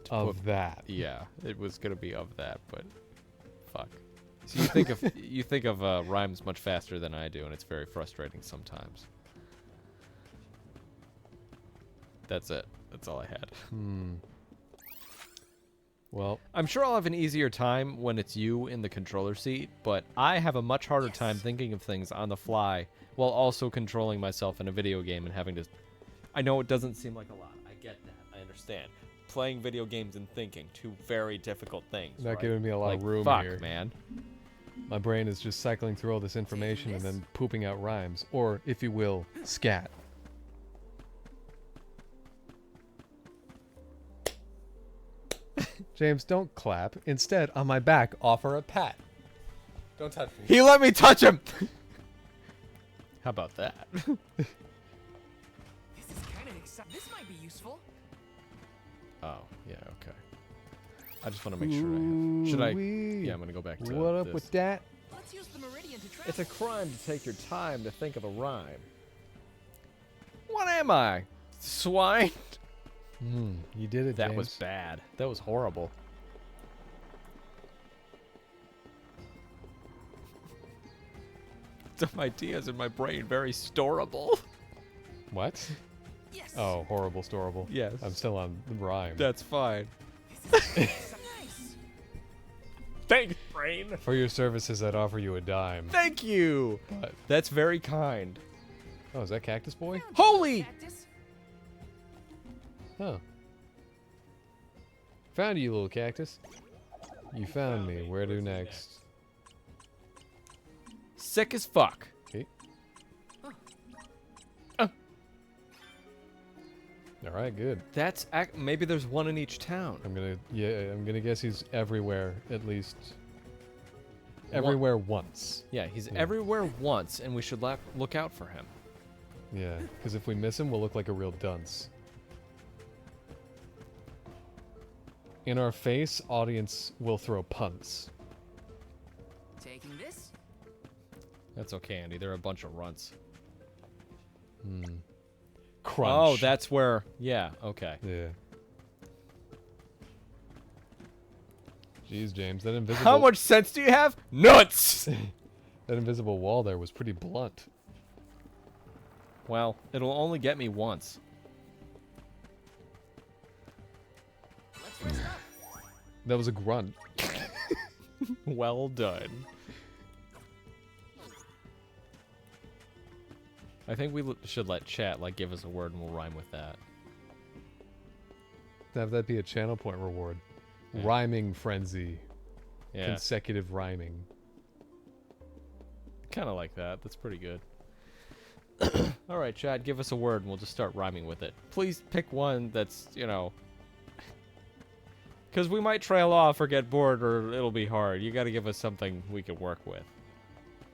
to Of put- that. Yeah, it was gonna be of that, but fuck. So you think of rhymes much faster than I do, and it's very frustrating sometimes. That's it. That's all I had. Well, I'm sure I'll have an easier time when it's you in the controller seat, but I have a much harder time thinking of things on the fly while also controlling myself in a video game and having to... I know it doesn't seem like a lot. I get that. I understand. Playing video games and thinking, two very difficult things. not right? giving me a lot Like, of room fuck, here. man. My brain is just cycling through all this information and then pooping out rhymes. Or, if you will, scat. James, don't clap. Instead, on my back, offer a pat. Don't touch me. He let me touch him! How about that? This is kind of exciting. This might be useful. Oh, yeah, okay. I just want to make sure I have... Should I... Ooh-wee. Yeah, I'm going to go back to What up this. with that? Let's use the meridian to travel. It's a crime to take your time to think of a rhyme. What am I? Swine? You did it, That James. was bad. That was horrible. Some ideas in my brain very storable. What? Yes. Oh, horrible, storable. Yes. I'm still on the rhyme. That's fine. Nice. Thanks, brain. For your services, I'd offer you a dime. Thank you. But, That's very kind. oh, is that Cactus Boy? Holy! Cactus? Huh. Found you, little cactus. You found me. Where to next? Sick as fuck. Okay. All right, good. That's maybe there's one in each town. I'm gonna guess he's everywhere at least. Everywhere once. Yeah, he's Yeah. everywhere once, and we should look out for him. Yeah, because if we miss him, we'll look like a real dunce. In our face, audience will throw punts. Taking this? That's okay, Andy. They're a bunch of runts. Crunch. Oh, that's where... Yeah, okay. Yeah. Jeez, James, that invisible... How much sense do you have? Nuts! That invisible wall there was pretty blunt. Well, it'll only get me once. Let's rest up. That was a grunt. Well done. I think we should let chat like give us a word and we'll rhyme with that. Have that be a channel point reward. Yeah. Rhyming frenzy. Yeah. Consecutive rhyming. Kind of like that. That's pretty good. All right, Chad, give us a word and we'll just start rhyming with it. Please pick one that's, you know... Because we might trail off or get bored or it'll be hard. You got to give us something we can work with.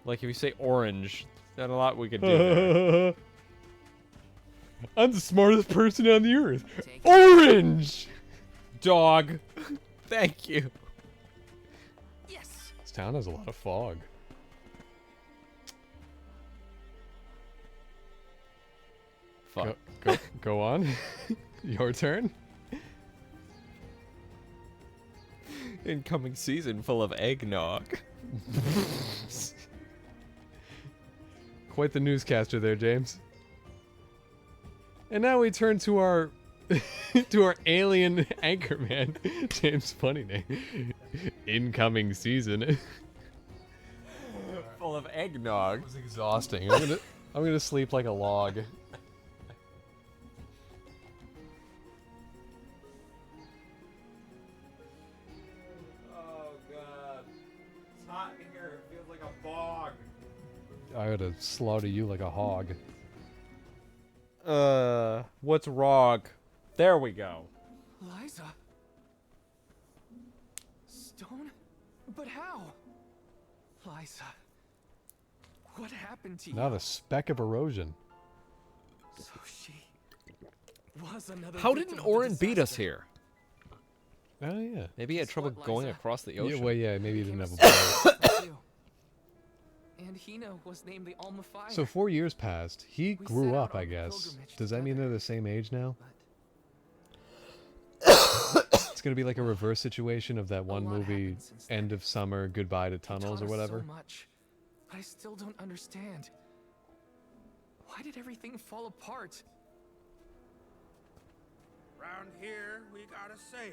Like if you say orange, there's a lot we could do there. I'm the smartest person on the earth. Orange! Dog. Thank you. Yes. This town has a lot of fog. Fuck. Go on. Your turn. Incoming season full of eggnog. Quite the newscaster there, James. And now we turn to our to our alien anchorman, James. Funny name. Incoming season. Full of eggnog. It was exhausting. I'm gonna sleep like a log. Oh god. It's hot in here. It feels like a bog. I gotta slaughter you like a hog. What's wrong? There we go. Liza. Stone? But how? Liza. What happened to you? Not a speck of erosion. So she was another How victim didn't of the Orin beat us disaster. here? Oh yeah. Maybe he had Guess trouble what, going Liza? across the Yeah, ocean. well, yeah, maybe he didn't have a Became boat. too. And Hina was named the Alma Fire. So 4 years passed. He We grew set up, out I on the guess. pilgrimage Does that mean they're together. the same age now? But It's gonna be like a reverse situation of that one lot movie, happened since then. End of Summer, Goodbye to he Tunnels, taught or us whatever. So much, but I still don't understand. Why did everything fall apart? Round here, we got a saying.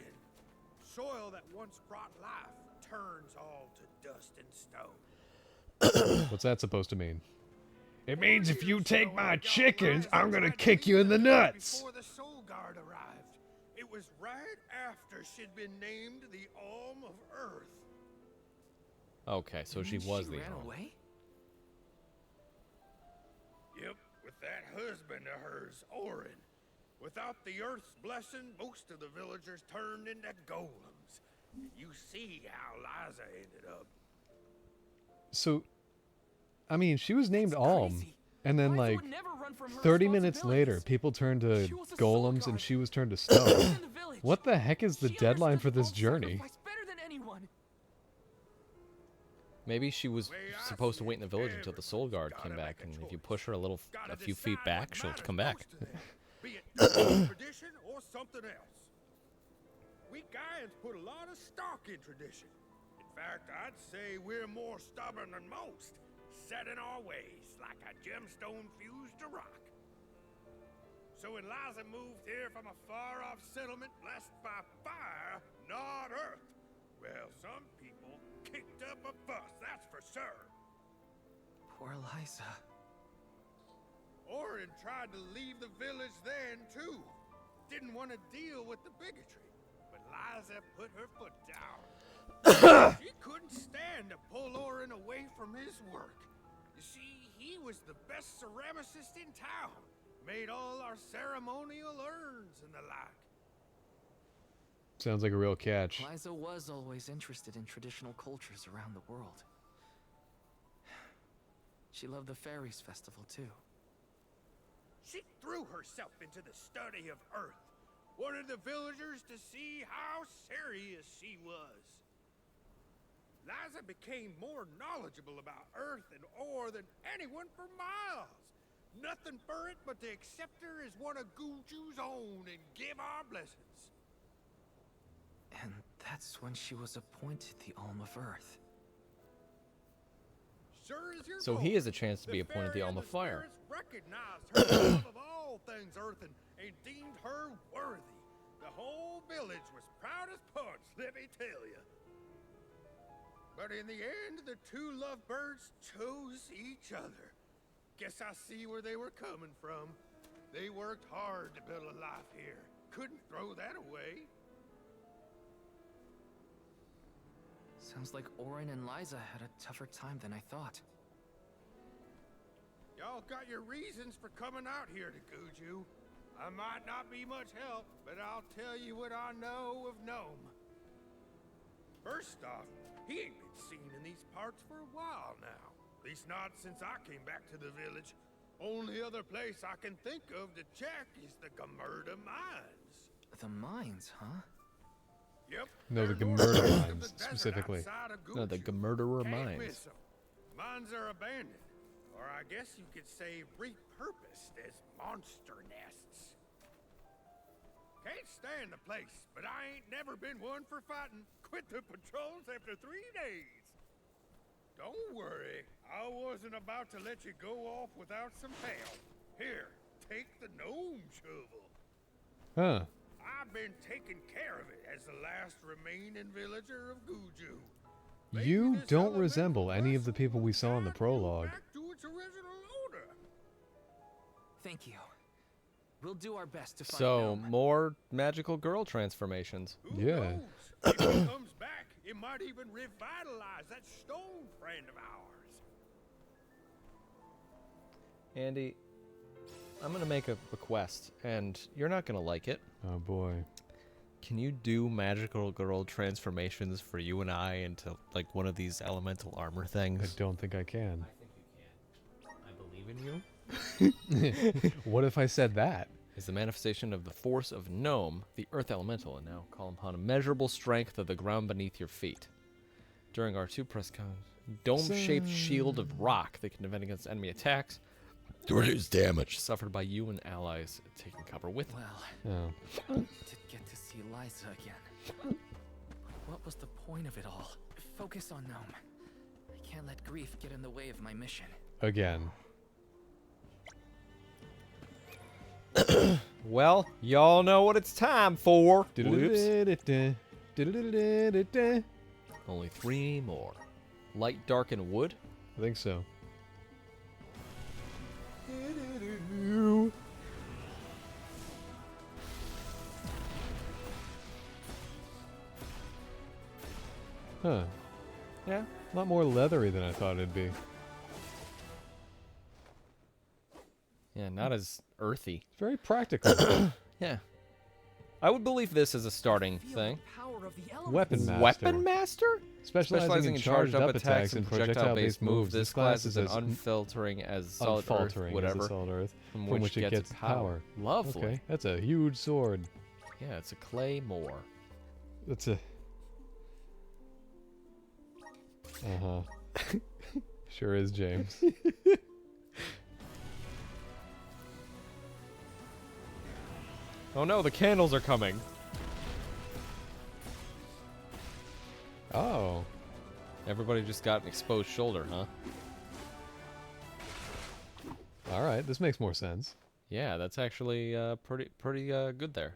Soil that once brought life turns all to dust and stone. What's that supposed to mean? It 4 means if you years take ago, my young chickens, Liza I'm gonna tried to kick you leave in the the village nuts. Before the Soul Guard arrived. It was right after she'd been named the Alm of Earth. Okay, so she And was she the ran Alma. away? Yep, with that husband of hers, Orin. Without the Earth's blessing, most of the villagers turned into golems. And you see how Liza ended up. So, I mean, she was named Alm, Crazy. and then Liza like would never run from her 30 minutes later, responsibilities. people turned to She was a soul golems, and guard. she was turned to She was stone. in the village. What the heck is the She deadline for understood this Alm's journey? sacrifice better than anyone. Maybe she was Way I supposed to see wait in it, the village until the Soul Guard everyone's came gotta back, make a and if you choice. push her Gotta a few feet decide back, what she'll matters come back. most to them, be it tradition or something else. We Gaians put a lot of stock in tradition. In fact, I'd say we're more stubborn than most, set in our ways like a gemstone fused to rock. So when Liza moved here from a far-off settlement blessed by fire, not earth, well, some people kicked up a fuss, that's for sure. Poor Liza. Orin tried to leave the village then, too. Didn't want to deal with the bigotry. But Liza put her foot down. She couldn't stand to pull Orin away from his work. You see, he was the best ceramicist in town. Made all our ceremonial urns and the like. Sounds like a real catch. Liza was always interested in traditional cultures around the world. She loved the Fairies Festival, too. She threw herself into the study of Earth. Wanted the villagers to see how serious she was. Liza became more knowledgeable about Earth and ore than anyone for miles. Nothing for it but to accept her as one of Guju's own and give our blessings. And that's when she was appointed the Alm of Earth. So sure as you're So born. he has a chance to be The appointed the fairy Alma and the Fire. spirits recognized her love of all things earthen and deemed her worthy. The whole village was proud as punch, let me tell you. But in the end, the two lovebirds chose each other. Guess I see where they were coming from. They worked hard to build a life here. Couldn't throw that away. Sounds like Orin and Liza had a tougher time than I thought. Y'all got your reasons for coming out here to Guju. I might not be much help, but I'll tell you what I know of Gnome. First off, he ain't been seen in these parts for a while now. At least not since I came back to the village. Only other place I can think of to check is the Gamerda Mines. The mines, huh? Yep. No, the they're north Gamerda of the Mines, desert specifically. outside of No, the Guju. Gamerda Can't Mines. miss 'em. Mines are abandoned, or I guess you could say repurposed as monster nests. Can't stand the place, but I ain't never been one for fighting. Quit the patrols after 3 days. Don't worry, I wasn't about to let you go off without some help. Here, take the gnome shovel. Huh. I've been taking care of it as the last remaining villager of Guju. You don't resemble any of the people we saw in the prologue. Back to its original owner. Thank you. We'll do our best to find So, Gnome. more magical girl transformations. Who Yeah. knows? If it comes back, it might even revitalize that stone friend of ours. Andy, I'm going to make a request, and you're not going to like it. Oh boy. Can you do magical girl transformations for you and I into, like, one of these elemental armor I things? don't think I can. I believe in you. What if I said that? Is the manifestation of the force of Gnome, the earth elemental, and now call upon immeasurable strength of the ground beneath your feet. During our two press cons, dome-shaped shield of rock that can defend against enemy attacks, to reduce damage suffered by you and allies taking cover with it. Well, Oh. to get to see Liza again. What was the point of it all? Focus on Gnome. I can't let grief get in the way of my mission. Again. Well, y'all know what it's time for. Whoops. I Only 3 more. Light, dark, and wood. think so. Huh. Yeah. A lot more leathery than I thought it'd be. Yeah, not as earthy. It's very practical. Yeah. I would believe this is a starting Feel thing. the power of the elements. Weapon master. Weapon Master? Specializing in charged up attacks and projectile-based moves, This class is as unfiltering as solid earth, unfaltering as whatever, the solid earth, from from which which it gets its power. Lovely. Okay, that's a huge sword. Yeah, it's a claymore. That's a. Uh-huh. Sure is, James. Oh no, the candles are coming. Oh. Everybody just got an exposed shoulder, huh? All right, this makes more sense. Yeah, that's actually pretty good there.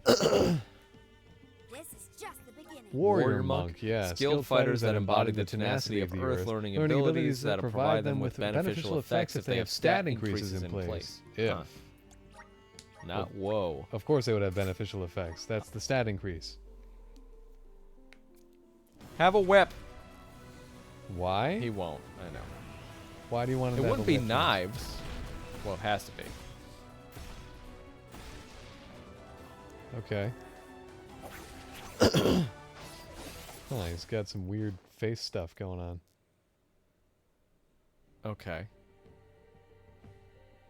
This is just the beginning. Warrior monk, yeah. Skilled fighters that embody the tenacity of earth, learning abilities that provide them with beneficial effects if they have stat increases in place. If. Huh. Not whoa. Of course they would have beneficial effects. That's the stat increase. Have a whip. Why? He won't. I know. Why do you want to It have wouldn't a be whip? knives. Well, it has to be. Okay. Oh, he's got some weird face stuff going on. Okay.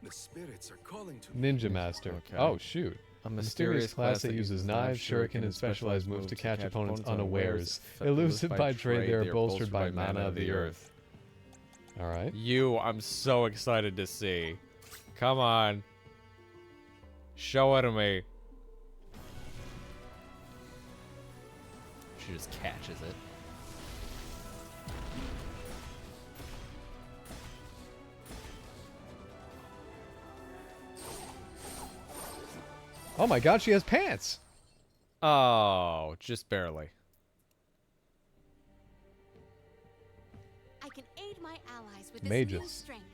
The spirits are calling to me. Ninja Master. Okay. Oh, shoot. A Mysterious class that uses knives, shuriken, and specialized moves to catch opponents unawares. Elusive by trade, they are bolstered by mana of the earth. Alright. You, I'm so excited to see. Come on. Show it to me. She just catches it. Oh my god, she has pants! Oh, just barely. I can aid my allies with this new Mages. strength.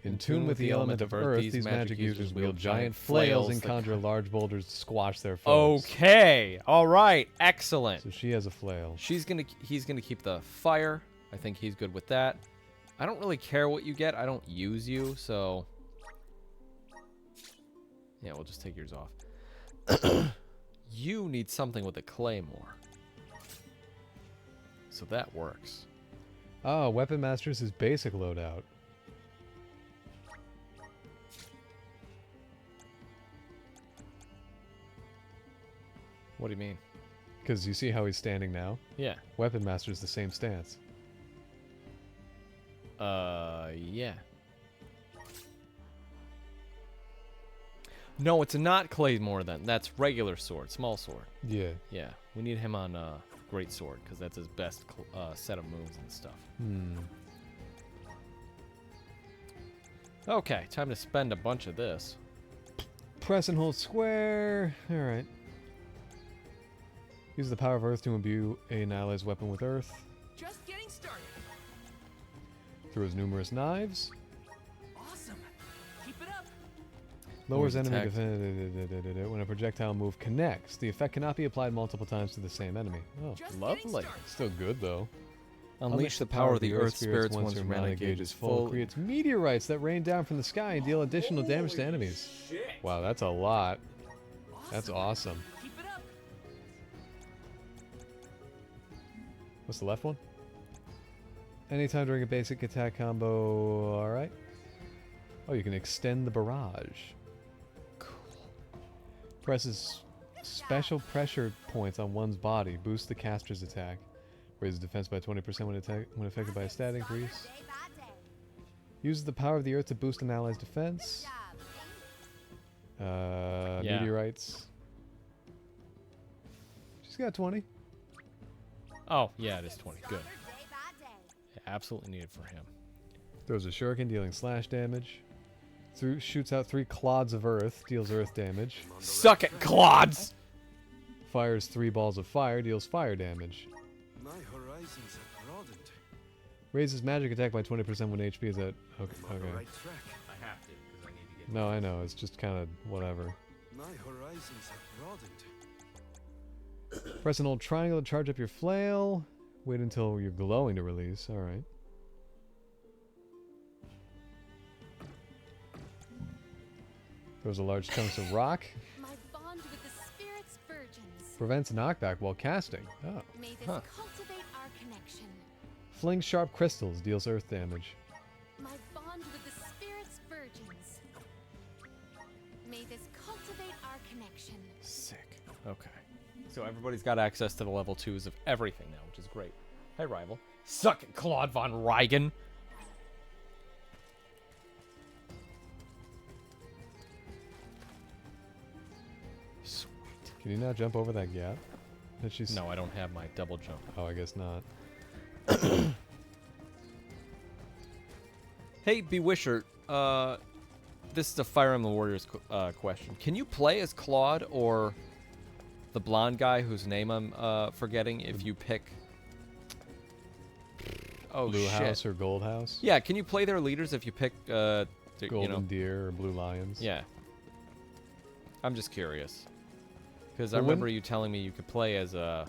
In tune with the element of earth, these magic users wield giant flails and conjure large boulders to squash their foes. Okay. All right. Excellent. So she has a flail. He's gonna keep the fire. I think he's good with that. I don't really care what you get. I don't use you, so yeah, we'll just take yours off. You need something with a claymore, so that works. Oh, Weapon Master's his basic loadout. What do you mean? Because you see how he's standing now? Yeah. Weapon Master's the same stance. Yeah. No, it's not claymore then. That's regular sword, small sword. Yeah. Yeah, we need him on great sword because that's his best set of moves and stuff. Okay, time to spend a bunch of this. Press and hold square. Alright. Use the power of earth to imbue an ally's weapon with earth. Just getting started. Throws numerous knives. Awesome. Keep it up. Lowers Lowers enemy attack. defense when a projectile move connects. The effect cannot be applied multiple times to the same enemy. Oh, Just getting Lovely. started. still good though. Unleash the power of the earth spirits once your mana gauge is full. Creates meteorites that rain down from the sky and deal additional damage to enemies. Wow, that's a lot. That's awesome. Keep it up. What's the left one? Anytime during a basic attack combo. Alright. Oh, you can extend the barrage. Cool. Presses special pressure points on one's body. Boosts the caster's attack. Raises defense by 20% when affected by a stat increase. Uses the power of the earth to boost an ally's defense. Yeah. Meteorites. She's got 20. Oh, yeah, it is 20. Good. Yeah, absolutely needed for him. Throws a shuriken, dealing slash damage. Shoots out 3 clods of earth, deals earth damage. Suck it, clods! Fires 3 balls of fire, deals fire damage. My horizons have broadened. Raises magic attack by 20% when HP is at... Okay. I'm on the okay. right track. I have to, because I need to get. No, I know. It's just kind of whatever. My horizons have broadened. Press an old triangle to charge up your flail. Wait until you're glowing to release. Alright. Throws a large chunks of rock. My bond with the spirit's virgins. Prevents knockback while casting. Oh. May this Huh. cultivate our connection. Flings sharp crystals. Deals earth damage. My bond with the spirit's virgins. May this cultivate our connection. Sick. Okay. So everybody's got access to the level 2s of everything now, which is great. Hey, rival. Suck it, Claude von Reigen. Sweet. Can you not jump over that gap? That she's... No, I don't have my double jump. Oh, I guess not. Hey, Bewisher, this is a Fire Emblem Warriors question. Can you play as Claude or the blonde guy whose name I'm forgetting if you pick... Oh, Blue shit. House or Gold House? Yeah, can you play their leaders if you pick, Golden Deer or Blue Lions? Yeah. I'm just curious. Because I Well, remember you telling me you could play as a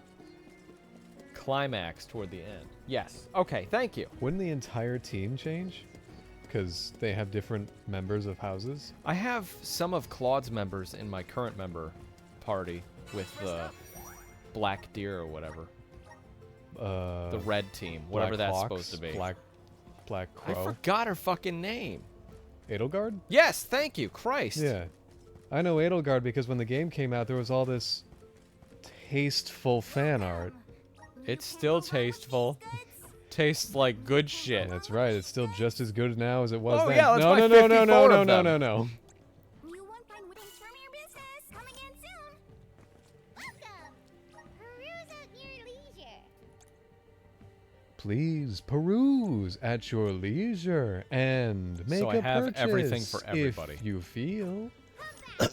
climax toward the end. Yes. Okay, thank you. Wouldn't the entire team change? Because they have different members of houses? I have some of Claude's members in my current member party with the Black Deer or whatever. The red team, whatever Black that's Hawks, supposed to be. Black I Crow. forgot her fucking name. Edelgard? Yes, thank you, Christ. Yeah. I know Edelgard because when the game came out, there was all this tasteful fan art. It's still tasteful. Tastes like good shit. That's right. It's still just as good now as it was Oh, then. yeah, that's no, my no, no, no, 54 no, no, of no, them. no, no. New one fine with things from your business. Coming in soon. Welcome. Peruse at your leisure. Please peruse at your leisure and make So I a have purchase everything for everybody. if you feel.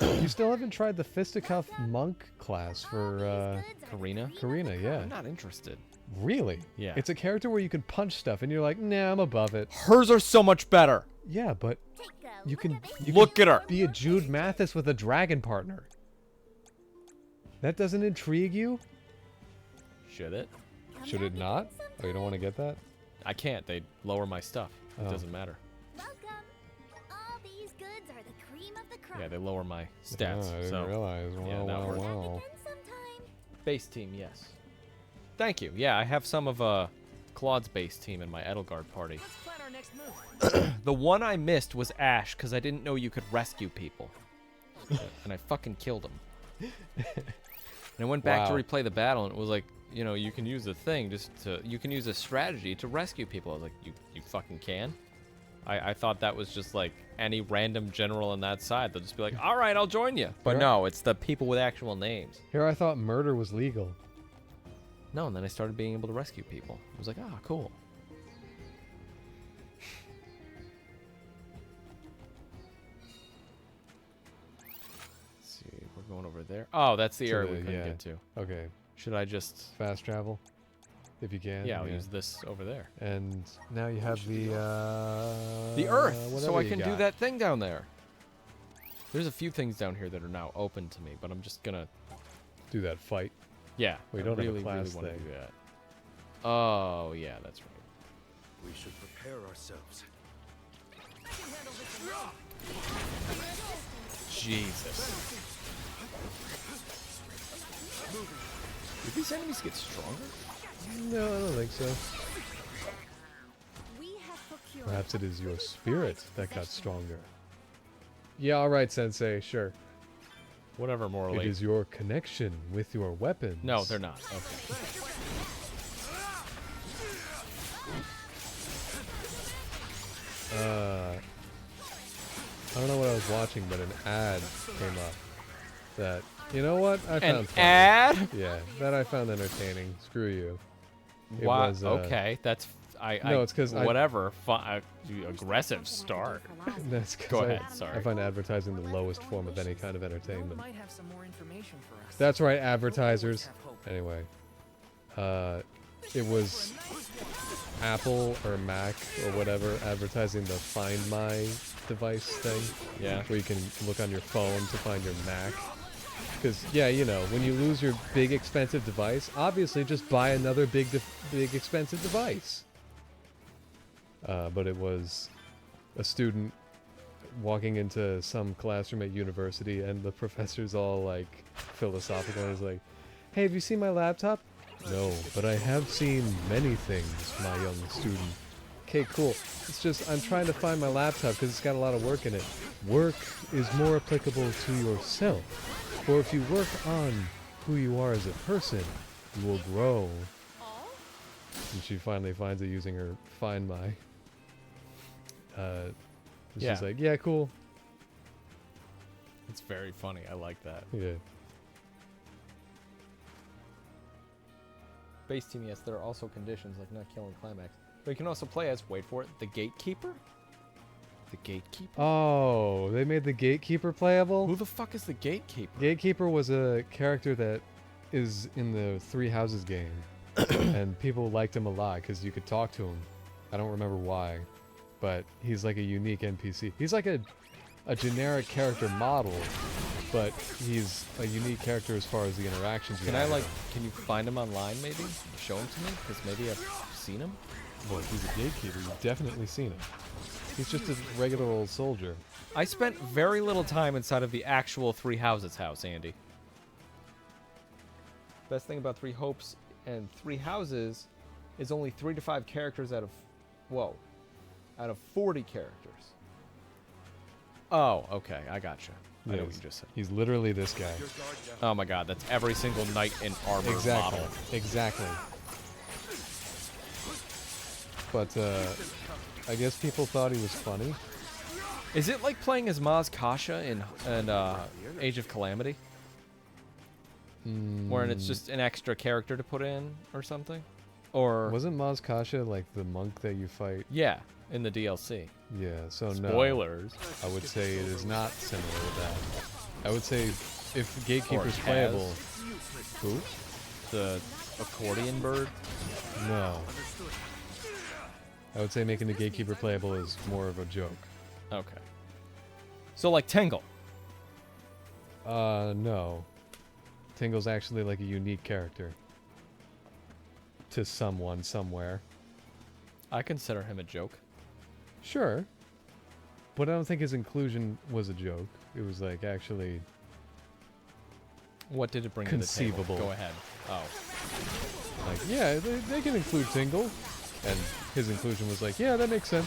You still haven't tried the fisticuff monk class for Karina? Karina, yeah. I'm not interested. Really? Yeah. It's a character where you can punch stuff, and you're like, nah, I'm above it. Hers are so much better. Yeah, but you can Look at her. be a Jude Mathis with a dragon partner. That doesn't intrigue you? Should it? Should it not? Oh, you don't want to get that? I can't. They lower my stuff. It Oh. doesn't matter. Welcome. All these goods are the cream of the crop. Yeah, they lower my stats. Oh, I didn't so realize. yeah, Well, that well, works. well. Base team, yes. Thank you. Yeah, I have some of Claude's base team in my Edelgard party. Let's plan our next move. The one I missed was Ash because I didn't know you could rescue people, and I fucking killed him. And I went back Wow. to replay the battle, and it was like, you know, you can use a thing you can use a strategy to rescue people. I was like, you fucking can? I thought that was just like any random general on that side. They'll just be like, all right, I'll join you. But Sure. no, it's the people with actual names. Here I thought murder was legal. No, and then I started being able to rescue people. I was like, ah, cool. Let's see, we're going over there. Oh, that's the To area we the- couldn't yeah. get to. Okay. Should I just... Fast travel, if you can. Yeah, I'll use this over there. And now you have the Earth, so whatever I you can do got. that thing down there. There's a few things down here that are now open to me, but I'm just gonna... Do that fight. Yeah, We I don't have a really, class really want to thing. do that. Oh, yeah, that's right. We should prepare ourselves. Jesus. Did these enemies get stronger? No, I don't think so. We have procured Perhaps it is your spirit that got stronger. Yeah, all right, Sensei, sure. Whatever, It morally. is your connection with your weapons. No, they're not. Okay. I don't know what I was watching, but an ad came up that, you know what, I An found funny. ad? Yeah, that I found entertaining. Screw you. It Wow. was, Okay, that's... no, it's 'cause I- whatever. Aggressive start. That's 'cause Go I- ahead, sorry. I find advertising the lowest form of any kind of entertainment. Might have some more information for us. That's right, advertisers. Anyway, it was Apple or Mac or whatever advertising the Find My device thing. Yeah. Where you can look on your phone to find your Mac. Because, yeah, you know, when you lose your big expensive device, obviously just buy another big expensive device. But it was a student walking into some classroom at university, and the professor's all like philosophical. And he's like, "Hey, have you seen my laptop?" "No, but I have seen many things, my young student." "Okay, cool. It's just I'm trying to find my laptop because it's got a lot of work in it. Work is more applicable to yourself. For if you work on who you are as a person, you will grow." And she finally finds it using her Find My. Yeah. She's like, "Yeah, cool." It's very funny. I like that. Yeah. Base team, yes, there are also conditions like not killing climax. But you can also play as, wait for it, the Gatekeeper? The Gatekeeper? Oh, they made the Gatekeeper playable? Who the fuck is the Gatekeeper? Gatekeeper was a character that is in the Three Houses game. And people liked him a lot because you could talk to him. I don't remember why. But he's like a unique NPC. He's like a generic character model, but he's a unique character as far as the interactions you Can have I, with like, him. can you find him online, maybe? Show him to me? Because maybe I've seen him? Well, he's a gatekeeper. You've definitely seen him. He's just a regular old soldier. I spent very little time inside of the actual Three Houses house, Andy. Best thing about Three Hopes and Three Houses is only 3 to 5 characters out of, out of 40 characters. Oh, okay, I gotcha. I know what you just said. He's literally this guy. Oh my god, that's every single knight in armor Exactly. model. Exactly. But I guess people thought he was funny. Is it like playing as Maz Kasha in Age of Calamity? Wherein it's just an extra character to put in or something? Or Wasn't Maz Kasha like the monk that you fight? yeah, in the DLC. Yeah, so no. Spoilers. I would say it is not similar to that. I would say if Gatekeeper's Or playable. Who? The accordion bird? No. I would say making the Gatekeeper playable is more of a joke. Okay. So like Tingle. No. Tingle's actually like a unique character. To someone, somewhere. I consider him a joke. Sure. But I don't think his inclusion was a joke. It was like actually What did it bring conceivable. to the table? Go ahead. Oh. Like, yeah, they can include Tingle. And his inclusion was like, yeah, that makes sense.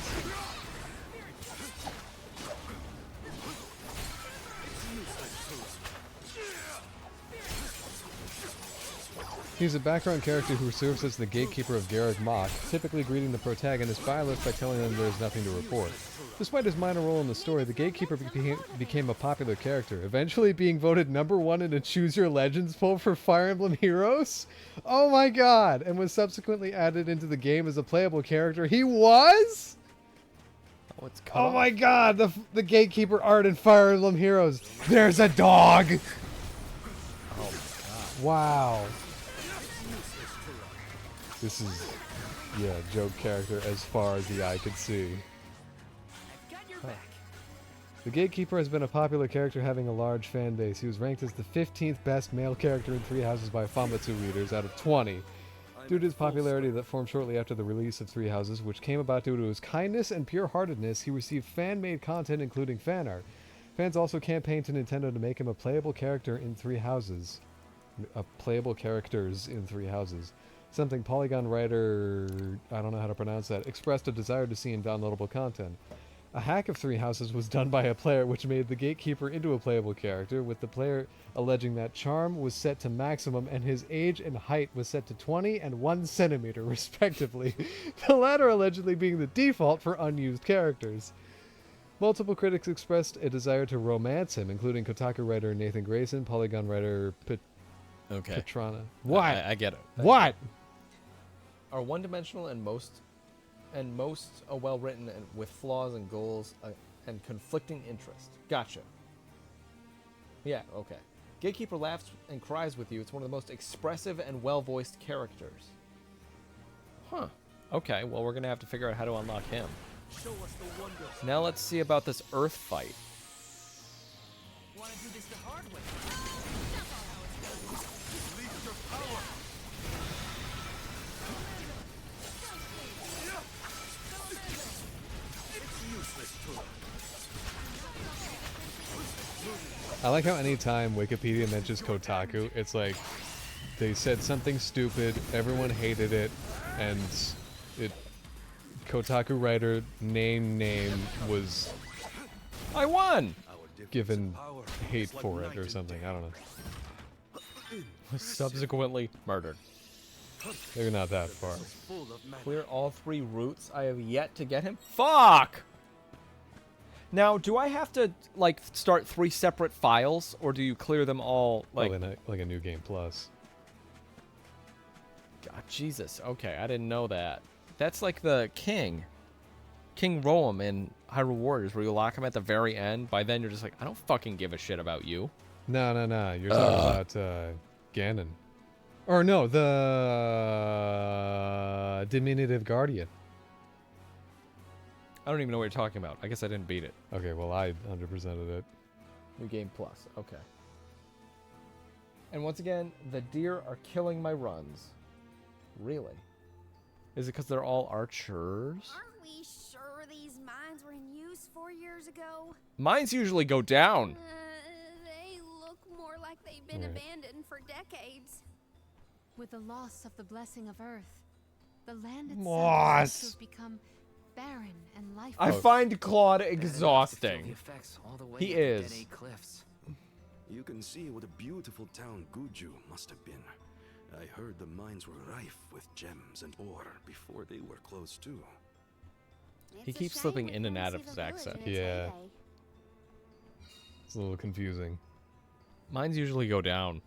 He's a background character who serves as the gatekeeper of Garreg Mach, typically greeting the protagonist Byleth by telling them there's nothing to report. Despite his minor role in the story, the gatekeeper became a popular character, eventually being voted #1 in a Choose Your Legends poll for Fire Emblem Heroes. Oh my god! And was subsequently added into the game as a playable character. He was? Oh, it's cut Oh off. my god, the gatekeeper art in Fire Emblem Heroes. There's a dog! Oh my god. Wow. This is, yeah, joke character as far as the eye could see. The Gatekeeper has been a popular character having a large fan base. He was ranked as the 15th best male character in Three Houses by Famitsu readers out of 20. Due to his popularity that formed shortly after the release of Three Houses, which came about due to his kindness and pure-heartedness, he received fan-made content including fan art. Fans also campaigned to Nintendo to make him a playable character in Three Houses. Playable characters in Three Houses. Something Polygon writer, I don't know how to pronounce that, expressed a desire to see in downloadable content. A hack of Three Houses was done by a player which made the Gatekeeper into a playable character, with the player alleging that charm was set to maximum and his age and height was set to 20 and 1 centimeter respectively, the latter allegedly being the default for unused characters. Multiple critics expressed a desire to romance him, including Kotaku writer Nathan Grayson, Polygon writer Petrana. What? I get it. What? Are one-dimensional and most well-written and with flaws and goals and conflicting interest. Gotcha. Yeah, okay. Gatekeeper laughs and cries with you. It's one of the most expressive and well-voiced characters. Huh. Okay, well, we're going to have to figure out how to unlock him. Now let's see about this Earth fight. Wanna do this the hard way? I like how anytime Wikipedia mentions Kotaku, it's like they said something stupid, everyone hated it, and Kotaku writer name was I won! given hate for it or something. I don't know. Was subsequently murdered. Maybe not that far. Clear all 3 routes. I have yet to get him. Fuck! Now, do I have to, like, start 3 separate files, or do you clear them all, like... like a New Game Plus. God, Jesus. Okay, I didn't know that. That's like the King Roam in Hyrule Warriors, where you lock him at the very end. By then, you're just like, I don't fucking give a shit about you. No. You're talking about Ganon. Or no, the Diminutive Guardian. I don't even know what you're talking about. I guess I didn't beat it. Okay, well, I 100%ed it. New Game Plus. Okay. And once again, the deer are killing my runs. Really? Is it because they're all archers? Aren't we sure these mines were in use 4 years ago? Mines usually go down. They look more like they've been abandoned for decades. With the loss of the blessing of Earth, the land Moss. itself seems to have become barren and lifeless. I find Claude exhausting. He is. You can see what a beautiful town Guju must have been. I heard the mines were rife with gems and ore before they were closed too. He keeps slipping in and out of his accent. Yeah. It's a little confusing. Mines usually go down.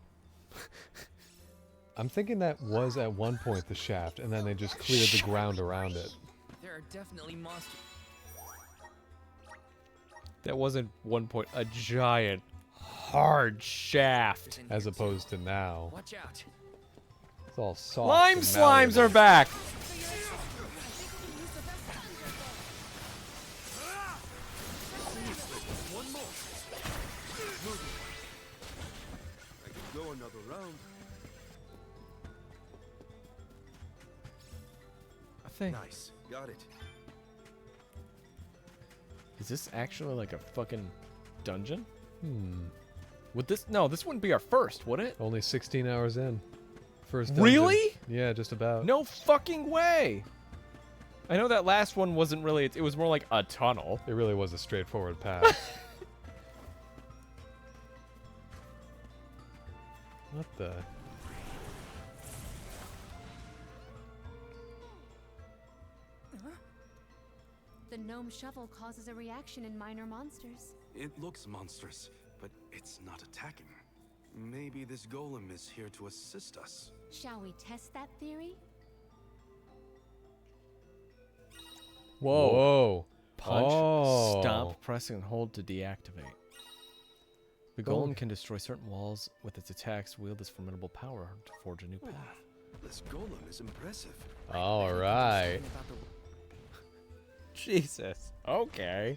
I'm thinking that was at one point the shaft, and then they just cleared the ground around it. There are definitely monsters. That wasn't one point. A giant hard shaft. as opposed to now. Watch out. It's all soft. Lime and slimes are malleable. back. One more. I could go another round. I think. Nice. Got it. Is this actually like a fucking dungeon? Hmm. Would this? No, this wouldn't be our first, would it? Only 16 hours in. First dungeon. Really? Yeah, just about. No fucking way. I know that last one wasn't really. It was more like a tunnel. It really was a straightforward path. What the? The gnome shovel causes a reaction in minor monsters. It looks monstrous, but it's not attacking. Maybe this golem is here to assist us. Shall we test that theory? Whoa. Whoa. Punch, Oh. stomp, press and hold to deactivate. The Oh. golem can destroy certain walls with its attacks. Wield this formidable power to forge a new path. This golem is impressive. All right. Jesus. Okay.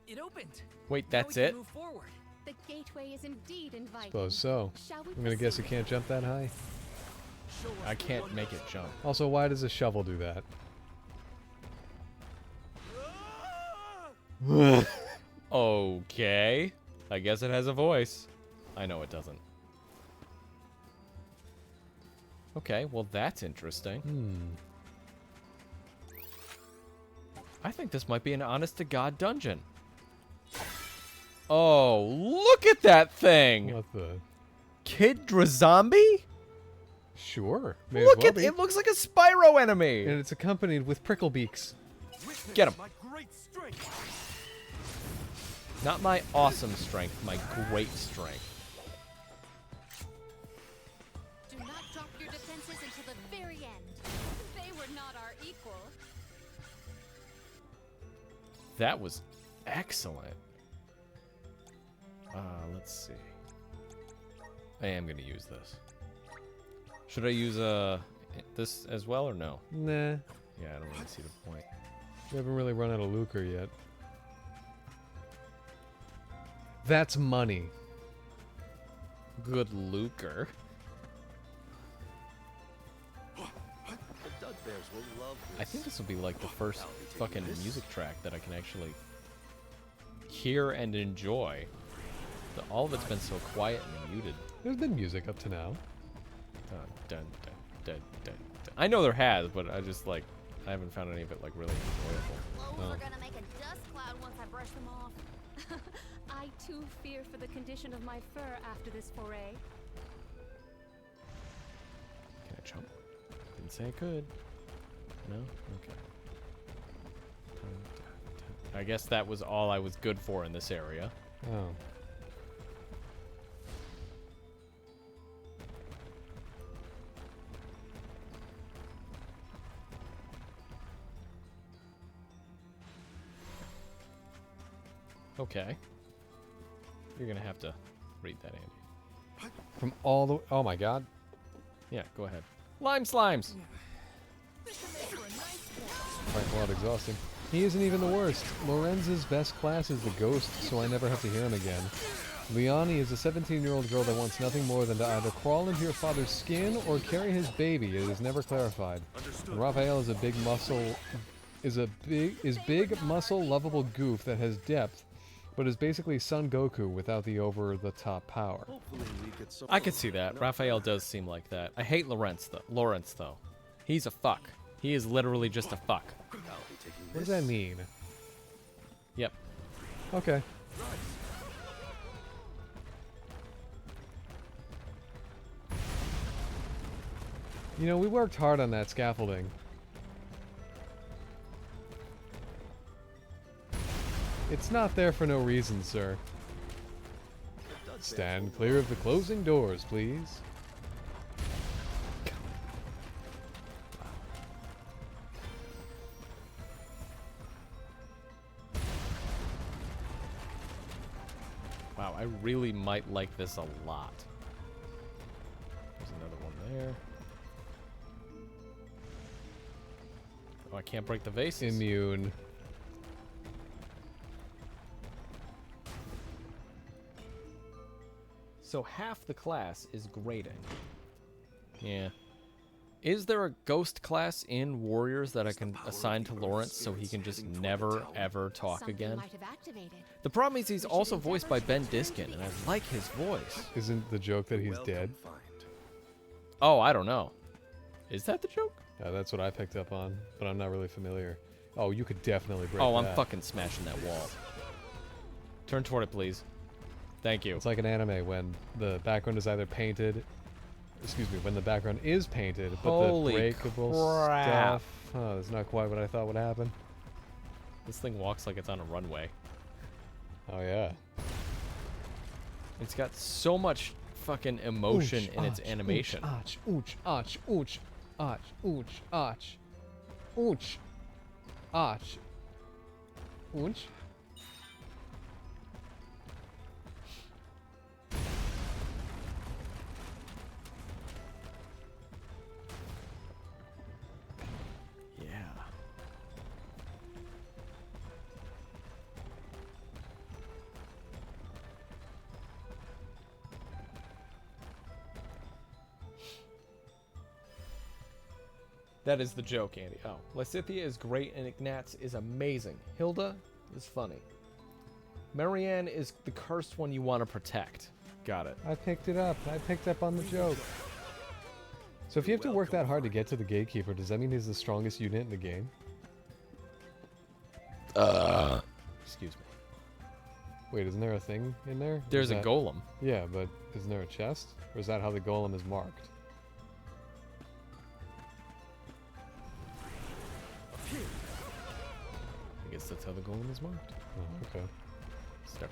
It opened. Wait, Now that's we can it? Move forward. The gateway is indeed inviting. Suppose so. Shall we I'm gonna guess it proceed? can't jump that high. I can't make it jump. Also, why does a shovel do that? Okay. I guess it has a voice. I know it doesn't. Okay, well that's interesting. Hmm. I think this might be an honest-to-God dungeon. Oh, look at that thing! What the? Kidra zombie? Sure. May Look as well at be. it! Looks like a Spyro enemy. And it's accompanied with prickle beaks. Get him! My great strength. Not my awesome strength, my great strength. Do not drop your defenses until the very end. They were not our equal. That was excellent. Let's see. I am gonna use this. Should I use this as well or no? Nah. Yeah, I don't really see the point. We haven't really run out of lucre yet. That's money. Good lucre. The Dugbears will love this. I think this will be like the first fucking music track that I can actually hear and enjoy. All of it's been so quiet and muted. There's been music up to now. Dun, dun, dun, dun, dun, dun. I know there has, but I just like I haven't found any of it like really enjoyable. Clothes are gonna make a dust cloud once I brush them off. I too fear for the condition of my fur after this foray. Can I jump? Didn't say I could. No? Okay. Dun, dun, dun. I guess that was all I was good for in this area. Oh. Okay. You're gonna have to read that, Andy. From all the... Oh my god. Yeah, go ahead. Lime slimes! Quite a lot exhausting. He isn't even the worst. Lorenz's best class is the ghost, so I never have to hear him again. Leonie is a 17-year-old girl that wants nothing more than to either crawl into your father's skin or carry his baby. It is never clarified. And Raphael is a big muscle... Is big, muscle, lovable goof that has depth, but is basically Son Goku without the over-the-top power. Hopefully we get some. I could see that. Raphael does seem like that. I hate Lawrence though. He's a fuck. He is literally just a fuck. I'll be taking What does this. that mean? Yep. Okay. You know, we worked hard on that scaffolding. It's not there for no reason, sir. Stand clear of the closing doors, please. Wow, I really might like this a lot. There's another one there. Oh, I can't break the vases. Immune. So half the class is grading. Yeah. Is there a ghost class in Warriors that I can assign to Lawrence so he can just never, ever talk Something again? might have activated. The problem is he's also voiced by Ben Diskin, and I like his voice. Isn't the joke that he's dead? Oh, I don't know. Is that the joke? Yeah, that's what I picked up on, but I'm not really familiar. Oh, you could definitely break Oh, I'm that. fucking smashing that wall. Turn toward it, please. Thank you. It's like an anime when the background is either painted, excuse me, when the background is painted, but Holy the breakable crap. stuff, oh, that's not quite what I thought would happen. This thing walks like it's on a runway. Oh, yeah. It's got so much fucking emotion Ooch, in its ach, animation. Ooch, ach, ooch, ooch, ach, ooch, ach, ooch, ach, ooch. Yeah. That is the joke, Andy. Oh, Lysithea is great and Ignatz is amazing. Hilda is funny. Marianne is the cursed one you want to protect. Got it. I picked it up. I picked up on the joke. So if you have to work that hard to get to the gatekeeper, does that mean he's the strongest unit in the game? Excuse me. Wait, isn't there a thing in there? There's Is a that- golem. Yeah, but isn't there a chest? Or is that how the golem is marked? I guess that's how the golem is marked. Oh, okay. Start.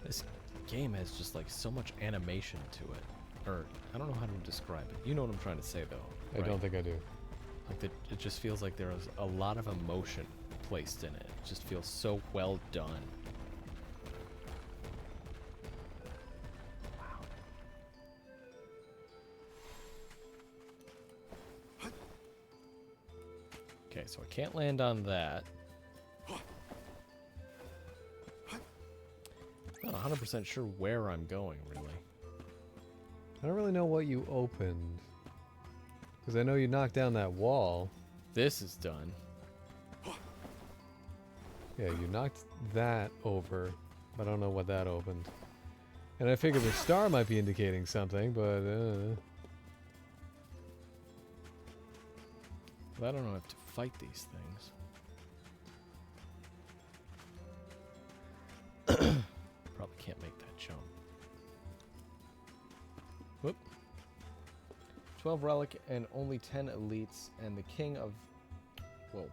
This game has just like so much animation to it. Or, I don't know how to describe it. You know what I'm trying to say though. I don't think I do. Like it just feels like there is a lot of emotion placed in it. It just feels so well done. Okay, so I can't land on that. Not 100% sure where I'm going, really. I don't really know what you opened. Because I know you knocked down that wall. This is done. Yeah, you knocked that over. I don't know what that opened. And I figured the star might be indicating something, but But I don't know if I have to fight these things. Probably can't make that jump. Whoop. 12 relic and only 10 elites and the king of... Whoa.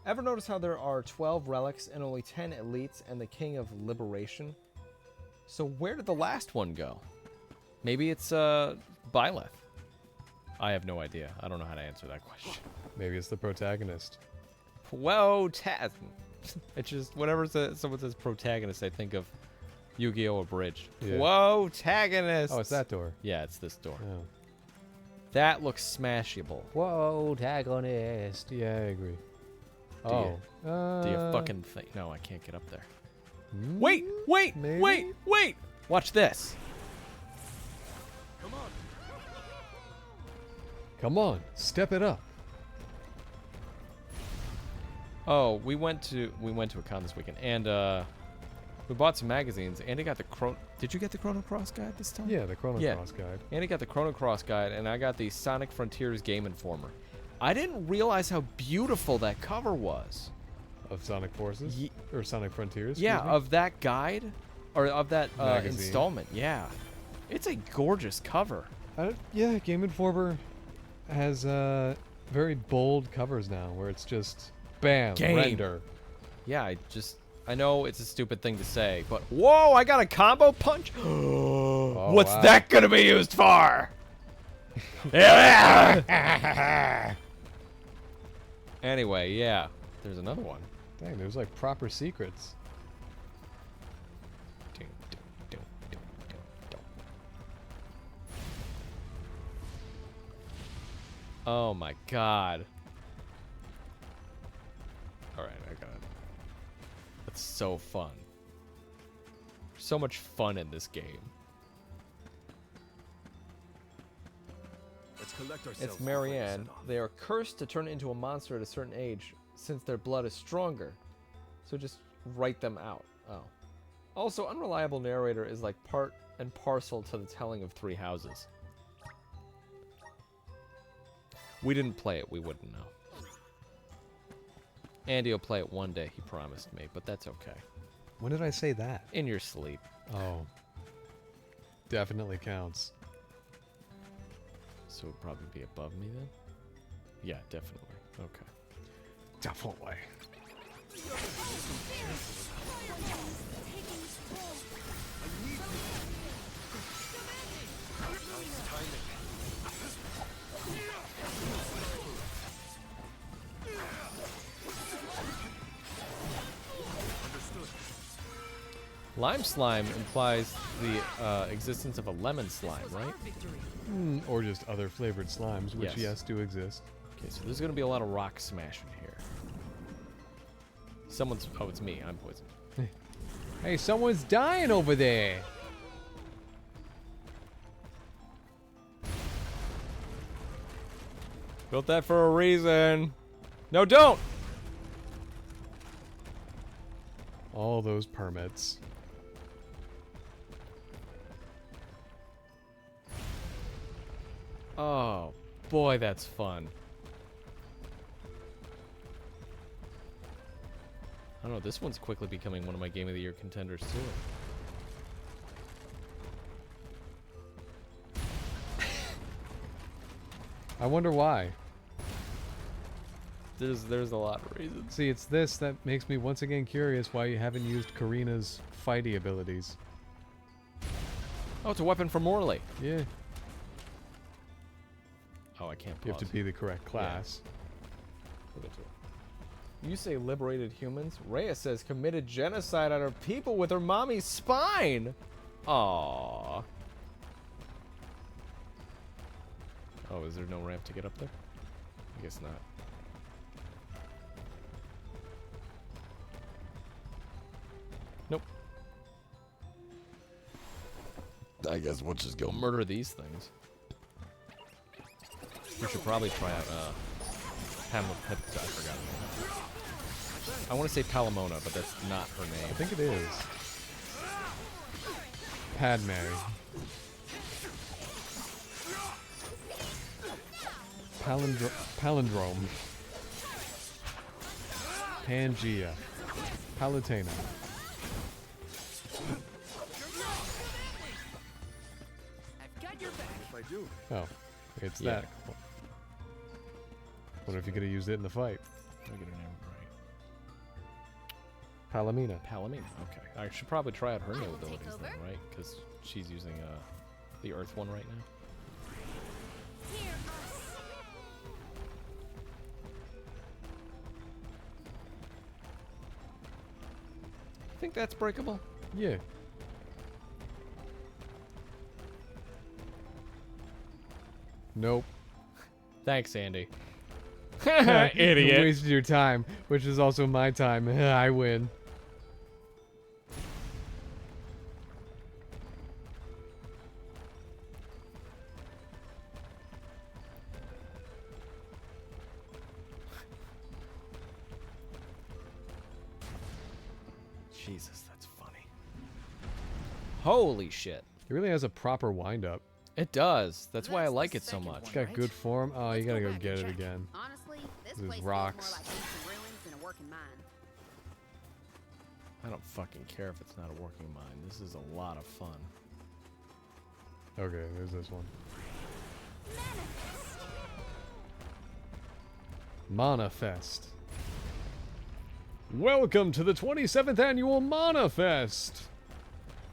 Ever notice how there are 12 relics and only 10 elites and the king of liberation? So where did the last one go? Maybe it's Byleth. I have no idea. I don't know how to answer that question. maybe it's the protagonist. Whoa, it's just whenever someone says protagonist, I think of Yu-Gi-Oh! Abridged. Yeah. Whoa, tagonist! Oh, it's that door. Yeah, it's this door. Oh. That looks smashable. Whoa, tagonist. Yeah, I agree. Do Oh. you fucking think? No, I can't get up there. Hmm? Wait! Maybe? Wait! Watch this. Come on, step it up. Oh, we went to a con this weekend, and we bought some magazines. Andy got the Did you get the Chrono Cross guide this time? Yeah, the Chrono Cross guide. Andy got the Chrono Cross guide, and I got the Sonic Frontiers Game Informer. I didn't realize how beautiful that cover was. Of Sonic Forces? Or Sonic Frontiers? Yeah, excuse me? of that guide, or of that Magazine. installment. Yeah, it's a gorgeous cover. Yeah, Game Informer has very bold covers now, where it's just bam, Game. render. Yeah, I know it's a stupid thing to say, but whoa, I got a combo punch. What's wow. that gonna be used for? Anyway, yeah, there's another one. Dang, there's like proper secrets. Oh my god. Alright, I got it. That's so fun. So much fun in this game. Let's collect ourselves. It's Marianne. They are cursed to turn into a monster at a certain age since their blood is stronger. So just write them out. Oh. Also, unreliable narrator is like part and parcel to the telling of Three Houses. We didn't play it, we wouldn't know. Andy will play it one day, he promised me, but that's okay. When did I say that? In your sleep. Oh. Definitely counts. So it would probably be above me then? Yeah, definitely. Okay. Definitely. Lime slime implies the existence of a lemon slime, right? Or just other flavored slimes, which yes do exist. Okay, so there's gonna be a lot of rock smashing here. Someone's... Oh, it's me. I'm poisoned. Hey, someone's dying over there! Built that for a reason. No, don't! All those permits. Oh, boy, that's fun. I don't know, this one's quickly becoming one of my Game of the Year contenders, too. I wonder why. There's a lot of reasons. See, it's this that makes me once again curious why you haven't used Karina's fighty abilities. Oh, it's a weapon for Morley. Yeah. Oh, I can't pause. You have to be the correct class. Yeah. You say liberated humans? Rhea says committed genocide on her people with her mommy's spine. Aww. Oh, is there no ramp to get up there? I guess not. Nope. I guess we'll just go murder these things. We should probably try out Pamela. I forgot her name. I want to say Palamona, but that's not her name. I think it is. Padme. Palindrome. Pangea. Palutena. If I do. Oh, it's that. Wonder if you could have used it in the fight. Let me get her name right. Palomina. Palomina, okay. I should probably try out her new abilities then, right? Because she's using the Earth one right now. Think that's breakable? Yeah. Nope. Thanks, Andy. Idiot. You Idiot. wasted your time, which is also my time. I win. Jesus, that's funny. Holy shit. It really has a proper wind-up. It does. That's why I like it so much. It's got good form. Oh, you gotta go get it again. Honestly, this There's place rocks. feels more like ancient ruins than a working mine. I don't fucking care if it's not a working mine. This is a lot of fun. Okay, there's this one. Manifest. Welcome to the 27th annual Manifest,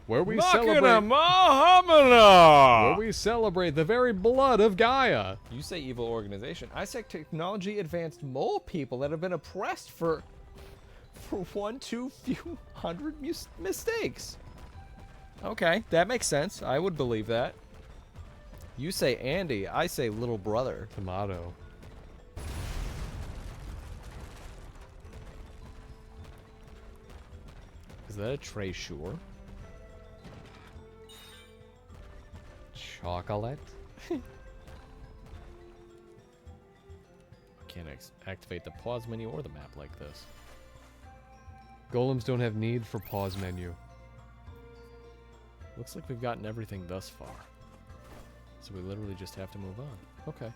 where we celebrate the very blood of Gaia. You say evil organization. I say technology advanced mole people that have been oppressed for for one too few hundred mistakes. Okay, that makes sense. I would believe that. You say Andy, I say little brother. Tomato. Is that a treasure? Chocolate. I can't activate the pause menu or the map like this. Golems don't have need for pause menu. Looks like we've gotten everything thus far. So we literally just have to move on. Okay.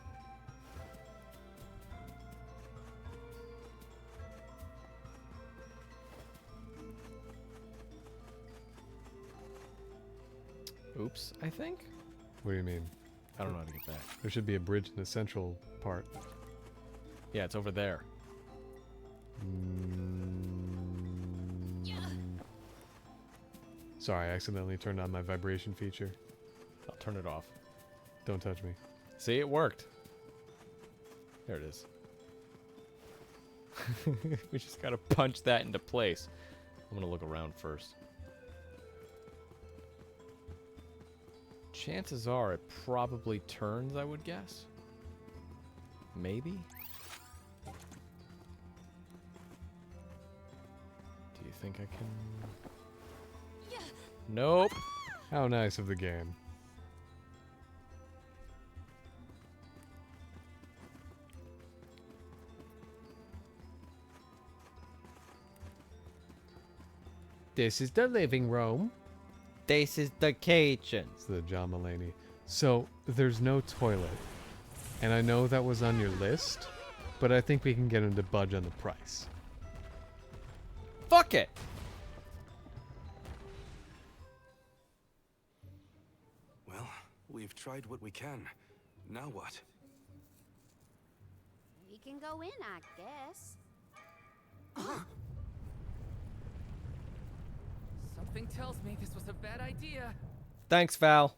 Oops, I think? What do you mean? I don't know how to get back. There should be a bridge in the central part. Yeah, it's over there. Sorry, I accidentally turned on my vibration feature. I'll turn it off. Don't touch me. See, it worked. There it is. We just gotta punch that into place. I'm gonna look around first. Chances are it probably turns, I would guess. Maybe? Do you think I can... Nope. How nice of the game. This is the living room. This is the kitchen. It's the John Mulaney. So, there's no toilet. And I know that was on your list, but I think we can get him to budge on the price. Fuck it! Well, we've tried what we can. Now what? We can go in, I guess. Something tells me this was a bad idea. Thanks, Val.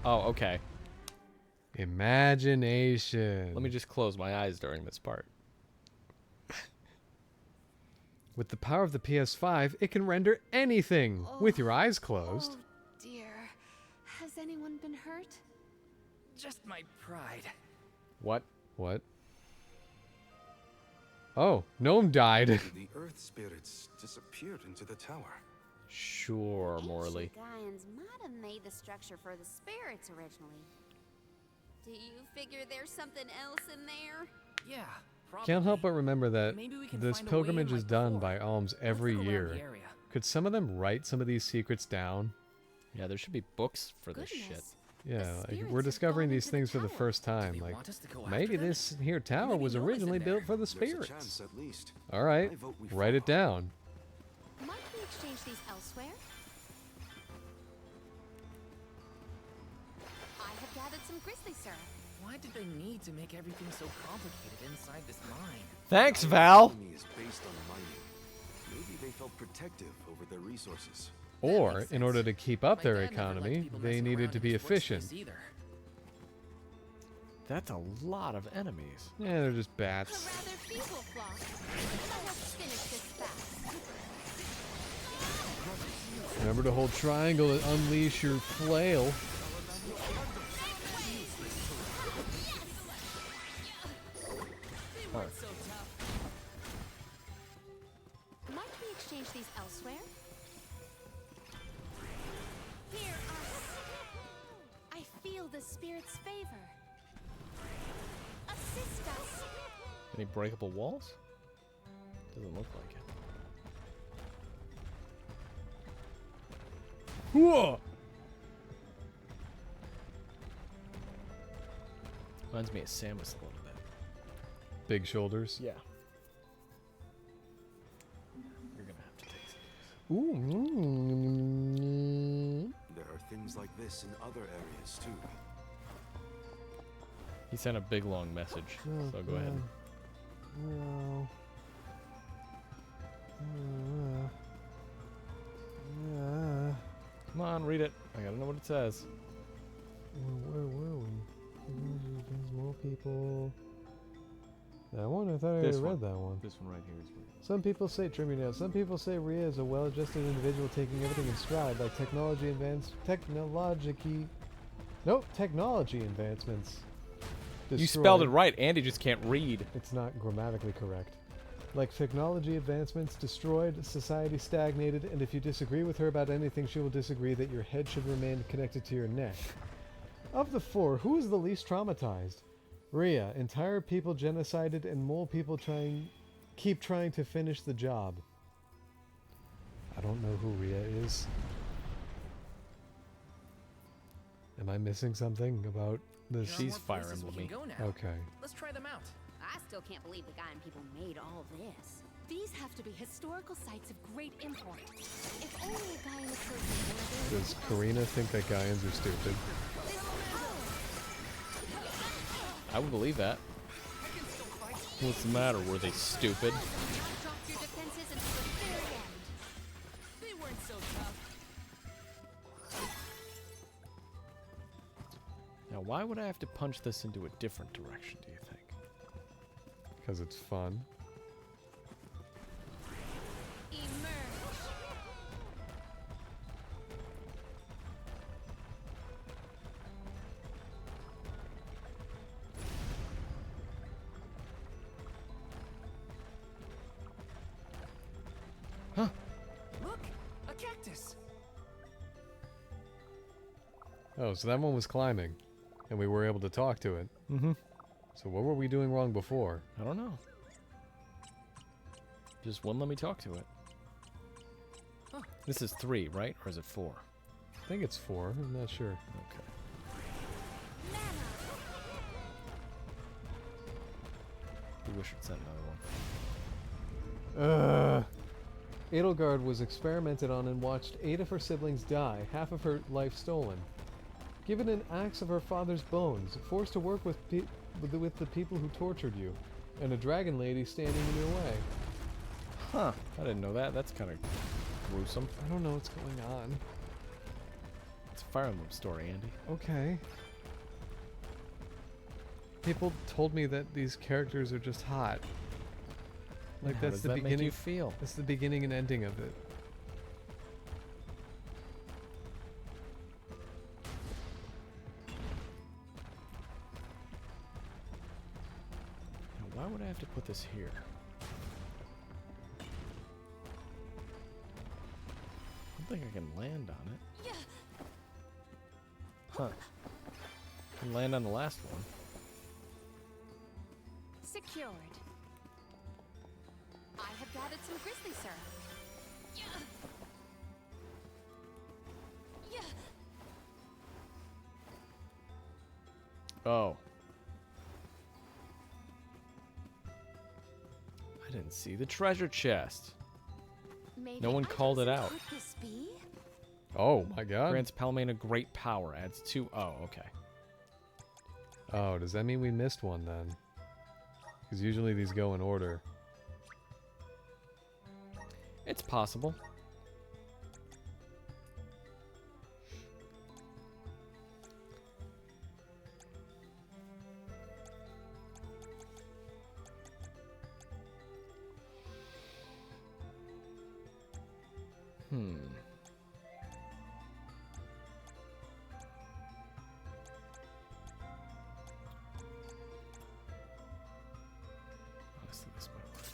Oh, okay. Imagination. Let me just close my eyes during this part. With the power of the PS5, it can render anything with your eyes closed. Oh dear. Has anyone been hurt? Just my pride. What? What? Oh, Gnome died. The earth spirits disappeared into the tower. Sure, Morley. Ancient Gaians might have made the structure for the spirits originally. Do you figure there's something else in there? Yeah, probably. Can't help but remember that Maybe we can this find a way in pilgrimage like is done before. by alms Let's every look around year. the area. Could some of them write some of these secrets down? Yeah, there should be books for this shit. Goodness. Yeah, The like spirits we're have discovering gone these into the things for the tower. first time. they Like, want us to go maybe after them? this here tower Maybe was Noah's in originally there. built for the There's a spirits. chance at least. All right, I vote we write it follow. down. Might we exchange these elsewhere? I have gathered some grizzly syrup. Why did they need to make everything so complicated inside this mine? Thanks, Our Val. economy is based on mining. Maybe they felt protective over their resources. Or, makes in order sense. to keep up My their dad never liked economy, people they messing needed around to in be his workspace efficient. either. That's a lot of enemies. Yeah, they're just A bats. rather feeble flock. Let us finish this fast. Remember to hold triangle and unleash your flail. They weren't so tough. Might we exchange these elsewhere? Hear us. I feel the spirit's favor. Assist us. Any breakable walls? Doesn't look like it. Whoa! Reminds me of Samus a little bit. Big shoulders. Yeah. You're gonna have to take some. Ooh. There are things like this in other areas too. He sent a big long message, so go ahead. No. Come on, read it. I gotta know what it says. Where were we? More people. That one? I thought I This already read one. that one. This one right here is Ria. Some people say, trim me down. Some people say Ria is a well-adjusted individual taking everything in stride, like technology advancements. You spelled it destroyed- right. Andy just can't read. It's not grammatically correct. Like technology advancements destroyed, society stagnated, and if you disagree with her about anything, she will disagree that your head should remain connected to your neck. Of the four, who is the least traumatized? Ria, entire people genocided and mole people keep trying to finish the job. I don't know who Ria is. Am I missing something about this? There are She's more Fire places we Emblem-y. can go now. Okay. Let's try them out. I still can't believe the guy and people made all this. These have to be historical sites of great import. If only a guy in the person were Does Karina think that Gaians are stupid? I would believe that. What's the matter? Were they stupid? Drop your defenses until the very end. They weren't so tough. Now, why would I have to punch this into a different direction, do you think? Because it's fun. Emerge. Huh? Look, a cactus. Oh, so that one was climbing, and we were able to talk to it. Mm-hmm. So what were we doing wrong before? I don't know. Just wouldn't let me talk to it. Huh. This is 3, right? Or is it 4? I think it's 4. I'm not sure. Okay. We wish it sent another one. Edelgard was experimented on and watched 8 of her siblings die, half of her life stolen. Given an axe of her father's bones, forced to work with the people who tortured you, and a dragon lady standing in your way. Huh. I didn't know that. That's kind of gruesome. I don't know what's going on. It's a Fire Emblem story, Andy. Okay. People told me that these characters are just hot. Like How that's does the that make beginning. you feel? That's the beginning and ending of it. Now, why would I have to put this here? I don't think I can land on it. Huh. Can land on the last one. Secured. I have gathered some grizzly syrup. Oh. I didn't see the treasure chest. Maybe No one called it out. Could this be? Oh my god. Grants Palmain a great power. Adds 2. Oh, okay. Oh, does that mean we missed one then? Because usually these go in order. It's possible. Honestly, this might work.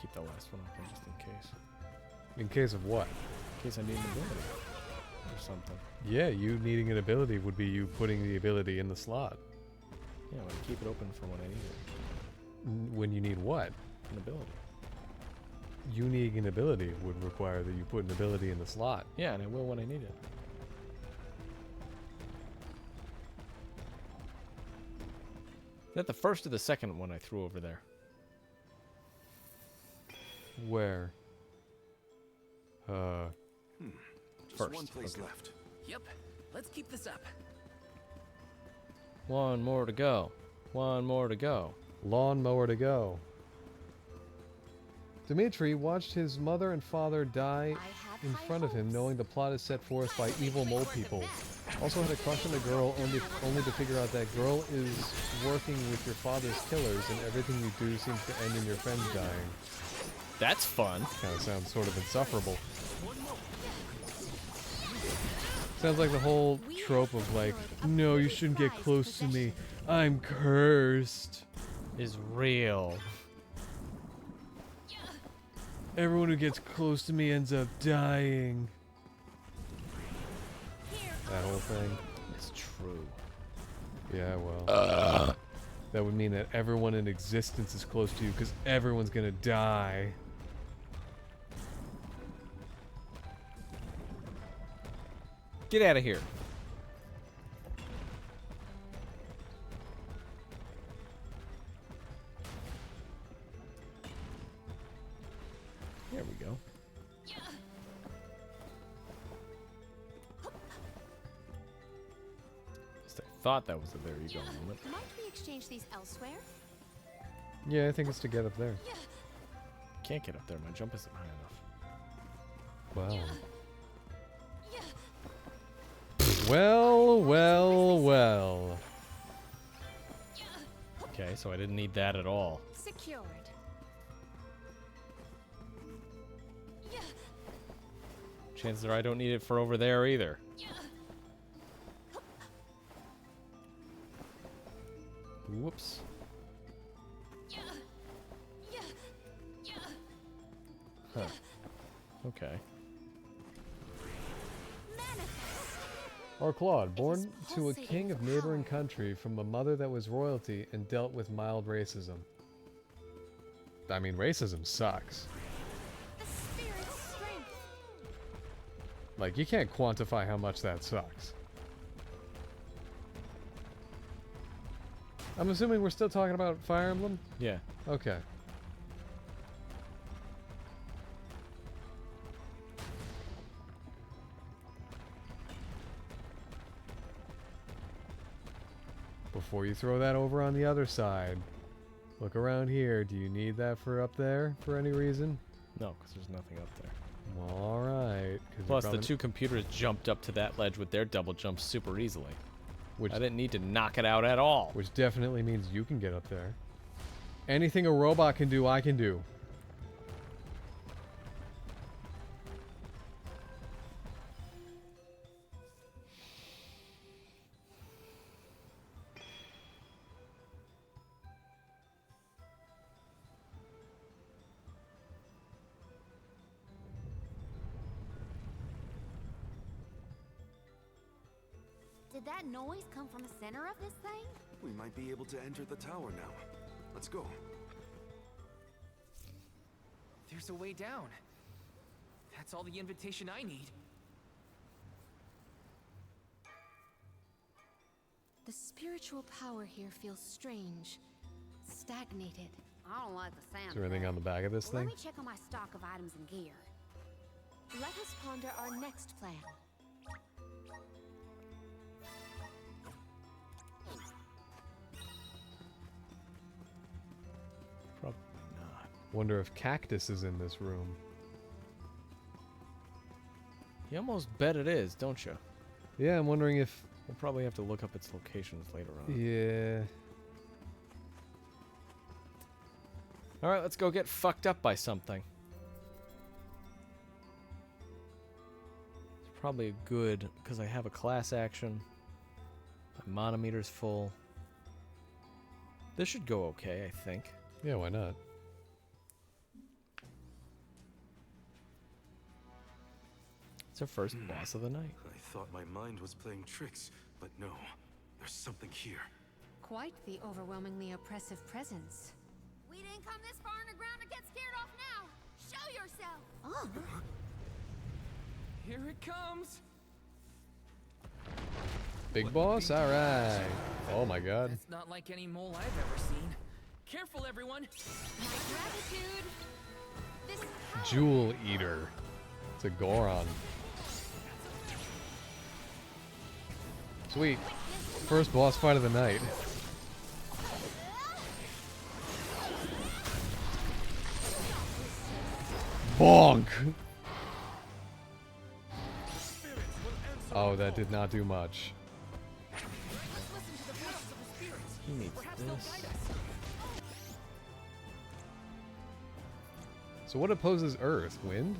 Keep the last one open just in case. In case of what? In case I need an ability or something. Yeah, you needing an ability would be you putting the ability in the slot. Yeah, I want to keep it open for when I need it. When you need what? An ability. You needing an ability would require that you put an ability in the slot. Yeah, and I will when I need it. Is that the first or the second one I threw over there? Where? Just First, one place okay. left. Yep. Let's keep this up. One more to go. One more to go. Lawnmower to go. Dmitri watched his mother and father die in front of him, knowing the plot is set forth by evil mole people. Also had a crush on a girl, only to figure out that girl is working with your father's killers, and everything you do seems to end in your friends dying. That's fun. Kind of sounds sort of insufferable. Sounds like the whole trope of like, no, you shouldn't get close to me. I'm cursed. Is real. Everyone who gets close to me ends up dying. That whole thing. It's true. Yeah, well. That would mean that everyone in existence is close to you because everyone's gonna die. Get out of here. There we go. At least I thought that was a there you go moment. Might we exchange these elsewhere? Yeah, I think it's to get up there. Can't get up there. My jump isn't high enough. Wow. Well, well, well. Okay, so I didn't need that at all. Secured. Chances are I don't need it for over there either. Whoops. Huh. Okay. Or Claude, born to a king of neighboring country from a mother that was royalty and dealt with mild racism. I mean, racism sucks. Like, you can't quantify how much that sucks. I'm assuming we're still talking about Fire Emblem? Yeah. Okay. Before you throw that over on the other side, look around here. Do you need that for up there for any reason? No, because there's nothing up there. Alright. Plus, the two computers jumped up to that ledge with their double jumps super easily. Which I didn't need to knock it out at all. Which definitely means you can get up there. Anything a robot can do, I can do. Did that noise come from the center of this thing? We might be able to enter the tower now. Let's go. There's a way down. That's all the invitation I need. The spiritual power here feels strange, stagnated. I don't like the sound. Is there anything on the back of this Let thing? me check on my stock of items and gear. Let us ponder our next plan. Probably not. Wonder if Cactus is in this room. You almost bet it is, don't you? Yeah, I'm wondering if... We'll probably have to look up its locations later on. Yeah. Alright, let's go get fucked up by something. It's probably good, because I have a class action. My monometer's full. This should go okay, I think. Yeah, why not? It's our first boss of the night. I thought my mind was playing tricks, but no. There's something here. Quite the overwhelmingly oppressive presence. We didn't come this far underground to get scared off now. Show yourself. Oh. Here it comes. Big boss? Alright. Oh my god. It's not like any mole I've ever seen. Careful, everyone. My gratitude. This Jewel Eater. It's a Goron. Sweet. First boss fight of the night. Bonk! Oh, that did not do much. He needs this. So what opposes Earth? Wind?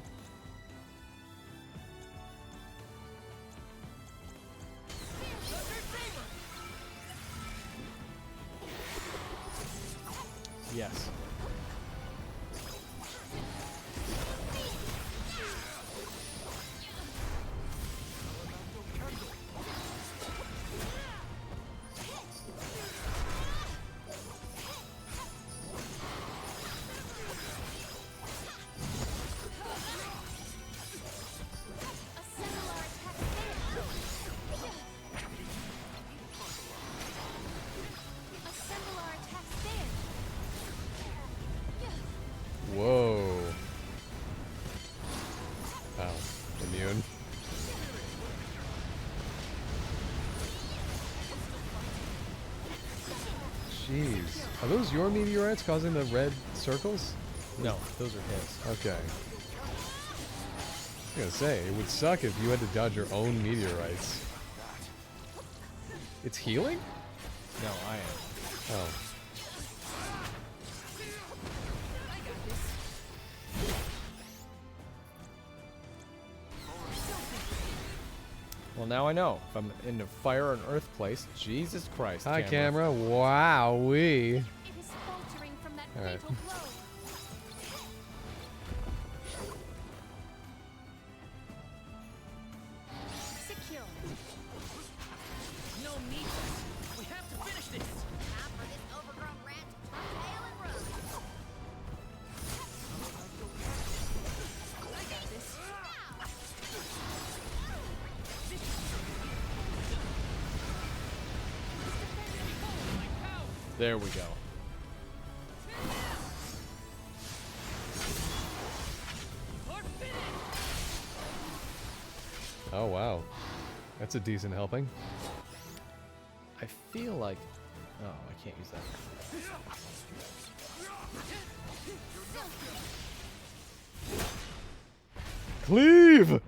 Yes. Whoa. Oh, immune. Jeez. Are those your meteorites causing the red circles? No, those are his. Okay. I was gonna say, it would suck if you had to dodge your own meteorites. It's healing? No, I am. Oh. Well, now I know. If I'm in a fire and earth place, Jesus Christ. Hi, camera. Wowee. It is faltering from that All right. fatal blow. Secure. No need. We have to finish this. Time for this overgrown rat to turn tail and run. I got this. There we go. Oh, wow. That's a decent helping. I feel like... Oh, I can't use that. Cleave!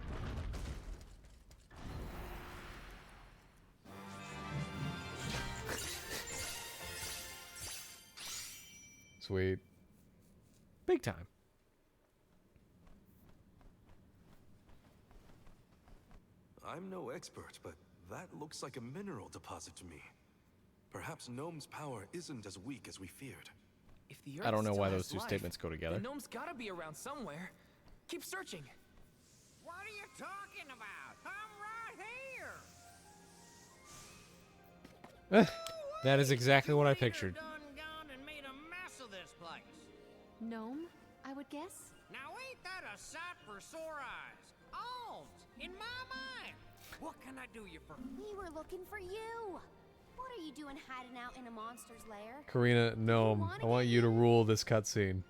Sweet. Big time. I'm no expert, but that looks like a mineral deposit to me. Perhaps Gnome's power isn't as weak as we feared. If the I don't know Earth why still those has two life, statements go together. The gnome's gotta be around somewhere. Keep searching. What are you talking about? I'm right here. That is exactly what I pictured. Done gone and made a mess of this place. Gnome, I would guess? Now ain't that a sight for sore eyes? Alms, in my mind. What can I do you for? We were looking for you. What are you doing hiding out in a monster's lair? Karina, Gnome, I want you to rule this cutscene.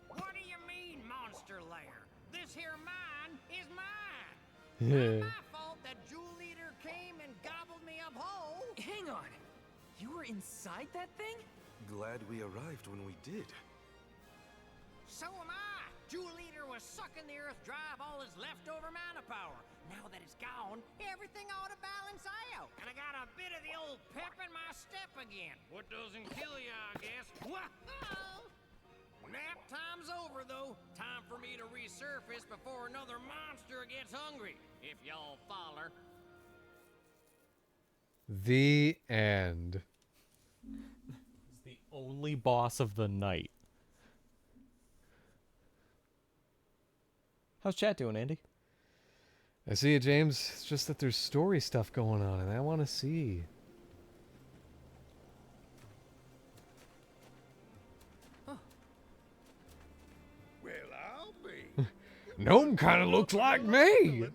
What do you mean, monster lair? This here mine is mine. Yeah. Not my fault that Jewel Eater came and gobbled me up whole. Hang on. You were inside that thing? Glad we arrived when we did. So am I. Jewel Eater was sucking the earth dry of all his leftover mana power. Now that it's gone, everything ought to balance out. And I got a bit of the old pep in my step again. What doesn't kill you, I guess. Whoa! Nap time's over, though. Time for me to resurface before another monster gets hungry. If y'all follow. The end. He's the only boss of the night. How's chat doing, Andy? I see it, James. It's just that there's story stuff going on, and I want to see. Well, I'll be. Gnome kind of looks like me.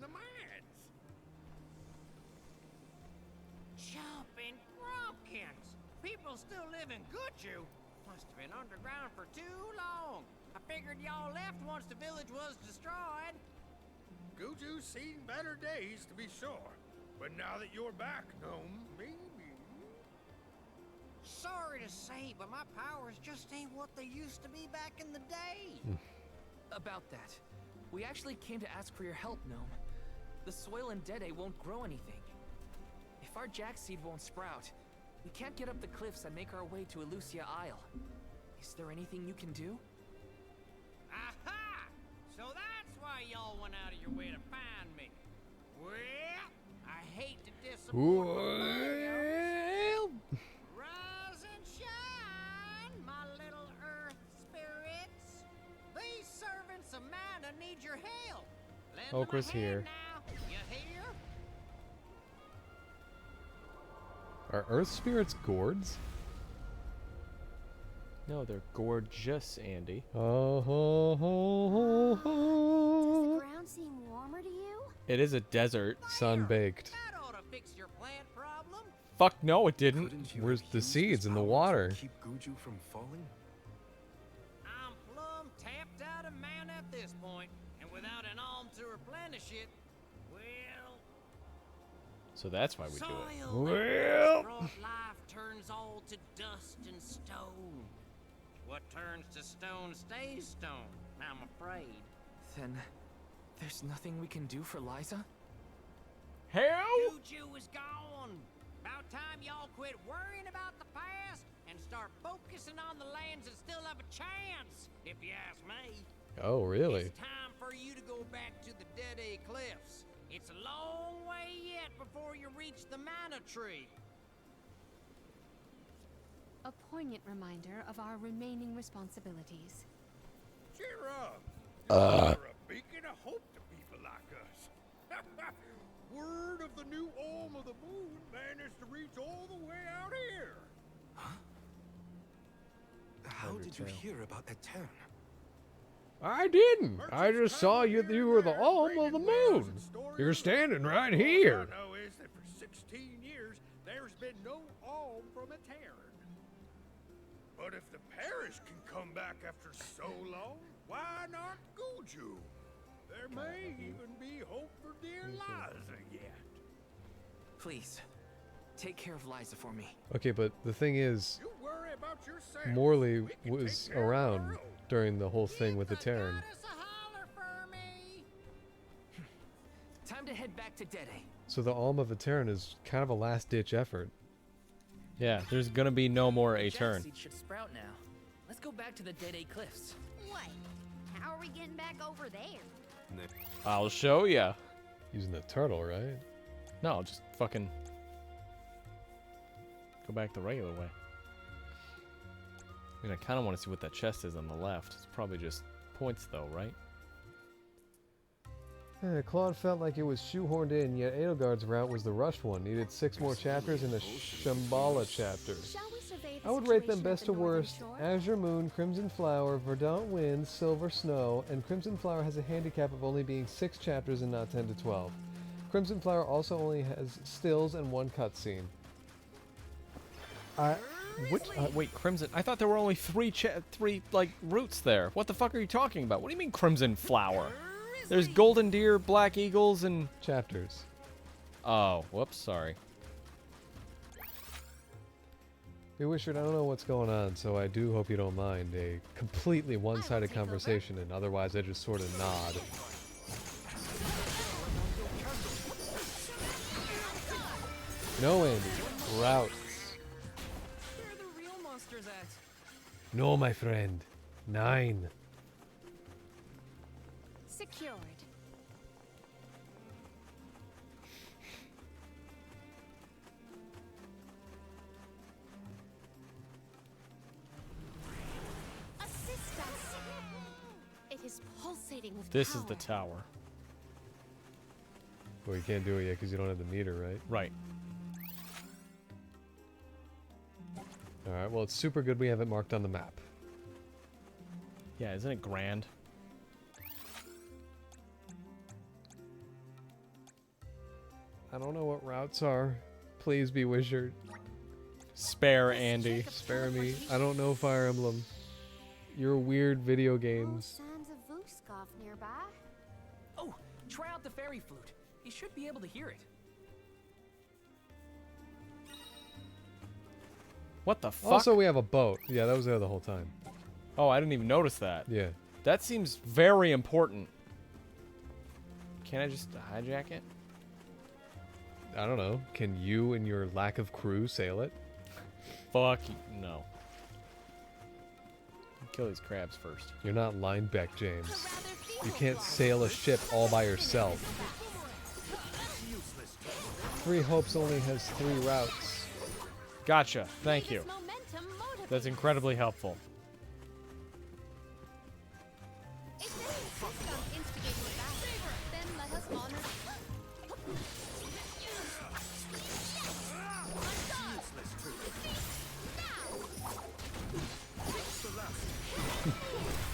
Jumping Grumpkins! People still live in Guju. Must have been underground for too long. I figured y'all left once the village was destroyed. Guju's seen better days, to be sure. But now that you're back, Gnome, maybe. Sorry to say, but my powers just ain't what they used to be back in the day. About that. We actually came to ask for your help, Gnome. The soil in Dede won't grow anything. If our jack seed won't sprout, we can't get up the cliffs and make our way to Elusia Isle. Is there anything you can do? Aha! So that's why y'all went out of your way to find me. Well, I hate to disappoint Well. Rise and shine, my little earth spirits. These servants of mana need your help. Lend them a Okra's hand here. now. You hear? Are earth spirits gourds? No, they're gorgeous, Andy. Oh, ho, ho, ho, Does the ho. ground seem warmer to you? It is a desert. Sun baked. That ought to fix your plant problem. Fuck no, it didn't. Couldn't you Where's have the used seeds this in the power to water? Keep Guju from falling? I'm plumb tapped out of mana at this point, and without an alm to replenish it, well, So that's why we do it. soil that Well. once brought life turns all to dust and stone. What turns to stone stays stone, I'm afraid. Then, there's nothing we can do for Liza? Hell! Juju is gone. About time y'all quit worrying about the past and start focusing on the lands that still have a chance, if you ask me. Oh, really? It's time for you to go back to the Dede Cliffs. It's a long way yet before you reach the mana tree. A poignant reminder of our remaining responsibilities. Cheer up. You're a beacon of hope to people like us. Word of the new Olm of the Moon managed to reach all the way out here. How did you hear about Etern? I didn't. I just saw you were the Olm of the Moon. You're standing right here. All I know is that for 16 years, there's been no Olm from Etern. But if the parish can come back after so long, why not Guju? There may even be hope for dear Liza yet. Please, take care of Liza for me. Okay, but the thing is, You worry about yourself. Morley We can was take care of our around own. during the whole thing with the Keep Terran. goddess a holler for me. Time to head back to Dede. So the Alm of the Terran is kind of a last-ditch effort. Yeah, there's gonna be no more a Jack turn. seed should sprout now. Let's go back to the Dede Cliffs. Wait, how are we getting back over there? I'll show ya. Using the turtle, right? No, just fucking go back the regular way. I mean, I kind of want to see what that chest is on the left. It's probably just points, though, right? Claude felt like it was shoehorned in, yet Edelgard's route was the rushed one. Needed 6 more chapters and a Shambhala chapter. Shall we survey the I would rate them situation at best the to northern worst. shore? Azure Moon, Crimson Flower, Verdant Wind, Silver Snow, and Crimson Flower has a handicap of only being 6 chapters and not 10 to 12. Crimson Flower also only has stills and 1 cutscene. Wait, Crimson. I thought there were only three like routes there. What the fuck are you talking about? What do you mean Crimson Flower? There's Golden Deer, Black Eagles, and Chapters. oh, whoops, sorry. Hey, Wishard, I don't know what's going on, so I do hope you don't mind a completely one-sided take over. conversation, and otherwise I just sort of nod. No, Andy. Routes. Where are the real monsters at? No, my friend. 9. Secured. Assist us. It is pulsating with This power. is the tower. Well, you can't do it yet because you don't have the meter, right? Right. Alright, well, it's super good we have it marked on the map. Yeah, isn't it grand? I don't know what routes are. Please be Wishard. Spare Andy. Spare me. I don't know Fire Emblem. Your weird video No games. signs of Vuskov nearby. Oh, try out the fairy flute. You should be able to hear it. What the fuck? Also, we have a boat. Yeah, that was there the whole time. Oh, I didn't even notice that. Yeah. That seems very important. Can't I just hijack it? I don't know. Can you and your lack of crew sail it? Fuck you. No. Kill these crabs first. You're not Linebeck, James. You can't sail a ship all by yourself. Three Hopes only has 3 routes. Gotcha. Thank you. That's incredibly helpful.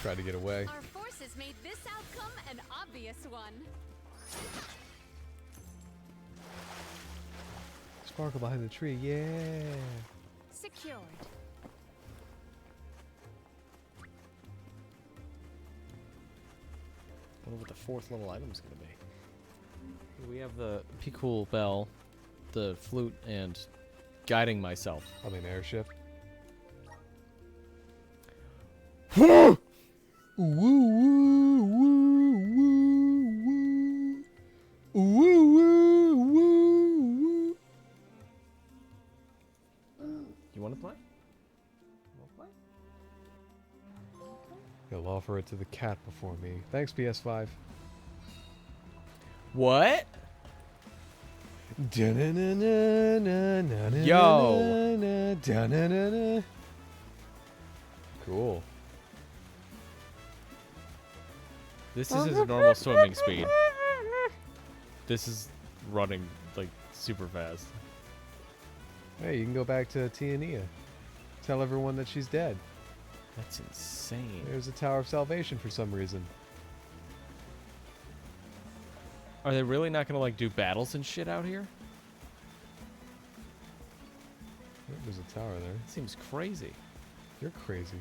Try to get away. Our forces made this outcome an obvious one. Sparkle behind the tree, yeah. Secured. I wonder what the 4th level item is going to be. We have the Pikul Bell, the flute, and guiding myself. I mean, airship. Woo, woo, woo, woo, woo. Woo, woo, woo, woo. You want to play? You'll offer it to the cat before me. Thanks, PS5. What? Yo. Cool. This is his normal swimming speed. This is running like super fast. Hey, you can go back to Tiania. Tell everyone that she's dead. That's insane. There's a Tower of Salvation for some reason. Are they really not gonna like do battles and shit out here? There's a tower there. It seems crazy. You're crazy.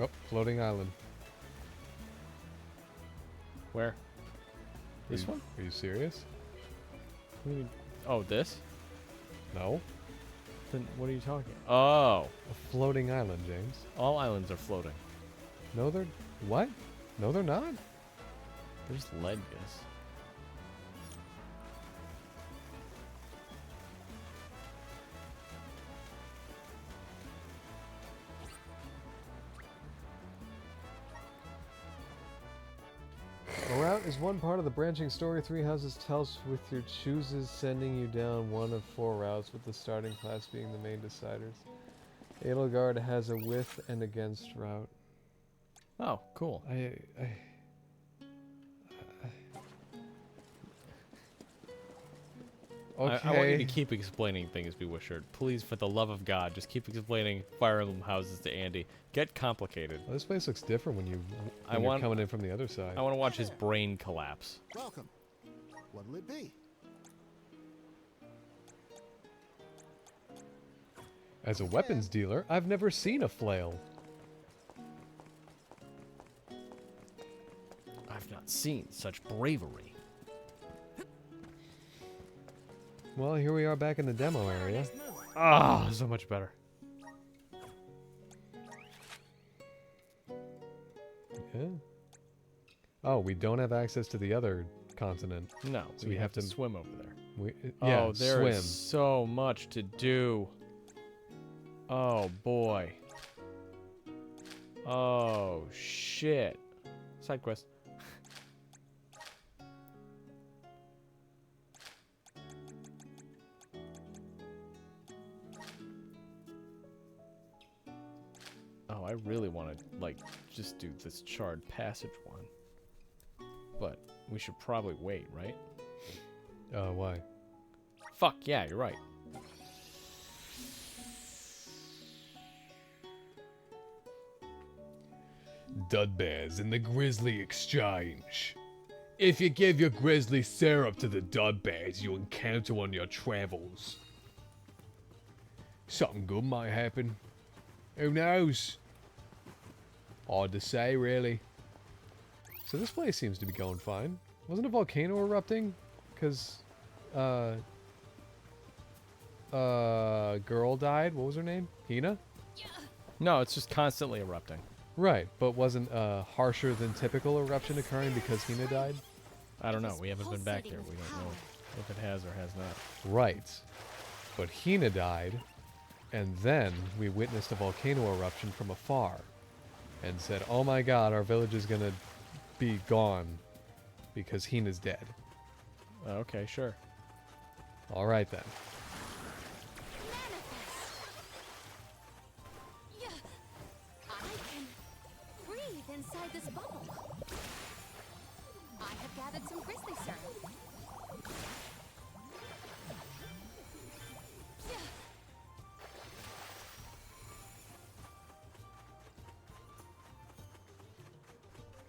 Oh, floating island. Where? This one? Are you serious? What do you mean? Oh, this? No. Then what are you talking? Oh. A floating island, James. All islands are floating. No, they're... What? No, they're not. There's Ledgus. A route is one part of the branching story Three Houses tells with your chooses sending you down one of 4 routes, with the starting class being the main deciders. Edelgard has a with and against route. Oh, cool. Okay. I want you to keep explaining things, Bewishard. Please, for the love of God, just keep explaining Fire Emblem houses to Andy. Get complicated. Well, this place looks different when you're coming in from the other side. I want to watch his brain collapse. Welcome. What'll it be? As a weapons dealer, I've never seen a flail. I've not seen such bravery. Well, here we are back in the demo area. Ah, so much better. Yeah. Oh, we don't have access to the other continent. No, so we have to swim over there. Yeah, oh, there swim. is so much to do. Oh, boy. Oh, shit. Side quest. Oh, I really want to, like, just do this charred passage one. But we should probably wait, right? Why? Fuck, yeah, you're right. Dudbears in the Grizzly Exchange. If you give your Grizzly syrup to the Dudbears you encounter on your travels, something good might happen. Who knows? Hard to say, really. So this place seems to be going fine. Wasn't a volcano erupting? Because, girl died. What was her name? Hina? No, it's just constantly erupting. Right, but wasn't a harsher than typical eruption occurring because Hina died? I don't know. We haven't been back there. We don't know if it has or has not. Right. But Hina died, and then we witnessed a volcano eruption from afar and said, oh my god, our village is gonna be gone because Hina's dead. Okay, sure. Alright then. I can breathe inside this bubble. I have gathered some grizzly syrup.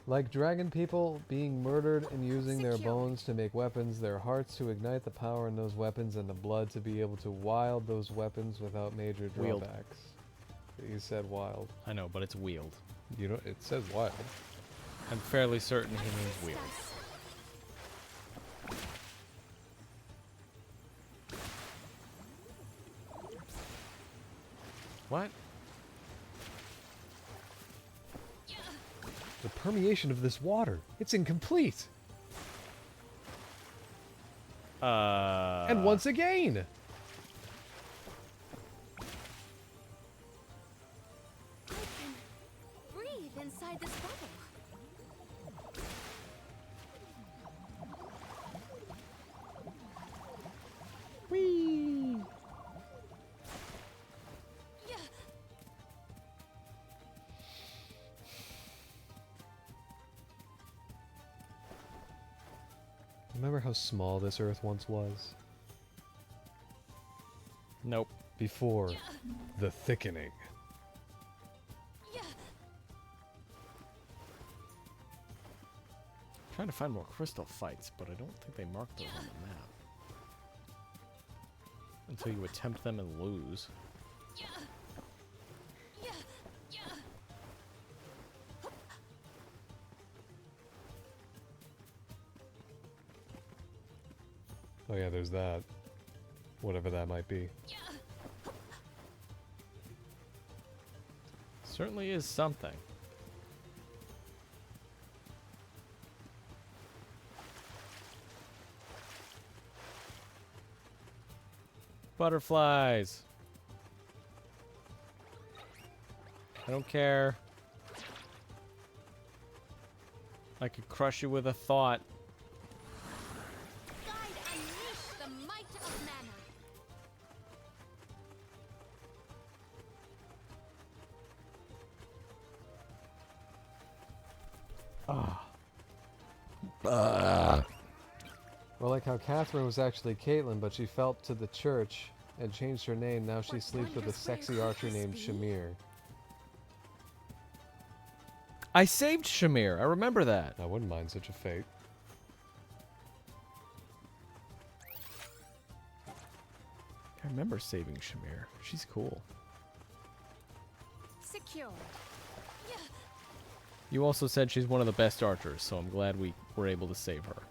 Like dragon people being murdered and using their bones to make weapons, their hearts to ignite the power in those weapons, and the blood to be able to wield those weapons without major Wield. drawbacks. You said wild. I know, but it's wield. You know, it says wild. I'm fairly certain he means wield. What? The permeation of this water, it's incomplete. And once again. I can breathe inside this bubble. Whee! Remember how small this Earth once was? Nope. Before the thickening. I'm trying to find more crystal fights, but I don't think they mark those on the map. Until you attempt them and lose. Oh yeah, there's that. Whatever that might be. Certainly is something. Butterflies. I don't care. I could crush you with a thought. Guide unleash the might of mana. Or like how Catherine was actually Caitlyn, but she fell to the church and changed her name. Now she sleeps with a sexy archer named Shamir. I saved Shamir. I remember that. I wouldn't mind such a fate. I remember saving Shamir. She's cool. Secure. You also said she's one of the best archers, so I'm glad we were able to save her.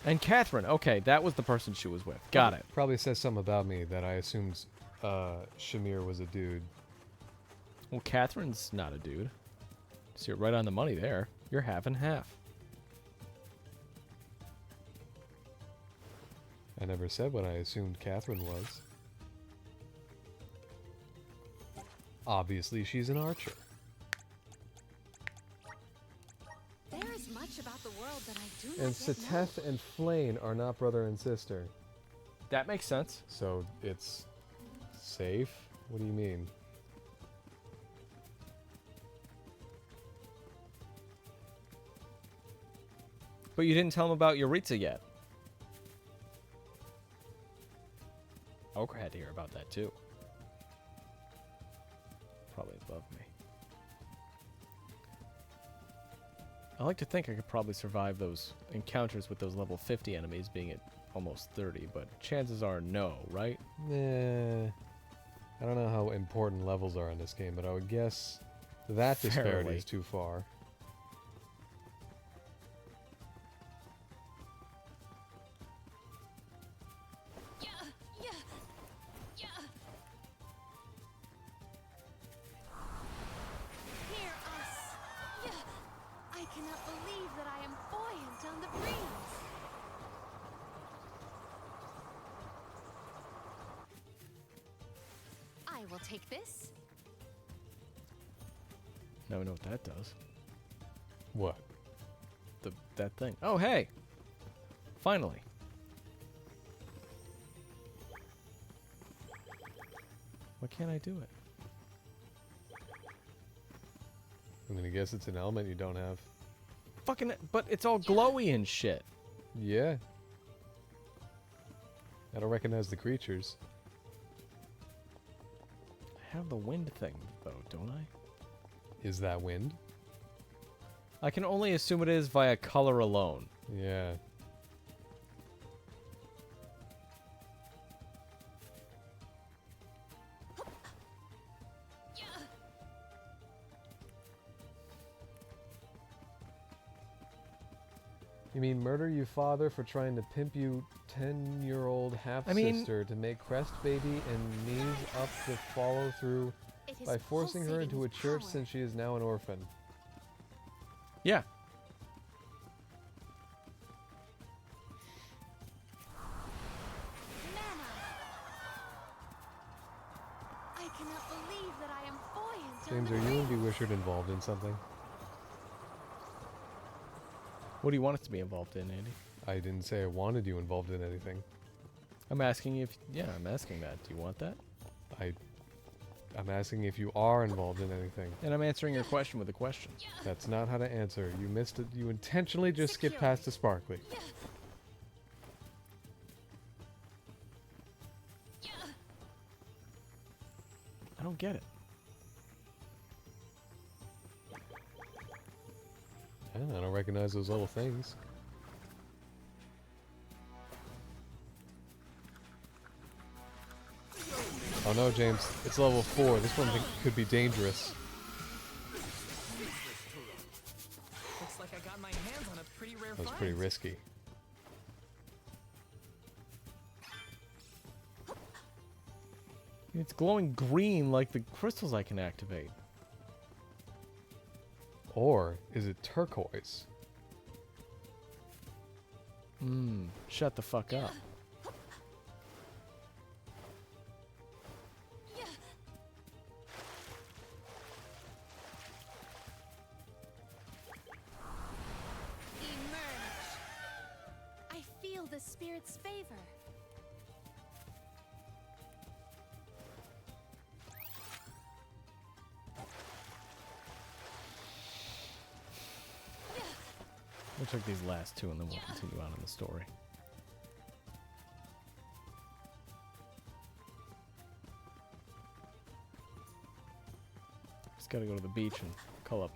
And Catherine. Okay, that was the person she was with. Got it. Probably says something about me that I assumed Shamir was a dude. Well, Catherine's not a dude. So you're right on the money there. You're half and half. I never said what I assumed Catherine was. Obviously, she's an archer. There is much about the world that I do not And yet know. Seteth and Flayn are not brother and sister. That makes sense. So it's safe? What do you mean? But you didn't tell him about Yuritsa yet. Ochre had to hear about that too. Probably above me. I like to think I could probably survive those encounters with those level 50 enemies being at almost 30, but chances are no, right? I don't know how important levels are in this game, but I would guess that disparity Fairly. is too far. I will take this. Now we know what that does. What? That thing. Oh, hey! Finally. Why can't I do it? I'm gonna guess it's an element you don't have. Fucking, but it's all glowy and shit. Yeah. I don't recognize the creatures. I have the wind thing, though, don't I? Is that wind? I can only assume it is via color alone. Yeah. You mean murder you father for trying to pimp you 10-year-old half-sister to make Crest baby and knees up to follow through by forcing her into a church since she is now an orphan? Yeah. I cannot believe that I am buoyant. James, are you and Bewishard involved in something? What do you want us to be involved in, Andy? I didn't say I wanted you involved in anything. I'm asking if... Yeah, I'm asking that. Do you want that? I'm asking if you are involved in anything. And I'm answering your question with a question. That's not how to answer. You missed it. You intentionally just skipped past the sparkly. I don't get it. Yeah, I don't recognize those little things. Oh no, James. It's level 4. This one could be dangerous. Looks like I got my hands on a pretty rare That was find. pretty risky. It's glowing green like the crystals I can activate. Or is it turquoise? Shut the fuck up. Emerge. I feel the spirit's favor. We'll check these last two and then we'll continue on in the story. Just gotta go to the beach and call up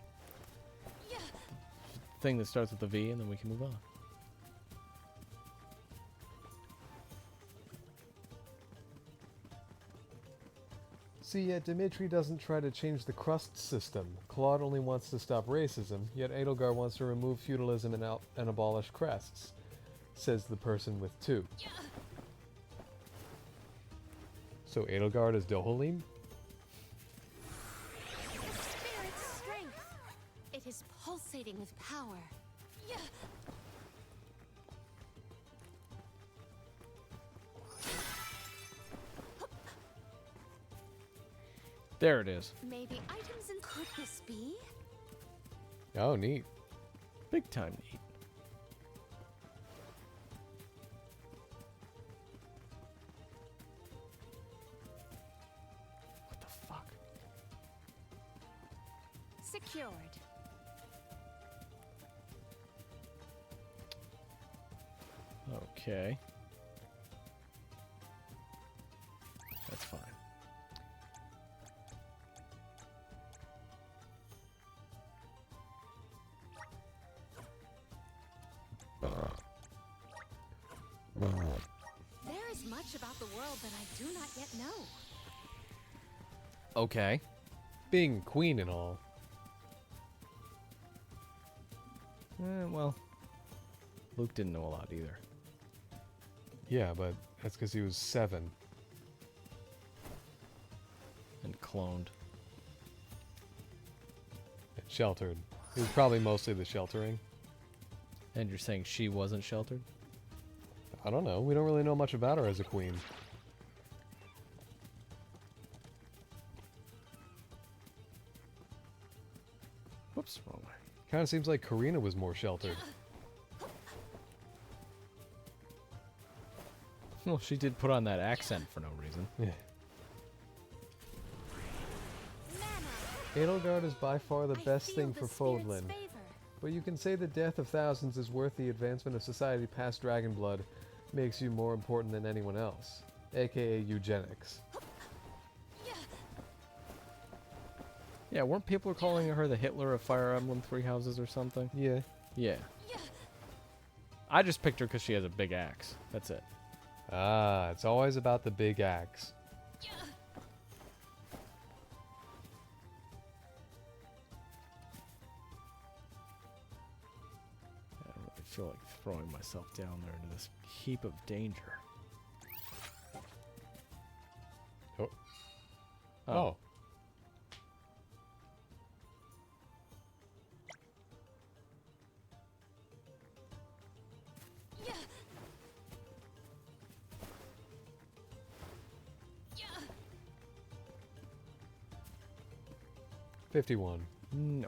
the thing that starts with the V and then we can move on. See, yet Dimitri doesn't try to change the crust system. Claude only wants to stop racism, yet Edelgard wants to remove feudalism and abolish crests, says the person with 2. So Edelgard is Dohalim? The spirit's strength. It is pulsating with power. There it is. Maybe items in... Could this be? Oh, neat. Big time neat. What the fuck? Secured. Okay. That's fine. There is much about the world that I do not yet know. Okay. Being queen and all. Well, Luke didn't know a lot either. Yeah, but that's because he was 7. And cloned. And sheltered. It was probably mostly the sheltering. And you're saying she wasn't sheltered? I don't know. We don't really know much about her as a queen. Kind of seems like Karina was more sheltered. Well, she did put on that accent for no reason. Yeah. Edelgard is by far the best thing for Fodlan. But you can say the death of thousands is worth the advancement of society past Dragonblood makes you more important than anyone else. AKA eugenics. Yeah, weren't people calling her the Hitler of Fire Emblem Three Houses or something? Yeah. Yeah. I just picked her because she has a big axe. That's it. Ah, it's always about the big axe. I don't really feel like throwing myself down there into this heap of danger. Oh. Oh. Yeah. 51. No.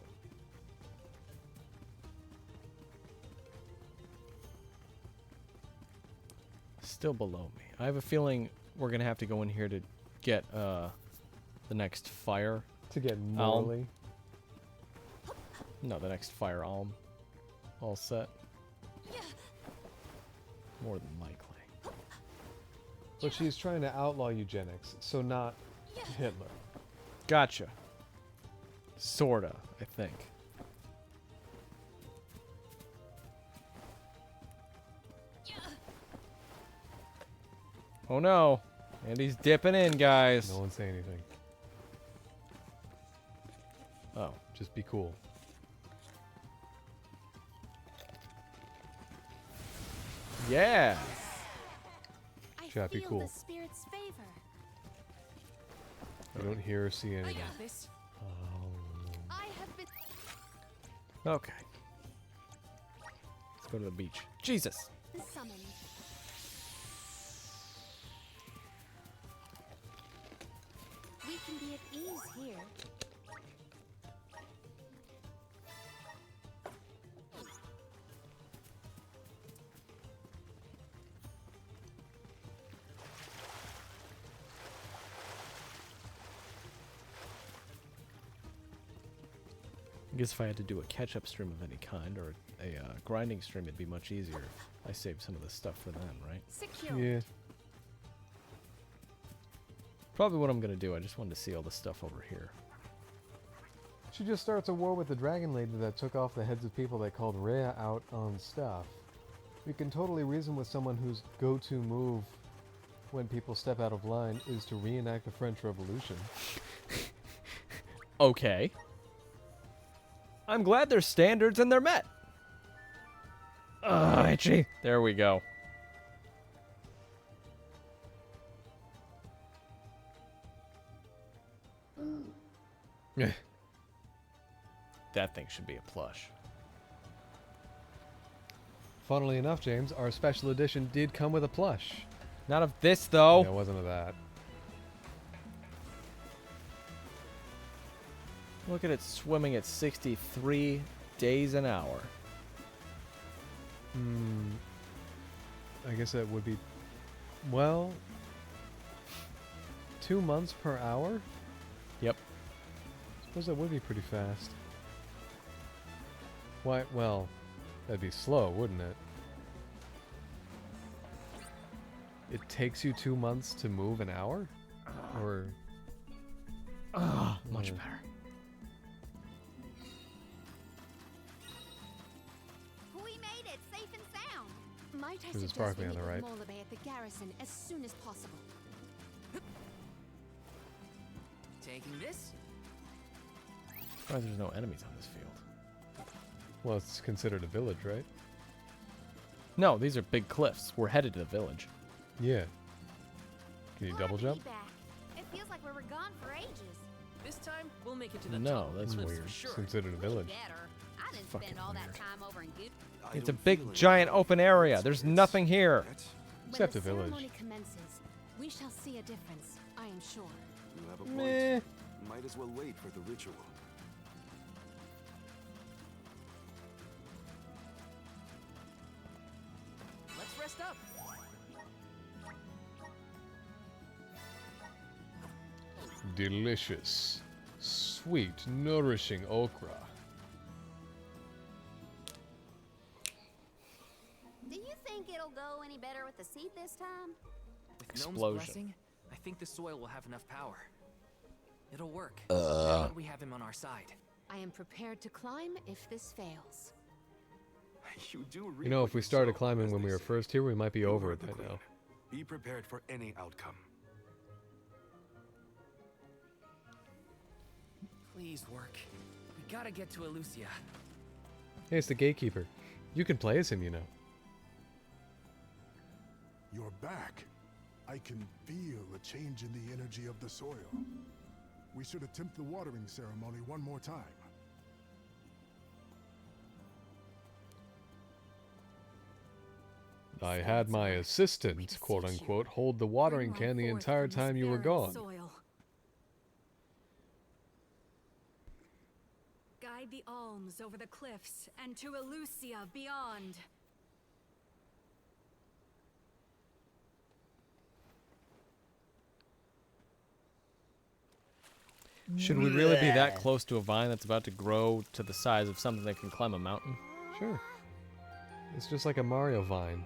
Still below me. I have a feeling we're gonna have to go in here to get the next fire. To get morally. No, the next fire alm. All set. More than likely. But she's trying to outlaw eugenics, so not Hitler. Gotcha. Sorta, I think. Oh no. Andy's dipping in, guys. No one say anything. Oh. Just be cool. Yeah. Chat, be cool. The spirit's favor. I don't hear or see anything. this. Oh. I have been. Okay. Let's go to the beach. Jesus. Summoned. We can be at ease here. I guess if I had to do a catch-up stream of any kind, or a grinding stream, it'd be much easier if I saved some of this stuff for them, right? Secure. Yeah. Probably what I'm gonna do. I just wanted to see all the stuff over here. She just starts a war with the dragon lady that took off the heads of people that called Rhea out on stuff. You can totally reason with someone whose go-to move when people step out of line is to reenact the French Revolution. Okay. I'm glad there's standards and they're met. Ugh, itchy. There we go. That thing should be a plush. Funnily enough, James, our special edition did come with a plush. Not of this, though. Yeah, it wasn't of that. Look at it swimming at 63 days an hour. I guess that would be... Well... 2 months per hour? Yep. I suppose that would be pretty fast. Why? Well, that'd be slow, wouldn't it? It takes you 2 months to move an hour? Or... Much better. We made it safe and sound. Might I There's a suggest sparkly we on the meet right. with Molabay at the garrison as soon as possible. Taking this? Surprised there's no enemies on this field. Well, it's considered a village, right? No, these are big cliffs. We're headed to the village. Yeah. Can you Glad double to be jump? back. It feels like we were gone for ages. This time, we'll make it to the No, top of the that's cliffs weird. for sure. It's considered a village. Better. I didn't Fucking spend all that weird. time over in Good. It's a big, giant open area. There's nothing here. Except when a the village. ceremony commences, we shall see a difference, I am sure. You have a point. Meh. Might as well wait for the ritual. delicious, sweet, nourishing okra. Do you think it'll go any better with the seed this time? With Explosion. Gnome's blessing, I think the soil will have enough power. It'll work. Now that we have him on our side. I am prepared to climb if this fails. You do You know, if we started climbing when we were first here, we might be over it by now. Be prepared for any outcome. Please work. We gotta get to Elusia. Hey, it's the gatekeeper. You can play as him, you know. You're back. I can feel a change in the energy of the soil. We should attempt the watering ceremony one more time. I had my assistant, quote unquote, hold the watering can the entire time you were gone. Guide the alms over the cliffs and to Elusia beyond. Should we really be that close to a vine that's about to grow to the size of something that can climb a mountain? Sure. It's just like a Mario vine.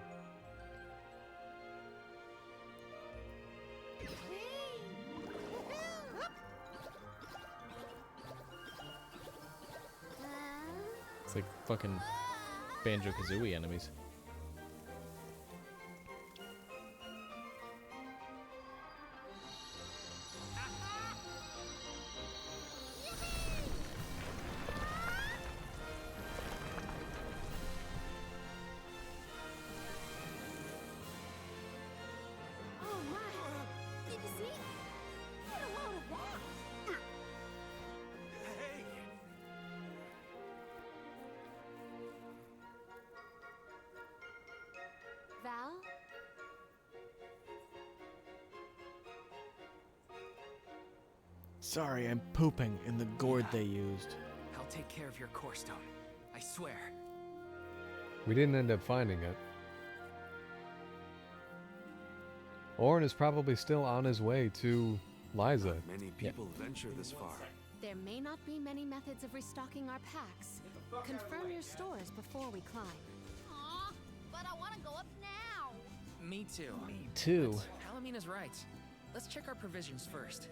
It's like fucking Banjo-Kazooie enemies. Oh my! Did you see? Get a load of that! Val? Sorry, I'm pooping in the gourd they used. I'll take care of your core stone. I swear. We didn't end up finding it. Orin is probably still on his way to Liza. Many people venture this far. There may not be many methods of restocking our packs. Confirm your stores before we climb. Aw, but I want to go up now. Me too. Me too. Palamina's right. Let's check our provisions first.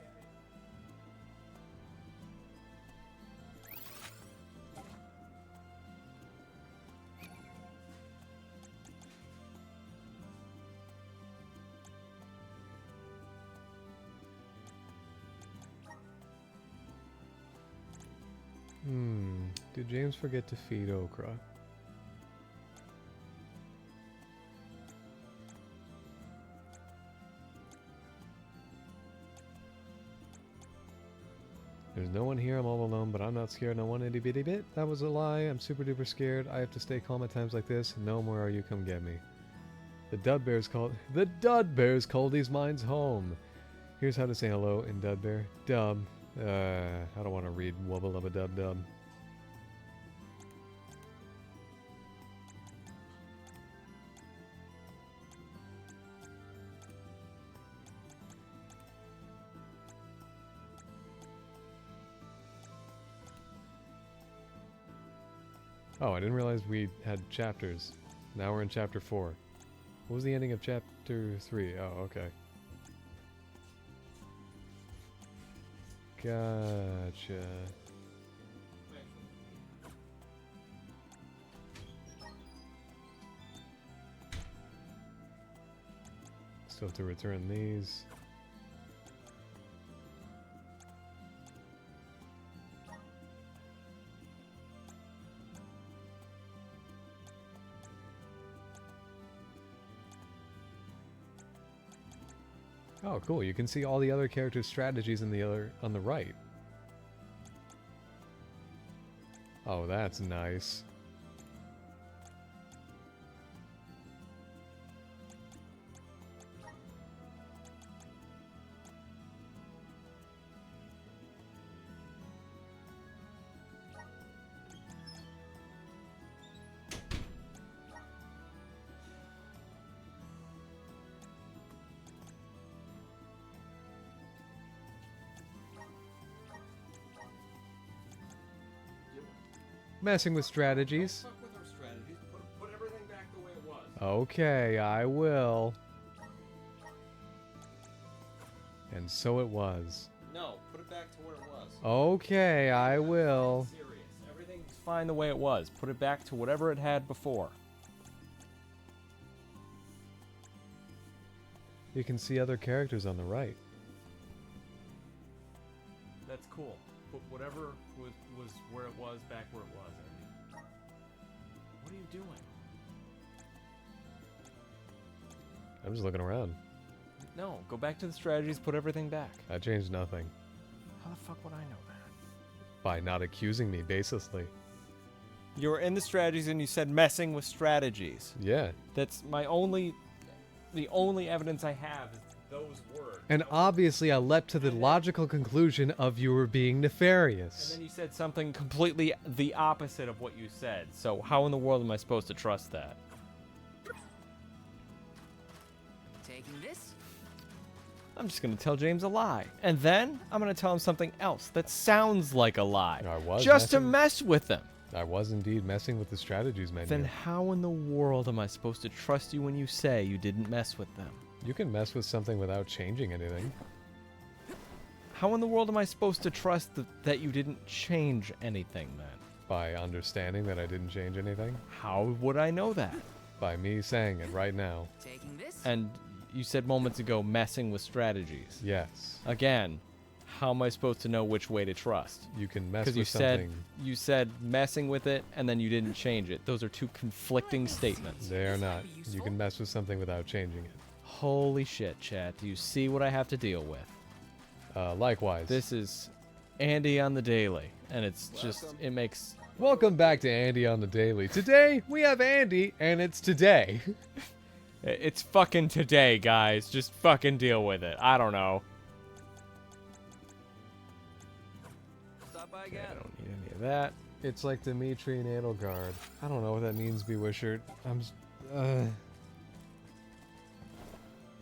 Did James forget to feed Okra? There's no one here, I'm all alone, but I'm not scared, no one itty bitty bit. That was a lie, I'm super duper scared. I have to stay calm at times like this. No more are you, come get me. The Dudbears called these mines home. Here's how to say hello in Dudbear. Dub. I don't want to read wubba lubba dub dub. Oh, I didn't realize we had chapters. Now we're in chapter 4. What was the ending of chapter 3? Oh, okay. Gotcha. Still have to return these. Oh, cool. You can see all the other characters' strategies in the on the right. Oh, that's nice. Messing with strategies. Fuck with our strategies. Put everything back the way it was. Okay, I will. And so it was. No, put it back to where it was. Okay, I will. Serious. Everything's fine the way it was. Put it back to whatever it had before. You can see other characters on the right. That's cool. Put whatever was where it was back where it was, Andy. What are you doing? I'm just looking around. No, go back to the strategies, put everything back. I changed nothing. How the fuck would I know that? By not accusing me baselessly. You were in the strategies and you said messing with strategies. Yeah. That's the only evidence I have is those words. And obviously I leapt to the logical conclusion of you were being nefarious. And then you said something completely the opposite of what you said. So how in the world am I supposed to trust that? Taking this? I'm just going to tell James a lie. And then I'm going to tell him something else that sounds like a lie. I was just to mess with him. I was indeed messing with the strategies menu. Then how in the world am I supposed to trust you when you say you didn't mess with them? You can mess with something without changing anything. How in the world am I supposed to trust that you didn't change anything then? By understanding that I didn't change anything? How would I know that? By me saying it right now. Taking this? And you said moments ago messing with strategies. Yes. Again, how am I supposed to know which way to trust? You can mess Because with something. you said messing with it and then you didn't change it. Those are two conflicting statements. They are not. You can mess with something without changing it. Holy shit, chat. Do you see what I have to deal with? Likewise. This is Andy on the Daily, and it's just, it makes... Welcome back to Andy on the Daily. Today, we have Andy, and it's today. It's fucking today, guys. Just fucking deal with it. I don't know. Stop by again. I don't need any of that. It's like Dimitri and Edelgard. I don't know what that means, Bewishert.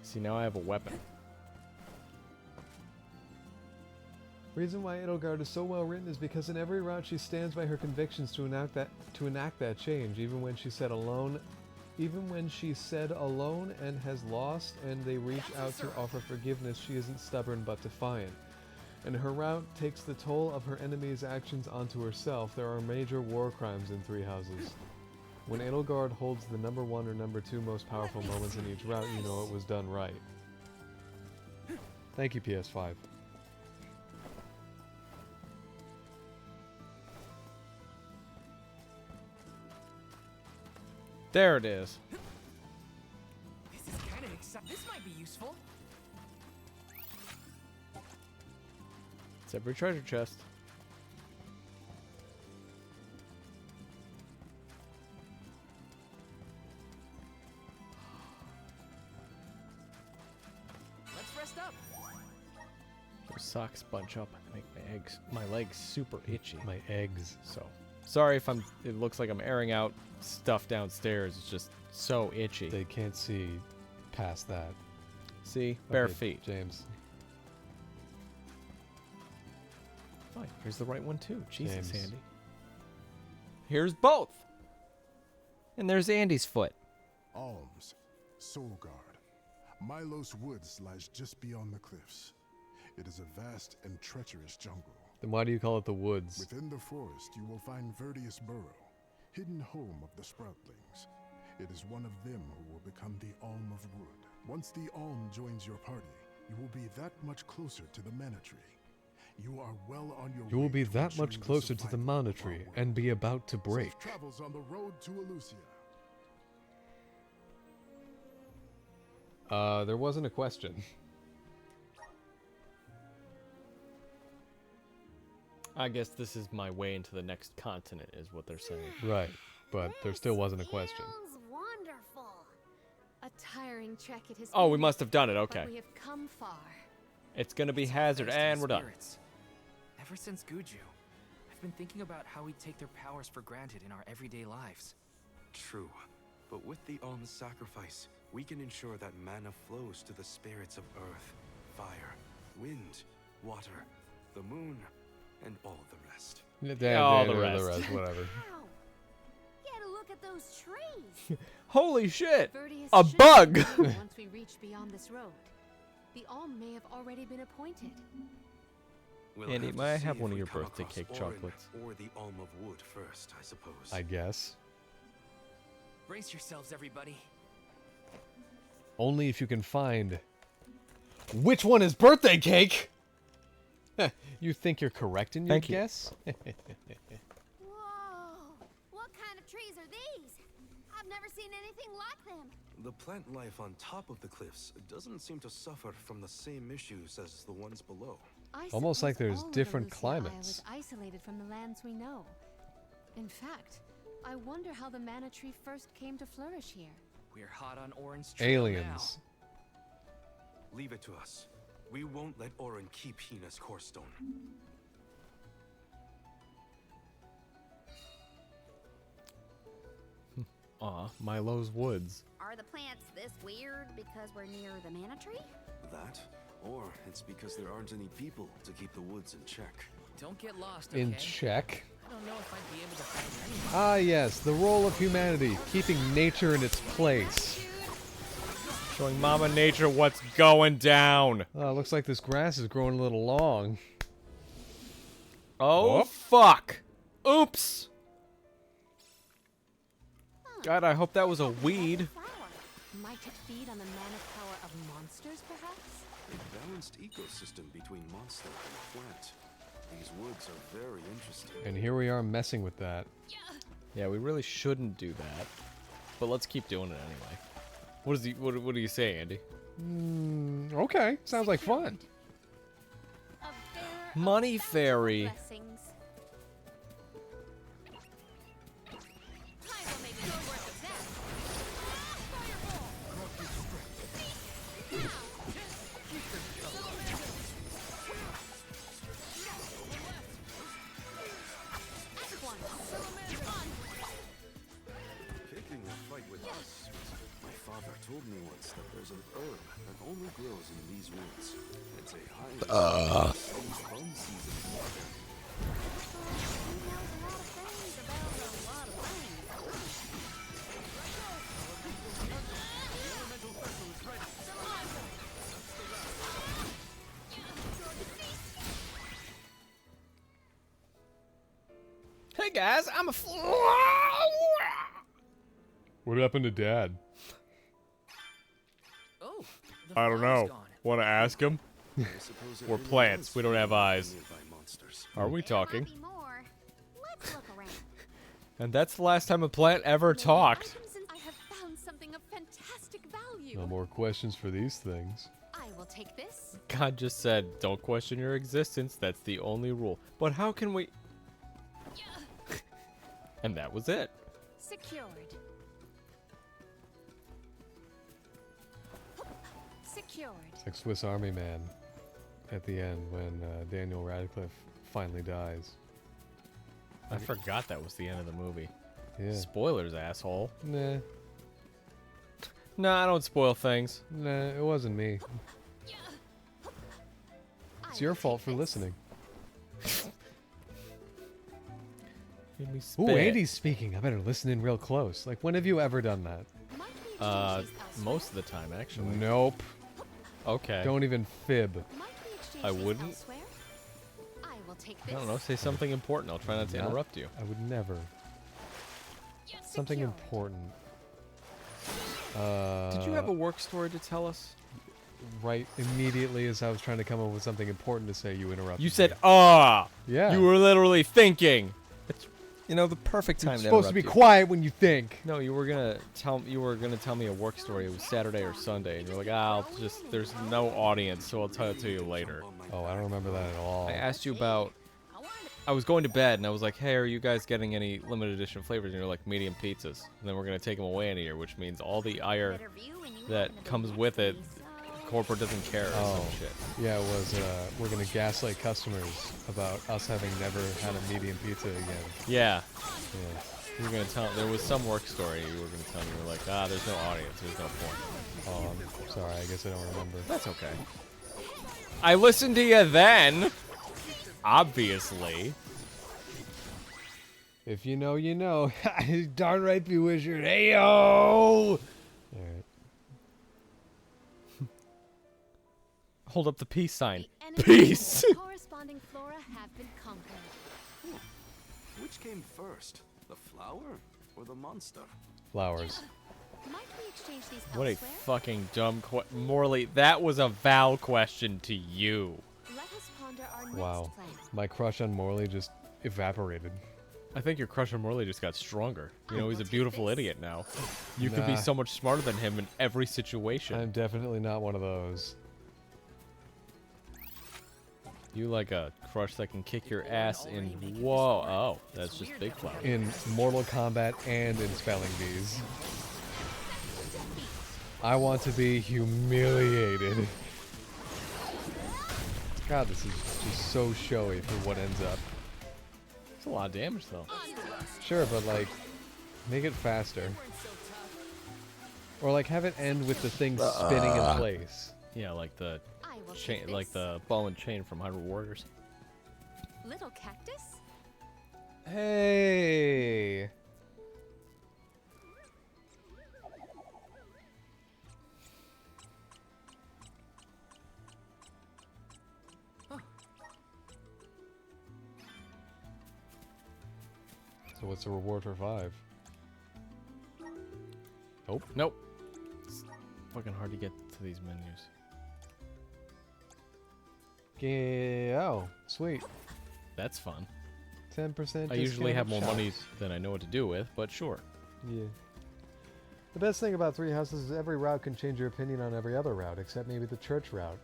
See, now I have a weapon. Reason why Edelgard is so well written is because in every route she stands by her convictions to enact that change, even when she said alone and has lost and they reach out to offer forgiveness, she isn't stubborn but defiant. And her route takes the toll of her enemy's actions onto herself. There are major war crimes in Three Houses. When Edelgard holds the number 1 or number 2 most powerful moments in each route, you know it was done right. Thank you, PS5. There it is. This is kind of exciting. This might be useful. It's every treasure chest. Let's rest up. Those socks bunch up and make my legs super itchy. My eggs. So, sorry if it looks like I'm airing out stuff downstairs. It's just so itchy. They can't see past that. See? Bare Okay, feet. James. Oh, here's the right one too. Jesus, James. Andy. Here's both. And there's Andy's foot. Alms, Soulguard. Milos Woods lies just beyond the cliffs. It is a vast and treacherous jungle. Then why do you call it the woods? Within the forest, you will find Verdius Burrow, hidden home of the Sproutlings. It is one of them who will become the Alm of Wood. Once the Alm joins your party, you will be that much closer to the Mana Tree. You are well on your way. You will be to that much ensuring closer to the survival Mana of our Tree world. and be about to break. Safe travels on the road to Elusia. There wasn't a question. I guess this is my way into the next continent, is what they're saying. Right, but there still wasn't a question. Sounds wonderful. A tiring trek it has Oh, been, we must have done it. but Okay. we have come far. It's gonna be Hazard, Thanks to the and we're done. spirits. Ever since Guju, I've been thinking about how we take their powers for granted in our everyday lives. True, but with the Alm's sacrifice, we can ensure that mana flows to the spirits of earth, fire, wind, water, the moon, and all the rest. All the rest. Whatever. Wow. Get a look at those trees. Holy shit! Verdius A should bug! be here once we reach beyond this road. The Alm may have already been appointed. We'll Andy, have to may I see have if one of we your come birthday across cake Orin chocolates? Or the Alm of Wood first, I suppose. I guess. Brace yourselves, everybody. Only if you can find which one is birthday cake. You think you're correct in your Thank you. guess? Whoa! What kind of trees are these? I've never seen anything like them. The plant life on top of the cliffs doesn't seem to suffer from the same issues as the ones below. I Almost like suppose there's all of different Elysia Isle climates. is isolated from the lands we know. In fact, I wonder how the mana tree first came to flourish here. We're hot on Orin's trail Aliens. Leave it to us. We won't let Orin keep Hina's core stone. Aw, Milo's woods. Are the plants this weird because we're near the mana tree? That, or it's because there aren't any people to keep the woods in check. Don't get lost, okay? In check. I don't know if I'd be able to find anyone. Ah, yes, the role of humanity, keeping nature in its place. Showing Mama Nature what's going down. Looks like this grass is growing a little long. Oh, Oh. fuck. Oops. God, I hope that was a weed. Might it feed on the mana power of monsters, perhaps? A balanced ecosystem between monster and plant. These woods are very interesting. And here we are messing with that. Yeah, we really shouldn't do that. But let's keep doing it anyway. What do you say, Andy? Okay, sounds like fun. Money fairy. Blessings. I will make good work of that. Picking a fight with us. My father told me once that there's an herb that only grows in these woods. It's a highly bone season. Hey guys, I'm a What happened to Dad? Oh, I don't know. Want to ask him? I suppose We're everyone plants. else We don't have eyes. nearby monsters. Are we talking? Might be more. Let's look around. And that's the last time a plant ever talked. I have found something of fantastic value. No more questions for these things. I will take this. God just said, don't question your existence. That's the only rule. But how can we... And that was it. Secured. Secured. It's like Swiss Army Man at the end when Daniel Radcliffe finally dies. I forgot that was the end of the movie. Yeah. Spoilers, asshole. Nah. Nah, I don't spoil things. Nah, it wasn't me. It's your fault for listening. Made me Ooh, spit. Andy's speaking. I better listen in real close. Like, when have you ever done that? Most of the time, actually. Nope. Okay. Don't even fib. I wouldn't. I will take I this. don't know. Say something important. I'll try not to interrupt you. I would never. Something important. Did you have a work story to tell us? Right immediately as I was trying to come up with something important to say, you interrupted. You said, "Ah." Yeah. You were literally thinking. It's, the perfect time You're to supposed to be interrupt quiet when you think. No, you were gonna tell me a work story. It was Saturday or Sunday, and you're like, there's no audience, so I'll tell it to you later. Oh, I don't remember that at all. I asked you about. I was going to bed, and I was like, hey, are you guys getting any limited edition flavors? And you're like, medium pizzas. And then we're gonna take them away in a year, which means all the ire that comes with it, corporate doesn't care or some shit. Yeah, it was, we're gonna gaslight customers about us having never had a medium pizza again. Yeah. Yeah. You were gonna tell. There was some work story you were gonna tell me. You were like, there's no audience. There's no point. Oh, I'm sorry. I guess I don't remember. That's okay. I listened to you then. Obviously. If you know, you know. Darn right, Bewizard. Hey yo! Alright. Hold up the peace sign. The enemies Peace! and corresponding flora have been conquered. Which came first, the flower or the monster? Flowers. Might we exchange these What a elsewhere? fucking dumb Morley, that was a Val question to you. Let us ponder our Wow. next plan. My crush on Morley just evaporated. I think your crush on Morley just got stronger. You know, he's a beautiful idiot now. You could be Nah. so much smarter than him in every situation. I'm definitely not one of those. You like a crush that can kick your ass in. Whoa. Oh, that's just Big Flower. In Mortal Kombat and in Spelling Bees. I want to be humiliated. God, this is just so showy for what ends up. It's a lot of damage, though. Sure, but like, make it faster. Or like, have it end with the thing spinning in place. Yeah, like the will chain, take like this. the ball and chain from Hyrule Warriors. Little cactus? Hey! So what's the reward for 5? Nope. Nope. It's fucking hard to get to these menus. Oh, sweet. That's fun. 10% I usually discount have more money shops. than I know what to do with, but sure. Yeah. The best thing about Three Houses is every route can change your opinion on every other route, except maybe the church route.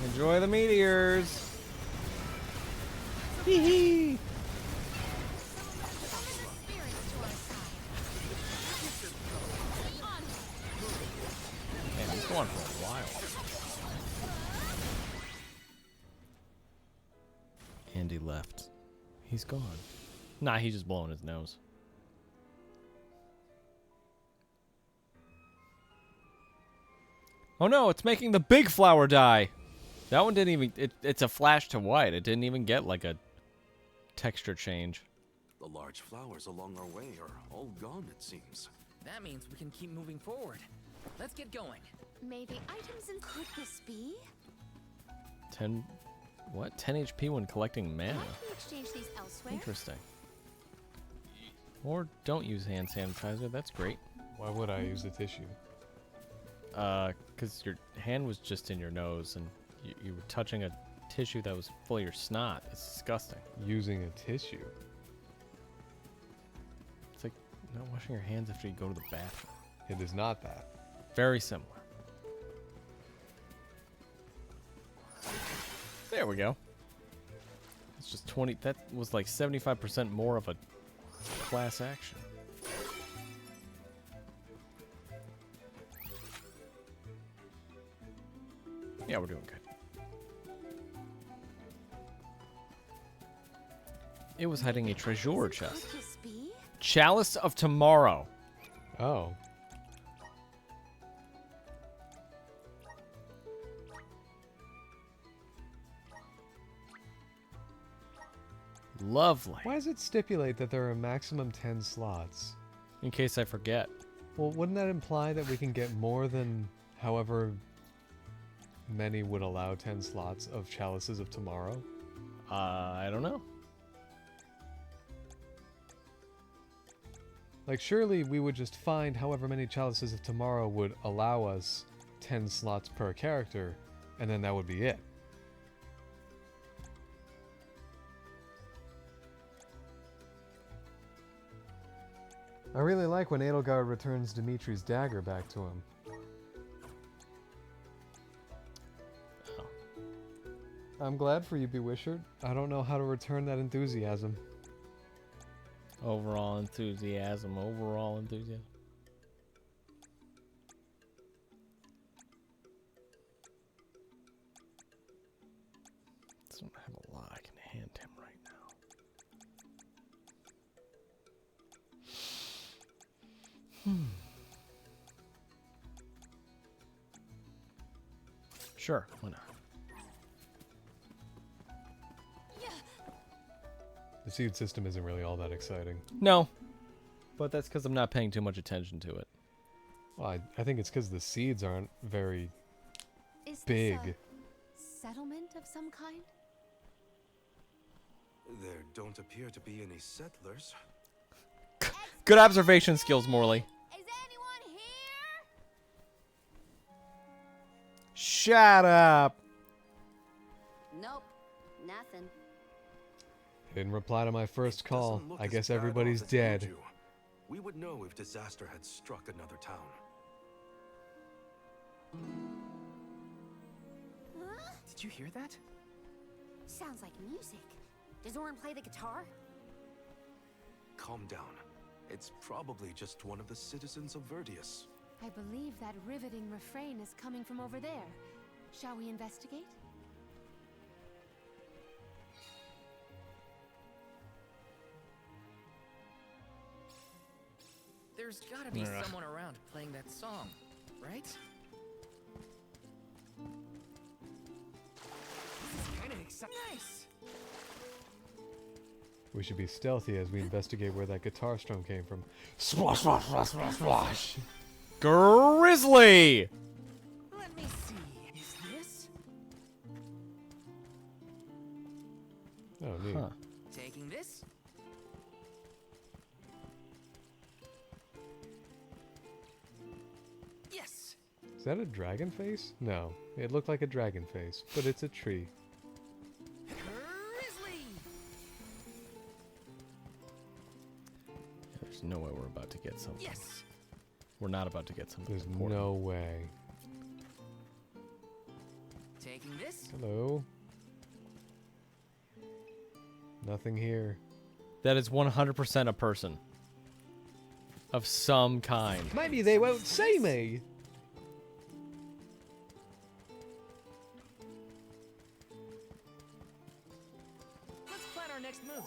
Enjoy the meteors. Hee hee. Man, he's going for a while. Andy left. He's gone. Nah, he's just blowing his nose. Oh no, it's making the big flower die. That one didn't even... It's a flash to white. It didn't even get like a texture change. The large flowers along our way are all gone, it seems. That means we can keep moving forward. Let's get going. May the items in could this be? 10... What? 10 HP when collecting mana. Might we exchange these elsewhere? Interesting. Or don't use hand sanitizer. That's great. Why would I use the tissue? Because your hand was just in your nose and you were touching a tissue that was full of your snot. It's disgusting. Using a tissue? It's like not washing your hands after you go to the bathroom. It is not that. Very similar. There we go. It's just 20. That was like 75% more of a class action. Yeah, we're doing good. It was hiding a treasure chest. Could this be? Chalice of Tomorrow. Oh. Lovely. Why does it stipulate that there are a maximum 10 slots? In case I forget. Well, wouldn't that imply that we can get more than however many would allow 10 slots of Chalices of Tomorrow? I don't know. Like, surely we would just find however many Chalices of Tomorrow would allow us 10 slots per character, and then that would be it. I really like when Edelgard returns Dimitri's dagger back to him. Oh. I'm glad for you, Bewishard. I don't know how to return that enthusiasm. Overall enthusiasm. Overall enthusiasm. Doesn't have a lot I can hand him right now. Sure, why not? The seed system isn't really all that exciting. No, but that's because I'm not paying too much attention to it. Well, I think it's because the seeds aren't very Is big. this a settlement of some kind? There don't appear to be any settlers. Good observation skills, Morley. Is anyone here? Shut up. Nope, nothing. Didn't reply to my first call. Doesn't look I as guess bad everybody's off as it would dead. you. We would know if disaster had struck another town. Huh? Did you hear that? Sounds like music. Does Orin play the guitar? Calm down. It's probably just one of the citizens of Verdius. I believe that riveting refrain is coming from over there. Shall we investigate? There's gotta be someone around playing that song, right? This is kinda exciting. Nice! We should be stealthy as we investigate where that guitar strum came from. Splash, splash, splash, splash, splash. Grizzly! Let me see. Is this? Oh, neat. Huh. Taking this? Yes! Is that a dragon face? No, it looked like a dragon face, but it's a tree. Grizzly! There's no way we're about to get something. Yes! We're not about to get something There's important. no way. Taking this? Hello? Nothing here. That is 100% a person. Of some kind. Maybe they won't see me. Let's plan our next move.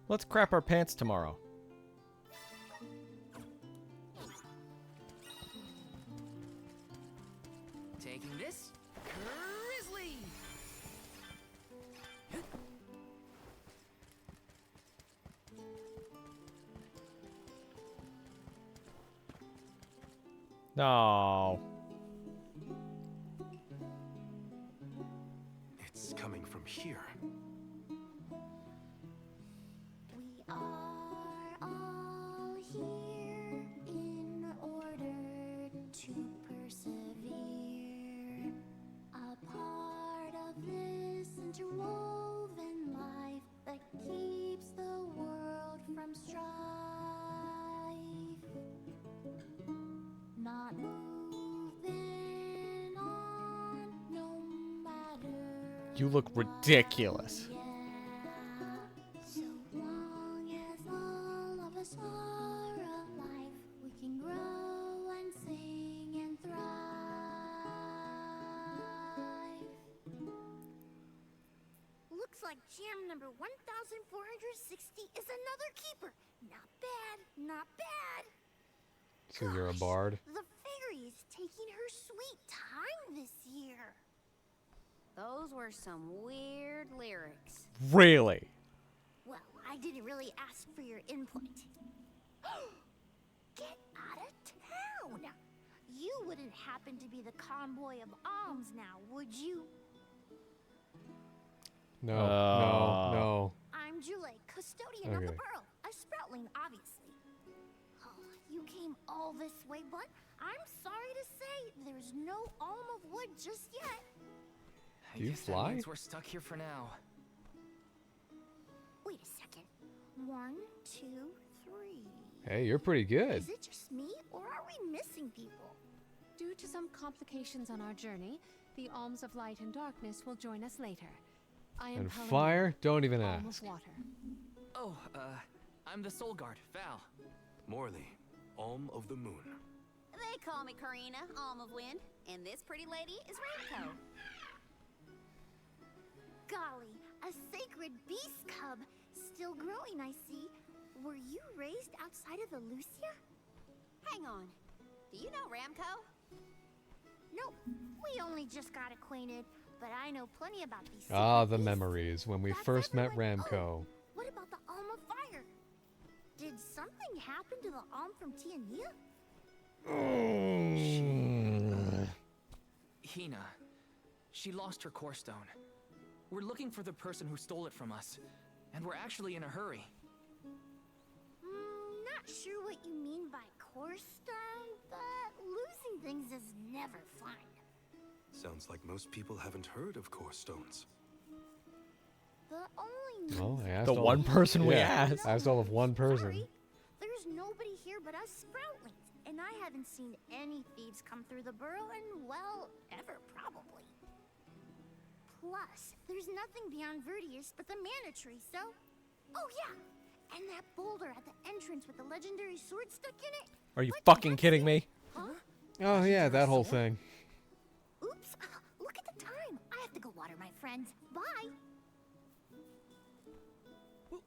Let's crap our pants tomorrow. Taking this? Grizzly! No. It's coming from here. We are all here in order to persevere. A part of this interwoven life that keeps the world from strife. Not moving on, no matter. You look ridiculous. So long as all of us are alive, we can grow and sing and thrive. Looks like jam number 1460 is another keeper. Not bad, not bad. So you're a bard? The fairy is taking her sweet time this year. Those were some weird lyrics. Really? Well, I didn't really ask for your input. Get out of town! You wouldn't happen to be the convoy of alms now, would you? No, no. I'm Jule, custodian of the Okay. burrow. A sproutling, obviously. Oh, you came all this way, but I'm sorry to say there's no alm of wood just yet. I Do you guess fly? That means we're stuck here for now. Wait a second. 1, 2, 3. Hey, you're pretty good. Is it just me, or are we missing people? Due to some complications on our journey, the alms of light and darkness will join us later. I am And Paladin, fire? Don't even alm ask. of water. Oh, I'm the Soul Guard, Val. Morley, Alm of the Moon. They call me Karina, Alm of Wind, and this pretty lady is Ramco. Golly, a sacred beast cub. Still growing, I see. Were you raised outside of the Lucia? Hang on. Do you know Ramco? Nope, we only just got acquainted, but I know plenty about these. Ah, secret the beasts. memories when we first met Ramco. What about the Alm of Fire? Did something happen to the Alm from Tiania? Hina. She lost her core stone. We're looking for the person who stole it from us, and we're actually in a hurry. Not sure what you mean by core stone, but losing things is never fun. Sounds like most people haven't heard of core stones. The only Well, I asked The all one of, person we yeah, asked. I asked all of one person. Sorry, there's nobody here but us Sproutlings, and I haven't seen any thieves come through the burrow in, well, ever probably. Plus, there's nothing beyond Vertius but the mana tree, so... Oh yeah, and that boulder at the entrance with the legendary sword stuck in it. Are you fucking kidding me? Huh? Oh yeah, that whole thing. Oops, look at the time. I have to go water my friends. Bye.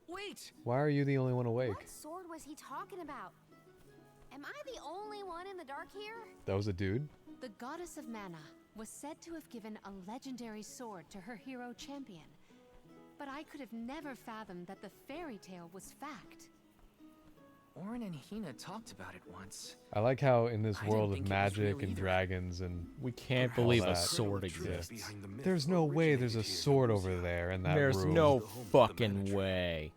Wait! Why are you the only one awake? What sword was he talking about? Am I the only one in the dark here? That was a dude? The goddess of mana was said to have given a legendary sword to her hero champion. But I could have never fathomed that the fairy tale was fact. Orin and Hina talked about it once. I like how in this I didn't world of think it was magic real and either. dragons and We can't all believe a that, sword exists. there's no way there's a sword over there in that There's room. no fucking way.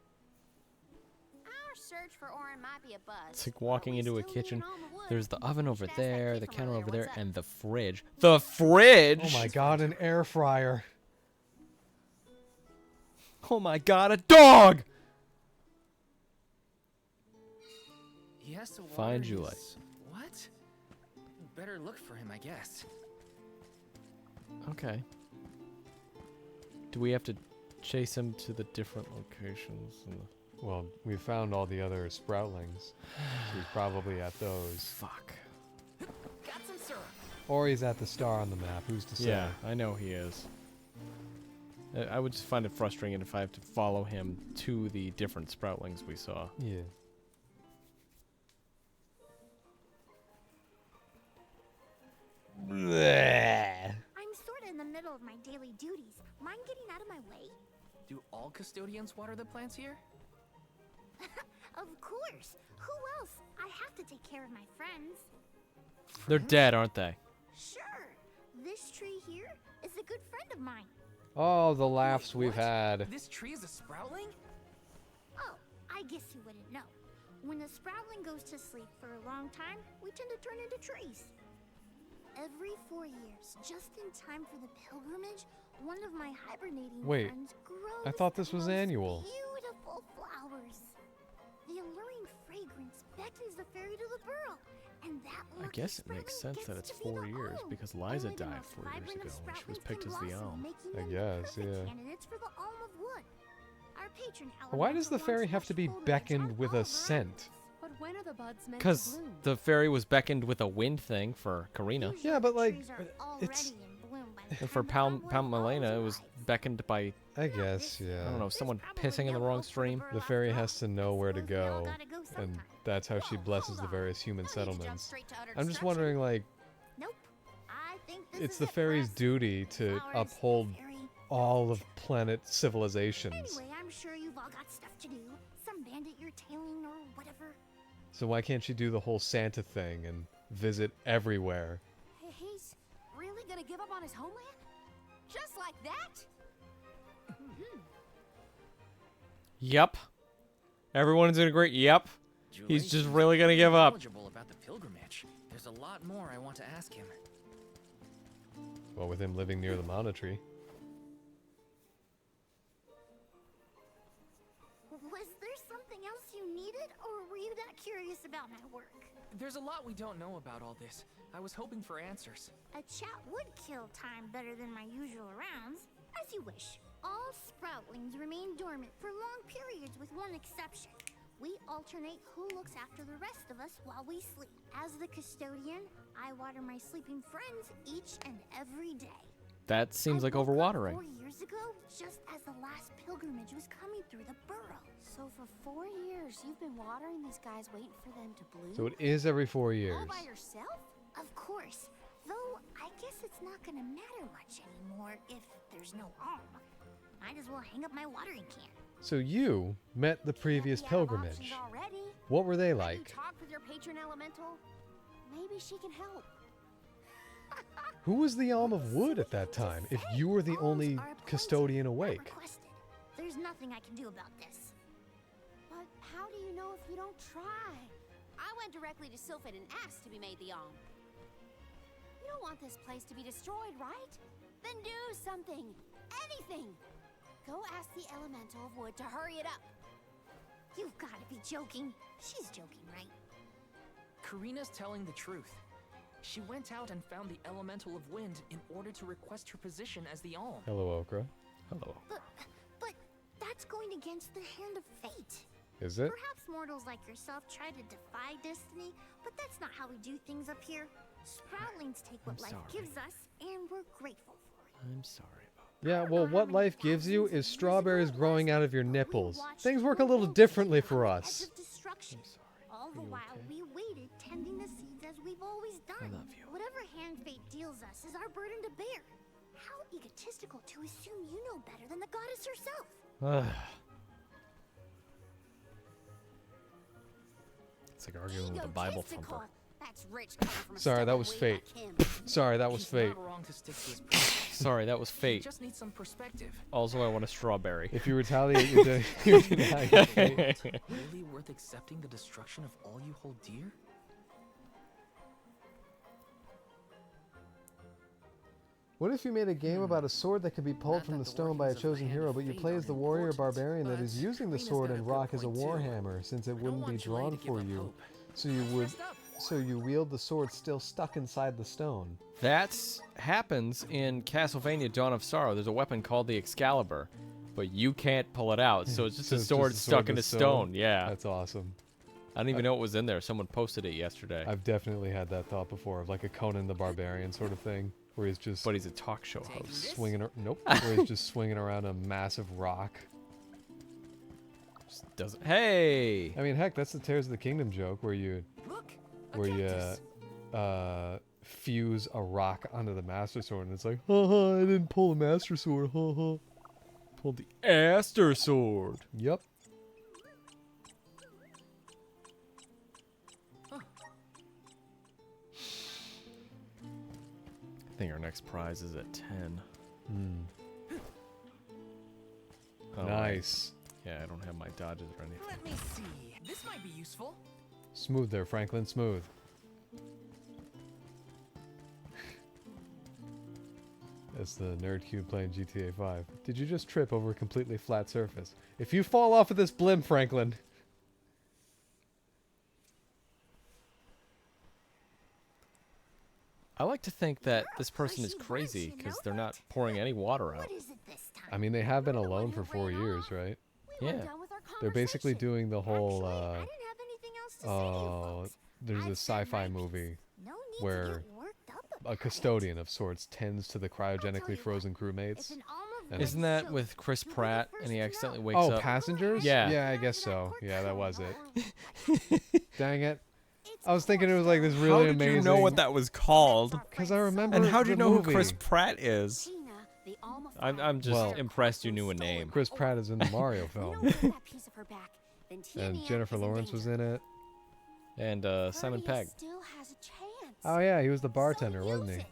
Our search for Orin might be a buzz. It's like walking into a kitchen. There's the oven over Should ask that there, kid the from counter earlier, over there, what's up? and the fridge. The fridge! Oh my god, an air fryer. Oh my god, a dog! He has to water Find Julie. his- What? Better look for him, I guess. Okay. Do we have to chase him to the different locations? Well, we found all the other Sproutlings. So he's probably at those. Fuck. Got some syrup. Or he's at the star on the map. Who's to say? Yeah, I know he is. I would just find it frustrating if I have to follow him to the different Sproutlings we saw. Yeah. I'm sort of in the middle of my daily duties. Mind getting out of my way? Do all custodians water the plants here? Of course. Who else? I have to take care of my friends. They're dead, aren't they? Sure. This tree here is a good friend of mine. Oh, the laughs we've had. This tree is a Sproutling? Oh, I guess you wouldn't know. When a Sproutling goes to sleep for a long time, we tend to turn into trees. Every 4 years, just in time for the pilgrimage, one of my hibernating Wait, friends grows I thought this the was most annual. beautiful flowers. The alluring fragrance beckons the fairy to the burrow, and that I lucky guess it makes Sproutling sense that gets it's to be 4 the years alm. because Liza Only the died most 4 years vibrant ago of when she was Sproutlings picked can as the blossom, Alm. making I them guess, perfect yeah. candidates for the Alm of Wood. Our patron, Why does the Elemental fairy wants have to be fresh foliage beckoned on with all a scent? But when are the buds meant to Because bloom? the fairy was beckoned with a wind thing for Karina. Yeah, but like, trees are it's. already in bloom by the And for time the Palm flower Milena, it alms was arrives. beckoned by, I guess, yeah. I don't know, someone There's pissing in the probably wrong no stream. hope for The the fairy burrow has to know where to Suppose we all go, gotta go and sometime. that's how she Whoa, blesses hold the on. various human No need to jump settlements. straight to utter I'm just destruction. wondering, like, Nope. I think this it's is the it, fairy's class. duty to Flowers, uphold fairy. all of planet civilizations. Anyway, I'm sure you've all got stuff to do. Some bandit you're tailing or whatever. So why can't she do the whole Santa thing and visit everywhere? He's really gonna give up on his homeland? Just like that? Yep. Everyone's in agreement. Yep. He's Julie just seems really gonna give up. knowledgeable about the pilgrimage. There's a lot more I want to ask him. Well, with him living near the Mana Tree. Was there something else you needed, or were you that curious about my work? There's a lot we don't know about all this. I was hoping for answers. A chat would kill time better than my usual rounds. As you wish. All Sproutlings remain dormant for long periods with one exception. We alternate who looks after the rest of us while we sleep. As the custodian, I water my sleeping friends each and every day. That seems like I woke up overwatering. 4 years ago, just as the last pilgrimage was coming through the burrow. So for 4 years, you've been watering these guys waiting for them to bloom? So it is every 4 All years. by yourself? Of course. Though, I guess it's not gonna matter much anymore if there's no alm. Might as well hang up my watering can. So you met the previous pilgrimage. Already? What were they Have like? you talked with your patron elemental? Maybe she can help. Who was the Alm of Wood at that time, if you were the only custodian awake? There's nothing I can do about this. But how do you know if you don't try? I went directly to Sylphid and asked to be made the Alm. You don't want this place to be destroyed, right? Then do something. Anything. Go ask the Elemental of Wood to hurry it up. You've got to be joking. She's joking, right? Karina's telling the truth. She went out and found the Elemental of Wind in order to request her position as the Alm. Hello, Okra. Hello. But that's going against the hand of fate. Is it? Perhaps mortals like yourself try to defy destiny, but that's not how we do things up here. Sproutlings take what life gives us, and we're grateful for it. I'm sorry. Yeah, well, what life gives you is strawberries growing out of your nipples. Things work a little differently for us. All the while, we waited, tending the seeds as we've always done. I love you. Whatever hand fate deals us is our burden to bear. How egotistical to assume you know better than the goddess herself. It's like arguing with a Bible thumper. That's rich coming from a Sorry, that stubborn was way fate. like him. Sorry, that was He's fate. not wrong to stick to his principles. Sorry, that was He fate. just needs some perspective. Also, I want a strawberry. If you retaliate, you're denying your fate. Really worth accepting the destruction of all you hold dear? What if you made a game about a sword that could be pulled from the stone by a chosen hero, but you play as the warrior barbarian that is using the sword and rock as a warhammer, since it wouldn't be drawn for you, so you wield the sword still stuck inside the stone. That happens in Castlevania Dawn of Sorrow. There's a weapon called the Excalibur, but you can't pull it out, so it's just a sword stuck in a stone. Yeah. That's awesome. I don't even know what was in there. Someone posted it yesterday. I've definitely had that thought before, of like a Conan the Barbarian sort of thing, where he's just... But he's a talk show host. Swinging... Nope. Where he's just swinging around a massive rock. Just doesn't... Hey! I mean, heck, that's the Tears of the Kingdom joke, where you... fuse a rock onto the Master Sword, and it's like, haha, I didn't pull the Master Sword, haha. Pulled the Aster Sword. Yep. I think our next prize is at 10. Oh, Nice. Yeah, I don't have my dodges or anything. Let me see. This might be useful. Smooth there, Franklin, smooth. That's the nerd cube playing GTA 5. Did you just trip over a completely flat surface? If you fall off of this blimp, Franklin... I like to think that this person is crazy because they're not pouring any water out. I mean, they have been alone for 4 years, right? Yeah. They're basically doing the whole, there's a sci-fi movie where a custodian of sorts tends to the cryogenically frozen crewmates. And Isn't that with Chris Pratt and he accidentally wakes oh, up? Passengers? Yeah. Yeah, I guess so. Yeah, that was it. Dang it. I was thinking it was like this really amazing... How did you know what that was called? Because I remember And how do you the know movie. who Chris Pratt is? I'm just impressed you knew a name. Chris Pratt is in the Mario film. And Jennifer Lawrence was in it. And Simon Pegg. Oh yeah, he was the bartender, wasn't he? How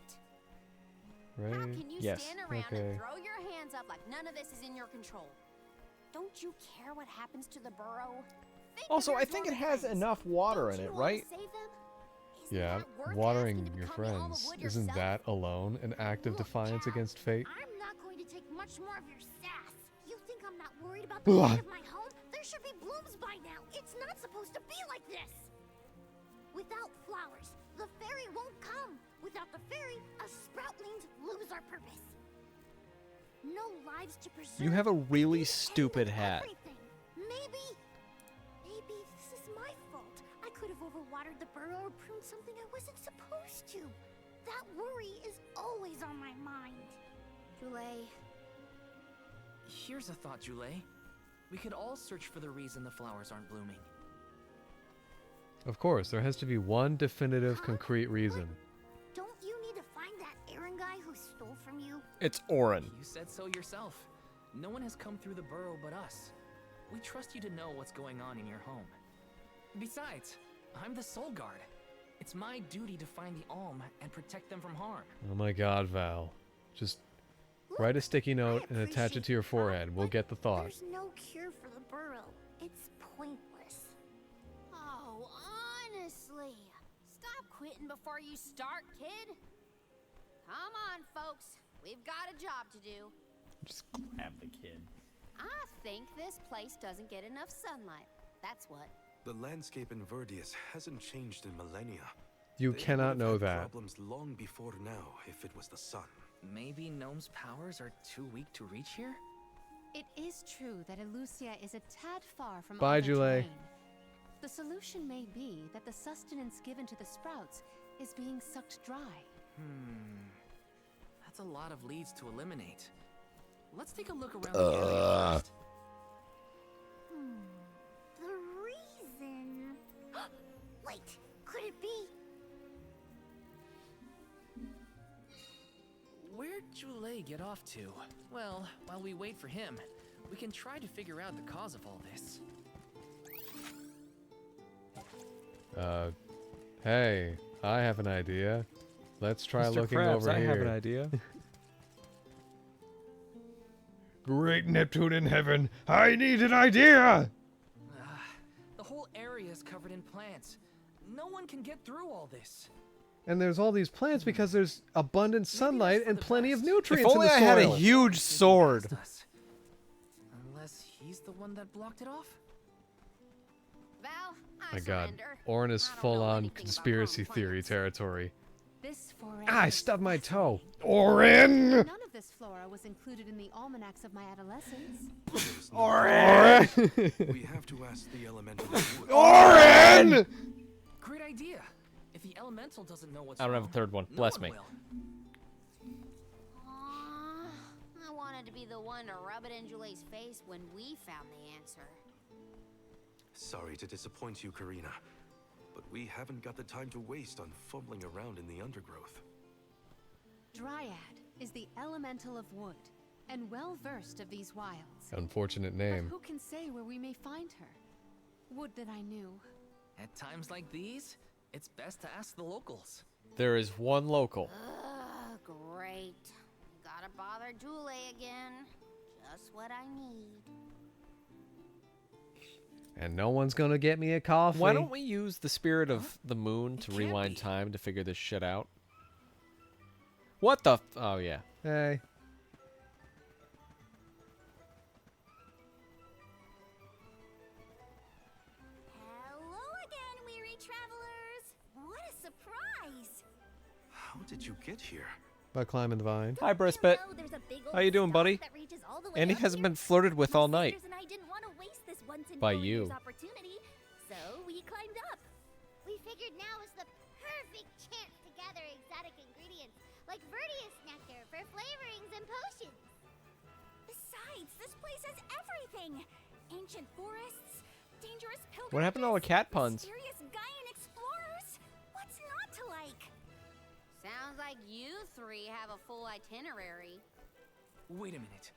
Right? can you Yes. stand around Okay. and throw your hands up like none of this is in your control? Don't you care what happens to the burrow? Also, I think it has enough water in it, right? Yeah, watering your friends. Isn't that alone an act of defiance against fate? I'm not going to take much more of your sass. You think I'm not worried about the fate of my home? There should be blooms by now. It's not supposed to be like this. Without flowers, the fairy won't come. Without the fairy, us sproutlings lose our purpose. No lives to preserve. You have a really stupid hat. Maybe this is my fault. I could have overwatered the burrow or pruned something I wasn't supposed to. That worry is always on my mind. Jule. Here's a thought, Jule. We could all search for the reason the flowers aren't blooming. Of course, there has to be one definitive, concrete reason. Don't you need to It's Orin. You said so yourself. No one has come through the burrow but us. We trust you to know what's going on in your home. Besides, I'm the Soul Guard. It's my duty to find the Alm and protect them from harm. Oh my god, Val. Just write a sticky note and attach it to your forehead. We'll get the thought. There's no cure for the burrow. It's pointless. Oh, honestly. Stop quitting before you start, kid. Come on, folks. We've got a job to do. Just grab the kid. I think this place doesn't get enough sunlight. That's what. The landscape in Verdius hasn't changed in millennia. You They cannot would have know had that. Problems long before now if it was the sun. Maybe Gnome's powers are too weak to reach here? It is true that Elusia is a tad far from Bye, other Jule. terrain. The solution may be that the sustenance given to the sprouts is being sucked dry. That's a lot of leads to eliminate. Let's take a look around the area first. The reason... Wait, could it be? Where'd Jule get off to? Well, while we wait for him, we can try to figure out the cause of all this. Hey, I have an idea. Let's try Mr. looking Krabs, over I here. have an idea. Great Neptune in heaven, I need an idea! The whole area is covered in plants. No one can get through all this. And there's all these plants because there's abundant sunlight and plenty of If nutrients only in the I soil. had a huge sword. Unless he's the one that blocked it off? Val, My god, Orin is full-on conspiracy theory territory. This foray I of stubbed my spice- toe. Orin! None of this flora was included in the almanacs of my adolescence. Orin! We have to ask the elemental. Orin! Great idea. If the elemental doesn't know what's I don't have a wrong, third one. no Bless one me. will. I wanted to be the one to rub it in Jule's face when we found the answer. Sorry to disappoint you, Karina, but we haven't got the time to waste on fumbling around in the undergrowth. Dryad is the elemental of wood, and well versed of these wilds. Unfortunate But name. who can say where we may find her? Would that I knew. At times like these, it's best to ask the locals. There is one local. Ugh, great. Gotta bother Jule again. Just what I need. And no one's gonna get me a coffee. Why don't we use the spirit of the moon to rewind time to figure this shit out? What the? Oh yeah. Hey. Hello again, weary travelers. What a surprise. How did you get here? By climbing the vine. Hi, Brispet. There's a big How you doing, buddy? that reaches all the way Andy up hasn't here. been flirted with all night. Sisters and I didn't want to waste this once in By 4 you. years opportunity, so we climbed up. We figured now is the perfect chance to gather exotic ingredients like Verdius nectar for flavorings and potions. Besides, this place has everything. Ancient forests, dangerous pilgrimages. What happened to all the cat puns? Mysterious Gaian explorers. What's not to like? Sounds like you three have a full itinerary. Wait a minute.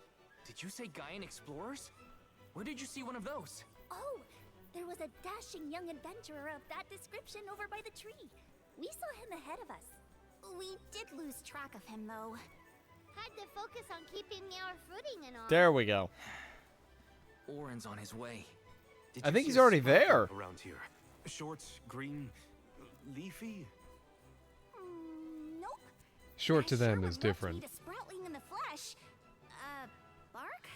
Did you say Gaian explorers? Where did you see one of those? Oh, there was a dashing young adventurer of that description over by the tree. We saw him ahead of us. We did lose track of him, though. Had to focus on keeping our footing and all. There we go. Orin's on his way. Did I you think see he's a already sprout there. around here. Short, green, leafy. Nope. Short to I sure them would is love to different. meet a sproutling in the flesh. Bark?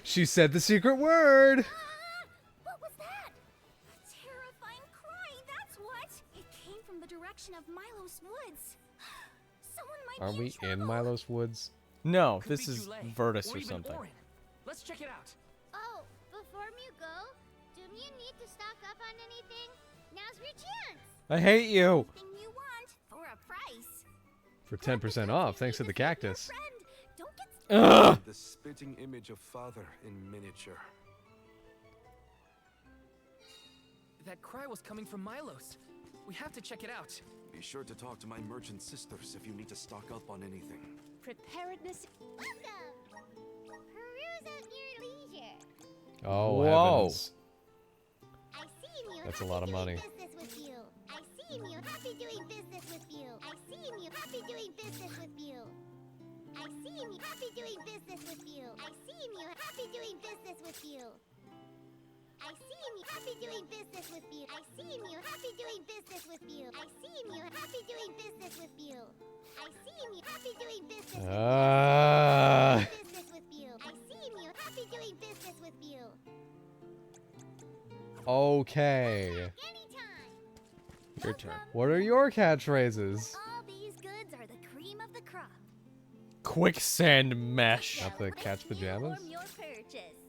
She said the secret word! What was that? A terrifying cry, that's what! It came from the direction of Milos Woods. Someone might Are be we in trouble. Milos Woods? No, Could this be is Jule, Vertus or or even something. Orin. Let's check it out. Oh, before you go, do you need to stock up on anything? Now's your chance. I hate you. Anything you want for a price. For 10% off, thanks to the cactus. Don't get Ugh. The spitting image of father in miniature. That cry was coming from Milos. We have to check it out. Be sure to talk to my merchant sisters if you need to stock up on anything. Preparedness. Welcome. Peruse at your leisure. Oh, Whoa. heavens. I see you. That's a lot of money. Business with you. I see you. Happy doing business with you. I see you. Happy doing business with you. I see you. Happy doing business with you. I see you. Happy doing business with you. I see you. Happy doing business with you. I see you. Happy doing business with you. I see you. Happy doing business with you. I see you. Happy doing business with you. Business with you. I see you. Happy doing business with you. Okay. Your turn. What are your catchphrases? All these goods are the cream of the crop. Quicksand mesh. Not the cat's pajamas? Form your purchase.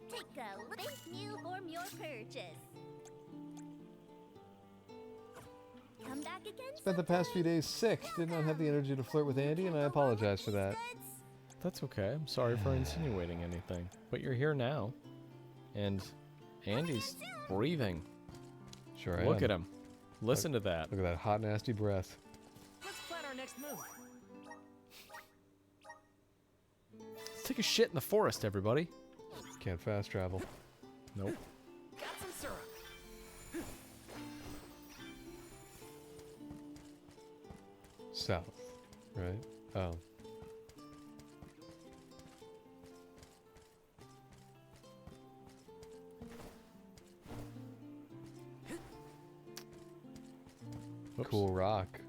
Take a look. Think new form your purchase. Come back again. Spent the past few days sick. Did not have the energy to flirt with Andy, and I apologize for that. That's okay. I'm sorry for insinuating anything. But you're here now. And Andy's breathing. Sure I Look am. at him. Listen to that. Look at that hot, nasty breath. Let's plan our next move. Let's take a shit in the forest, everybody. Can't fast travel. Nope. Got some syrup. South, right? Oh. Whoops. Cool rock.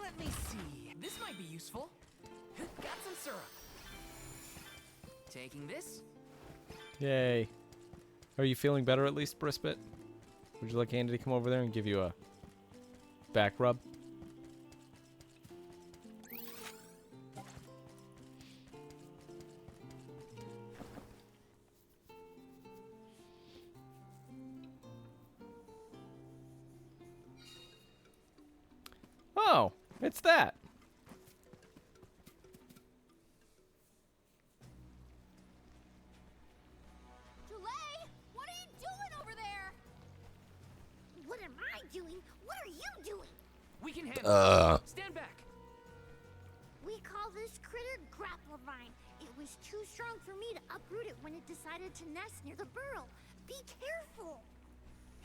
Let me see. This might be useful. Got some syrup. Taking this. Yay. Are you feeling better at least, Brispit? Would you like Andy to come over there and give you a back rub? Oh, it's that. Delay! What are you doing over there? What am I doing? What are you doing? We can handle it. Stand back. We call this critter Grapplevine. It was too strong for me to uproot it when it decided to nest near the burrow. Be careful!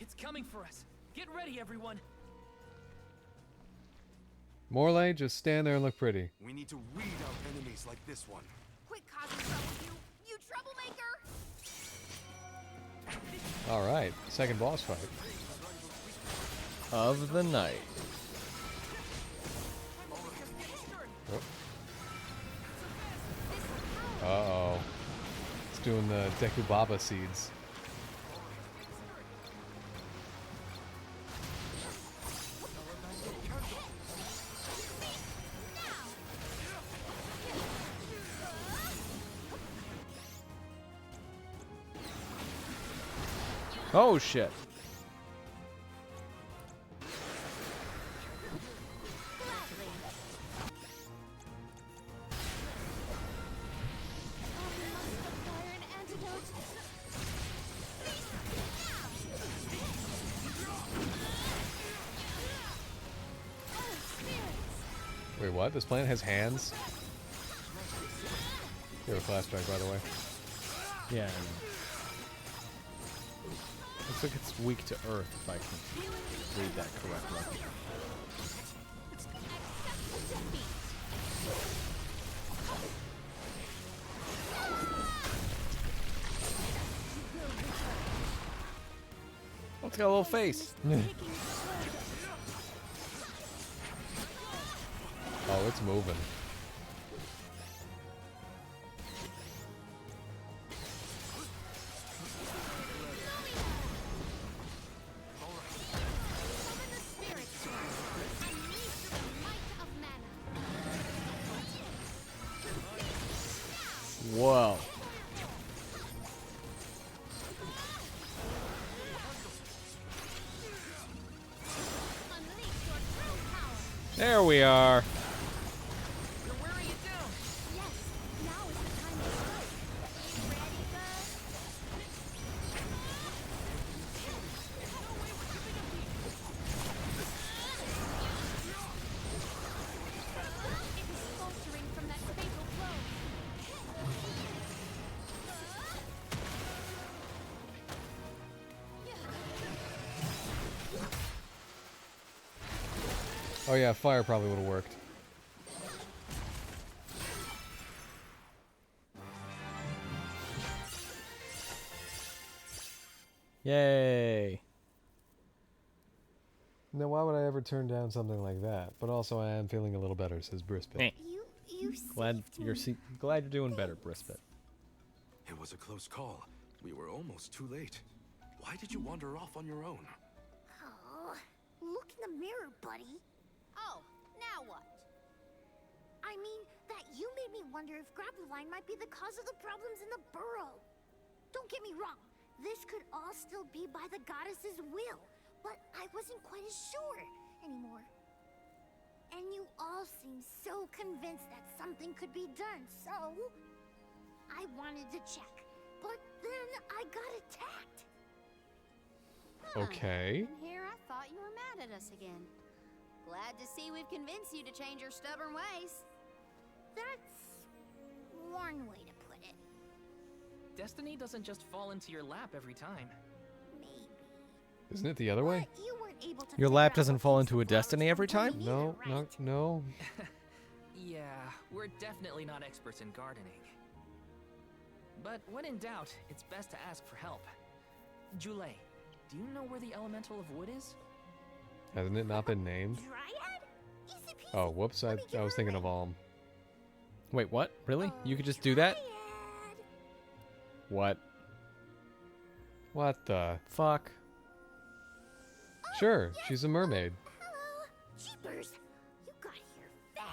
It's coming for us. Get ready, everyone. Morley, just stand there and look pretty. We need to weed out enemies like this one. Quit causing trouble, you troublemaker! Alright, second boss fight. Of the night. Uh-oh. It's doing the Dekubaba seeds. Oh shit. Wait, what? This plant has hands? You have a flashback, by the way. Yeah. I know. Looks like it's weak to earth, if I can read that correctly. Oh, it's got a little face. Oh, it's moving. Whoa. There we are. Oh yeah, fire probably would have worked. Yay! Now, why would I ever turn down something like that? But also, I am feeling a little better, says Brispit. Glad you're doing better, Brispit. It was a close call. We were almost too late. Why did you wander off on your own? Oh, look in the mirror, buddy. Oh, now what? I mean, that you made me wonder if Grappevine might be the cause of the problems in the burrow. Don't get me wrong. This could all still be by the goddess's will, but I wasn't quite as sure anymore. And you all seem so convinced that something could be done, so I wanted to check. But then I got attacked. Okay. And here I thought you were mad at us again. Glad to see we've convinced you to change your stubborn ways. That's one way to put it. Destiny doesn't just fall into your lap every time. Isn't it the other way? You weren't able to Your lap doesn't fall into a destiny every time? No, no. Yeah, we're definitely not experts in gardening. But when in doubt, it's best to ask for help. Jule, do you know where the elemental of wood is? Hasn't it not been named? Dryad? Easy peasy. Oh, whoops, I was thinking of Alm. Wait, what? Really? You could just do that? What? What the? Fuck. Sure, she's a mermaid. Hello. Jeepers. You got here fast.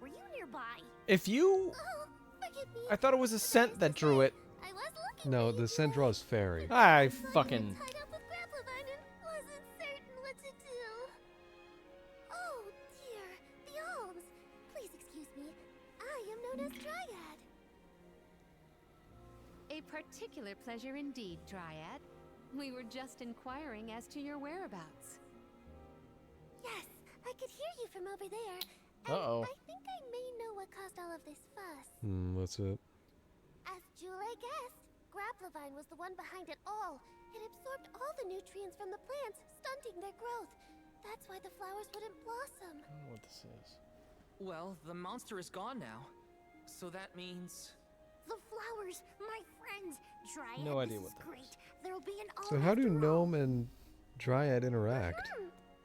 Were you nearby? If you... Oh, forgive me. I thought it was a scent that drew it. I was looking. No, the scent draws fairy. I fucking... Tied up with Grappevine and wasn't certain what to do. Oh dear, the Alms. Please excuse me. I am known as Dryad. A particular pleasure indeed, Dryad. We were just inquiring as to your whereabouts. Yes, I could hear you from over there. And Uh-oh. I think I may know what caused all of this fuss. What's it? As Jule guessed, Grappevine was the one behind it all. It absorbed all the nutrients from the plants, stunting their growth. That's why the flowers wouldn't blossom. I don't know what this is. Well, the monster is gone now. So that means... The flowers, my friends. Dryad, No idea this what is that great. There'll be an So Alm how do after all. Gnome and Dryad interact?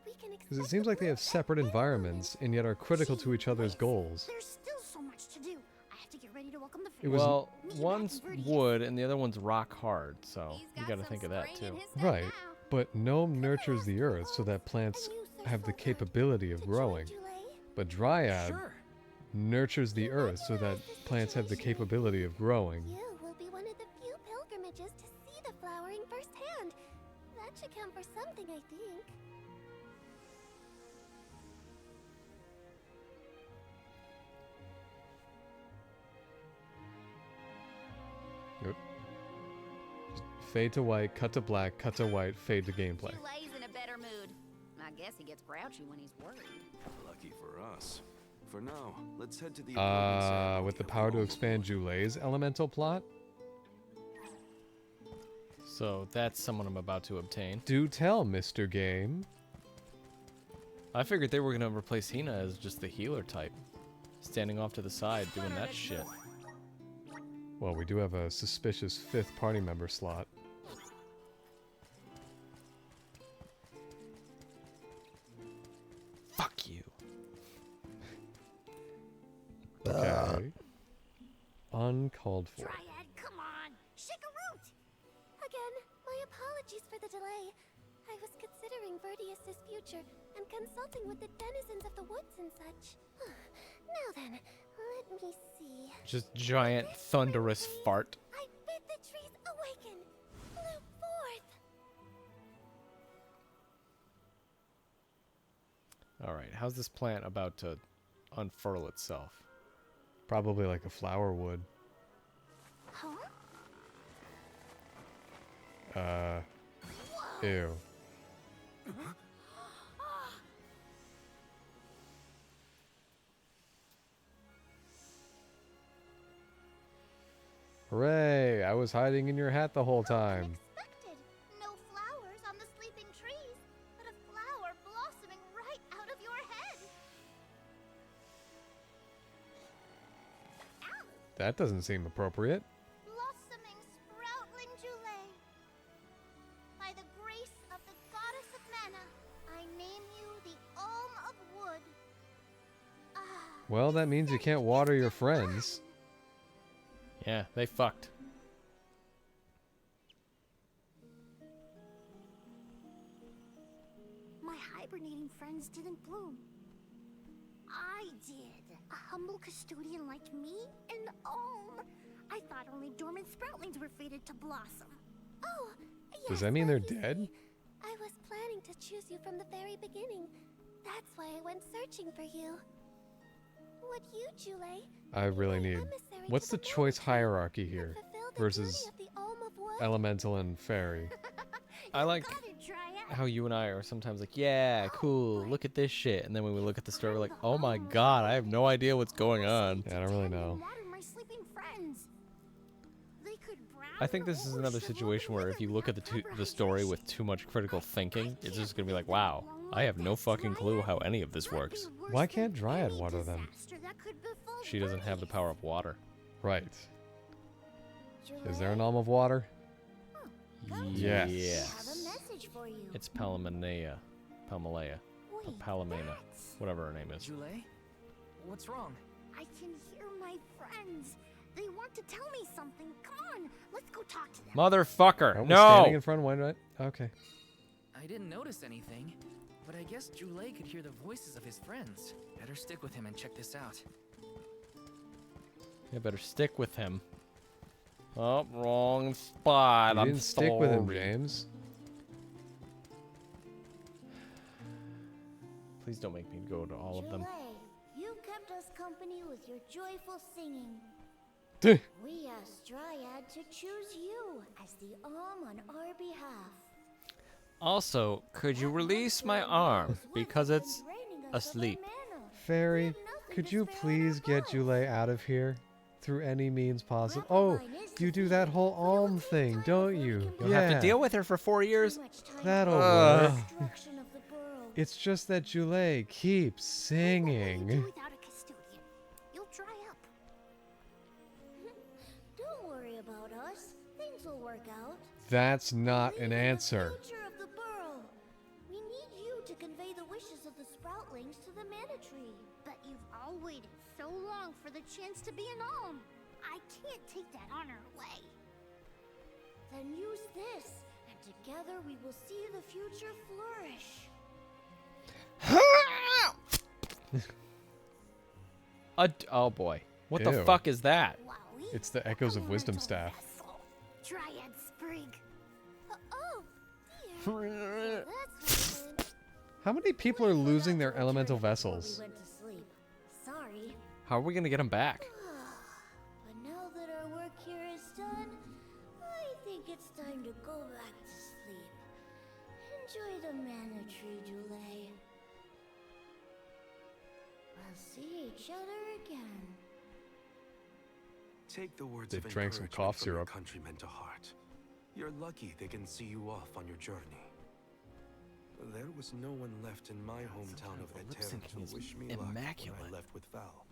We can Because it seems like they have separate environments and yet are critical to each other's goals. There's still so much to do. I have to get ready to welcome the It was- Well, one's wood and the other one's rock hard, so you gotta think of that too. Right, but Gnome nurtures the earth so that plants have the capability of growing. But Dryad nurtures the earth so that plants have the capability of growing. You will be one of the few pilgrimages to see the flowering firsthand. That should count for something, I think. Yep. Just fade to white, cut to black, cut to white, fade to gameplay. Jule's in a better mood. I guess he gets grouchy when he's worried. Lucky for us. For now, let's head to the With the power to expand Jule's elemental plot? So that's someone I'm about to obtain. Do tell, Mr. Game. I figured they were gonna replace Hina as just the healer type. Standing off to the side doing that shit. Well, we do have a suspicious 5th party member slot. Fuck you. Okay. Uncalled for. Dryad, come on! Shake a root! Again, my apologies for the delay. I was considering Verdius's future and consulting with the denizens of the woods and such. Now then, let me see. Just giant thunderous fart. I bid the trees awaken! Bloom forth! Alright, how's this plant about to unfurl itself? Probably like a flower would. Huh? Ew. Hooray! I was hiding in your hat the whole time. Unexpected. No flowers on the sleeping trees, but a flower blossoming right out of your head. That doesn't seem appropriate. Blossoming sproutling Jule. By the grace of the goddess of mana, I name you the Alm of Wood. Well, that means you can't water your friends. Yeah, they fucked. My hibernating friends didn't bloom. I did. A humble custodian like me? An alm? I thought only dormant sproutlings were fated to blossom. Oh, yes, Does that mean they're you dead? see, I was planning to choose you from the very beginning. That's why I went searching for you. Would you, Jule? I really need. What's the choice hierarchy here versus elemental and fairy? I like how you and I are sometimes like, yeah, cool, look at this shit. And then when we look at the story, we're like, oh my god, I have no idea what's going on. Yeah, I don't really know. I think this is another situation where if you look at the story with too much critical thinking, it's just going to be like, wow, I have no fucking clue how any of this works. Why can't Dryad water them? She doesn't have the power of water. Right. Is there an alm of water? Yes. It's Palmania. Palmalea. Palomena. Whatever her name is. Jule? What's wrong? I can hear my friends. They want to tell me something. Come on, let's go talk to them. Motherfucker, Aren't we no! standing in front, why not? Okay. I didn't notice anything, but I guess Jule could hear the voices of his friends. Better stick with him and check this out. You better stick with him. Oh, wrong spot. You I'm didn't stick with him, sorry. James. Please don't make me go to all of them. You kept us company with your joyful singing. We asked Dryad to choose you as the alm on our behalf. Also, could you release my arm because it's asleep? Fairy, could you please get Jule out of here through any means possible? Oh, you do that whole alm thing, don't you? You'll have to deal with her for 4 years. That'll work. It's just that Jule keeps singing. Without a custodian, you'll dry up. Don't worry about us. Things will work out. That's not an answer. Future of the burrow. We need you to convey the wishes of the sproutlings to the mana tree. But you've all waited so long for the chance to be an alm. I can't take that honor away. Then use this, and together we will see the future flourish. Oh boy. What the Ew. fuck is that? It's the echoes of wisdom staff. Dryad Sprig. Oh, dear. That's How many people are losing their elemental we vessels? went to sleep. Sorry. How are we gonna get them back? But now that our work here is done, I think it's time to go back to sleep. Enjoy the mana tree, Jule. We'll see each other again. Take the words They of drank some encouragement cough from your syrup. countrymen to heart. You're lucky they can see you off on your journey. There was no one left in my hometown of lip Eterra syncing is to wish me luck when immaculate. I left with Val.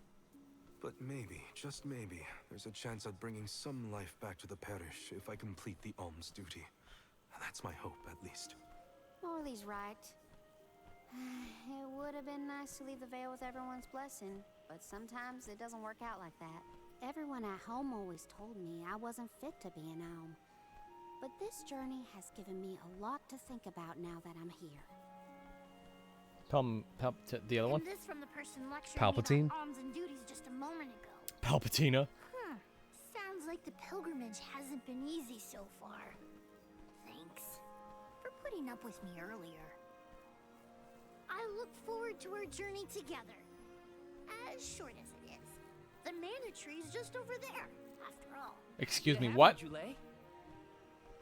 But maybe, just maybe, there's a chance at bringing some life back to the parish if I complete the alms duty. That's my hope, at least. Morley's right. It would have been nice to leave the veil with everyone's blessing, but sometimes it doesn't work out like that. Everyone at home always told me I wasn't fit to be an alm. But this journey has given me a lot to think about now that I'm here. The other one? And this from the person lecturing Palpatine? me about alms and duties just a moment ago. Palpatina. Sounds like the pilgrimage hasn't been easy so far. Thanks for putting up with me earlier. I look forward to our journey together. As short as it is. The mana tree's just over there, after all. Excuse me, what?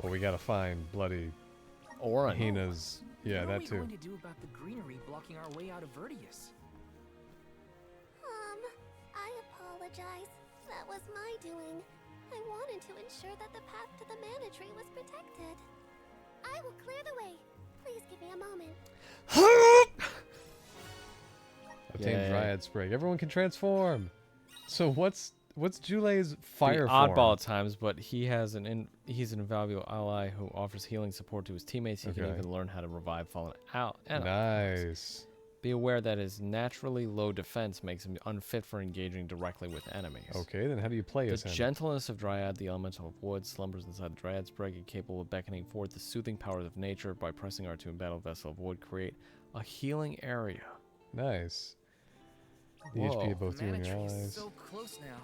Well, we gotta find bloody Orin. Hina's. Yeah, What are that we too. going to do about the greenery blocking our way out of Vertius? I apologize. That was my doing. I wanted to ensure that the path to the mana tree was protected. I will clear the way. Please give me a moment. Obtain Yay. Dryad Sprig. Everyone can transform. So what's What's Jule's fire the form? oddball at times, but he's an invaluable ally who offers healing support to his teammates. He can Okay. even learn how to revive fallen out. Nice. Be aware that his naturally low defense makes him unfit for engaging directly with enemies. Okay, then how do you play as The him? gentleness of Dryad, the elemental of wood, slumbers inside the Dryad sprig, capable of beckoning forth the soothing powers of nature. By pressing R2 in battle vessel of wood, create a healing area. Nice. The Whoa. HP of both you and your Mana tree is allies. so close now.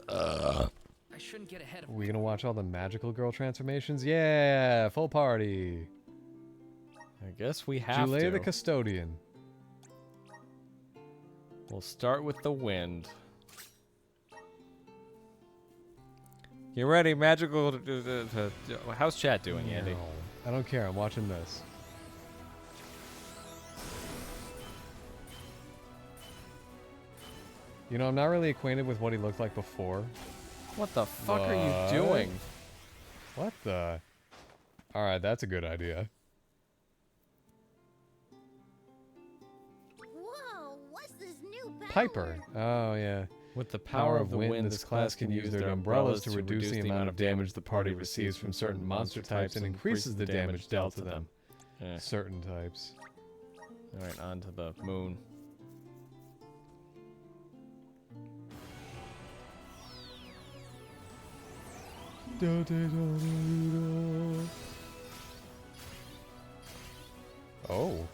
I shouldn't get ahead of We gonna watch all the magical girl transformations? Yeah, full party. I guess we have Jule to. the custodian. We'll start with the wind. You ready, magical? How's chat doing, Andy? No, I don't care. I'm watching this. You know, I'm not really acquainted with what he looked like before. What the fuck are you But- doing? What the? Alright, that's a good idea. Whoa, what's this new power? Piper. Oh, yeah. With the power of the wind, this class can use their umbrellas to reduce the amount of damage the party receives from certain monster types and increases the damage dealt to them. Certain types. Alright, on to the moon. Oh.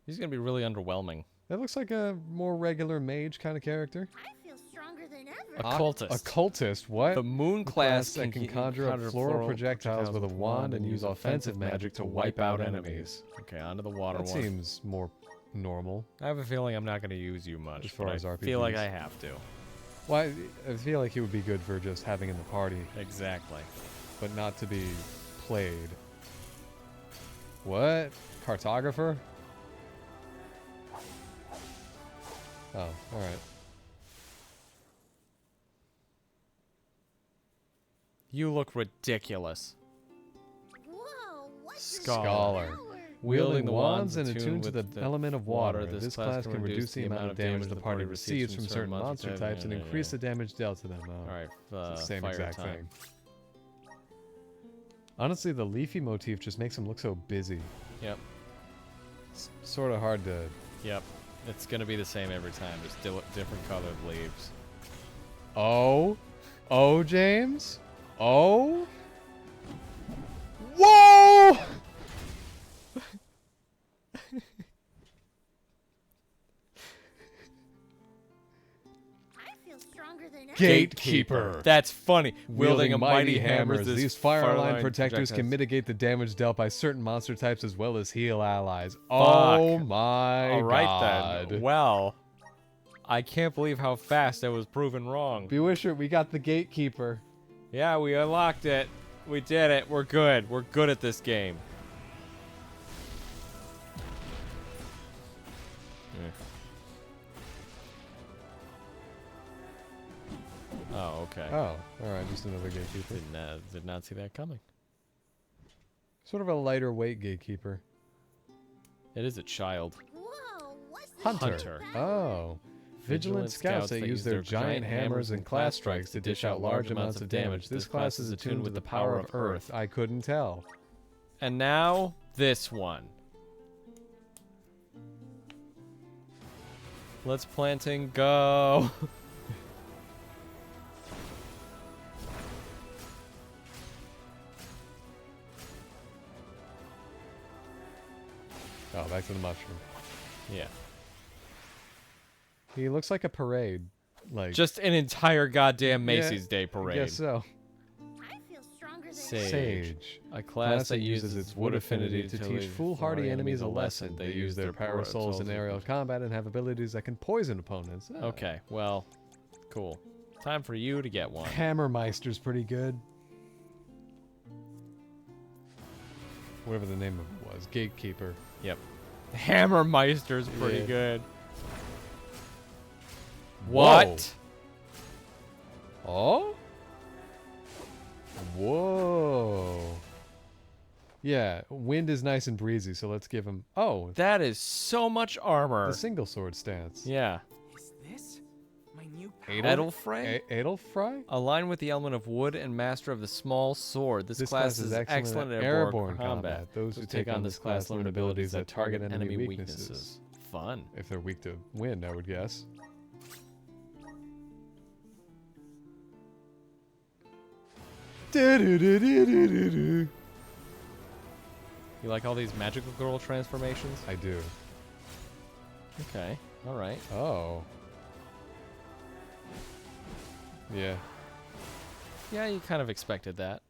He's gonna be really underwhelming. That looks like a more regular mage kind of character. I feel stronger than ever. A cultist. A cultist? What? The moon class that can conjure up floral projectiles with a wand and use offensive magic to wipe out enemies. Okay, on to the water That one. seems more normal. I have a feeling I'm not gonna use you much, As far but as I feel like RPGs. I have to. Well, I feel like he would be good for just having in the party, Exactly. but not to be played. What? Cartographer? Oh, alright. You look ridiculous. Whoa, what's this Scholar. power? Wielding the wands and attuned to the element of water, this class can reduce the amount of damage the party receives from certain monster types and increase the damage dealt to them. Oh, Alright, it's the same fire exact time. thing. Honestly, the leafy motif just makes him look so busy. Yep. It's sort of hard to... Yep. It's gonna be the same every time, just different colored leaves. Oh? Oh, James? Oh? Whoa! I feel stronger than ever. Gatekeeper. That's funny. Wielding a mighty hammer, this these fire line projectiles- protectors can mitigate the damage dealt by certain monster types as well as heal allies. Oh my All right god. then. Well, I can't believe how fast I was proven wrong. Bewisher, we got the gatekeeper. Yeah, we unlocked it. We did it. We're good. We're good at this game. Oh, okay. Oh, alright, just another gatekeeper. Did not see that coming. Sort of a lighter weight gatekeeper. It is a child. Whoa, what's this Hunter. Oh. Vigilant scouts that use their giant hammers and class strikes to dish out large amounts of damage. This class is attuned with the power of Earth. I couldn't tell. And now, this one. Let's planting go. Oh, back to the mushroom. Yeah. He looks like a parade. Like Just an entire goddamn Yeah, Macy's Day parade. I guess so. I feel stronger than Sage. A class that uses its wood affinity to teach foolhardy enemies a lesson. They use their power souls in aerial combat and have abilities that can poison opponents. Oh. Okay, well, cool. Time for you to get one. Hammermeister's pretty good. Whatever the name of it was. Gatekeeper. Yep. Hammermeister's pretty Yeah. good. Whoa. What? Oh? Whoa. Yeah, wind is nice and breezy, so let's give him... Oh, That is so much armor. the single sword stance. Yeah. Is this my new power? Edelfrey? Edelfrey? Align with the element of wood and master of the small sword. This class is excellent at airborne combat. Those who take on this class learn abilities that target enemy weaknesses. Fun. If they're weak to wind, I would guess. You like all these magical girl transformations? I do. Okay. All right. Oh. Yeah. Yeah, you kind of expected that.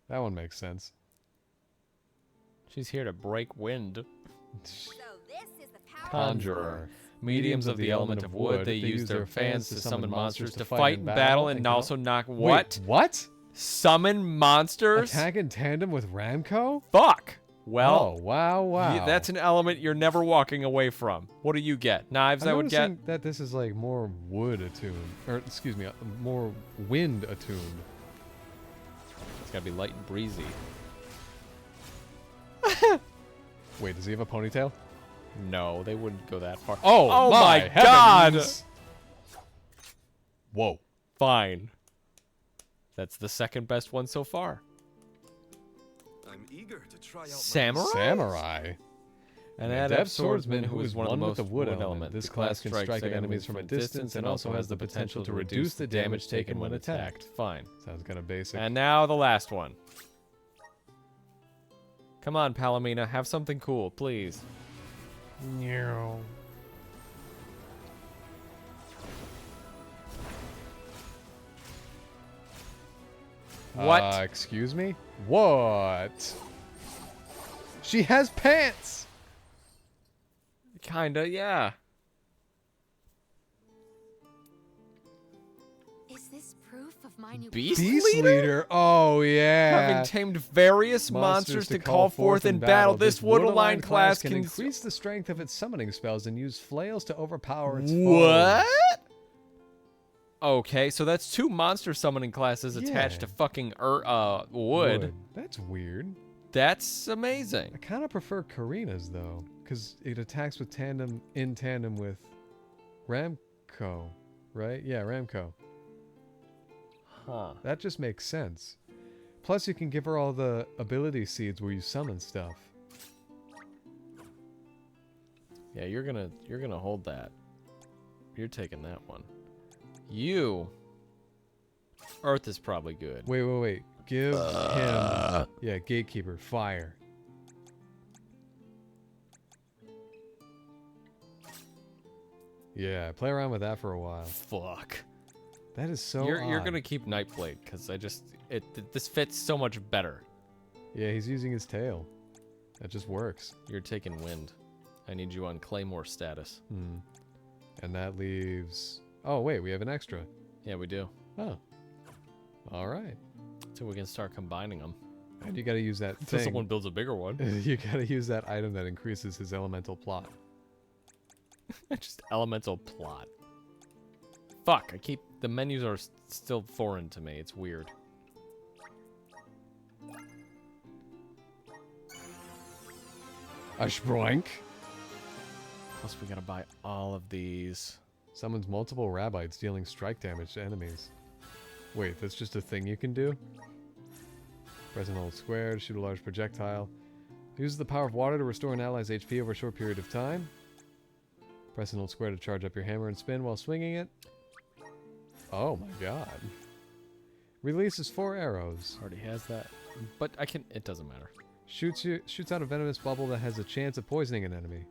That one makes sense. She's here to break wind. So this is the power Conjurer. Mediums of the element of wood, they use their fans to summon monsters to fight in battle and also knock... What? Wait, what? Summon monsters? Attack in tandem with Ramco? Fuck! Well, oh, wow. That's an element you're never walking away from. What do you get? Knives, I would get? That this is like more wood attuned. Or, excuse me, more wind attuned. It's gotta be light and breezy. Wait, does he have a ponytail? No, they wouldn't go that far. Oh my god! Whoa. Fine. That's the second best one so far. I'm eager to try out Samurai? Samurai. An adept swordsman who is one of the most wood element. This class can strike at enemies from a distance and also has the potential to reduce the damage taken when attacked. Fine. Sounds kind of basic. And now the last one. Come on, Palomina, have something cool, please. No. What? Excuse me? What? She has pants! Kinda, yeah. Is this proof of my new Beast Leader? Oh, yeah. Having tamed various monsters to call forth in battle, this wood-aligned class can increase the strength of its summoning spells and use flails to overpower its What? foes. Okay, so that's 2 monster summoning classes attached to fucking wood. That's weird. That's amazing. I kind of prefer Karina's, though, because it attacks with in tandem with Ramco, right? Yeah, Ramco. Huh. That just makes sense. Plus, you can give her all the ability seeds where you summon stuff. Yeah, you're gonna hold that. You're taking that one. You. Earth is probably good. Wait. Give him... Yeah, Gatekeeper. Fire. Yeah, play around with that for a while. Fuck. That is so You're odd. gonna keep Nightblade, because this fits so much better. Yeah, he's using his tail. That just works. You're taking wind. I need you on Claymore status. And that leaves... Oh, wait, we have an extra. Yeah, we do. Oh. Alright. So we can start combining them. And you gotta use that Until thing. someone builds a bigger one. You gotta use that item that increases his elemental plot. Just elemental plot. Fuck, the menus are still foreign to me. It's weird. A Sproink. Plus we gotta buy all of these. Summons multiple Rabbites, dealing strike damage to enemies. Wait, that's just a thing you can do? Press and hold square to shoot a large projectile. Uses the power of water to restore an ally's HP over a short period of time. Press and hold square to charge up your hammer and spin while swinging it. Oh my god. Releases 4 arrows. Already has that. But it doesn't matter. Shoots out a venomous bubble that has a chance of poisoning an enemy.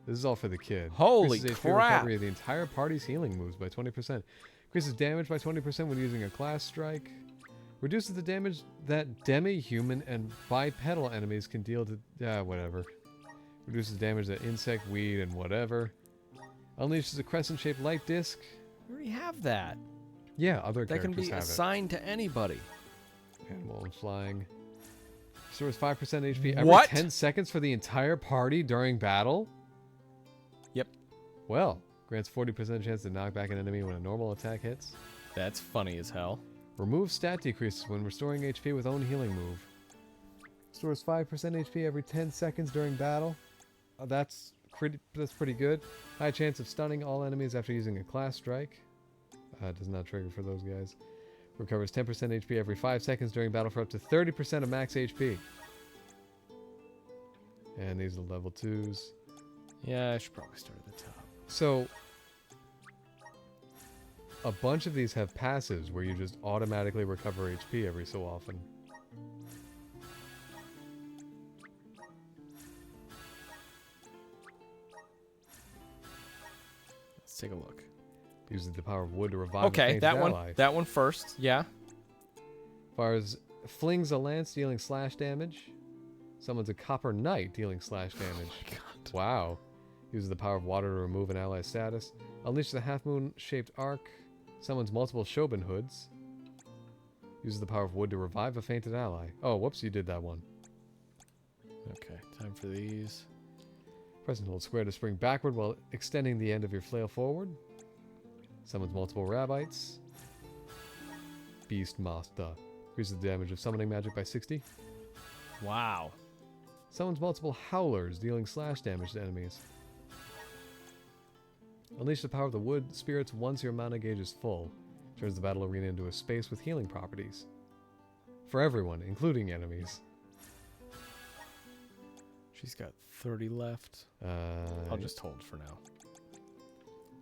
This is all for the kid. Holy Increases HP crap. recovery of the entire party's healing moves by 20%. Increases damage by 20% when using a class strike. Reduces the damage that demi-human and bipedal enemies can deal to... whatever. Reduces damage that insect, weed, and whatever. Unleashes a crescent-shaped light disc. We already have that. Yeah, other That can characters be have assigned to anybody. it. Animal and flying. Restores 5% HP every What? 10 seconds for the entire party during battle? Yep. Well, grants 40% chance to knock back an enemy when a normal attack hits. That's funny as hell. Remove stat decreases when restoring HP with own healing move. Stores 5% HP every 10 seconds during battle. That's pretty good. High chance of stunning all enemies after using a class strike. Does not trigger for those guys. Recovers 10% HP every 5 seconds during battle for up to 30% of max HP. And these are level 2s. Yeah, I should probably start at the top. So, a bunch of these have passives where you just automatically recover HP every so often. Let's take a look. Uses the power of wood to revive a Okay, fainted that one. ally. That one first. Yeah. Fires flings a lance dealing slash damage. Summons a copper knight dealing slash damage. Oh my God. Wow. Uses the power of water to remove an ally's status. Unleashes the half moon shaped arc. Summons multiple Shoben hoods. Uses the power of wood to revive a fainted ally. Oh, whoops, you did that one. Okay, time for these. Press and hold square to spring backward while extending the end of your flail forward. Summons multiple Rabbites. Beast Master. Increases the damage of summoning magic by 60. Wow. Summons multiple Howlers, dealing slash damage to enemies. Unleash the power of the wood spirits once your mana gauge is full. Turns the battle arena into a space with healing properties. For everyone, including enemies. She's got 30 left. I'll just hold for now.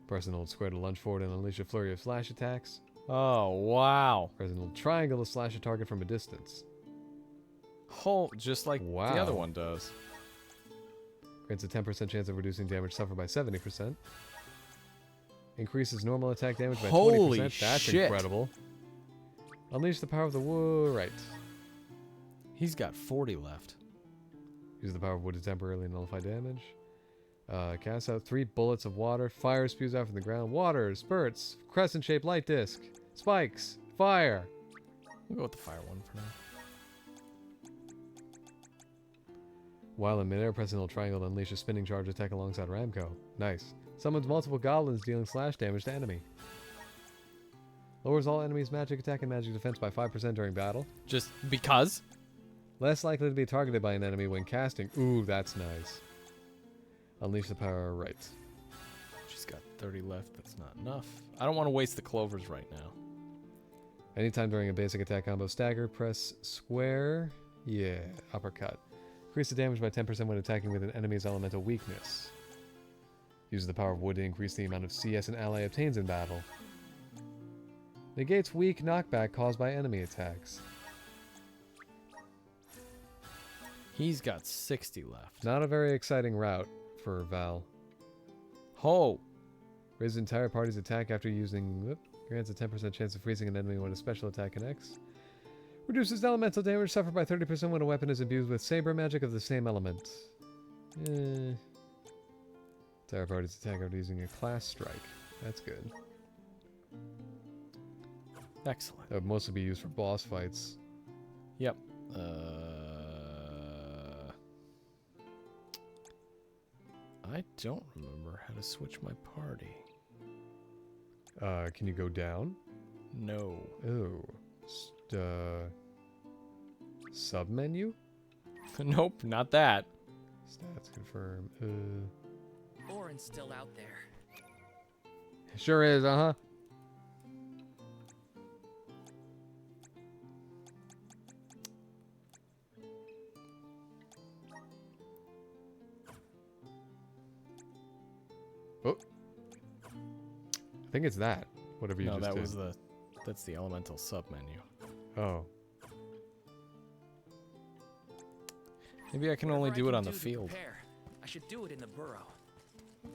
Press and hold square to lunge forward and unleash a flurry of slash attacks. Oh, wow. Press and hold triangle to slash a target from a distance. Hold, just like the other one does. Grants a 10% chance of reducing damage suffered by 70%. Increases normal attack damage by 20%. That's shit. Incredible. Unleash the power of the wood. Right. He's got 40 left. Use the power of wood to temporarily nullify damage. Cast out 3 bullets of water. Fire spews out from the ground. Water, spurts, crescent-shaped light disc, spikes, fire. We'll go with the fire one for now. While in midair, press and hold triangle to unleash a spinning charge attack alongside Ramco. Nice. Summons multiple goblins dealing slash damage to enemy. Lowers all enemies' magic attack and magic defense by 5% during battle. Just because? Less likely to be targeted by an enemy when casting. Ooh, that's nice. Unleash the power right. She's got 30 left. That's not enough. I don't want to waste the clovers right now. Anytime during a basic attack combo stagger, press square. Yeah, uppercut. Increase the damage by 10% when attacking with an enemy's elemental weakness. Uses the power of wood to increase the amount of CS an ally obtains in battle. Negates weak knockback caused by enemy attacks. He's got 60 left. Not a very exciting route for Val. Ho! Raises the entire party's attack after using... grants a 10% chance of freezing an enemy when a special attack connects. Reduces elemental damage suffered by 30% when a weapon is imbued with saber magic of the same element. Entire party's attack after using a class strike. That's good. Excellent. That would mostly be used for boss fights. Yep. I don't remember how to switch my party. Can you go down? No. Oh. Sub-menu? Nope, not that. Stats confirm. Orin's still out there. Sure is, uh-huh. Oh. I think it's that. Whatever you no, just that did. was the... That's the elemental sub-menu. Oh. Maybe I can only do it on the field. I should do it in the burrow. You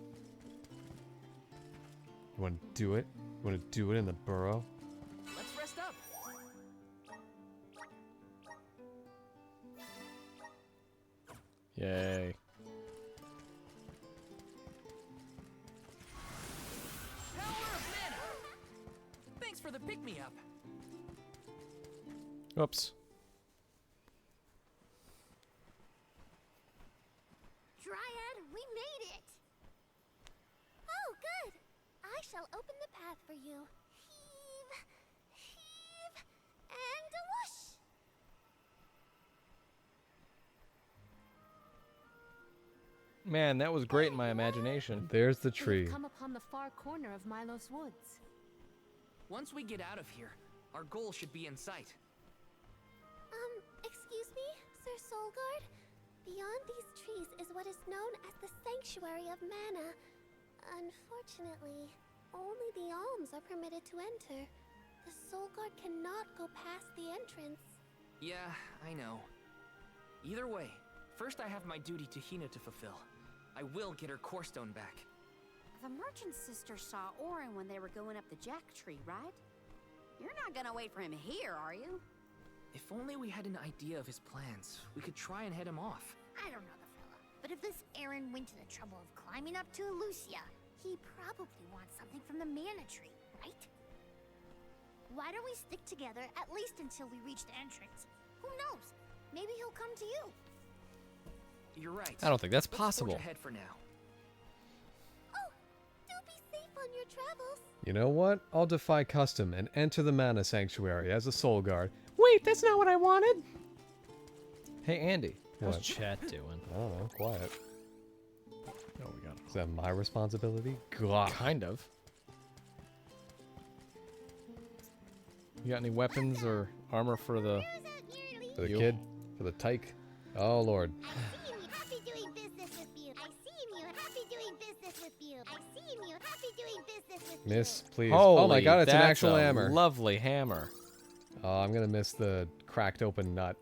want to do it? You want to do it in the burrow? Let's rest up. Yay. Power of mana. Thanks for the pick-me-up. Oops. Dryad, we made it! Oh, good! I shall open the path for you. Heave, heave, and a whoosh! Man, that was great in my imagination. There's the We tree. have come upon the far corner of Milos Woods. Once we get out of here, our goal should be in sight. Excuse me, Sir Soulguard? Beyond these trees is what is known as the Sanctuary of Mana. Unfortunately, only the alms are permitted to enter. The Soulguard cannot go past the entrance. Yeah, I know. Either way, first I have my duty to Hina to fulfill. I will get her core stone back. The merchant sister saw Orin when they were going up the jack tree, right? You're not gonna wait for him here, are you? If only we had an idea of his plans, we could try and head him off. I don't know the fella, but if this Aaron went to the trouble of climbing up to Lucia, he probably wants something from the mana tree, right? Why don't we stick together at least until we reach the entrance? Who knows? Maybe he'll come to you. You're right. I don't think that's Let's forge possible. ahead for now. Oh, do be safe on your travels. You know what? I'll defy custom and enter the Mana Sanctuary as a soul guard. Wait, that's not what I wanted. Hey, Andy. How's What? chat doing? I don't know. Quiet. Oh, we got Is that my responsibility? God. kind of. You got any weapons or armor for the For the You. kid? For the tyke? Oh, Lord. Happy doing business with you. I see you. Happy doing business with you. I see you. Happy doing business with Miss, please. Holy, Oh my god, it's an that's actual a hammer. Lovely hammer. Oh, I'm gonna miss the cracked open nut.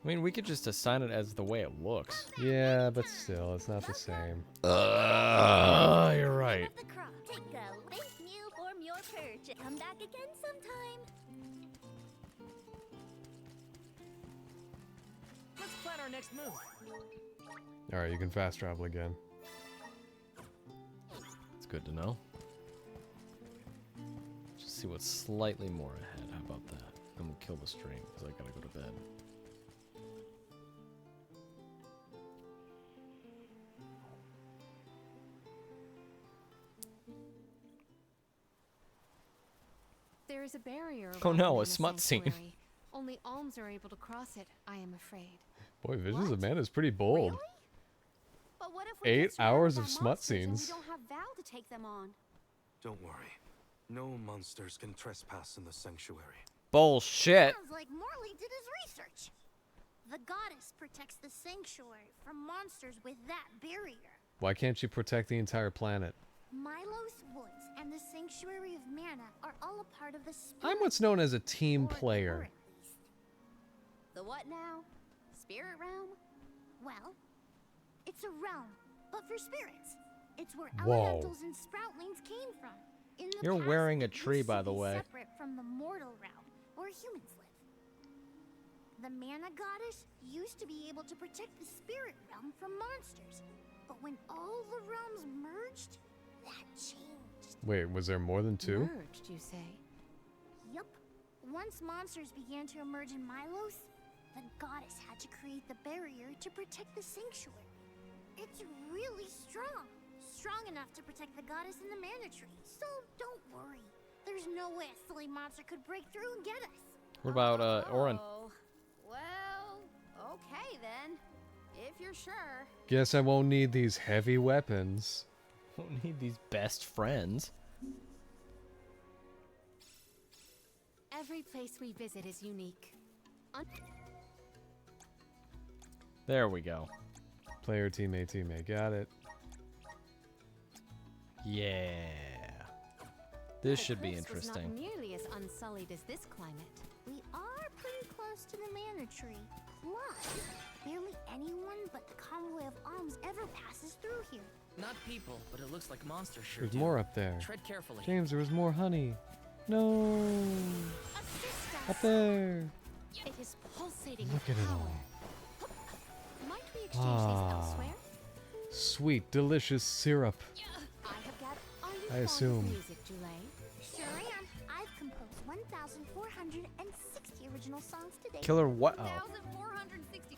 I mean, we could just assign it as the way it looks. Yeah, but still, it's not the same. You're right. the cross. Take a thank you from your perch. Come back again sometime. Let's plan our next move. Alright, you can fast travel again. It's good to know. Just see what's slightly more ahead. How about that? Then we'll kill the stream because I gotta go to bed. There is a barrier. Oh around no, the a Mana smut scene. Sanctuary. Only alms are able to cross it, I am afraid. Boy, Visions of Mana is pretty bold. But what if we 8 get surrounded hours by of smut monsters and scenes. we don't have Val to take them on? Don't worry. No monsters can trespass in the sanctuary. Bullshit. Sounds like Morley did his research. The goddess protects the sanctuary from monsters with that barrier. Why can't you protect the entire planet? Milos Woods and the Sanctuary of Mana are all a part of the spirit. I'm what's known as a team player. The what now? Spirit realm? Well, it's a realm, but for spirits. It's where Whoa. elementals and sproutlings came from. In the You're past, wearing a it used tree, to by the be way. Separate from the mortal realm, where humans live. The Mana Goddess used to be able to protect the spirit realm from monsters, but when all the realms merged, that changed. Wait, was there more than 2? Merged, you say? Yup. Once monsters began to emerge in Milos, the goddess had to create the barrier to protect the sanctuary. It's really strong. Strong enough to protect the goddess and the mana tree. So don't worry. There's no way a silly monster could break through and get us. What about Orin? Oh, well, okay then. If you're sure. Guess I won't need these heavy weapons. Don't need these best friends. Every place we visit is unique. There we go. Player, teammate, teammate. Got it. Yeah. This The should be cliffs was interesting. not nearly as unsullied as this climate. We are pretty close to the mana tree. Plus, barely anyone but the convoy of alms ever passes through here. Not people, but it looks like monsters sure There's do. more up there. Tread carefully. James, there was more honey. No. Up there. It is pulsating Look with at it power. all. Might we exchange these elsewhere? Sweet, delicious syrup. I have got. Are you I fond of assume. music, Jule? Sure I am. I've composed 1,460 original songs today. Killer what? Oh. 1,460.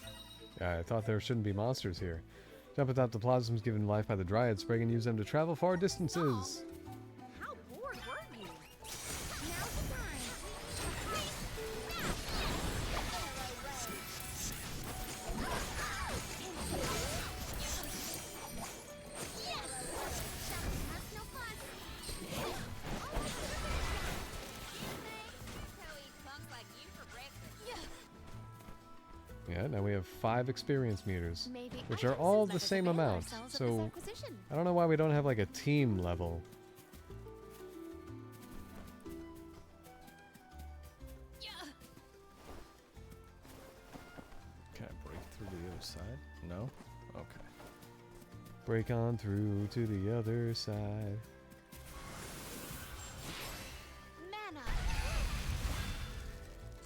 I thought there shouldn't be monsters here. Jump atop the plasms given life by the Dryad Spring and use them to travel far distances. How bored were you? Now's the time. now we have 5 experience meters, Maybe which are items all let the us same avail amount. ourselves of So this acquisition. I don't know why we don't have like a team level. Can I break through to the other side? No? Okay. Break on through to the other side. Mana.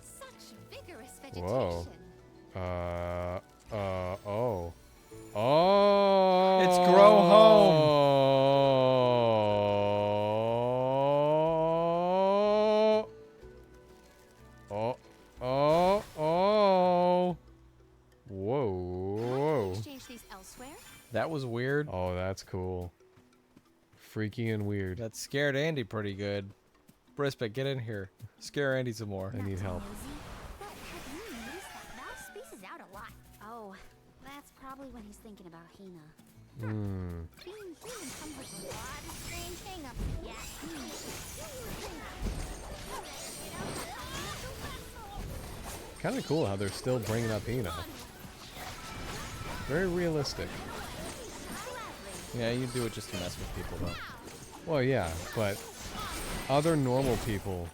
Such vigorous vegetation. Whoa. Oh. Oh. It's grow home. Oh. Whoa. Exchange these elsewhere. That was weird. Oh, that's cool. Freaky and weird. That scared Andy pretty good. Brispet, get in here. Scare Andy some more. I need help. But have you noticed that Mal spaces out a lot? Oh, that's probably when he's thinking about Hina. Hmm. Being human comes with a lot of strange hang-ups. Yeah. Kind of cool how they're still bringing up Hina. Very realistic. Yeah, you do it just to mess with people, though. Well, yeah, but other normal people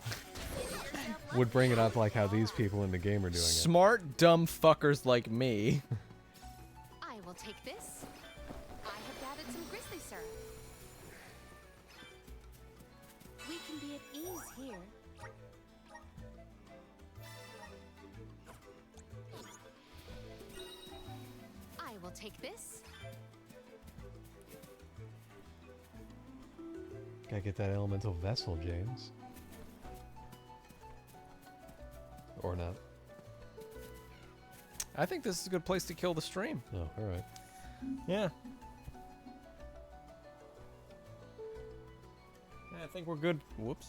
would bring it up like how these people in the game are doing it. Smart, dumb fuckers like me. I will take this. I have gathered some grizzly syrup. We can be at ease here. I will take this. Gotta get that elemental vessel, James. Or not. I think this is a good place to kill the stream. Oh, alright. Yeah. I think we're good. Whoops.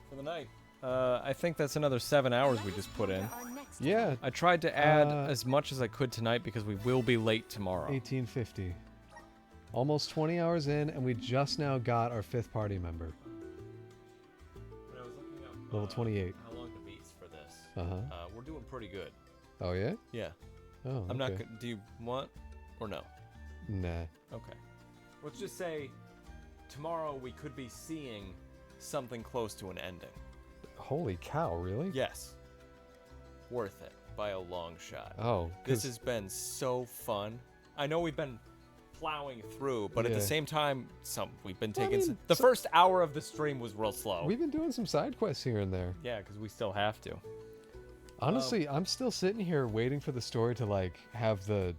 For the night. I think that's another 7 hours we just put in. Yeah. I tried to add as much as I could tonight because we will be late tomorrow. 1850. Almost 20 hours in, and we just now got our 5th party member. When I was looking up, Level 28. How long to beats for this? Uh-huh. We're doing pretty good. Oh, yeah? Yeah. Oh, I'm not okay. good. Do you want or no? Nah. Okay. Let's just say tomorrow we could be seeing something close to an ending. Holy cow, really? Yes. Worth it by a long shot. Oh, This 'cause- has been so fun. I know we've been plowing through, but at Yeah. the same time, we've been Well, I taking mean, the first hour of the stream was real slow. We've been doing some side quests here and there. Yeah, because we still have to. Honestly, I'm still sitting here waiting for the story to like have the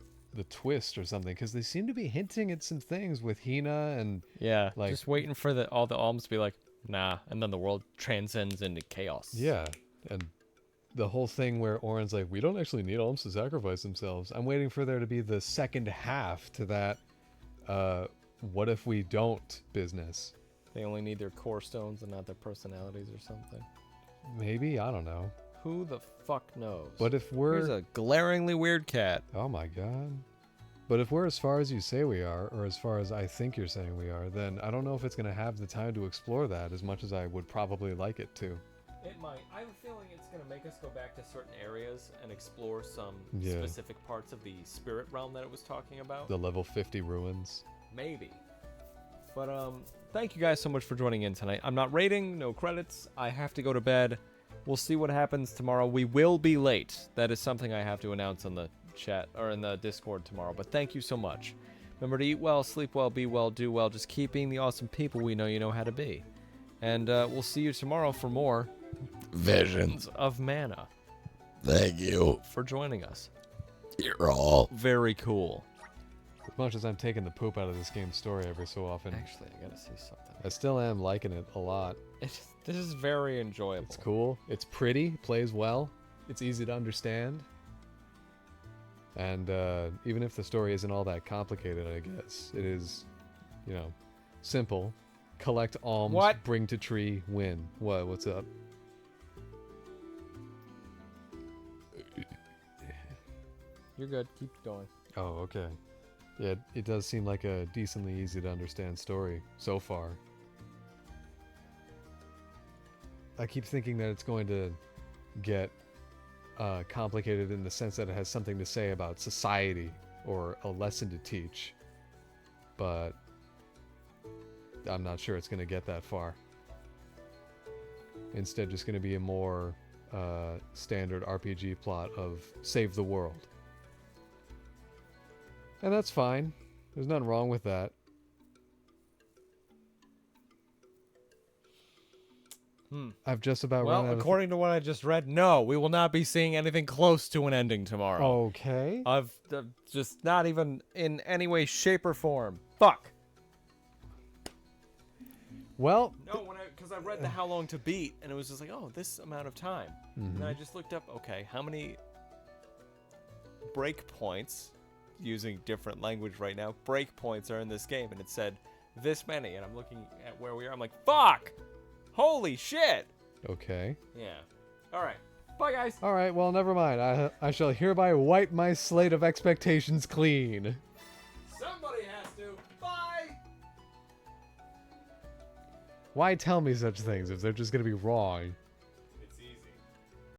twist or something, because they seem to be hinting at some things with Hina and Yeah, like just waiting for all the alms to be like, nah, and then the world transcends into chaos. yeah, and the whole thing where Oren's like, we don't actually need alms to sacrifice themselves. I'm waiting for there to be the second half to that. What if we don't business? They only need their core stones and not their personalities or something. Maybe, I don't know. Who the fuck knows? But if we're Here's a glaringly weird cat. Oh my god. But if we're as far as you say we are, or as far as I think you're saying we are, then I don't know if it's going to have the time to explore that as much as I would probably like it to. It might. I have a feeling it's going to make us go back to certain areas and explore some Yeah. specific parts of the spirit realm that it was talking about. The level 50 ruins. Maybe. But thank you guys so much for joining in tonight. I'm not rating, no credits. I have to go to bed. We'll see what happens tomorrow. We will be late. That is something I have to announce on the chat or in the Discord tomorrow. But thank you so much. Remember to eat well, sleep well, be well, do well. Just keep being the awesome people we know you know how to be. And we'll see you tomorrow for more Visions of Mana. Thank you For joining us. You're all Very cool. As much as I'm taking the poop out of this game's story every so often, Actually, I gotta see something. I still am liking it a lot. This is very enjoyable. It's cool. It's pretty. Plays well. It's easy to understand. And even if the story isn't all that complicated, I guess it is, you know, simple. Collect alms. What? Bring to tree. Win. What? What's up? You're good. Keep going. Oh, okay. Yeah, it does seem like a decently easy to understand story so far. I keep thinking that it's going to get complicated in the sense that it has something to say about society or a lesson to teach. But I'm not sure it's going to get that far. Instead, just going to be a more standard RPG plot of save the world. And that's fine. There's nothing wrong with that. I've just about run out of... according to what I just read, no, we will not be seeing anything close to an ending tomorrow. Okay. I've just not even in any way, shape, or form. Fuck. Well... No, because I read the How Long to Beat, and it was just like, oh, this amount of time. And I just looked up, okay, how many breakpoints, using different language right now, breakpoints are in this game, and it said this many, and I'm looking at where we are, I'm like, fuck! Holy shit! Okay. Yeah. Alright. Bye, guys! Alright, well, never mind. I shall hereby wipe my slate of expectations clean. Somebody has to! Bye! Why tell me such things if they're just gonna be wrong?